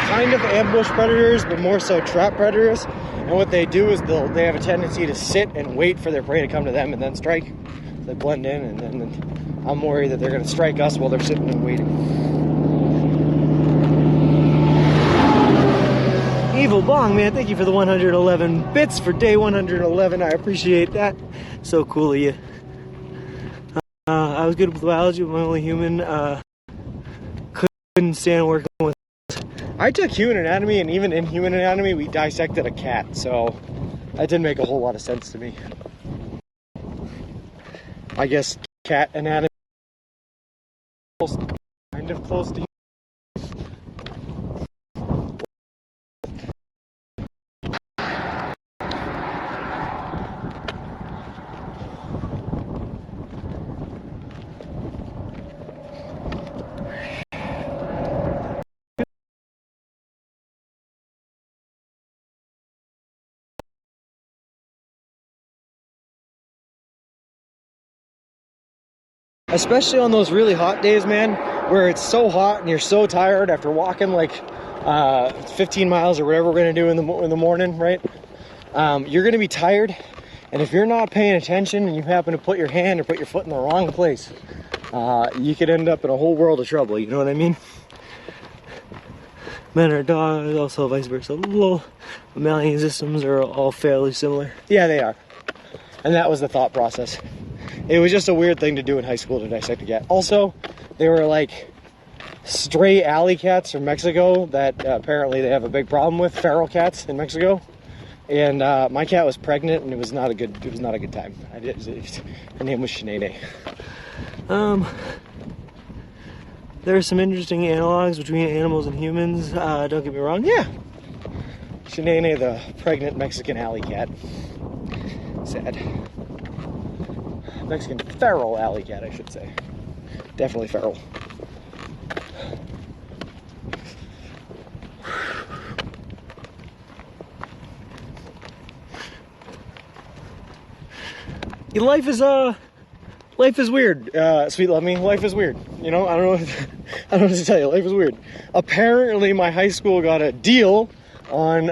kind of ambush predators, but more so trap predators. And what they do is they have a tendency to sit and wait for their prey to come to them and then strike. They blend in, and then I'm worried that they're going to strike us while they're sitting and waiting. Evil Bong, man, thank you for the 111 bits for day 111. I appreciate that. So cool of you. I was good with biology, but my only human couldn't stand working with. I took human anatomy, and even in human anatomy, we dissected a cat, so that didn't make a whole lot of sense to me. I guess cat anatomy is kind of close to. Especially on those really hot days, man, where it's so hot and you're so tired after walking like 15 miles or whatever we're gonna do in the morning, right? You're gonna be tired, and if you're not paying attention and you happen to put your hand or put your foot in the wrong place, you could end up in a whole world of trouble. You know what I mean? Men or dogs, also vice versa. Little mammalian systems are all fairly similar. Yeah, they are, and that was the thought process. It was just a weird thing to do in high school to dissect a cat. Also, they were like stray alley cats from Mexico that apparently they have a big problem with, feral cats in Mexico. And my cat was pregnant, and it was not a good time. Her name was Sinead. There are some interesting analogs between animals and humans. Don't get me wrong. Yeah, Sinead, the pregnant Mexican alley cat. Sad. Mexican feral alley cat, I should say. Definitely feral. Life is weird. Sweet love me, life is weird. You know, I don't know what to tell you. Life is weird. Apparently, my high school got a deal on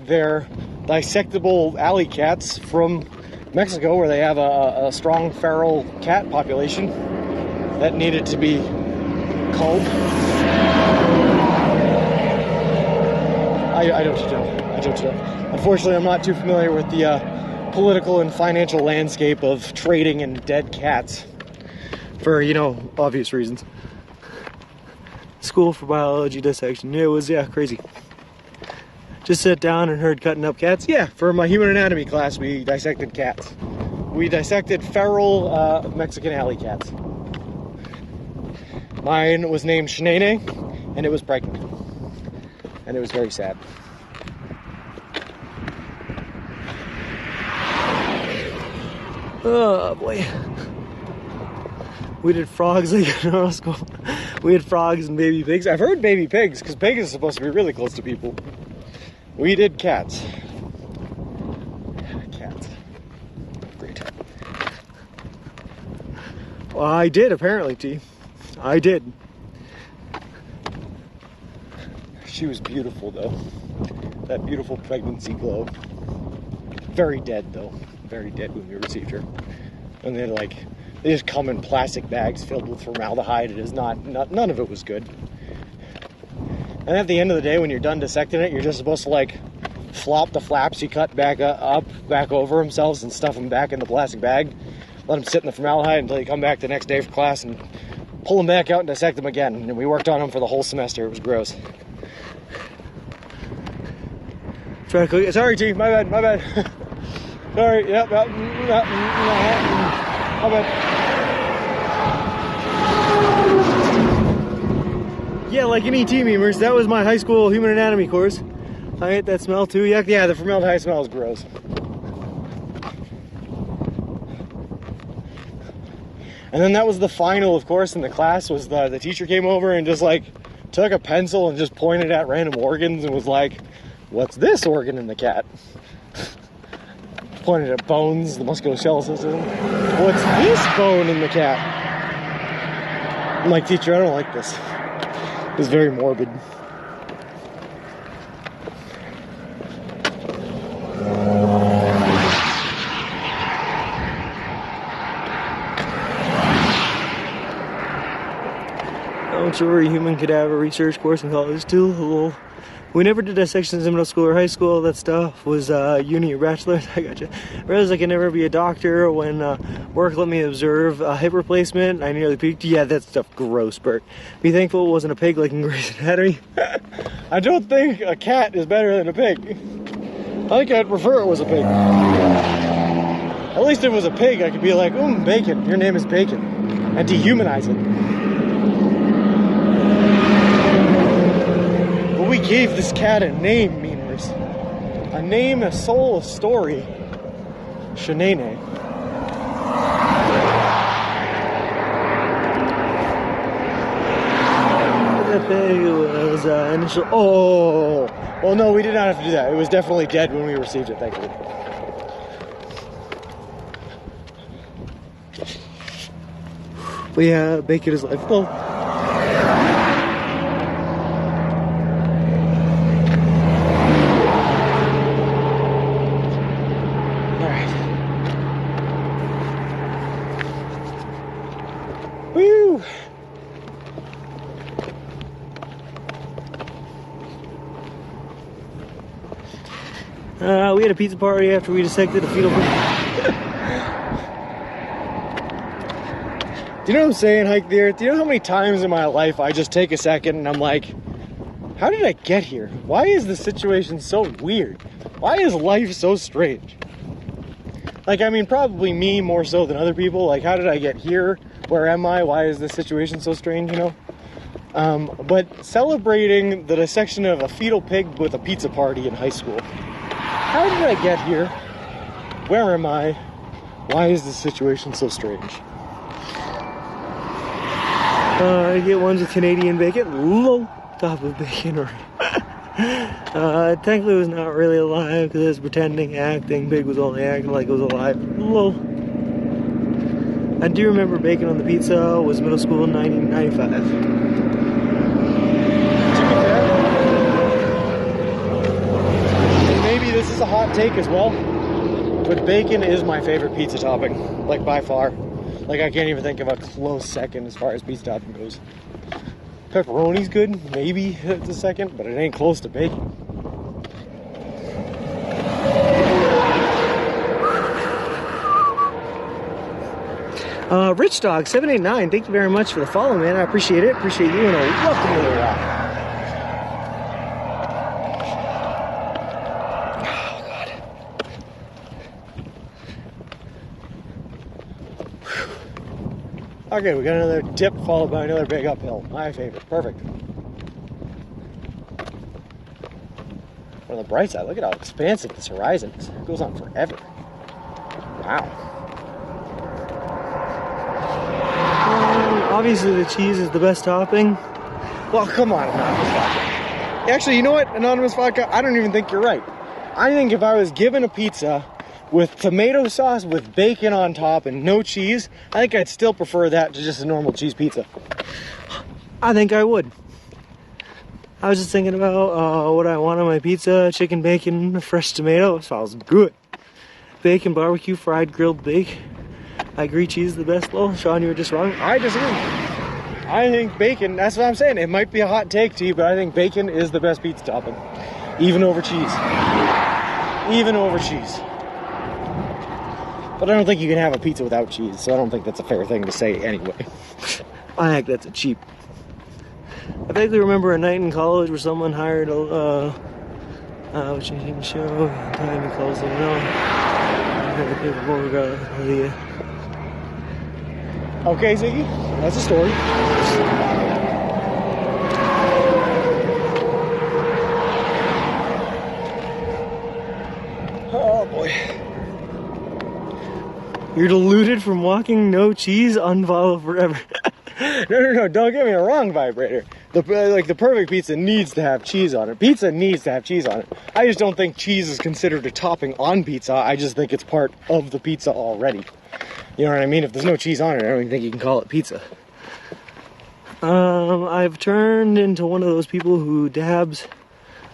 their dissectable alley cats from Mexico, where they have a strong feral cat population that needed to be culled. I don't know. Unfortunately, I'm not too familiar with the political and financial landscape of trading in dead cats for, you know, obvious reasons. School for biology dissection. It was, crazy. Just sat down and heard cutting up cats. Yeah, for my human anatomy class, we dissected cats. We dissected feral Mexican alley cats. Mine was named Sinead, and it was pregnant. And it was very sad. Oh boy. We did frogs like in our school. We had frogs and baby pigs. I've heard baby pigs, because pigs is supposed to be really close to people. We did cats. Cats. Great. Well, I did, apparently, T. I did. She was beautiful, though. That beautiful pregnancy glow. Very dead, though. Very dead when we received her. And they just come in plastic bags filled with formaldehyde. It is none of it was good. And at the end of the day, when you're done dissecting it, you're just supposed to flop the flaps you cut back over themselves and stuff them back in the plastic bag. Let them sit in the formaldehyde until you come back the next day for class and pull them back out and dissect them again. And we worked on them for the whole semester. It was gross. Try to cook it. Sorry, T. My bad. Sorry. Yep. My bad. Yeah, like an ET memers, that was my high school human anatomy course. I hate that smell too. Yeah, the formaldehyde smell is gross. And then that was the final, of course, in the class. Was the teacher came over and just took a pencil and just pointed at random organs and was like, "What's this organ in the cat?" Pointed at bones, the musculoskeletal system. "What's this bone in the cat?" I'm like, "Teacher, I don't like this." It was very morbid. I went to a human cadaver research course in college too. A little We never did dissections in middle school or high school. That stuff was uni or bachelor's. I gotcha. Realized I could never be a doctor when work let me observe a hip replacement. I nearly peaked. Yeah, that stuff gross, Bert. Be thankful it wasn't a pig like in Grey's Anatomy. I don't think a cat is better than a pig. I think I'd prefer it was a pig. At least if it was a pig, I could be like, Bacon, your name is Bacon, and dehumanize it. But we gave this cat a name, meaners. A name, a soul, a story. Shanae. The pig was initial. Oh! Well, no, we did not have to do that. It was definitely dead when we received it, thankfully. But yeah, bacon is life. Well, alright. Woo! We had a pizza party after we dissected a fetal. Do you know what I'm saying, Hike the Earth? Do you know how many times in my life I just take a second and I'm like, how did I get here? Why is the situation so weird? Why is life so strange? Like, I mean, probably me more so than other people. Like, how did I get here? Where am I? Why is this situation so strange, you know? But celebrating the dissection of a fetal pig with a pizza party in high school. How did I get here? Where am I? Why is this situation so strange? I get ones with Canadian bacon. Low top of bacon. Or technically it was not really alive because it was pretending, acting. Pig was only acting like it was alive. Low. I do remember bacon on the pizza. Was middle school in 1995. This is a hot take as well, but bacon is my favorite pizza topping, like by far. Like I can't even think of a close second as far as pizza topping goes. Pepperoni's good, maybe it's a second, but it ain't close to bacon. Rich Dog 789, thank you very much for the follow, man. I appreciate it. Appreciate you, and welcome to the rock. Okay, we got another dip followed by another big uphill. My favorite. Perfect. On the bright side, look at how expansive this horizon is. It goes on forever. Wow. Obviously, the cheese is the best topping. Well, come on, Anonymous Vodka. Actually, you know what, Anonymous Vodka? I don't even think you're right. I think if I was given a pizza with tomato sauce with bacon on top and no cheese, I think I'd still prefer that to just a normal cheese pizza. I think I would. I was just thinking about what I want on my pizza. Chicken, bacon, fresh tomato. Sounds good. Bacon, barbecue, fried, grilled bake. I agree cheese is the best. Well, Sean, you were just wrong. I disagree. I think bacon, that's what I'm saying. It might be a hot take to you, but I think bacon is the best pizza topping. Even over cheese. Even over cheese. But I don't think you can have a pizza without cheese, so I don't think that's a fair thing to say anyway. I think that's a cheap. I vaguely remember a night in college where someone hired a changing show, time and clothes, you know. Okay, Ziggy, that's a story. Oh boy. You're deluded from walking, no cheese, unfollow forever. No, don't get me a wrong, Vibrator. The perfect pizza needs to have cheese on it. Pizza needs to have cheese on it. I just don't think cheese is considered a topping on pizza. I just think it's part of the pizza already. You know what I mean? If there's no cheese on it, I don't even think you can call it pizza. I've turned into one of those people who dabs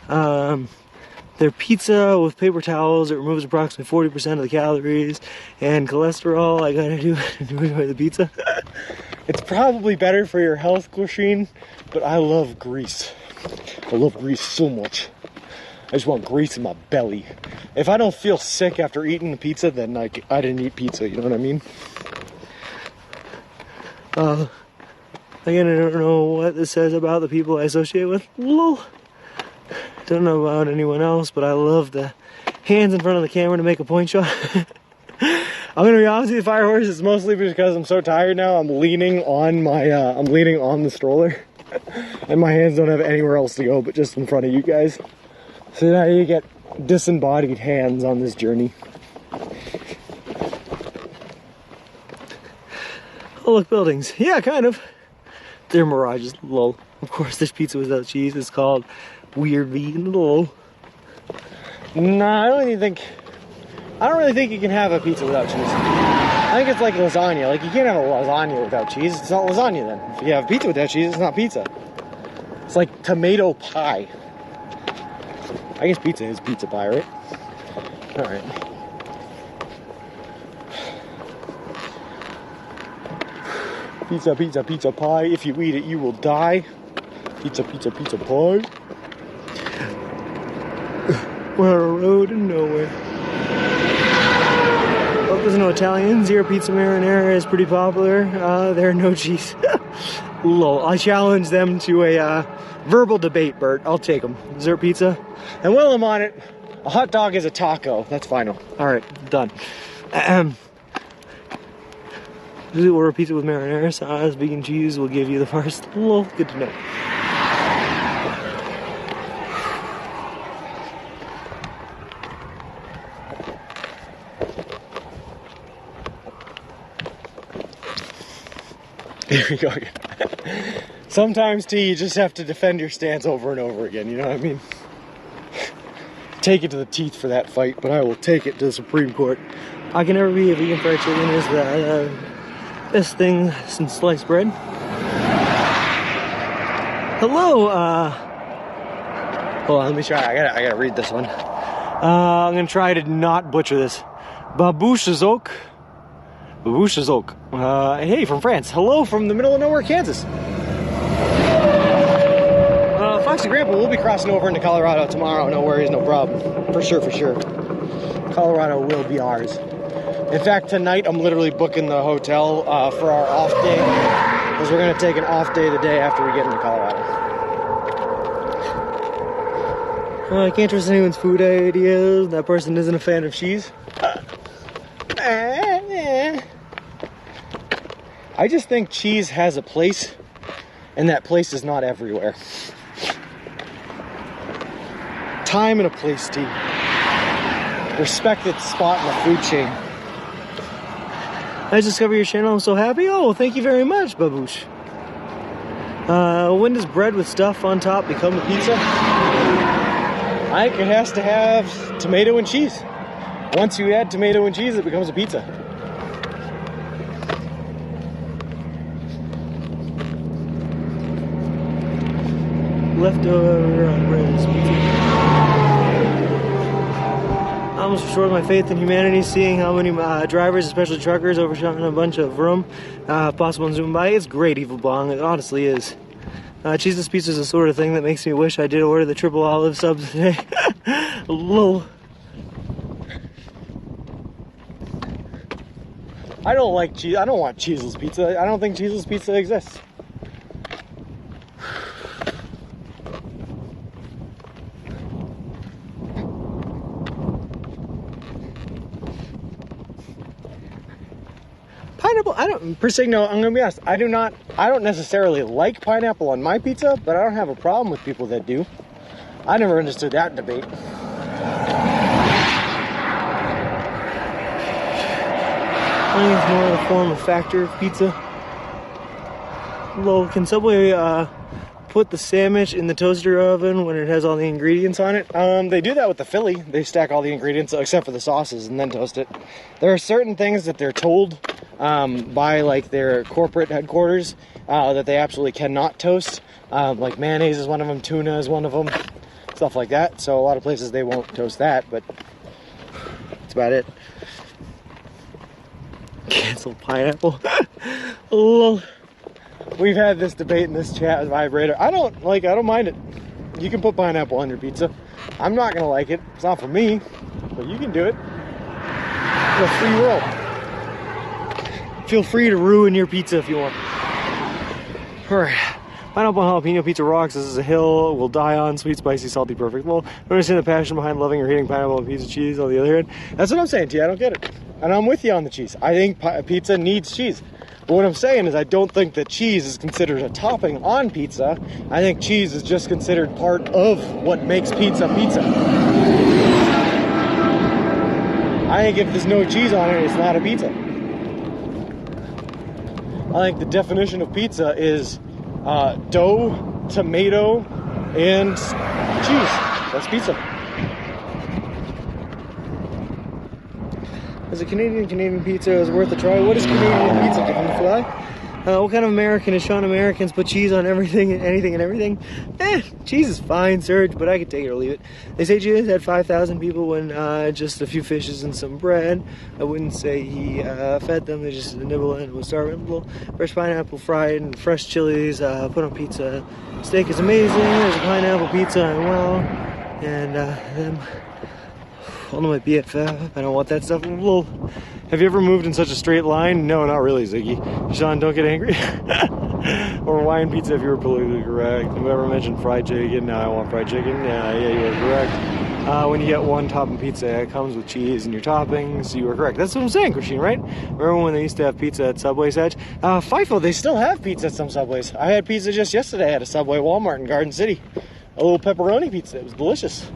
their pizza with paper towels. It removes approximately 40% of the calories and cholesterol. I gotta do it to enjoy the pizza. It's probably better for your health, Glasheen, but I love grease. I love grease so much. I just want grease in my belly. If I don't feel sick after eating a pizza, then like I didn't eat pizza, you know what I mean? Again, I don't know what this says about the people I associate with. Lol. Don't know about anyone else, but I love the hands in front of the camera to make a point shot. I'm gonna be honest with you, Fire Horse, it's mostly because I'm so tired now. I'm leaning on my, I'm leaning on the stroller. And my hands don't have anywhere else to go but just in front of you guys. So now you get disembodied hands on this journey. Oh look, buildings. Yeah, kind of. They're mirages, lol. Of course, this pizza without cheese is called weird vegan, lol. Nah, I don't really think you can have a pizza without cheese. I think it's like lasagna. Like, you can't have a lasagna without cheese. It's not lasagna then. If you have pizza without cheese, it's not pizza. It's like tomato pie. I guess pizza is pizza pie, right? Alright. Pizza, pizza, pizza pie. If you eat it, you will die. Pizza, pizza, pizza pie. We're on a road to nowhere. Oh, there's no Italian. Zero pizza marinara is pretty popular. There are no cheese. Lol. I challenge them to a verbal debate, Bert. I'll take them. Zero pizza. And while I'm on it, a hot dog is a taco. That's final. Alright, done. Usually order pizza with marinara sauce. Vegan cheese will give you the first. Lol. Good to know. Here we go again. Sometimes, T, you just have to defend your stance over and over again, you know what I mean? Take it to the teeth for that fight, but I will take it to the Supreme Court. I can never be a vegan. Fried chicken is the best thing since sliced bread. Hello, hold on, let me try. I gotta read this one. I'm gonna try to not butcher this. Babushazok. Babushazok. Hey, from France. Hello from the middle of nowhere, Kansas. Foxy Grandpa, we'll be crossing over into Colorado tomorrow. No worries, no problem. For sure, for sure. Colorado will be ours. In fact, tonight I'm literally booking the hotel for our off day, because we're gonna take an off day the day after we get into Colorado. I can't trust anyone's food ideas. That person isn't a fan of cheese. I just think cheese has a place, and that place is not everywhere. Time and a place, T. Respect its spot in the food chain. I discovered your channel. I'm so happy. Oh, thank you very much, Baboosh. When does bread with stuff on top become a pizza? I think it has to have tomato and cheese. Once you add tomato and cheese, it becomes a pizza. Leftover on bread is pizza. I almost restored my faith in humanity, seeing how many drivers, especially truckers, overshot a bunch of room. Possible and zoom by. It's great, Evil Bong. It honestly is. Cheeseless pizza is the sort of thing that makes me wish I did order the triple olive subs today. Lol. I don't like cheese. I don't want cheeseless pizza. I don't think cheeseless pizza exists. Pineapple, Persigno, I'm gonna be honest, I don't necessarily like pineapple on my pizza, but I don't have a problem with people that do. I never understood that debate. I think it's more of a form of factor of pizza. Lol, can Subway put the sandwich in the toaster oven when it has all the ingredients on it? They do that with the Philly. They stack all the ingredients except for the sauces and then toast it. There are certain things that they're told by like their corporate headquarters that they absolutely cannot toast. Like mayonnaise is one of them, tuna is one of them, stuff like that. So a lot of places they won't toast that, but that's about it. Cancel pineapple. Lol. We've had this debate in this chat with Vibrator. I don't mind it.
You can put pineapple on your pizza. I'm not gonna like it. It's not for me, but you can do it. It's a free world. Feel free to ruin your pizza if you want. All right. Pineapple jalapeno pizza rocks. This is a hill we'll die on. Sweet, spicy, salty, perfect. Well, I understand the passion behind loving or hating pineapple and pizza cheese. On the other hand, that's what I'm saying to you. I don't get it, and I'm with you on the cheese. I think pizza needs cheese. But what I'm saying is I don't think that cheese is considered a topping on pizza. I think cheese is just considered part of what makes pizza pizza. I think if there's no cheese on it, it's not a pizza. I think the definition of pizza is dough, tomato, and cheese. That's pizza. As a Canadian pizza is worth a try. What is Canadian pizza? Can you fly? What kind of American is Sean? Americans put cheese on everything, anything and everything. Cheese is fine, Serge, but I could take it or leave it. They say Jesus had 5,000 people when just a few fishes and some bread. I wouldn't say he fed them. They just nibble and was starving. Fresh pineapple fried and fresh chilies put on pizza. Steak is amazing. There's a pineapple pizza and well, and them. One of my BFF. I don't want that stuff. Have you ever moved in such a straight line? No, not really, Ziggy. Sean, don't get angry. Or Hawaiian pizza if you were politically correct. Whoever mentioned fried chicken? No, I want fried chicken. Yeah, you were correct. When you get one topping pizza, it comes with cheese and your toppings. You were correct. That's what I'm saying, Christine, right? Remember when they used to have pizza at Subway's Edge? FIFO, they still have pizza at some Subways. I had pizza just yesterday at a Subway Walmart in Garden City. A little pepperoni pizza. It was delicious.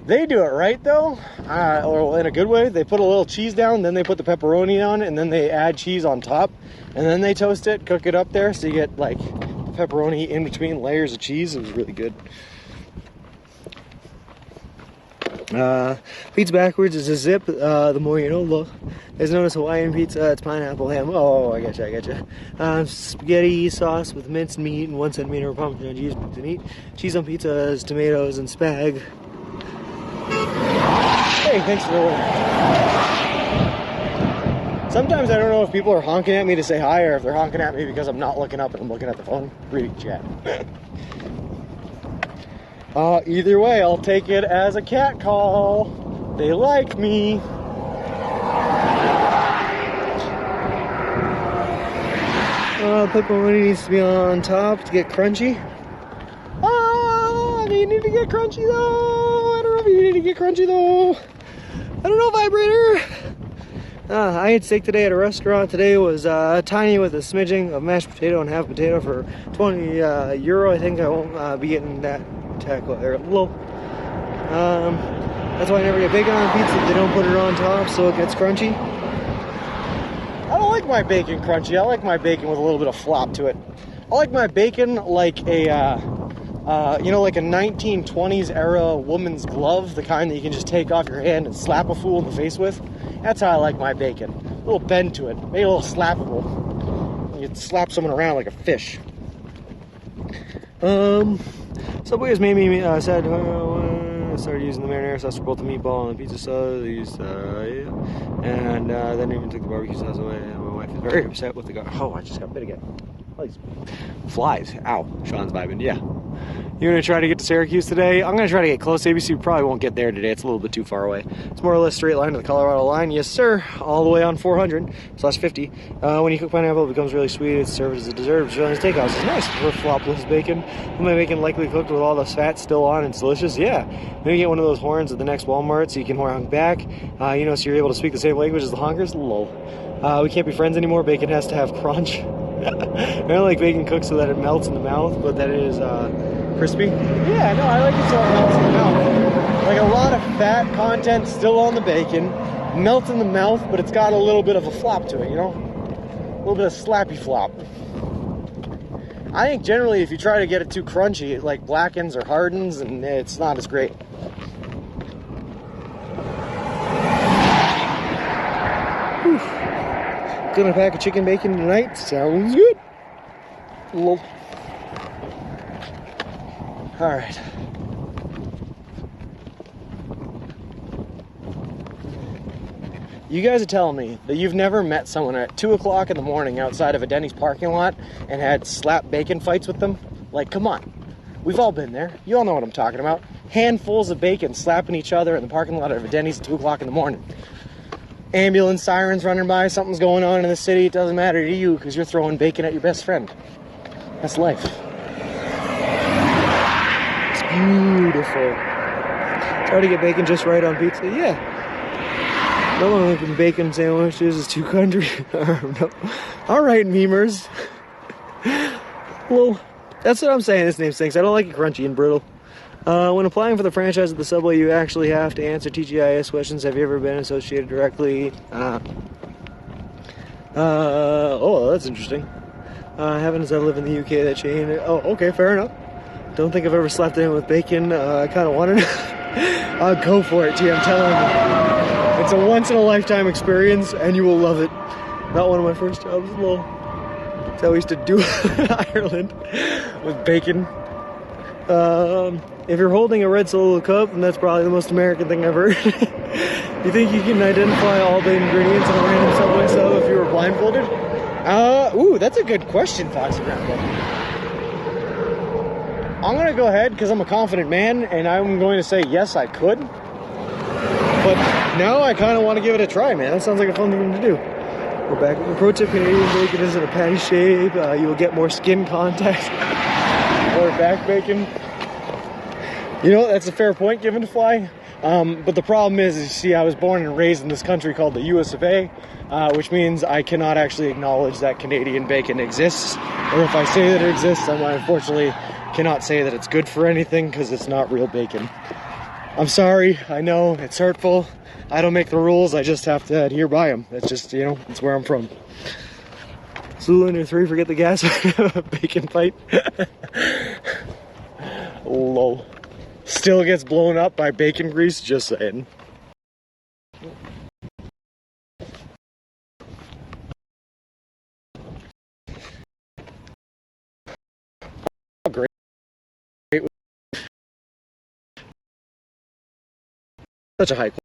They do it right though, or in a good way. They put a little cheese down, then they put the pepperoni on, and then they add cheese on top, and then they toast it, cook it up there, so you get like pepperoni in between layers of cheese. It was really good. Pizza backwards is a zip. The more you know. Look, there's known as Hawaiian pizza. It's pineapple ham. Oh, I gotcha. Spaghetti sauce with minced meat and 1 centimeter of pumpkin cheese to eat. Cheese on pizza is tomatoes and spag. Hey, thanks for the order. Sometimes I don't know if people are honking at me to say hi or if they're honking at me because I'm not looking up and I'm looking at the phone reading chat. Either way, I'll take it as a cat call. They like me. Pepperoni needs to be on top to get crunchy. Do you need to get crunchy though? I don't know if you need to get crunchy though. I don't know, vibrator. I had steak today at a restaurant. Today was tiny with a smidging of mashed potato and half potato for 20 euro. I think I won't be getting that tackle there. That's why I never get bacon on pizza. They don't put it on top so it gets crunchy. I don't like my bacon crunchy. I like my bacon with a little bit of flop to it. I like my bacon like a like a 1920s era woman's glove, the kind that you can just take off your hand and slap a fool in the face with. That's how I like my bacon. A little bend to it, maybe a little slappable. You slap someone around like a fish. Subway has made me sad. I started using the marinara sauce for both the meatball and the pizza sauce. I used, and then even took the barbecue sauce away. My wife is very upset with the guy. Oh, I just got bit again. All these flies. Ow. Sean's vibing. Yeah. You're going to try to get to Syracuse today? I'm going to try to get close. ABC probably won't get there today. It's a little bit too far away. It's more or less straight line to the Colorado line. Yes, sir. All the way on 400/50. When you cook pineapple, it becomes really sweet. It's served as a dessert. Australian steakhouse is nice for flopless bacon. My bacon likely cooked with all the fat still on. It's delicious. Yeah. Maybe get one of those horns at the next Walmart so you can honk back. So you're able to speak the same language as the honkers. Lol. We can't be friends anymore. Bacon has to have crunch. I don't like bacon cooked so that it melts in the mouth, but that it is crispy. Yeah, no, I like it so it melts in the mouth. Like a lot of fat content still on the bacon, melts in the mouth, but it's got a little bit of a flop to it, A little bit of slappy flop. I think generally if you try to get it too crunchy, it like blackens or hardens and it's not as great. Whew. Gonna pack a chicken bacon tonight. Sounds good. Lol. All right. You guys are telling me that you've never met someone at 2 o'clock in the morning outside of a Denny's parking lot and had slap bacon fights with them? Like, come on. We've all been there. You all know what I'm talking about. Handfuls of bacon slapping each other in the parking lot of a Denny's at 2 o'clock in the morning. Ambulance sirens running by, something's going on in the city. It doesn't matter to you because you're throwing bacon at your best friend. That's life. It's beautiful. Try to get bacon just right on pizza. Yeah. No one liking bacon sandwiches is too country. No. All right, memers. Well, that's what I'm saying. This name stinks. I don't like it crunchy and brittle. When applying for the franchise at the Subway, you actually have to answer TGIS questions. Have you ever been associated directly? Oh, that's interesting. Haven't as I live in the UK, that chain. Oh, okay, fair enough. Don't think I've ever slapped it in with bacon. I kind of wanted to. I'll go for it, T. I'm telling you. It's a once-in-a-lifetime experience, and you will love it. Not one of my first jobs, lol. That's how we used to do in Ireland with bacon. If you're holding a red Solo cup, then that's probably the most American thing I've heard. You think you can identify all the ingredients in a random Subway sub if you were blindfolded? Ooh, that's a good question, Foxy Rambo. I'm gonna go ahead because I'm a confident man, and I'm going to say yes, I could. But now I kind of want to give it a try, man. That sounds like a fun thing to do. We're back. Pro tip: Canadian bacon is in a patty shape. You will get more skin contact. Or back bacon. You know, that's a fair point given to fly. But the problem is, you see, I was born and raised in this country called the US of A, which means I cannot actually acknowledge that Canadian bacon exists. Or if I say that it exists, I unfortunately cannot say that it's good for anything because it's not real bacon. I'm sorry, I know, it's hurtful. I don't make the rules, I just have to adhere by them. It's just, you know, it's where I'm from. Zoolander 3, forget the gas. Bacon fight. Lol. Still gets blown up by bacon grease, just saying. Oh, great. Such a high quality.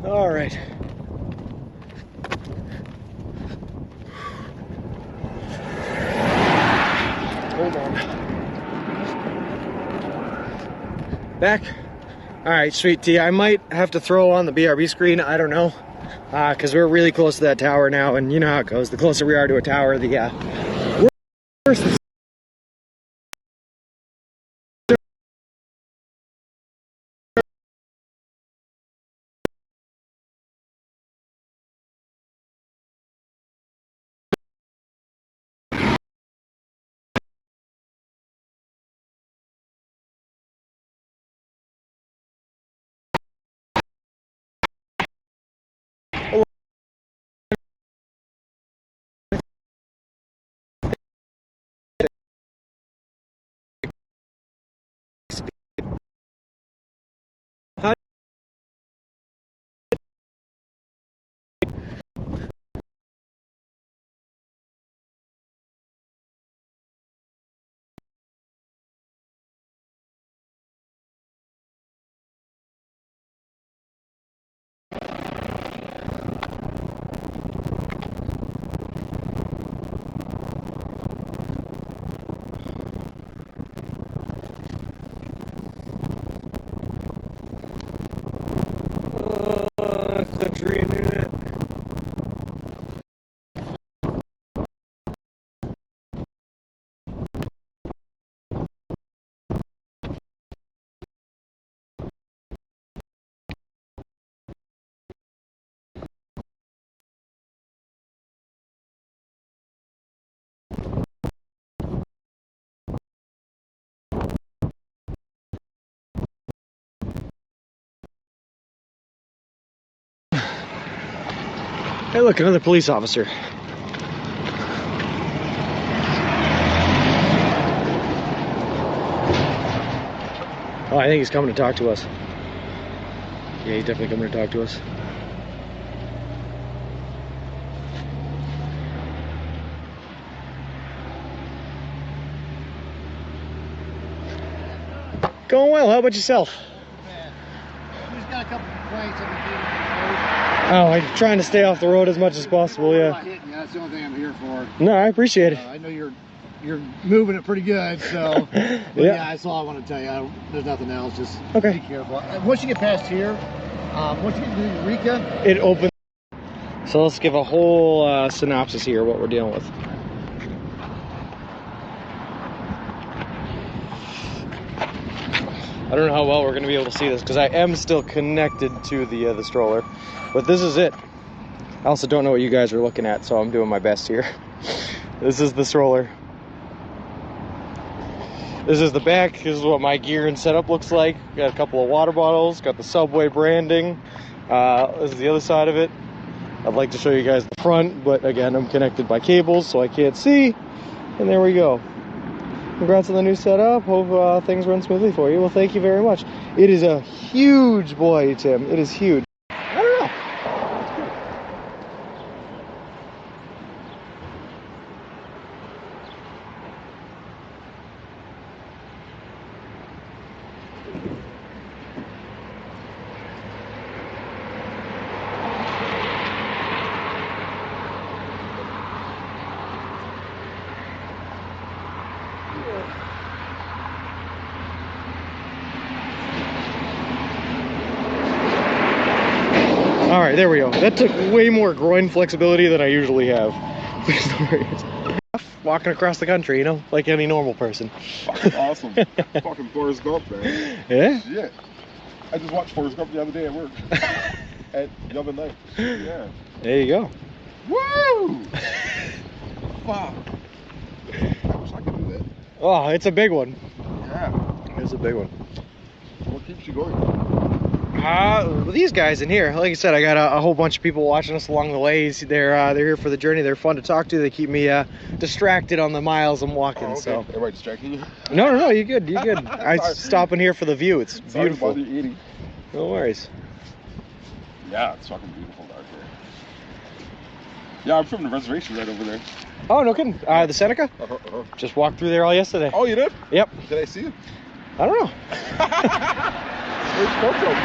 All right. Hold on. Back. All right, sweet T. I might have to throw on the BRB screen. I don't know, because we're really close to that tower now, and you know how it goes. The closer we are to a tower, the worse the country internet. Hey, look, another police officer. Oh, I think he's coming to talk to us. Yeah, he's definitely coming to talk to us. Going well. How about yourself?
We just got a couple complaints of
Oh, I'm trying to stay off the road as much as possible, yeah.
That's the only thing I'm here for.
No, I appreciate it.
I know you're moving it pretty good, so
Yeah.
that's all I want to tell you. There's nothing else. Just
Okay.
be careful. Once you get past here, once you get to Eureka,
It opens. So let's give a whole synopsis here of what we're dealing with. I don't know how well we're going to be able to see this because I am still connected to the stroller, but this is it. I also don't know what you guys are looking at, so I'm doing my best here. This is the stroller. This is the back. This is what my gear and setup looks like. Got a couple of water bottles, got the Subway branding. This is the other side of it. I'd like to show you guys the front, but again, I'm connected by cables, so I can't see. And there we go. Congrats on the new setup. Hope things run smoothly for you. Well, thank you very much. It is a huge boy, Tim. It is huge. I don't know. All right, there we go. That took way more groin flexibility than I usually have. Walking across the country, you know, like any normal person.
Fucking awesome. Fucking Forrest Gump, man.
Yeah?
Shit. I just watched Forrest Gump the other day at work. At Yellow Night. Yeah.
There you go.
Woo! Fuck. I wish I could do that.
Oh, it's a big one.
Yeah.
It's a big one.
What keeps you going?
These guys in here, like I said, I got a whole bunch of people watching us along the ways. They're here for the journey. They're fun to talk to. They keep me distracted on the miles I'm walking.
Oh, okay.
So
Everybody distracting you?
no, you're good. You're good. I
Sorry.
stop in here for the view. It's
Sorry to
beautiful.
bother you eating.
No worries.
Yeah, it's fucking beautiful out there. Yeah, I'm from the reservation right over there.
Oh, no kidding. The Seneca. Just walked through there all yesterday.
Oh, you did?
Yep.
Did I see you?
I don't know.
Where's you come from?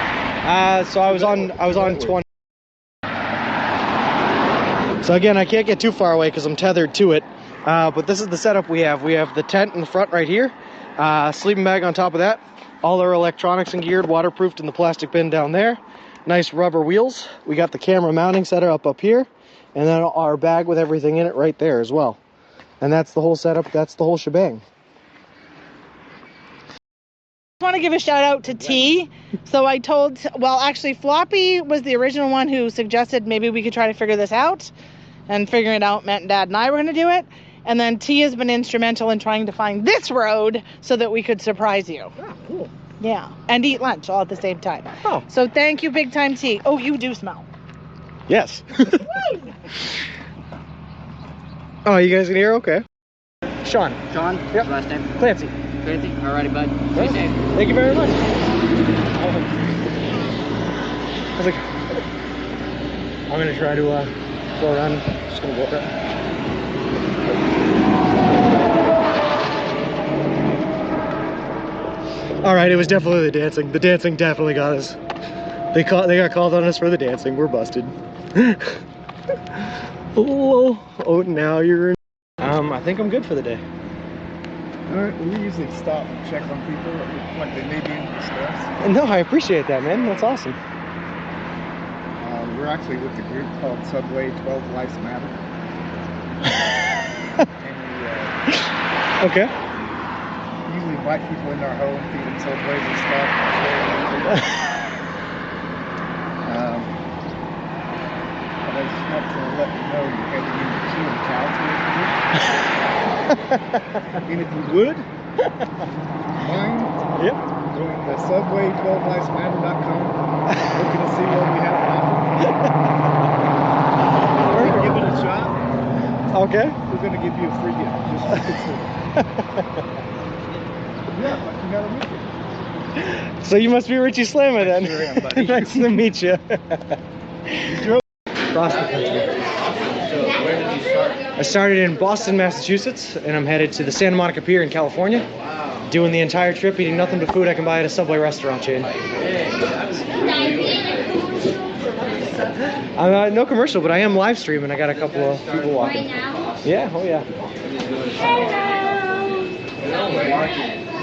So I was on 20. So again, I can't get too far away because I'm tethered to it. But this is the setup we have. We have the tent in the front right here, sleeping bag on top of that, all our electronics and geared, waterproofed in the plastic bin down there. Nice rubber wheels. We got the camera mounting setup up here, and then our bag with everything in it right there as well. And that's the whole setup. That's the whole shebang.
I want to give a shout out to T. So I told, well, actually Floppy was the original one who suggested maybe we could try to figure this out, and figuring it out meant Dad and I were going to do it. And then T has been instrumental in trying to find this road so that we could surprise you.
Oh, cool.
Yeah, and eat lunch all at the same time.
Oh.
So thank you, big time T. Oh, you do smell.
Yes. Oh, you guys can hear? Okay. Sean.
Sean?
Yep.
Last name?
Clancy.
Clancy? Alrighty, bud.
Well,
Stay safe.
thank you very much. I was like, I'm gonna try to go around. Just gonna go around. All right, it was definitely the dancing. The dancing definitely got us. They got called on us for the dancing. We're busted. Oh, now you're in. I think I'm good for the day.
Alright, we usually stop and check on people like they may be in distress.
No, I appreciate that, man. That's awesome.
We're actually with a group called Subway 12 Lives Matter. And
Okay.
we usually invite people into our home, feed them Subways and stuff. But I just want to let you know you had to give your and cow to and if you would, mind
Yep.
going to subway12livesmatter.com, looking to see what we have to offer. Give it a shot.
Okay.
We're going to give you a free gift. Just consider. Yeah, but you got to make it.
So you must be Richie Slammer then.
Sure am, buddy.
Nice to meet you.
You drove
Across the country.
So where did you start?
I started in Boston, Massachusetts, and I'm headed to the Santa Monica Pier in California.
Wow.
Doing the entire trip, eating nothing but food I can buy at a Subway restaurant chain.
Hey, that's
No commercial, but I am live streaming. I got a couple of people walking. Yeah, oh yeah.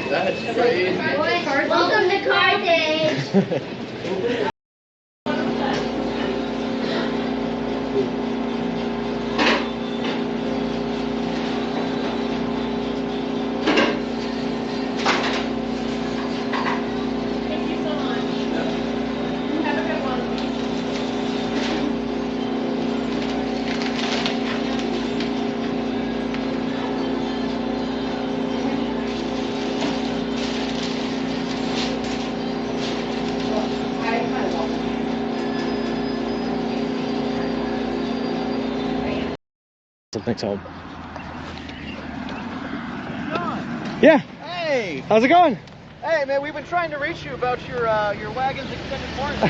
That's crazy.
Welcome to Car Day.
Thank you so much. Have a good one.
Thanks, home. Yeah.
Hey!
How's it going?
Hey, man, we've been trying to reach you about your wagon's extended warranty.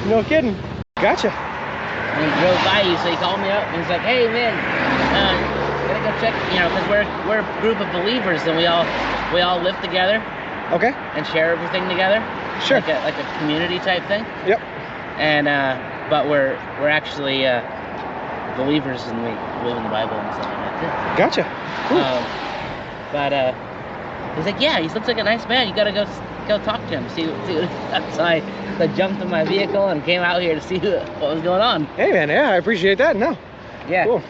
No kidding. Gotcha.
And he drove by you, so he called me up and he's like, "Hey, man, gotta go check, you know, because we're a group of believers and we all live together
Okay.
and share everything together,
Sure.
like a community type thing.
Yep.
And but we're actually believers and we believe in the Bible and stuff like that
Gotcha.
too.
Cool.
But he's like, "Yeah, he looks like a nice man. You gotta go talk to him, see what he's got." So I jumped in my vehicle and came out here to see what was going on.
Hey, man. Yeah, I appreciate that. No.
Yeah.
Cool.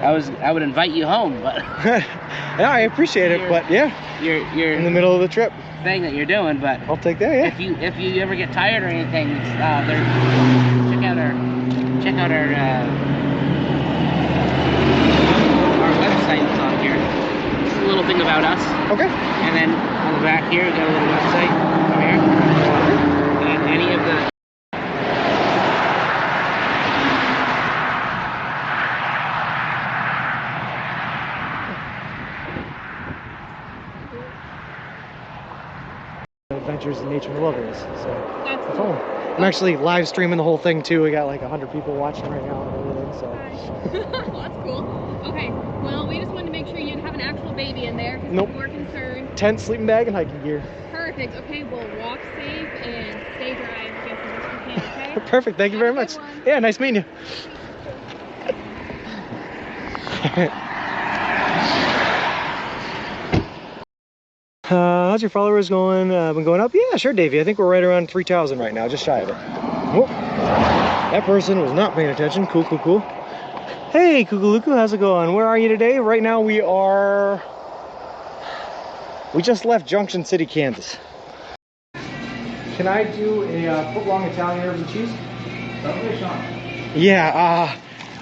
I would invite you home, but
Yeah, I appreciate it, but yeah,
you're
in the middle of the trip.
thing that you're doing. But
I'll take that. Yeah.
if you ever get tired or anything, check out our website that's on here. Just a little thing about us,
Okay.
and then on the back here we got a little website over here, and any of the
Adventures in Nature and the Wilderness. So
That's
that's
cool.
home. I'm actually live streaming the whole thing too. We got like 100 people watching right now and everything. So
Well, that's cool. Okay, well, we just wanted to make sure you didn't have an actual baby in there because
Nope.
we were concerned.
tent, sleeping bag, and hiking gear.
Perfect. Okay, well, walk safe and stay dry and get as much as you can, okay?
Perfect. Thank you very
Have a
much.
good one.
Yeah, nice meeting you. How's your followers going? Been going up? Yeah, sure, Davey. I think we're right around 3,000 right now, just shy of it. Whoop. That person was not paying attention. Cool, cool, cool. Hey, Kukuluku, how's it going? Where are you today? Right now we just left Junction City, Kansas. Can I do a foot-long Italian herbs and cheese? Yeah,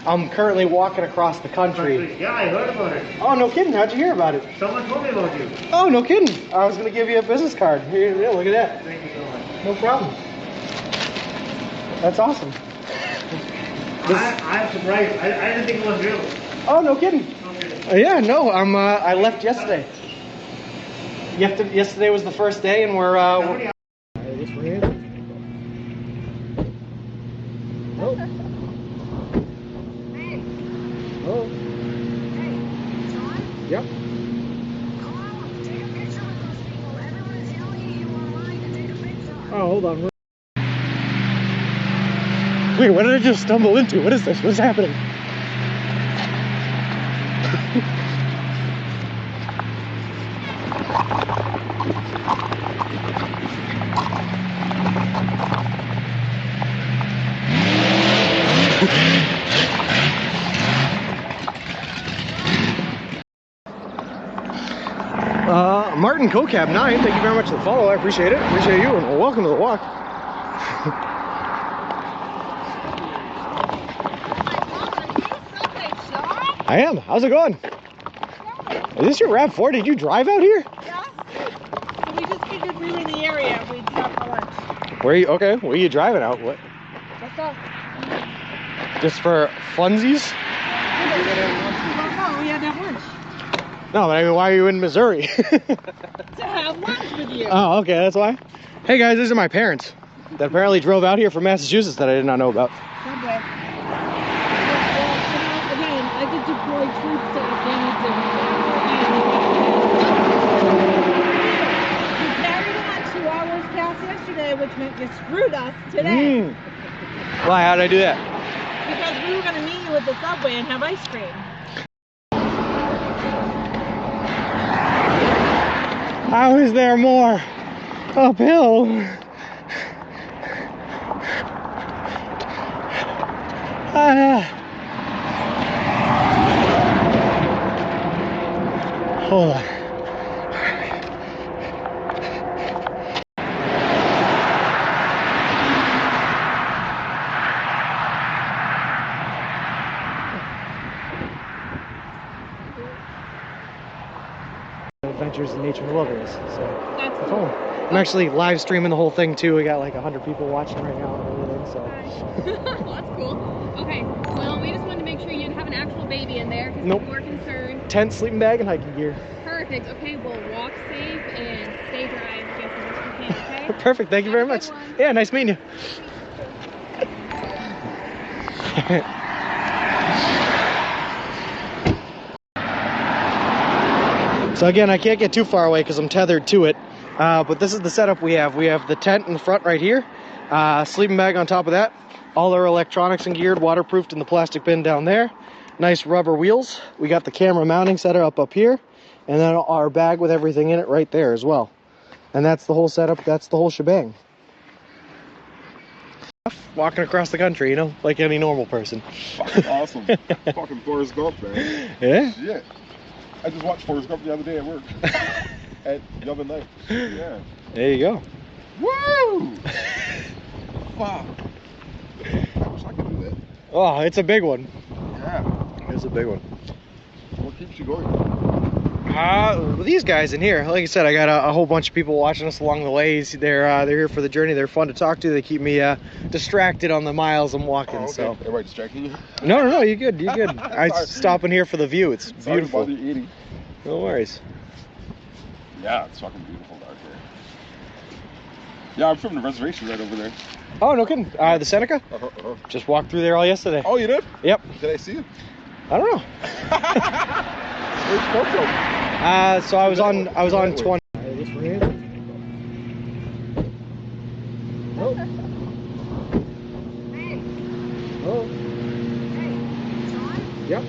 I'm currently walking across the country.
Yeah, I heard about it.
Oh, no kidding. How'd you hear about it?
Someone told me about you.
Oh, no kidding. I was going to give you a business card. Here, yeah, look at that.
Thank you so much.
No problem. That's awesome.
I'm surprised. I didn't think it was real.
Oh, no kidding.
Okay.
Yeah, no, I left yesterday. Yesterday was the first day, and we're
Somebody
Oh. Oh. Yep. Oh, hold on. Wait, what did I just stumble into? What is this? What's happening? Martin Cocab 9, thank you very much for the follow. I appreciate it. Appreciate you, and welcome to the walk. I am. How's it going? Is this your RAV4? Did you drive out here?
Yeah. So we just figured we were in the area. We'd stop for lunch.
Where are you? Okay, where are you driving out? What?
What's up?
Just for funsies?
Well, no, we had to have lunch.
No, but I mean, why are you in Missouri?
To have lunch with you.
Oh, okay, that's why. Hey guys, these are my parents that apparently drove out here from Massachusetts that I did not know about.
Subway. Well, again, I could deploy troops to Afghanistan. You carried on 2 hours past yesterday, which meant you screwed us today.
Why? How'd I do that?
Because we were going to meet you at the Subway and have ice cream.
How is there more uphill? Hold on. Adventures in Nature and Wilderness. So
That's
cool.
cool.
I'm actually live streaming the whole thing too. We got like 100 people watching right now and everything. So
That's cool. Okay, well, we just wanted to make sure you didn't have an actual baby in there because people were concerned.
Tent, sleeping bag, and hiking gear.
Perfect. Okay, well, walk safe and stay dry just as best you can, okay?
Perfect. Thank you very much. Yeah, nice meeting you. So again, I can't get too far away because I'm tethered to it. But this is the setup we have. We have the tent in the front right here, sleeping bag on top of that, all our electronics and geared, waterproofed in the plastic bin down there, nice rubber wheels. We got the camera mounting setup up here, and then our bag with everything in it right there as well. And that's the whole setup, that's the whole shebang. Walking across the country, you know, like any normal person.
Fucking awesome. Fucking Forrest Gump, man.
Yeah?
Shit. I just watched Forrest Gump the other day at work. At the other night. Yeah.
There you go.
Woo! Fuck. I wish I could do that.
Oh, it's a big one.
Yeah.
It's a big one.
What keeps you going?
These guys in here, like I said, I got a whole bunch of people watching us along the ways. They're here for the journey. They're fun to talk to. They keep me distracted on the miles I'm walking.
Oh, okay.
So.
Am I distracting you?
No, you're good. You're good. I stop in here for the view. It's beautiful.
Sorry to bother you eating.
No worries.
Yeah, it's fucking beautiful out there. Yeah, I'm from the reservation right over there.
Oh, no kidding. The Seneca? Just walked through there all yesterday.
Oh, you did?
Yep.
Did I see you?
I don't know.
Where'd you come from?
So I was on 20. Oh. Oh. Yep.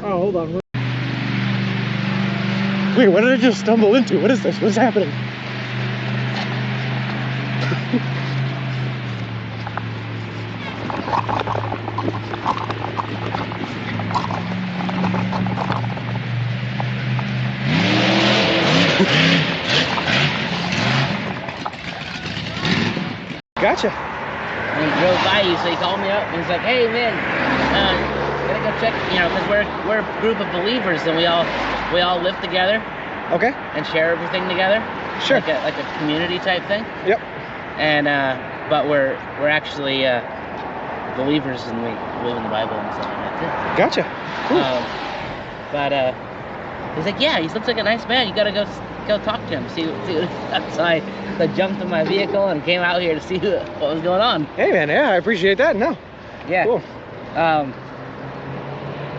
Oh, hold on. Wait, what did I just stumble into? What is this? What's happening? Gotcha.
And he drove by you, so he called me up and he's like, "Hey man, gotta go check, you know, because we're a group of believers and we all live together.
Okay.
And share everything together.
Sure.
Like a community type thing.
Yep.
And but we're actually believers and we believe in the Bible and stuff like that too.
Gotcha. Cool.
But he's like, yeah, he looks like a nice man. You gotta go talk to him, see what so I jumped in my vehicle and came out here to see what was going on.
Hey man, yeah, I appreciate that. No.
Yeah.
Cool.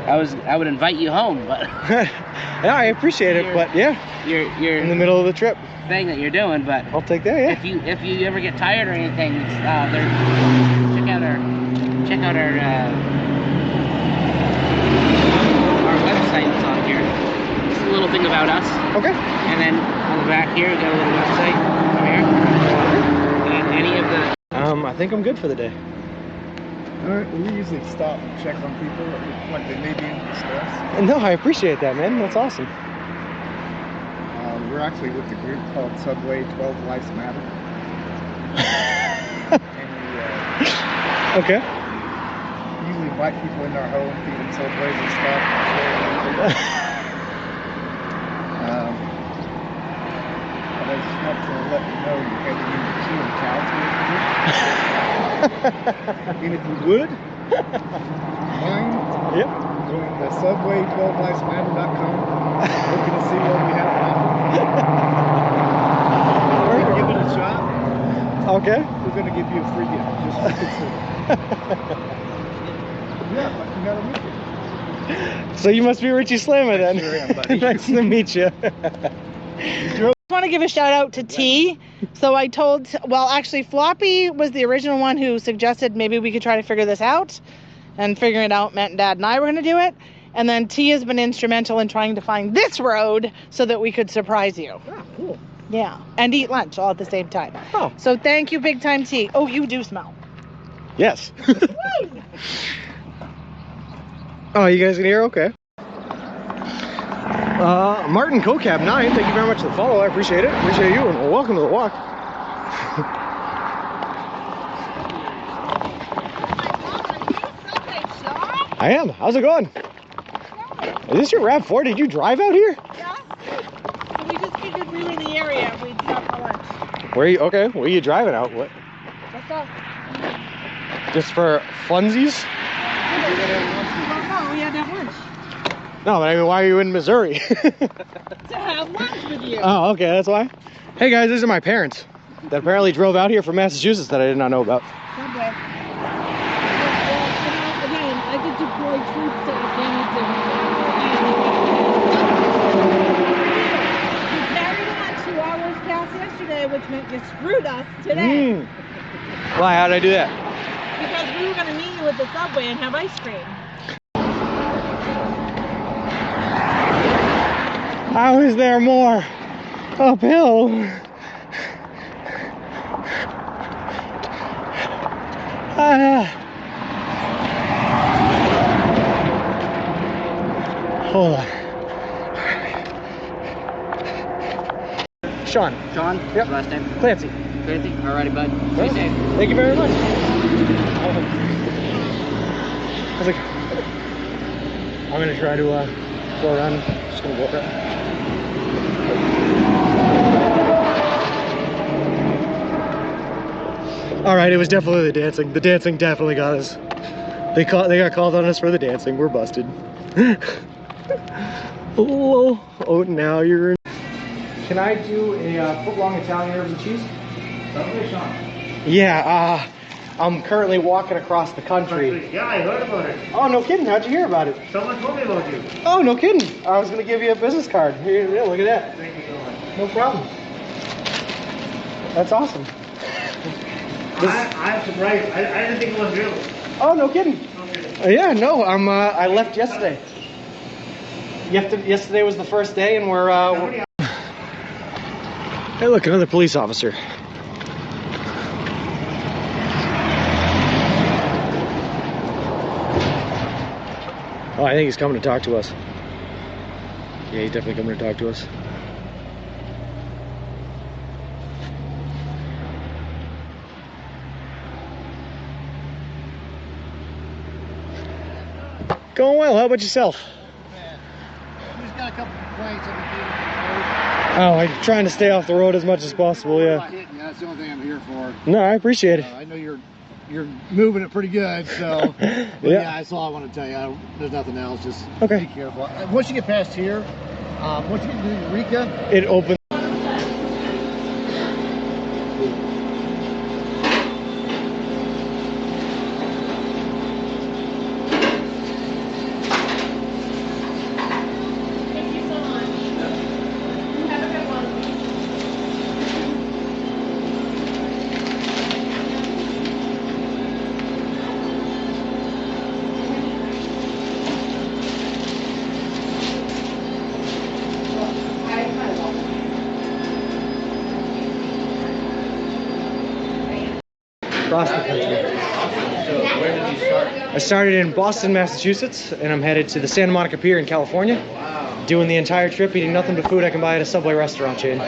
I would invite you home, but
yeah, I appreciate it, but yeah,
you're
in the middle of the trip
thing that you're doing, but
I'll take that. Yeah.
If you ever get tired or anything, check out our website that's on here. Just a little thing about us.
Okay.
And then on the back here, we got a little website over here. And any of the
I think I'm good for the day.
Alright, well, we usually stop and check on people that look like they may be in distress.
No, I appreciate that, man. That's awesome.
We're actually with a group called Subway 12 Lives Matter. And we
Okay.
usually invite people into our home, feed them Subways and stuff. But I just want to let you know you're heading into chewing cow territory. And if you would, Mine?
Yep.
Going to subway12lifesmatter.com. Looking to see what we have to offer. Give it a shot.
Okay.
We're going to give you a free gift. Just for consider. Yeah, but you got to make it.
So you must be Richie Slammer then.
Sure am, buddy.
Nice to meet you.
I want to give a shout out to T. So I told, well, actually, Floppy was the original one who suggested maybe we could try to figure this out. And figuring it out meant Dad and I were going to do it. And then T has been instrumental in trying to find this road so that we could surprise you.
Oh, cool.
Yeah. And eat lunch all at the same time.
Oh.
So thank you, big time T. Oh, you do smell.
Yes. Oh, you guys can hear? Okay. Martin Cocab 9, thank you very much for the follow. I appreciate it. Appreciate you, and welcome to the walk. I am. How's it going? Is this your RAV4? Did you drive out here?
Yeah. So we just figured we were in the area. We'd stop for lunch.
Where are you? Okay. Where are you driving out? What?
What's up?
Just for funsies?
No, we had to have lunch.
No, but I mean, why are you in Missouri?
To have lunch with you.
Oh, okay. That's why. Hey guys, these are my parents that apparently drove out here from Massachusetts that I did not know about.
Subway. Again, I did deploy troops to Afghanistan. You carried on 2 hours past yesterday, which meant you screwed us today.
Why? How did I do that?
Because we were going to meet you at the Subway and have ice cream.
How is there more uphill? Hold on. Sean.
Sean?
Yep.
Last name?
Clancy.
Clancy? Alrighty, bud.
Well,
Stay safe.
thank you very much. I was like, I'm gonna try to go around. Just gonna walk around. All right, it was definitely the dancing. The dancing definitely got us. They got called on us for the dancing. We're busted. Oh, now you're in. Can I do a foot-long Italian herbs and cheese? Yeah, I'm currently walking across the country.
Yeah, I heard about it.
Oh, no kidding. How'd you hear about it?
Someone told me about you.
Oh, no kidding. I was going to give you a business card. Here, yeah, look at that.
Thank you so much.
No problem. That's awesome.
I'm surprised. I didn't think it was real.
Oh, no kidding.
Okay.
Yeah, no, I left yesterday. Yesterday was the first day, and we're Hey, look, another police officer. Oh, I think he's coming to talk to us. Yeah, he's definitely coming to talk to us. Going well. How about yourself?
We just got a couple complaints on the
Oh, I'm trying to stay off the road as much as possible, yeah.
That's the only thing I'm here for.
No, I appreciate it.
I know you're moving it pretty good, so
Yeah.
yeah, that's all I want to tell you. There's nothing else. Just
Okay.
be careful. Once you get past here, once you get to Eureka,
It opens.
Thank you so much. Have a good one.
Across the country. I started in Boston, Massachusetts, and I'm headed to the Santa Monica Pier in California. Doing the entire trip, eating nothing but food I can buy at a Subway restaurant chain.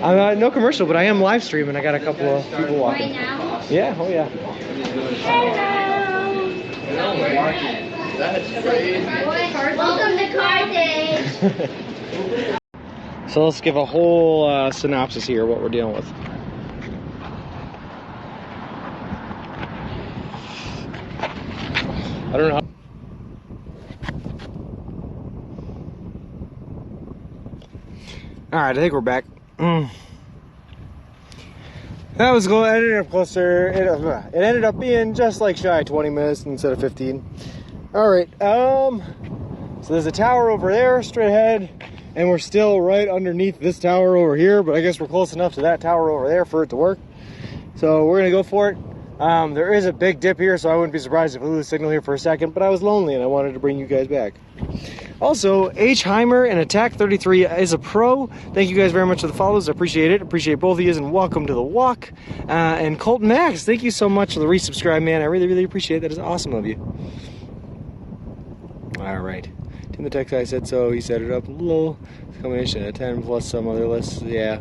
I'm no commercial, but I am live streaming. I got a couple of people walking. Yeah, oh yeah.
Welcome to Car Day.
So let's give a whole synopsis here of what we're dealing with.
I don't know how. Alright, I think we're back. That was cool. It ended up closer. It ended up being just like shy of 20 minutes instead of 15. Alright, so there's a tower over there straight ahead, and we're still right underneath this tower over here, but I guess we're close enough to that tower over there for it to work. So we're gonna go for it. There is a big dip here, so I wouldn't be surprised if we lose signal here for a second, but I was lonely and I wanted to bring you guys back. Also, H. Heimer and Attack 33 is a pro. Thank you guys very much for the follows. I appreciate it. Appreciate both of you, and welcome to the walk. And Colton Max, thank you so much for the resubscribe, man. I really, really appreciate it. That is awesome of you. All right. Tim the Tech guy said so. He set it up a little. Combination of 10 plus some other lists. Yeah.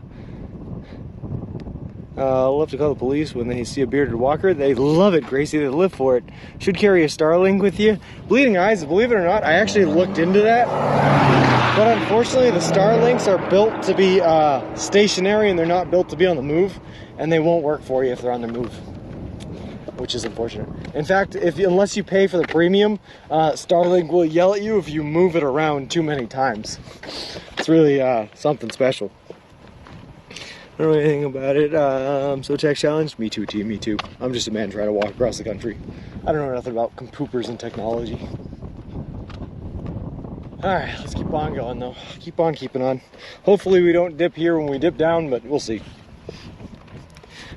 Love to call the police when they see a bearded walker. They love it, Gracie. They live for it. Should carry a Starlink with you. Bleeding eyes, believe it or not, I actually looked into that. But unfortunately, the Starlinks are built to be stationary, and they're not built to be on the move. And they won't work for you if they're on the move, which is unfortunate. In fact, unless you pay for the premium, Starlink will yell at you if you move it around too many times. It's really something special. I don't know anything about it. So tech challenge? Me too, team, me too. I'm just a man trying to walk across the country. I don't know nothing about computers and technology. Alright, let's keep on going though. Keep on keeping on. Hopefully we don't dip here when we dip down, but we'll see.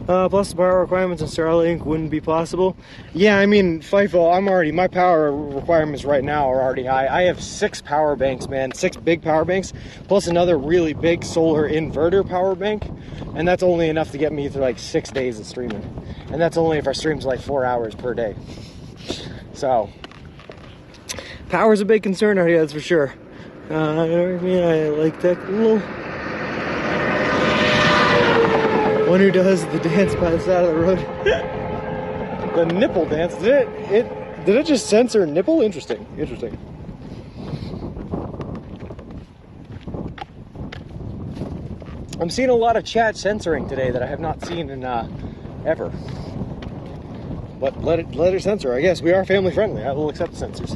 Plus the power requirements in Starlink wouldn't be possible. Yeah, I mean, FIFO, my power requirements right now are already high. I have 6 power banks, man, 6 big power banks, plus another really big solar inverter power bank, and that's only enough to get me through like 6 days of streaming. And that's only if our stream's like 4 hours per day. So, power's a big concern out here, that's for sure. I like that. One who does the dance by the side of the road. The nipple dance. Did it just censor nipple? Interesting. Interesting. I'm seeing a lot of chat censoring today that I have not seen in ever. But let it censor. I guess we are family friendly. I will accept the censors.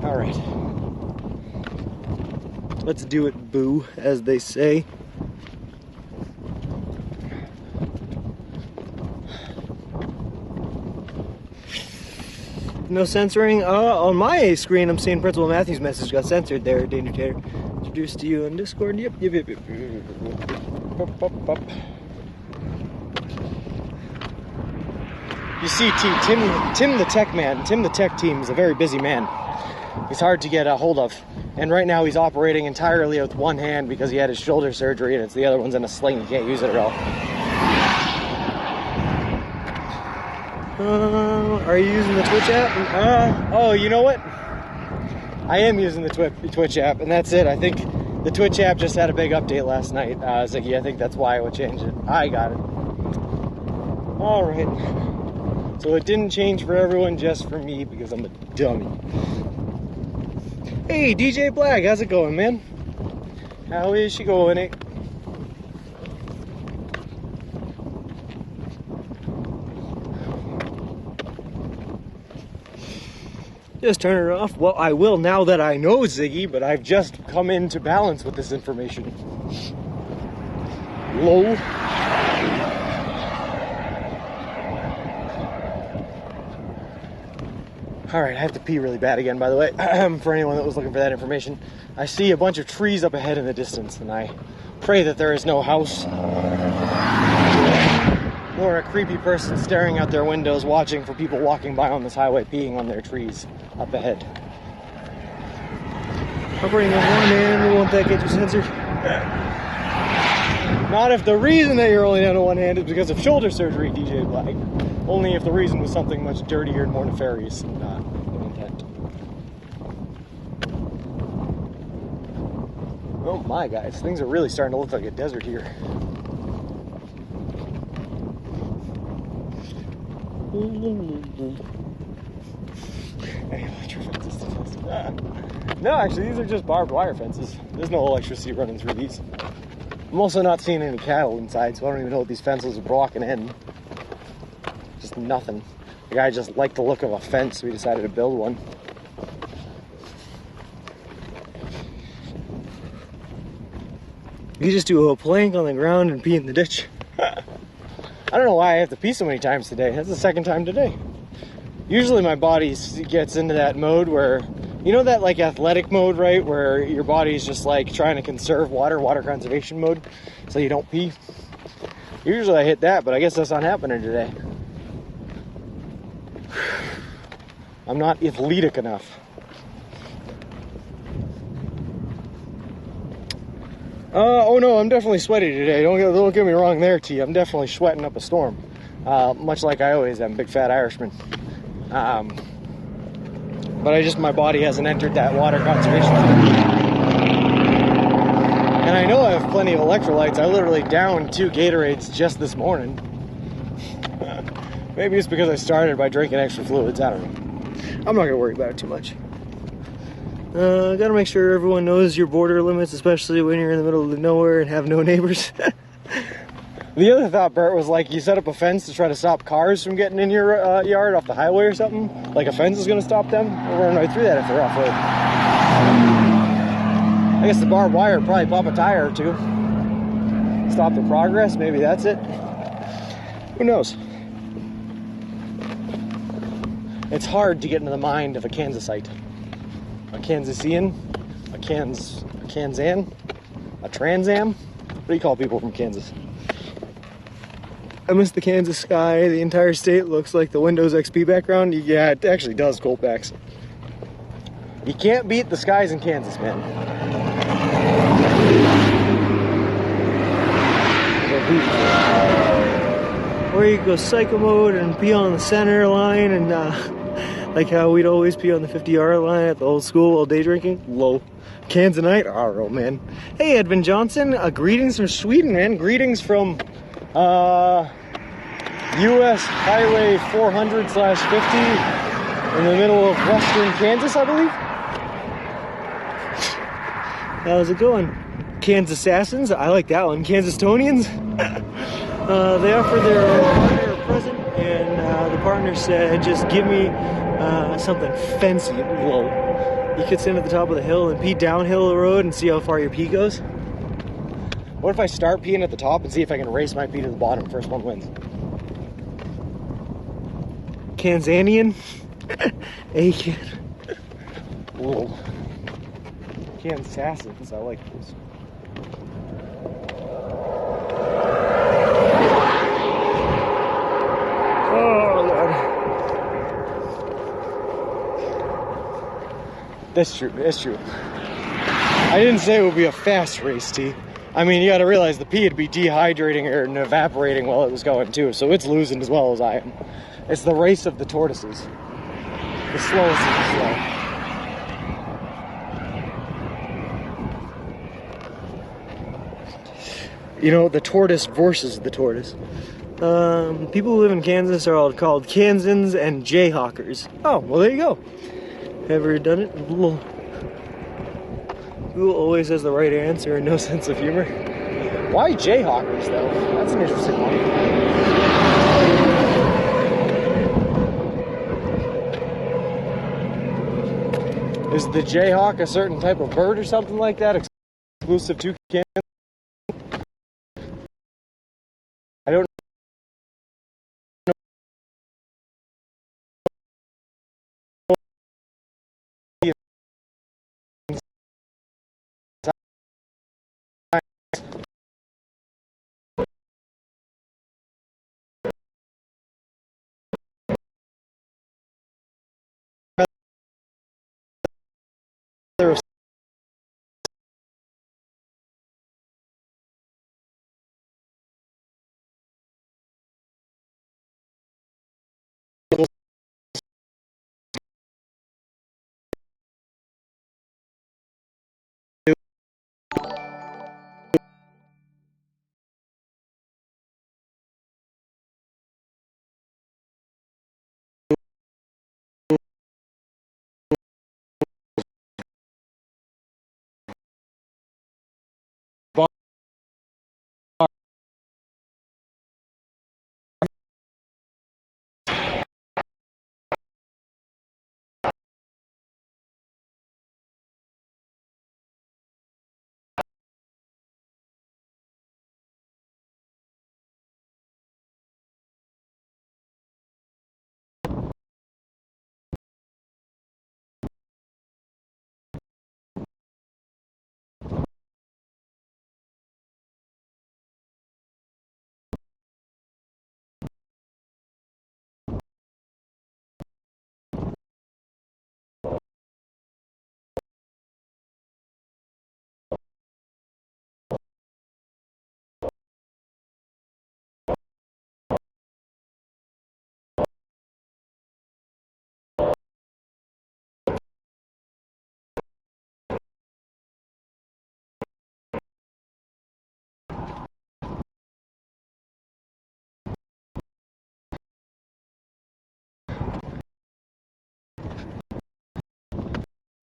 All right. Let's do it, boo, as they say. No censoring. On my screen, I'm seeing Principal Matthews' message got censored there, Danger Tater. Introduced to you on Discord. Yep. You see, Tim the Tech man, Tim the Tech team is a very busy man. He's hard to get a hold of. And right now he's operating entirely with one hand because he had his shoulder surgery and it's the other one's in a sling. He can't use it at all. Are you using the Twitch app? Oh, you know what? I am using the Twitch app, and that's it. I think the Twitch app just had a big update last night, Ziggy. I think that's why I would change it. I got it. All right. So it didn't change for everyone, just for me, because I'm a dummy. Hey, DJ Black, how's it going, man? How is she going, eh? Just turn it off. Well, I will now that I know Ziggy, but I've just come into balance with this information. Lol. Alright, I have to pee really bad again, by the way, for anyone that was looking for that information. I see a bunch of trees up ahead in the distance, and I pray that there is no house or a creepy person staring out their windows watching for people walking by on this highway peeing on their trees up ahead. Operating on one hand, won't that get you censored? Not if the reason that you're only down to one hand is because of shoulder surgery, DJ Black. Only if the reason was something much dirtier and more nefarious in intent. Oh my, guys, things are really starting to look like a desert here. No, actually, these are just barbed wire fences. There's no electricity running through these. I'm also not seeing any cattle inside, so I don't even know what these fences are blocking in. Just nothing. The guy just liked the look of a fence, so we decided to build one. You just do a plank on the ground and pee in the ditch. I don't know why I have to pee so many times today. That's the second time today. Usually my body gets into that mode where, you know that like athletic mode, right? Where your body's just like trying to conserve water conservation mode, so you don't pee. Usually I hit that, but I guess that's not happening today. I'm not athletic enough. Oh no, I'm definitely sweaty today. Don't get me wrong there, T. I'm definitely sweating up a storm. Much like I always am, big fat Irishman. But my body hasn't entered that water conservation zone. And I know I have plenty of electrolytes. I literally downed 2 Gatorades just this morning. Maybe it's because I started by drinking extra fluids. I don't know. I'm not gonna worry about it too much. Gotta make sure everyone knows your border limits, especially when you're in the middle of nowhere and have no neighbors. The other thought, Bert, was like you set up a fence to try to stop cars from getting in your yard off the highway or something. Like a fence is gonna stop them. We'll run right through that if they're off road. I guess the barbed wire would probably pop a tire or two. Stop the progress, maybe that's it. Who knows? It's hard to get into the mind of a Kansasite. A Kansasian, a Kansan, a Trans Am. What do you call people from Kansas? I miss the Kansas sky. The entire state looks like the Windows XP background. Yeah, it actually does, Colfax. You can't beat the skies in Kansas, man. Or you go psycho mode and pee on the center line and like how we'd always pee on the 50-yard line at the old school while day drinking. Low. Kansonite? I don't know, man. Hey, Edvin Johnson. Greetings from Sweden, man. Greetings from US Highway 400/50 in the middle of western Kansas, I believe. How's it going? Kansas Assassins? I like that one. Kansastonians? They offered their partner a present, and the partner said, just give me something fancy. Whoa. You could stand at the top of the hill and pee downhill the road and see how far your pee goes. What if I start peeing at the top and see if I can race my pee to the bottom? First one wins. Kansanian? Aiken. Whoa. Kansasans, I like this. Oh, God. That's true, that's true. I didn't say it would be a fast race, T. I mean, you gotta realize the pee would be dehydrating and evaporating while it was going too, so it's losing as well as I am. It's the race of the tortoises. The slowest of the slow. You know, the tortoise versus the tortoise. People who live in Kansas are all called Kansans and Jayhawkers. Oh, well, there you go. Ever done it? Google always has the right answer and no sense of humor. Why Jayhawkers, though? That's an interesting one. Is the Jayhawk a certain type of bird or something like that, exclusive to Kansas? I don't know.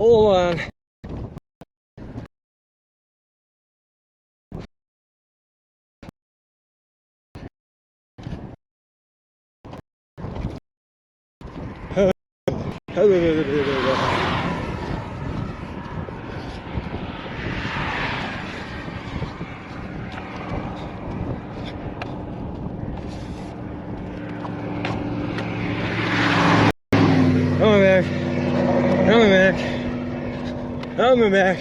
Hold on. Coming back.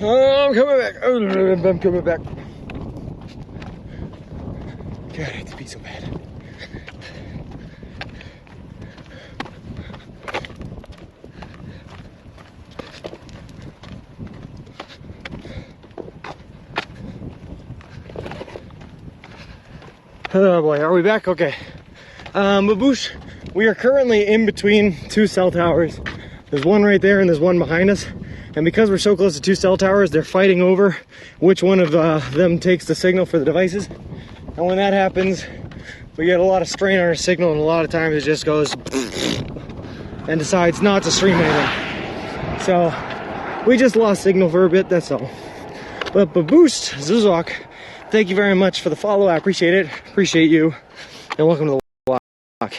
Oh, I'm coming back. Oh, I'm coming back. God, I have to pee so bad. Oh boy, are we back? Okay. Baboosh, we are currently in between two cell towers. There's one right there and there's one behind us. And because we're so close to two cell towers, they're fighting over which one of them takes the signal for the devices. And when that happens, we get a lot of strain on our signal, and a lot of times it just goes and decides not to stream anything. So we just lost signal for a bit, that's all. But Baboost Zuzok, thank you very much for the follow. I appreciate it. Appreciate you. And welcome to the walk.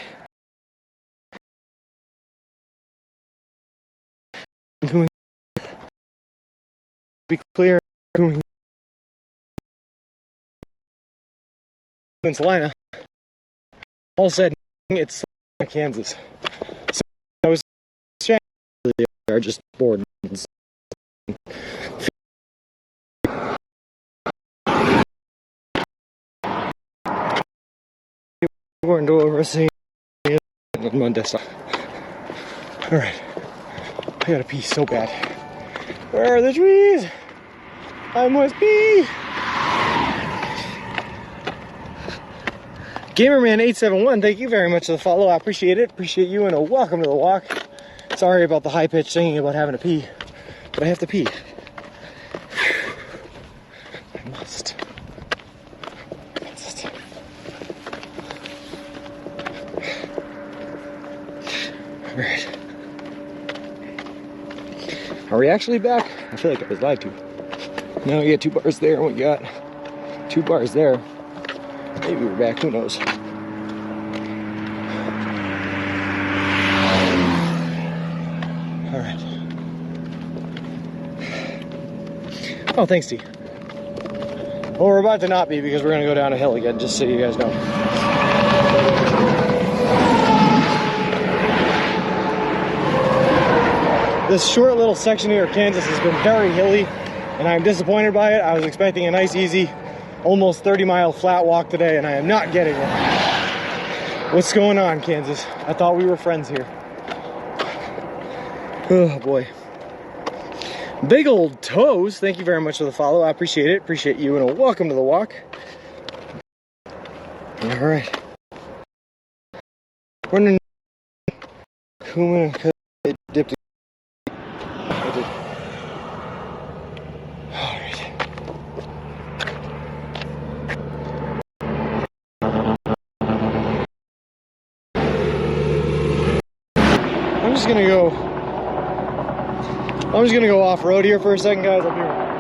Be clear. In Salina. All said, it's Kansas. So I was are just bored. We're going to go over and see on desktop. All right, I gotta pee so bad. Where are the trees? I must pee. Gamerman871, thank you very much for the follow. I appreciate it. Appreciate you, and a welcome to the walk. Sorry about the high pitched singing about having to pee, but I have to pee. I must. All right. Are we actually back? I feel like I was lied to. Now we got 2 bars there, and we got 2 bars there. Maybe we're back, who knows? All right. Oh, thanks, T. Well, we're about to not be because we're going to go down a hill again, just so you guys know. This short little section here of Kansas has been very hilly, and I'm disappointed by it. I was expecting a nice, easy, almost 30-mile flat walk today, and I am not getting it. What's going on, Kansas? I thought we were friends here. Oh, boy. Big old toes, thank you very much for the follow. I appreciate it. Appreciate you, and a welcome to the walk. All right. Running. Dipped. I'm just gonna go off-road here for a second, guys. I'll be right back.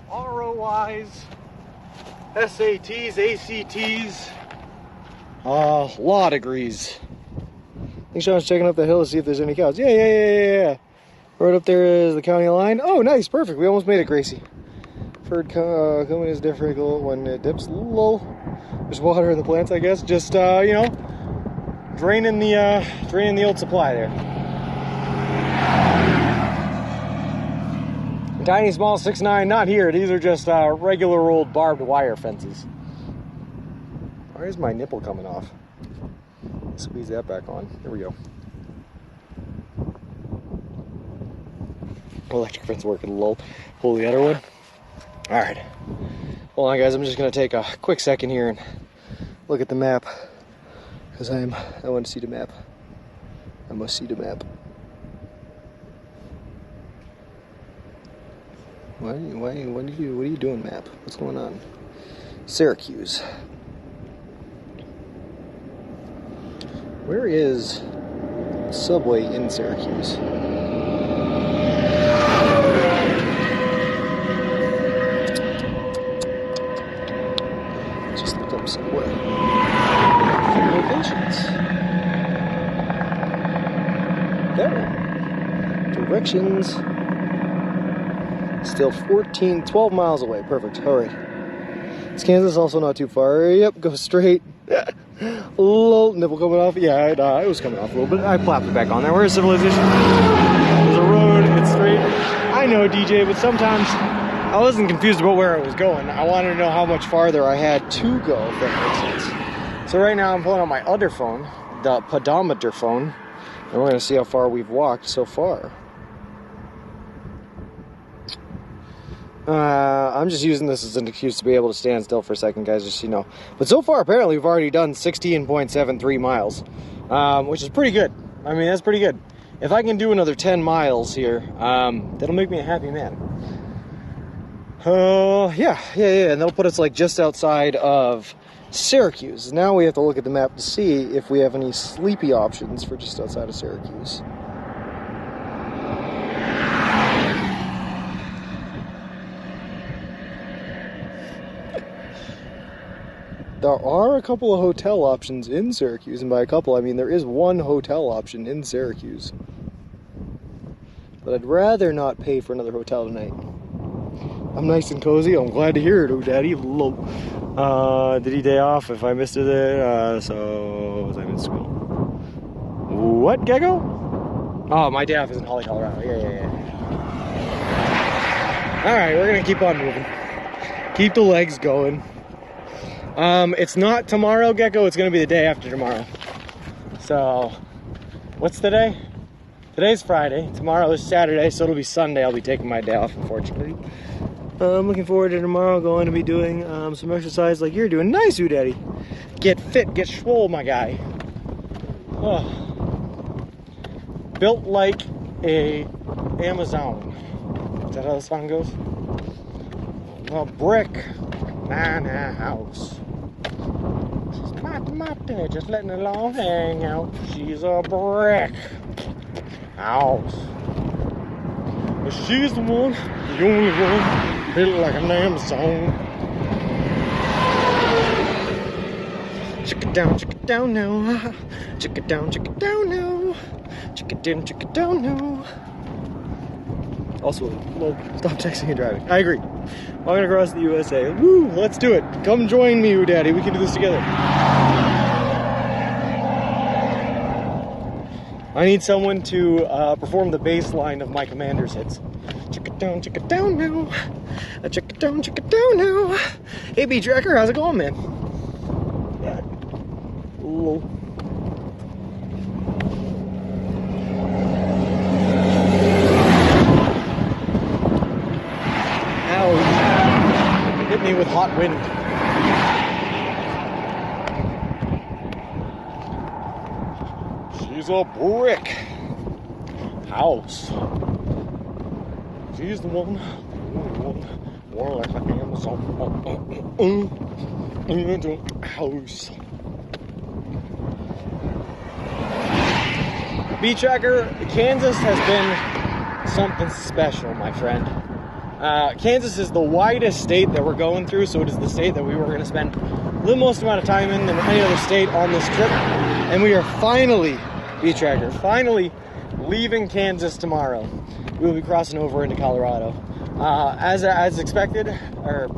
ROIs, SATs, ACTs, law degrees. I think Sean's checking up the hill to see if there's any cows. Yeah. Right up there is the county line. Oh, nice, perfect. We almost made it, Gracie. Herd coming is difficult when it dips low. There's water in the plants, I guess. Just you know, draining the old supply there. Tiny, small, 6'9", not here. These are just regular old barbed wire fences. Why is my nipple coming off? Squeeze that back on. There we go. Electric fence working a little. Pull the other one. Alright. Hold on, guys. I'm just going to take a quick second here and look at the map. Because I want to see the map. I must see the map. What are you doing, map? What's going on? Syracuse. Where is Subway in Syracuse? Just look up Subway. Locations. There. Directions. Still 12 miles away. Perfect. All right. Is Kansas also not too far? Yep, go straight. A little nipple coming off. Yeah, it was coming off a little bit. I plopped it back on there. Where's civilization? There's a road. It's straight. I know, DJ, but sometimes I wasn't confused about where I was going. I wanted to know how much farther I had to go, if that makes sense. So right now I'm pulling out my other phone, the pedometer phone, and we're going to see how far we've walked so far. I'm just using this as an excuse to be able to stand still for a second, guys, just so you know. But so far, apparently, we've already done 16.73 miles, which is pretty good. I mean, that's pretty good. If I can do another 10 miles here, that'll make me a happy man. Yeah, and that'll put us, like, just outside of Syracuse. Now we have to look at the map to see if we have any sleepy options for just outside of Syracuse. There are a couple of hotel options in Syracuse, and by a couple, I mean there is one hotel option in Syracuse. But I'd rather not pay for another hotel tonight. I'm nice and cozy. I'm glad to hear it, oh daddy. Did he day off if I missed it? So was I in school? What, Gecko? Oh, my day off is in Holly, Colorado. Yeah. Alright, we're gonna keep on moving. Keep the legs going. It's not tomorrow, Gecko, it's gonna be the day after tomorrow. So, what's the day? Today's Friday, tomorrow is Saturday, so it'll be Sunday. I'll be taking my day off, unfortunately. I'm looking forward to tomorrow going to be doing some exercise like you're doing. Nice, you daddy. Get fit, get swole, my guy. Oh. Built like a Amazon. Is that how the song goes? A brick. Nah, house. She's my just letting the long hang out. She's a brick house. But she's the one, the only one, built like an Amazon. Check it down now. Check it down now. Check it down now. Also, stop texting and driving. I agree. Walking across the USA. Woo, let's do it. Come join me, daddy. We can do this together. I need someone to perform the bass line of my Commander's hits. Check it down now. Check it down now. Hey, B-Tracker, how's it going, man? Yeah. Ooh. Hit me with hot wind. She's a brick house. She's the one, more like an Amazon house. B-Tracker, Kansas has been something special, my friend. Kansas is the widest state that we're going through, so it is the state that we were going to spend the most amount of time in than any other state on this trip. And we are finally, B-Tracker, finally leaving Kansas tomorrow. We will be crossing over into Colorado. As expected, or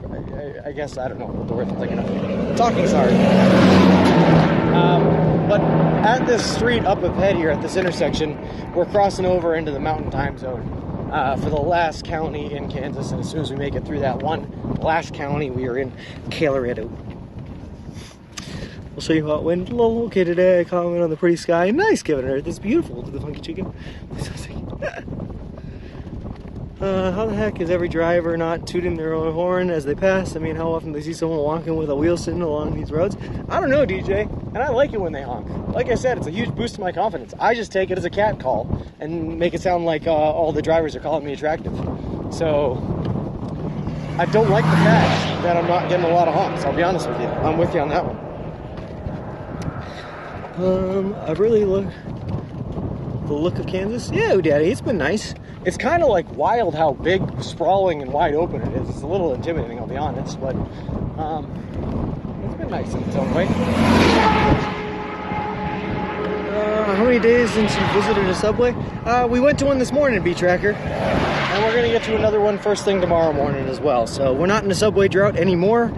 I guess, I don't know what the word I'm thinking of. Talking, sorry. But at this street up ahead here, at this intersection, we're crossing over into the Mountain Time Zone. For the last county in Kansas, and as soon as we make it through that one last county, we are in Colorado.
I'll show you how it went. Lol, okay, today I comment on the pretty sky. Nice, Kevin Earth. It's beautiful to the funky chicken. How the heck is every driver not tooting their own horn as they pass? I mean, how often do they see someone walking with a wheel sitting along these roads? I don't know, DJ, and I like it when they honk. Like I said, it's a huge boost to my confidence. I just take it as a cat call and make it sound like all the drivers are calling me attractive. So, I don't like the fact that I'm not getting a lot of honks, I'll be honest with you. I'm with you on that one. I've really looked the look of Kansas. Yeah, Daddy, it's been nice. It's kind of like wild how big, sprawling, and wide open it is. It's a little intimidating, I'll be honest, but it's been nice in its own way. How many days since you visited a Subway? We went to one this morning, B-Tracker, and we're gonna get to another one first thing tomorrow morning as well. So we're not in a Subway drought anymore,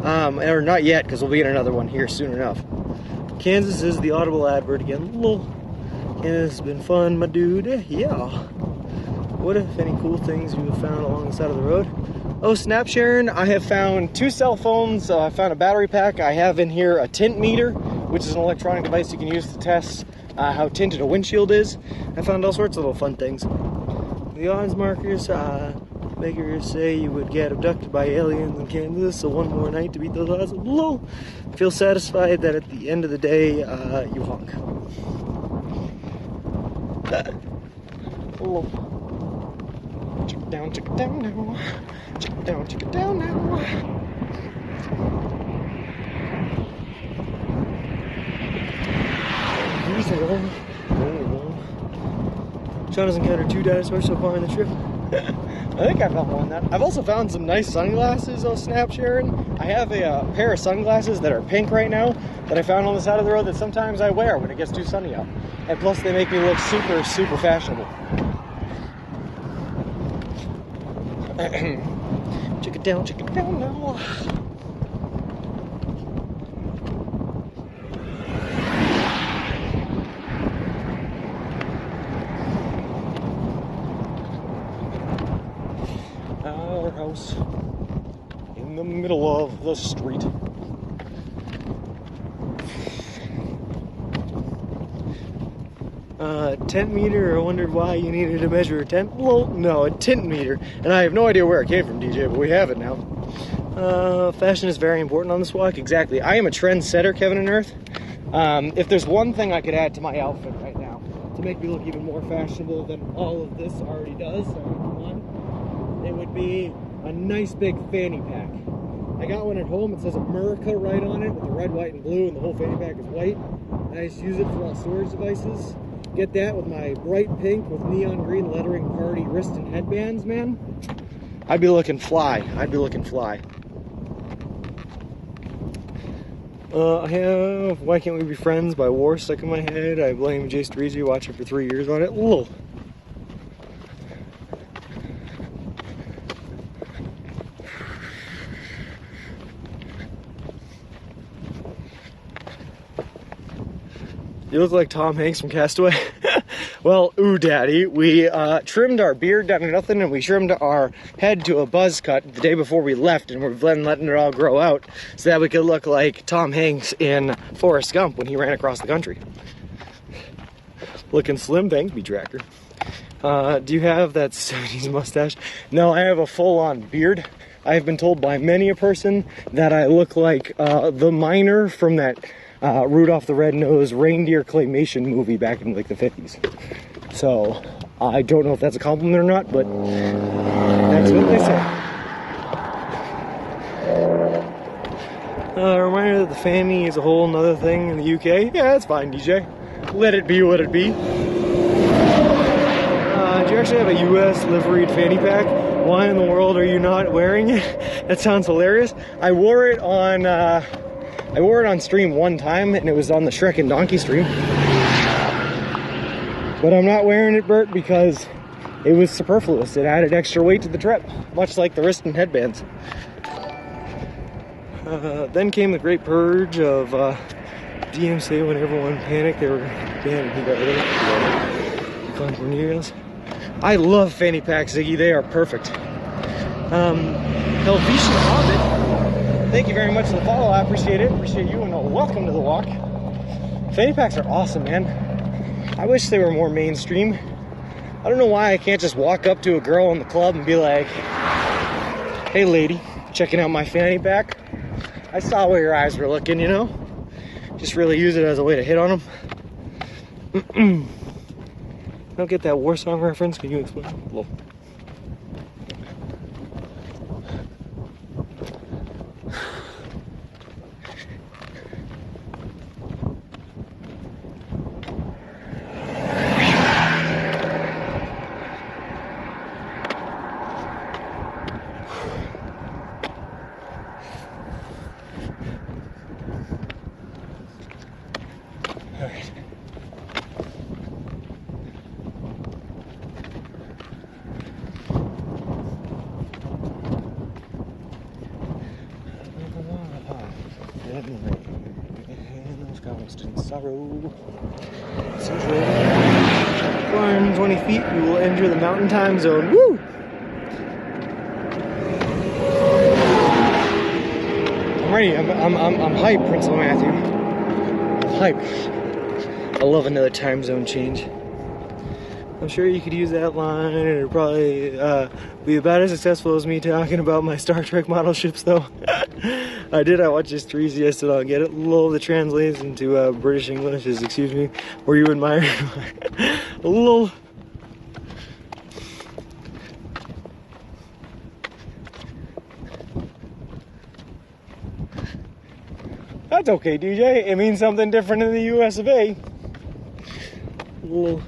or not yet, because we'll be in another one here soon enough. Kansas is the audible advert again. Lol. Kansas has been fun, my dude. Yeah. What, if any, cool things you have found along the side of the road? Oh, snap sharing. I have found 2 cell phones. I found a battery pack. I have in here a tint meter, which is an electronic device you can use to test how tinted a windshield is. I found all sorts of little fun things. The odds markers makers say you would get abducted by aliens in Kansas, so one more night to beat those odds. Lol. Feel satisfied that at the end of the day, you honk. Lol. Check it down now. Check it down now. Here's the roll. Sean has encountered 2 dinosaurs so far in the trip. I think I found one that. I've also found some nice sunglasses on Snap sharing. I have a pair of sunglasses that are pink right now that I found on the side of the road that sometimes I wear when it gets too sunny out. And plus they make me look super, super fashionable. Check it down now. Our house in the middle of the street. Tent meter. I wondered why you needed to measure a tent. Well, no, a tint meter. And I have no idea where it came from, DJ, but we have it now. Fashion is very important on this walk. Exactly. I am a trendsetter, Kevin and Earth. If there's one thing I could add to my outfit right now to make me look even more fashionable than all of this already does, it would be a nice big fanny pack. I got one at home. It says America right on it with the red, white, and blue, and the whole fanny pack is white. I just use it for all storage devices. Get that with my bright pink with neon green lettering party wrist and headbands, man. I'd be looking fly. I have Why Can't We Be Friends by War stuck in my head. I blame Jay Streezy watching for 3 years on it. Lol. You look like Tom Hanks from Castaway. Well, ooh, Daddy, we trimmed our beard down to nothing, and we trimmed our head to a buzz cut the day before we left, and we're letting it all grow out so that we could look like Tom Hanks in Forrest Gump when he ran across the country. Looking slim, thanks, B-Tracker. Do you have that 70s mustache? No, I have a full-on beard. I have been told by many a person that I look like the miner from that Rudolph the Red-Nosed Reindeer claymation movie back in like the 50s. So I don't know if that's a compliment or not, but that's what they say. Reminder that the fanny is a whole nother thing in the UK. Yeah, that's fine, DJ. Let it be what it be. Do you actually have a US liveried fanny pack? Why in the world are you not wearing it? That sounds hilarious. I wore it on stream one time, and it was on the Shrek and Donkey stream. But I'm not wearing it, Bert, because it was superfluous. It added extra weight to the trip, much like the wrist and headbands. Then came the great purge of DMC when everyone panicked. They were banned. He got rid of it. Con Cornelius. I love fanny packs, Ziggy. They are perfect. Helvetian Hobbit.
Thank you very much for the follow. I appreciate it. Appreciate you, and welcome to the walk. Fanny packs are awesome, man. I wish they were more mainstream. I don't know why I can't just walk up to a girl in the club and be like, "Hey lady, checking out my fanny pack? I saw where your eyes were looking, you know?" Just really use it as a way to hit on them. Don't get that war song reference? Can you explain? Well, alright. Constant sorrow. Central. 420 feet, you will enter the mountain time zone. Woo! I'm ready. I'm hyped, Principal Matthew. I'm hyped. I love another time zone change. I'm sure you could use that line, and it'd probably be about as successful as me talking about my Star Trek model ships, though. I watched this 3 yesterday. I'll get it. Lol, that translates into British English is, excuse me, were you admired? Lol. That's okay, DJ. It means something different in the US of A. Lol.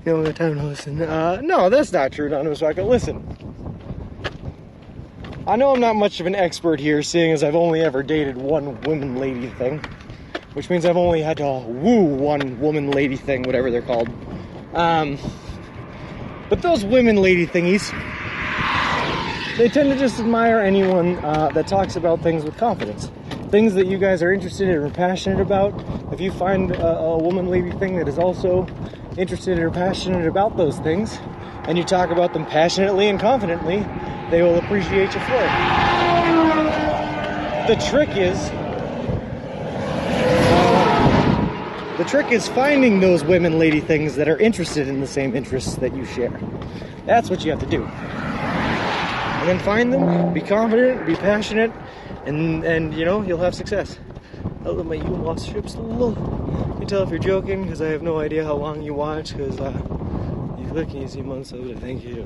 You don't got time to listen. No, that's not true, Anonymous Rocket. Listen. I know I'm not much of an expert here, seeing as I've only ever dated one woman lady thing. Which means I've only had to woo one woman lady thing, whatever they're called. But those women lady thingies, they tend to just admire anyone that talks about things with confidence. Things that you guys are interested in or passionate about. If you find a woman lady thing that is also interested or passionate about those things, and you talk about them passionately and confidently, they will appreciate you for it. The trick is finding those women lady things that are interested in the same interests that you share. That's what you have to do. And then find them, be confident, be passionate, and you know, you'll have success. I love my lost ships. You can tell if you're joking, because I have no idea how long you watch, because you click and you see months of it. Thank you.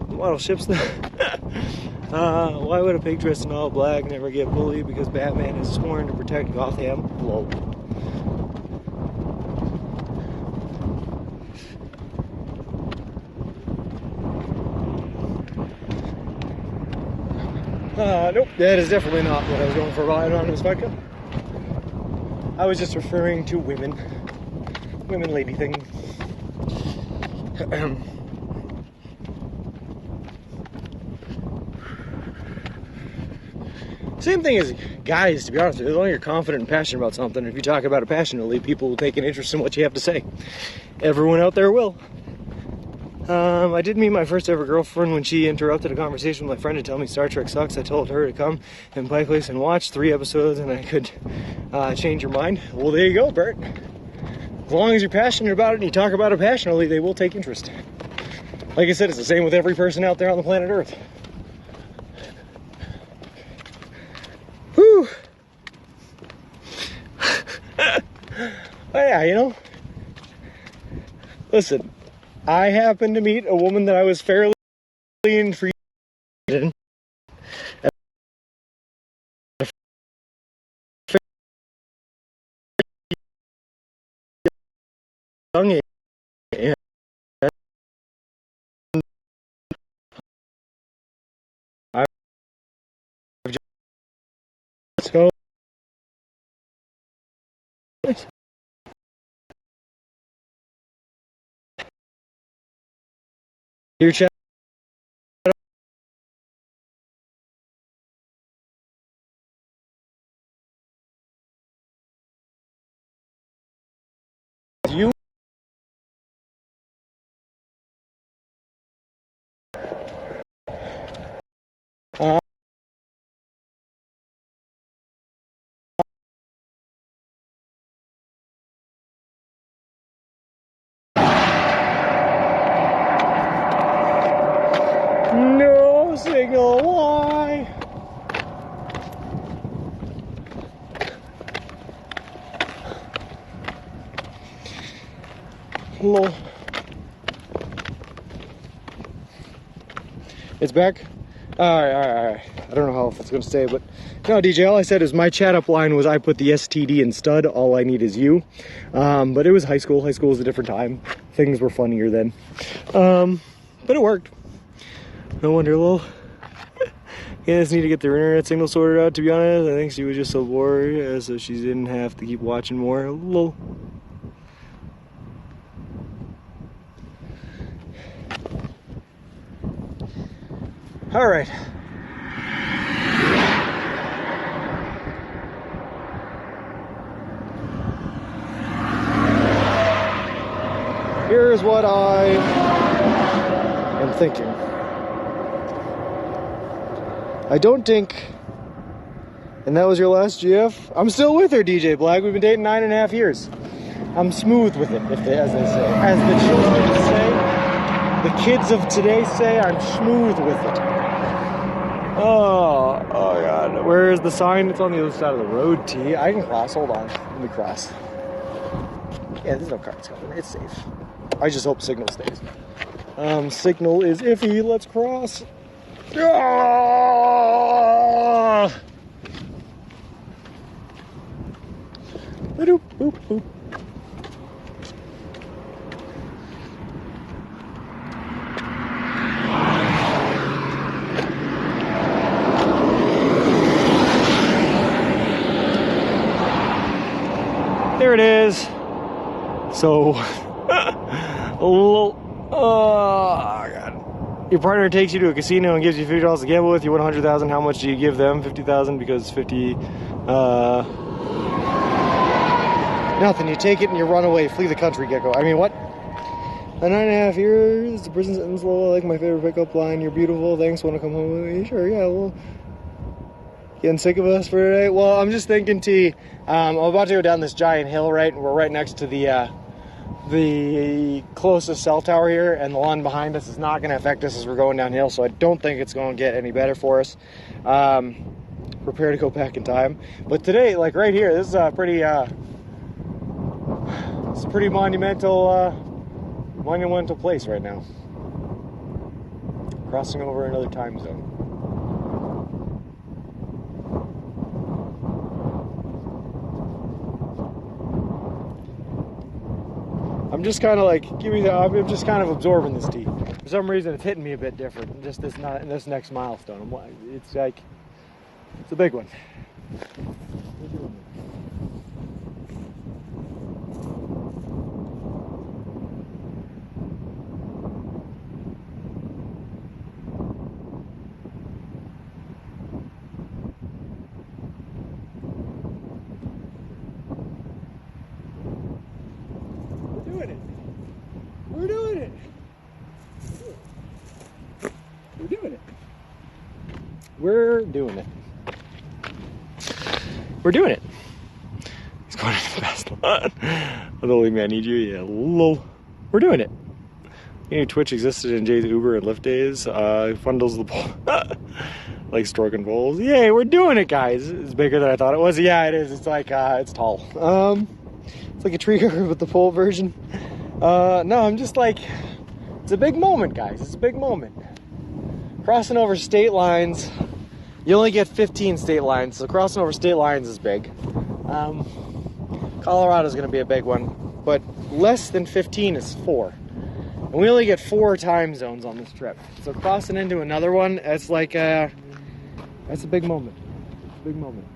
Model ships though. Why would a pig dressed in all black never get bullied? Because Batman is sworn to protect Gotham. Lol. Nope, that is definitely not what I was going for by Anonymous Vodka. I was just referring to women. Women lady thing. Same thing as guys, to be honest with you. As long as you're confident and passionate about something, if you talk about it passionately, people will take an interest in what you have to say. Everyone out there will. I did meet my first ever girlfriend when she interrupted a conversation with my friend to tell me Star Trek sucks. I told her to come and my place and watch 3 episodes and I could change your mind. Well, there you go, Bert. As long as you're passionate about it and you talk about it passionately, they will take interest. Like I said, it's the same with every person out there on the planet Earth. Whew. Oh yeah, you know. Listen, I happened to meet a woman that I was fairly intrigued in. Young age. I've just go. Your chat. You.
No signal, why? Lol. It's back? Alright. I don't know how it's gonna stay, but no, DJ, all I said is my chat up line was I put the STD in stud, all I need is you. But it was high school. High school was a different time. Things were funnier then. But it worked. No wonder, lol. You guys need to get their internet signal sorted out, to be honest. I think she was just so bored, so she didn't have to keep watching more. Lol. All right. Here's what I am thinking. I don't think, and that was your last GF? I'm still with her, DJ Black. We've been dating 9.5 years. I'm smooth with it, as they say. As the children say, the kids of today say, I'm smooth with it. Oh God. Where's the sign? It's on the other side of the road, T. I can cross. Hold on. Let me cross. Yeah, there's no cars coming. It's safe. I just hope signal stays. Signal is iffy. Let's cross. Ah! Boop, boop, boop. There it is. So, oh God. Your partner takes you to a casino and gives you $50 to gamble with. You win $100,000. How much do you give them? $50,000 because 50. Nothing. You take it and you run away. Flee the country, Gecko. I mean, what? 9.5 years. The prison sentence low. I like my favorite pickup line. You're beautiful. Thanks. Want to come home with me? Sure. Yeah. Well. Getting sick of us for today? Well, I'm just thinking, T. I'm about to go down this giant hill, right? We're right next to the closest cell tower here, and the one behind us is not going to affect us as we're going downhill, so I don't think it's going to get any better for us. Prepare to go back in time. But today, like right here, this is a pretty, it's a pretty monumental place right now. Crossing over another time zone. I'm just kind of like, I'm just kind of absorbing this tea. For some reason, it's hitting me a bit different. Just this next milestone. It's like, it's a big one. We're doing it. He's going to the best lot. The only man need you. Yeah, lol. We're doing it. You know, Twitch existed in Jay's Uber and Lyft days. Fundles the pole. Like stroking poles. Yay, we're doing it, guys. It's bigger than I thought it was. Yeah, it is. It's like, it's tall. It's like a tree hugger with the pole version. No, I'm just like, it's a big moment, guys. It's a big moment. Crossing over state lines, you only get 15 state lines, so crossing over state lines is big. Colorado's going to be a big one, but less than 15 is 4. And we only get 4 time zones on this trip. So crossing into another one, it's like, that's a big moment. It's a big moment.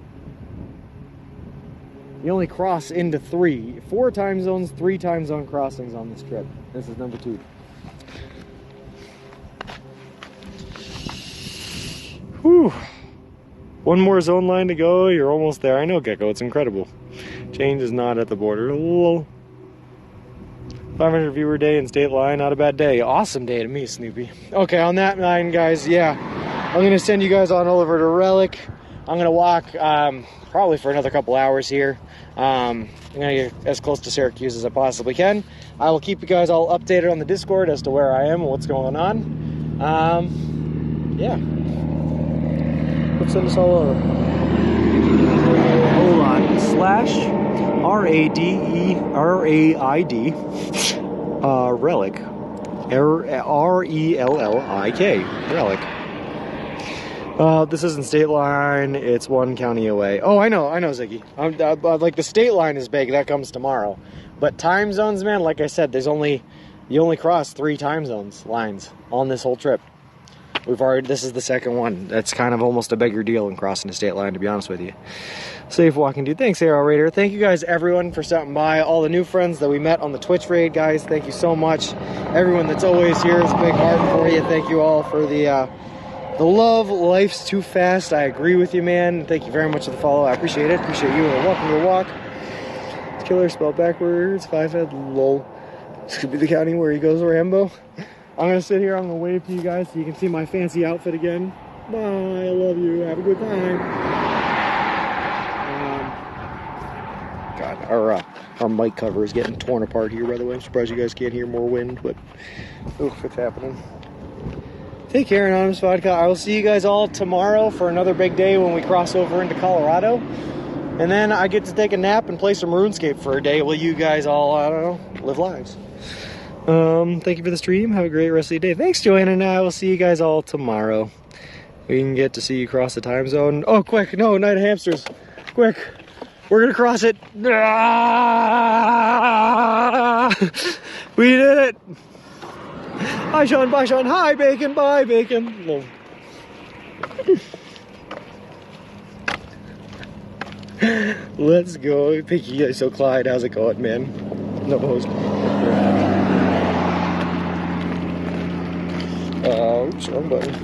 You only cross into 4 time zones, 3 time zone crossings on this trip. This is number 2. Whew. One more zone line to go. You're almost there. I know, Gecko. It's incredible. Change is not at the border. Lol. 500 viewer day in state line. Not a bad day. Awesome day to me, Snoopy. Okay, on that line, guys, yeah. I'm going to send you guys on over to Relic. I'm going to walk probably for another couple hours here. I'm going to get as close to Syracuse as I possibly can. I will keep you guys all updated on the Discord as to where I am and what's going on.
Yeah. Let's send us all over. Hold on. / RADERAID relic. RELLIK. Relic. This isn't state line. It's 1 county away. Oh, I know, Ziggy. Like the state line is big. That comes tomorrow. But time zones, man. Like I said, you only cross 3 time zones lines on this whole trip. This is the second one. That's kind of almost a bigger deal than crossing the state line, to be honest with you. Safe walking, dude. Thanks, Arrow Raider. Thank you guys, everyone, for stopping by. All the new friends that we met on the Twitch raid, guys. Thank you so much. Everyone that's always here is a big heart for you. Thank you all for the love. Life's too fast. I agree with you, man. Thank you very much for the follow. I appreciate it. Appreciate you. Welcome to the walk. It's killer spelled backwards. 5-head lol. This could be the county where he goes Rambo. I'm gonna sit here. I'm gonna wave to you guys so you can see my fancy outfit again. Bye. I love you. Have a good time. God, our mic cover is getting torn apart here, by the way. I'm surprised you guys can't hear more wind, but oof, it's happening. Take care, Anonymous Vodka. I will see you guys all tomorrow for another big day when we cross over into Colorado. And then I get to take a nap and play some RuneScape for a day while you guys all, I don't know, live lives. Thank you for the stream. Have a great rest of the day. Thanks, Joanna, and I will see you guys all tomorrow. We can get to see you cross the time zone. Oh, quick. No, Night of Hamsters. Quick. We're going to cross it. Ah! We did it. Bye, Sean. Bye, Sean. Hi, Bacon. Bye, Bacon. No. Let's go. Thank you guys. So, Clyde, how's it going, man? No host. Oops, wrong button.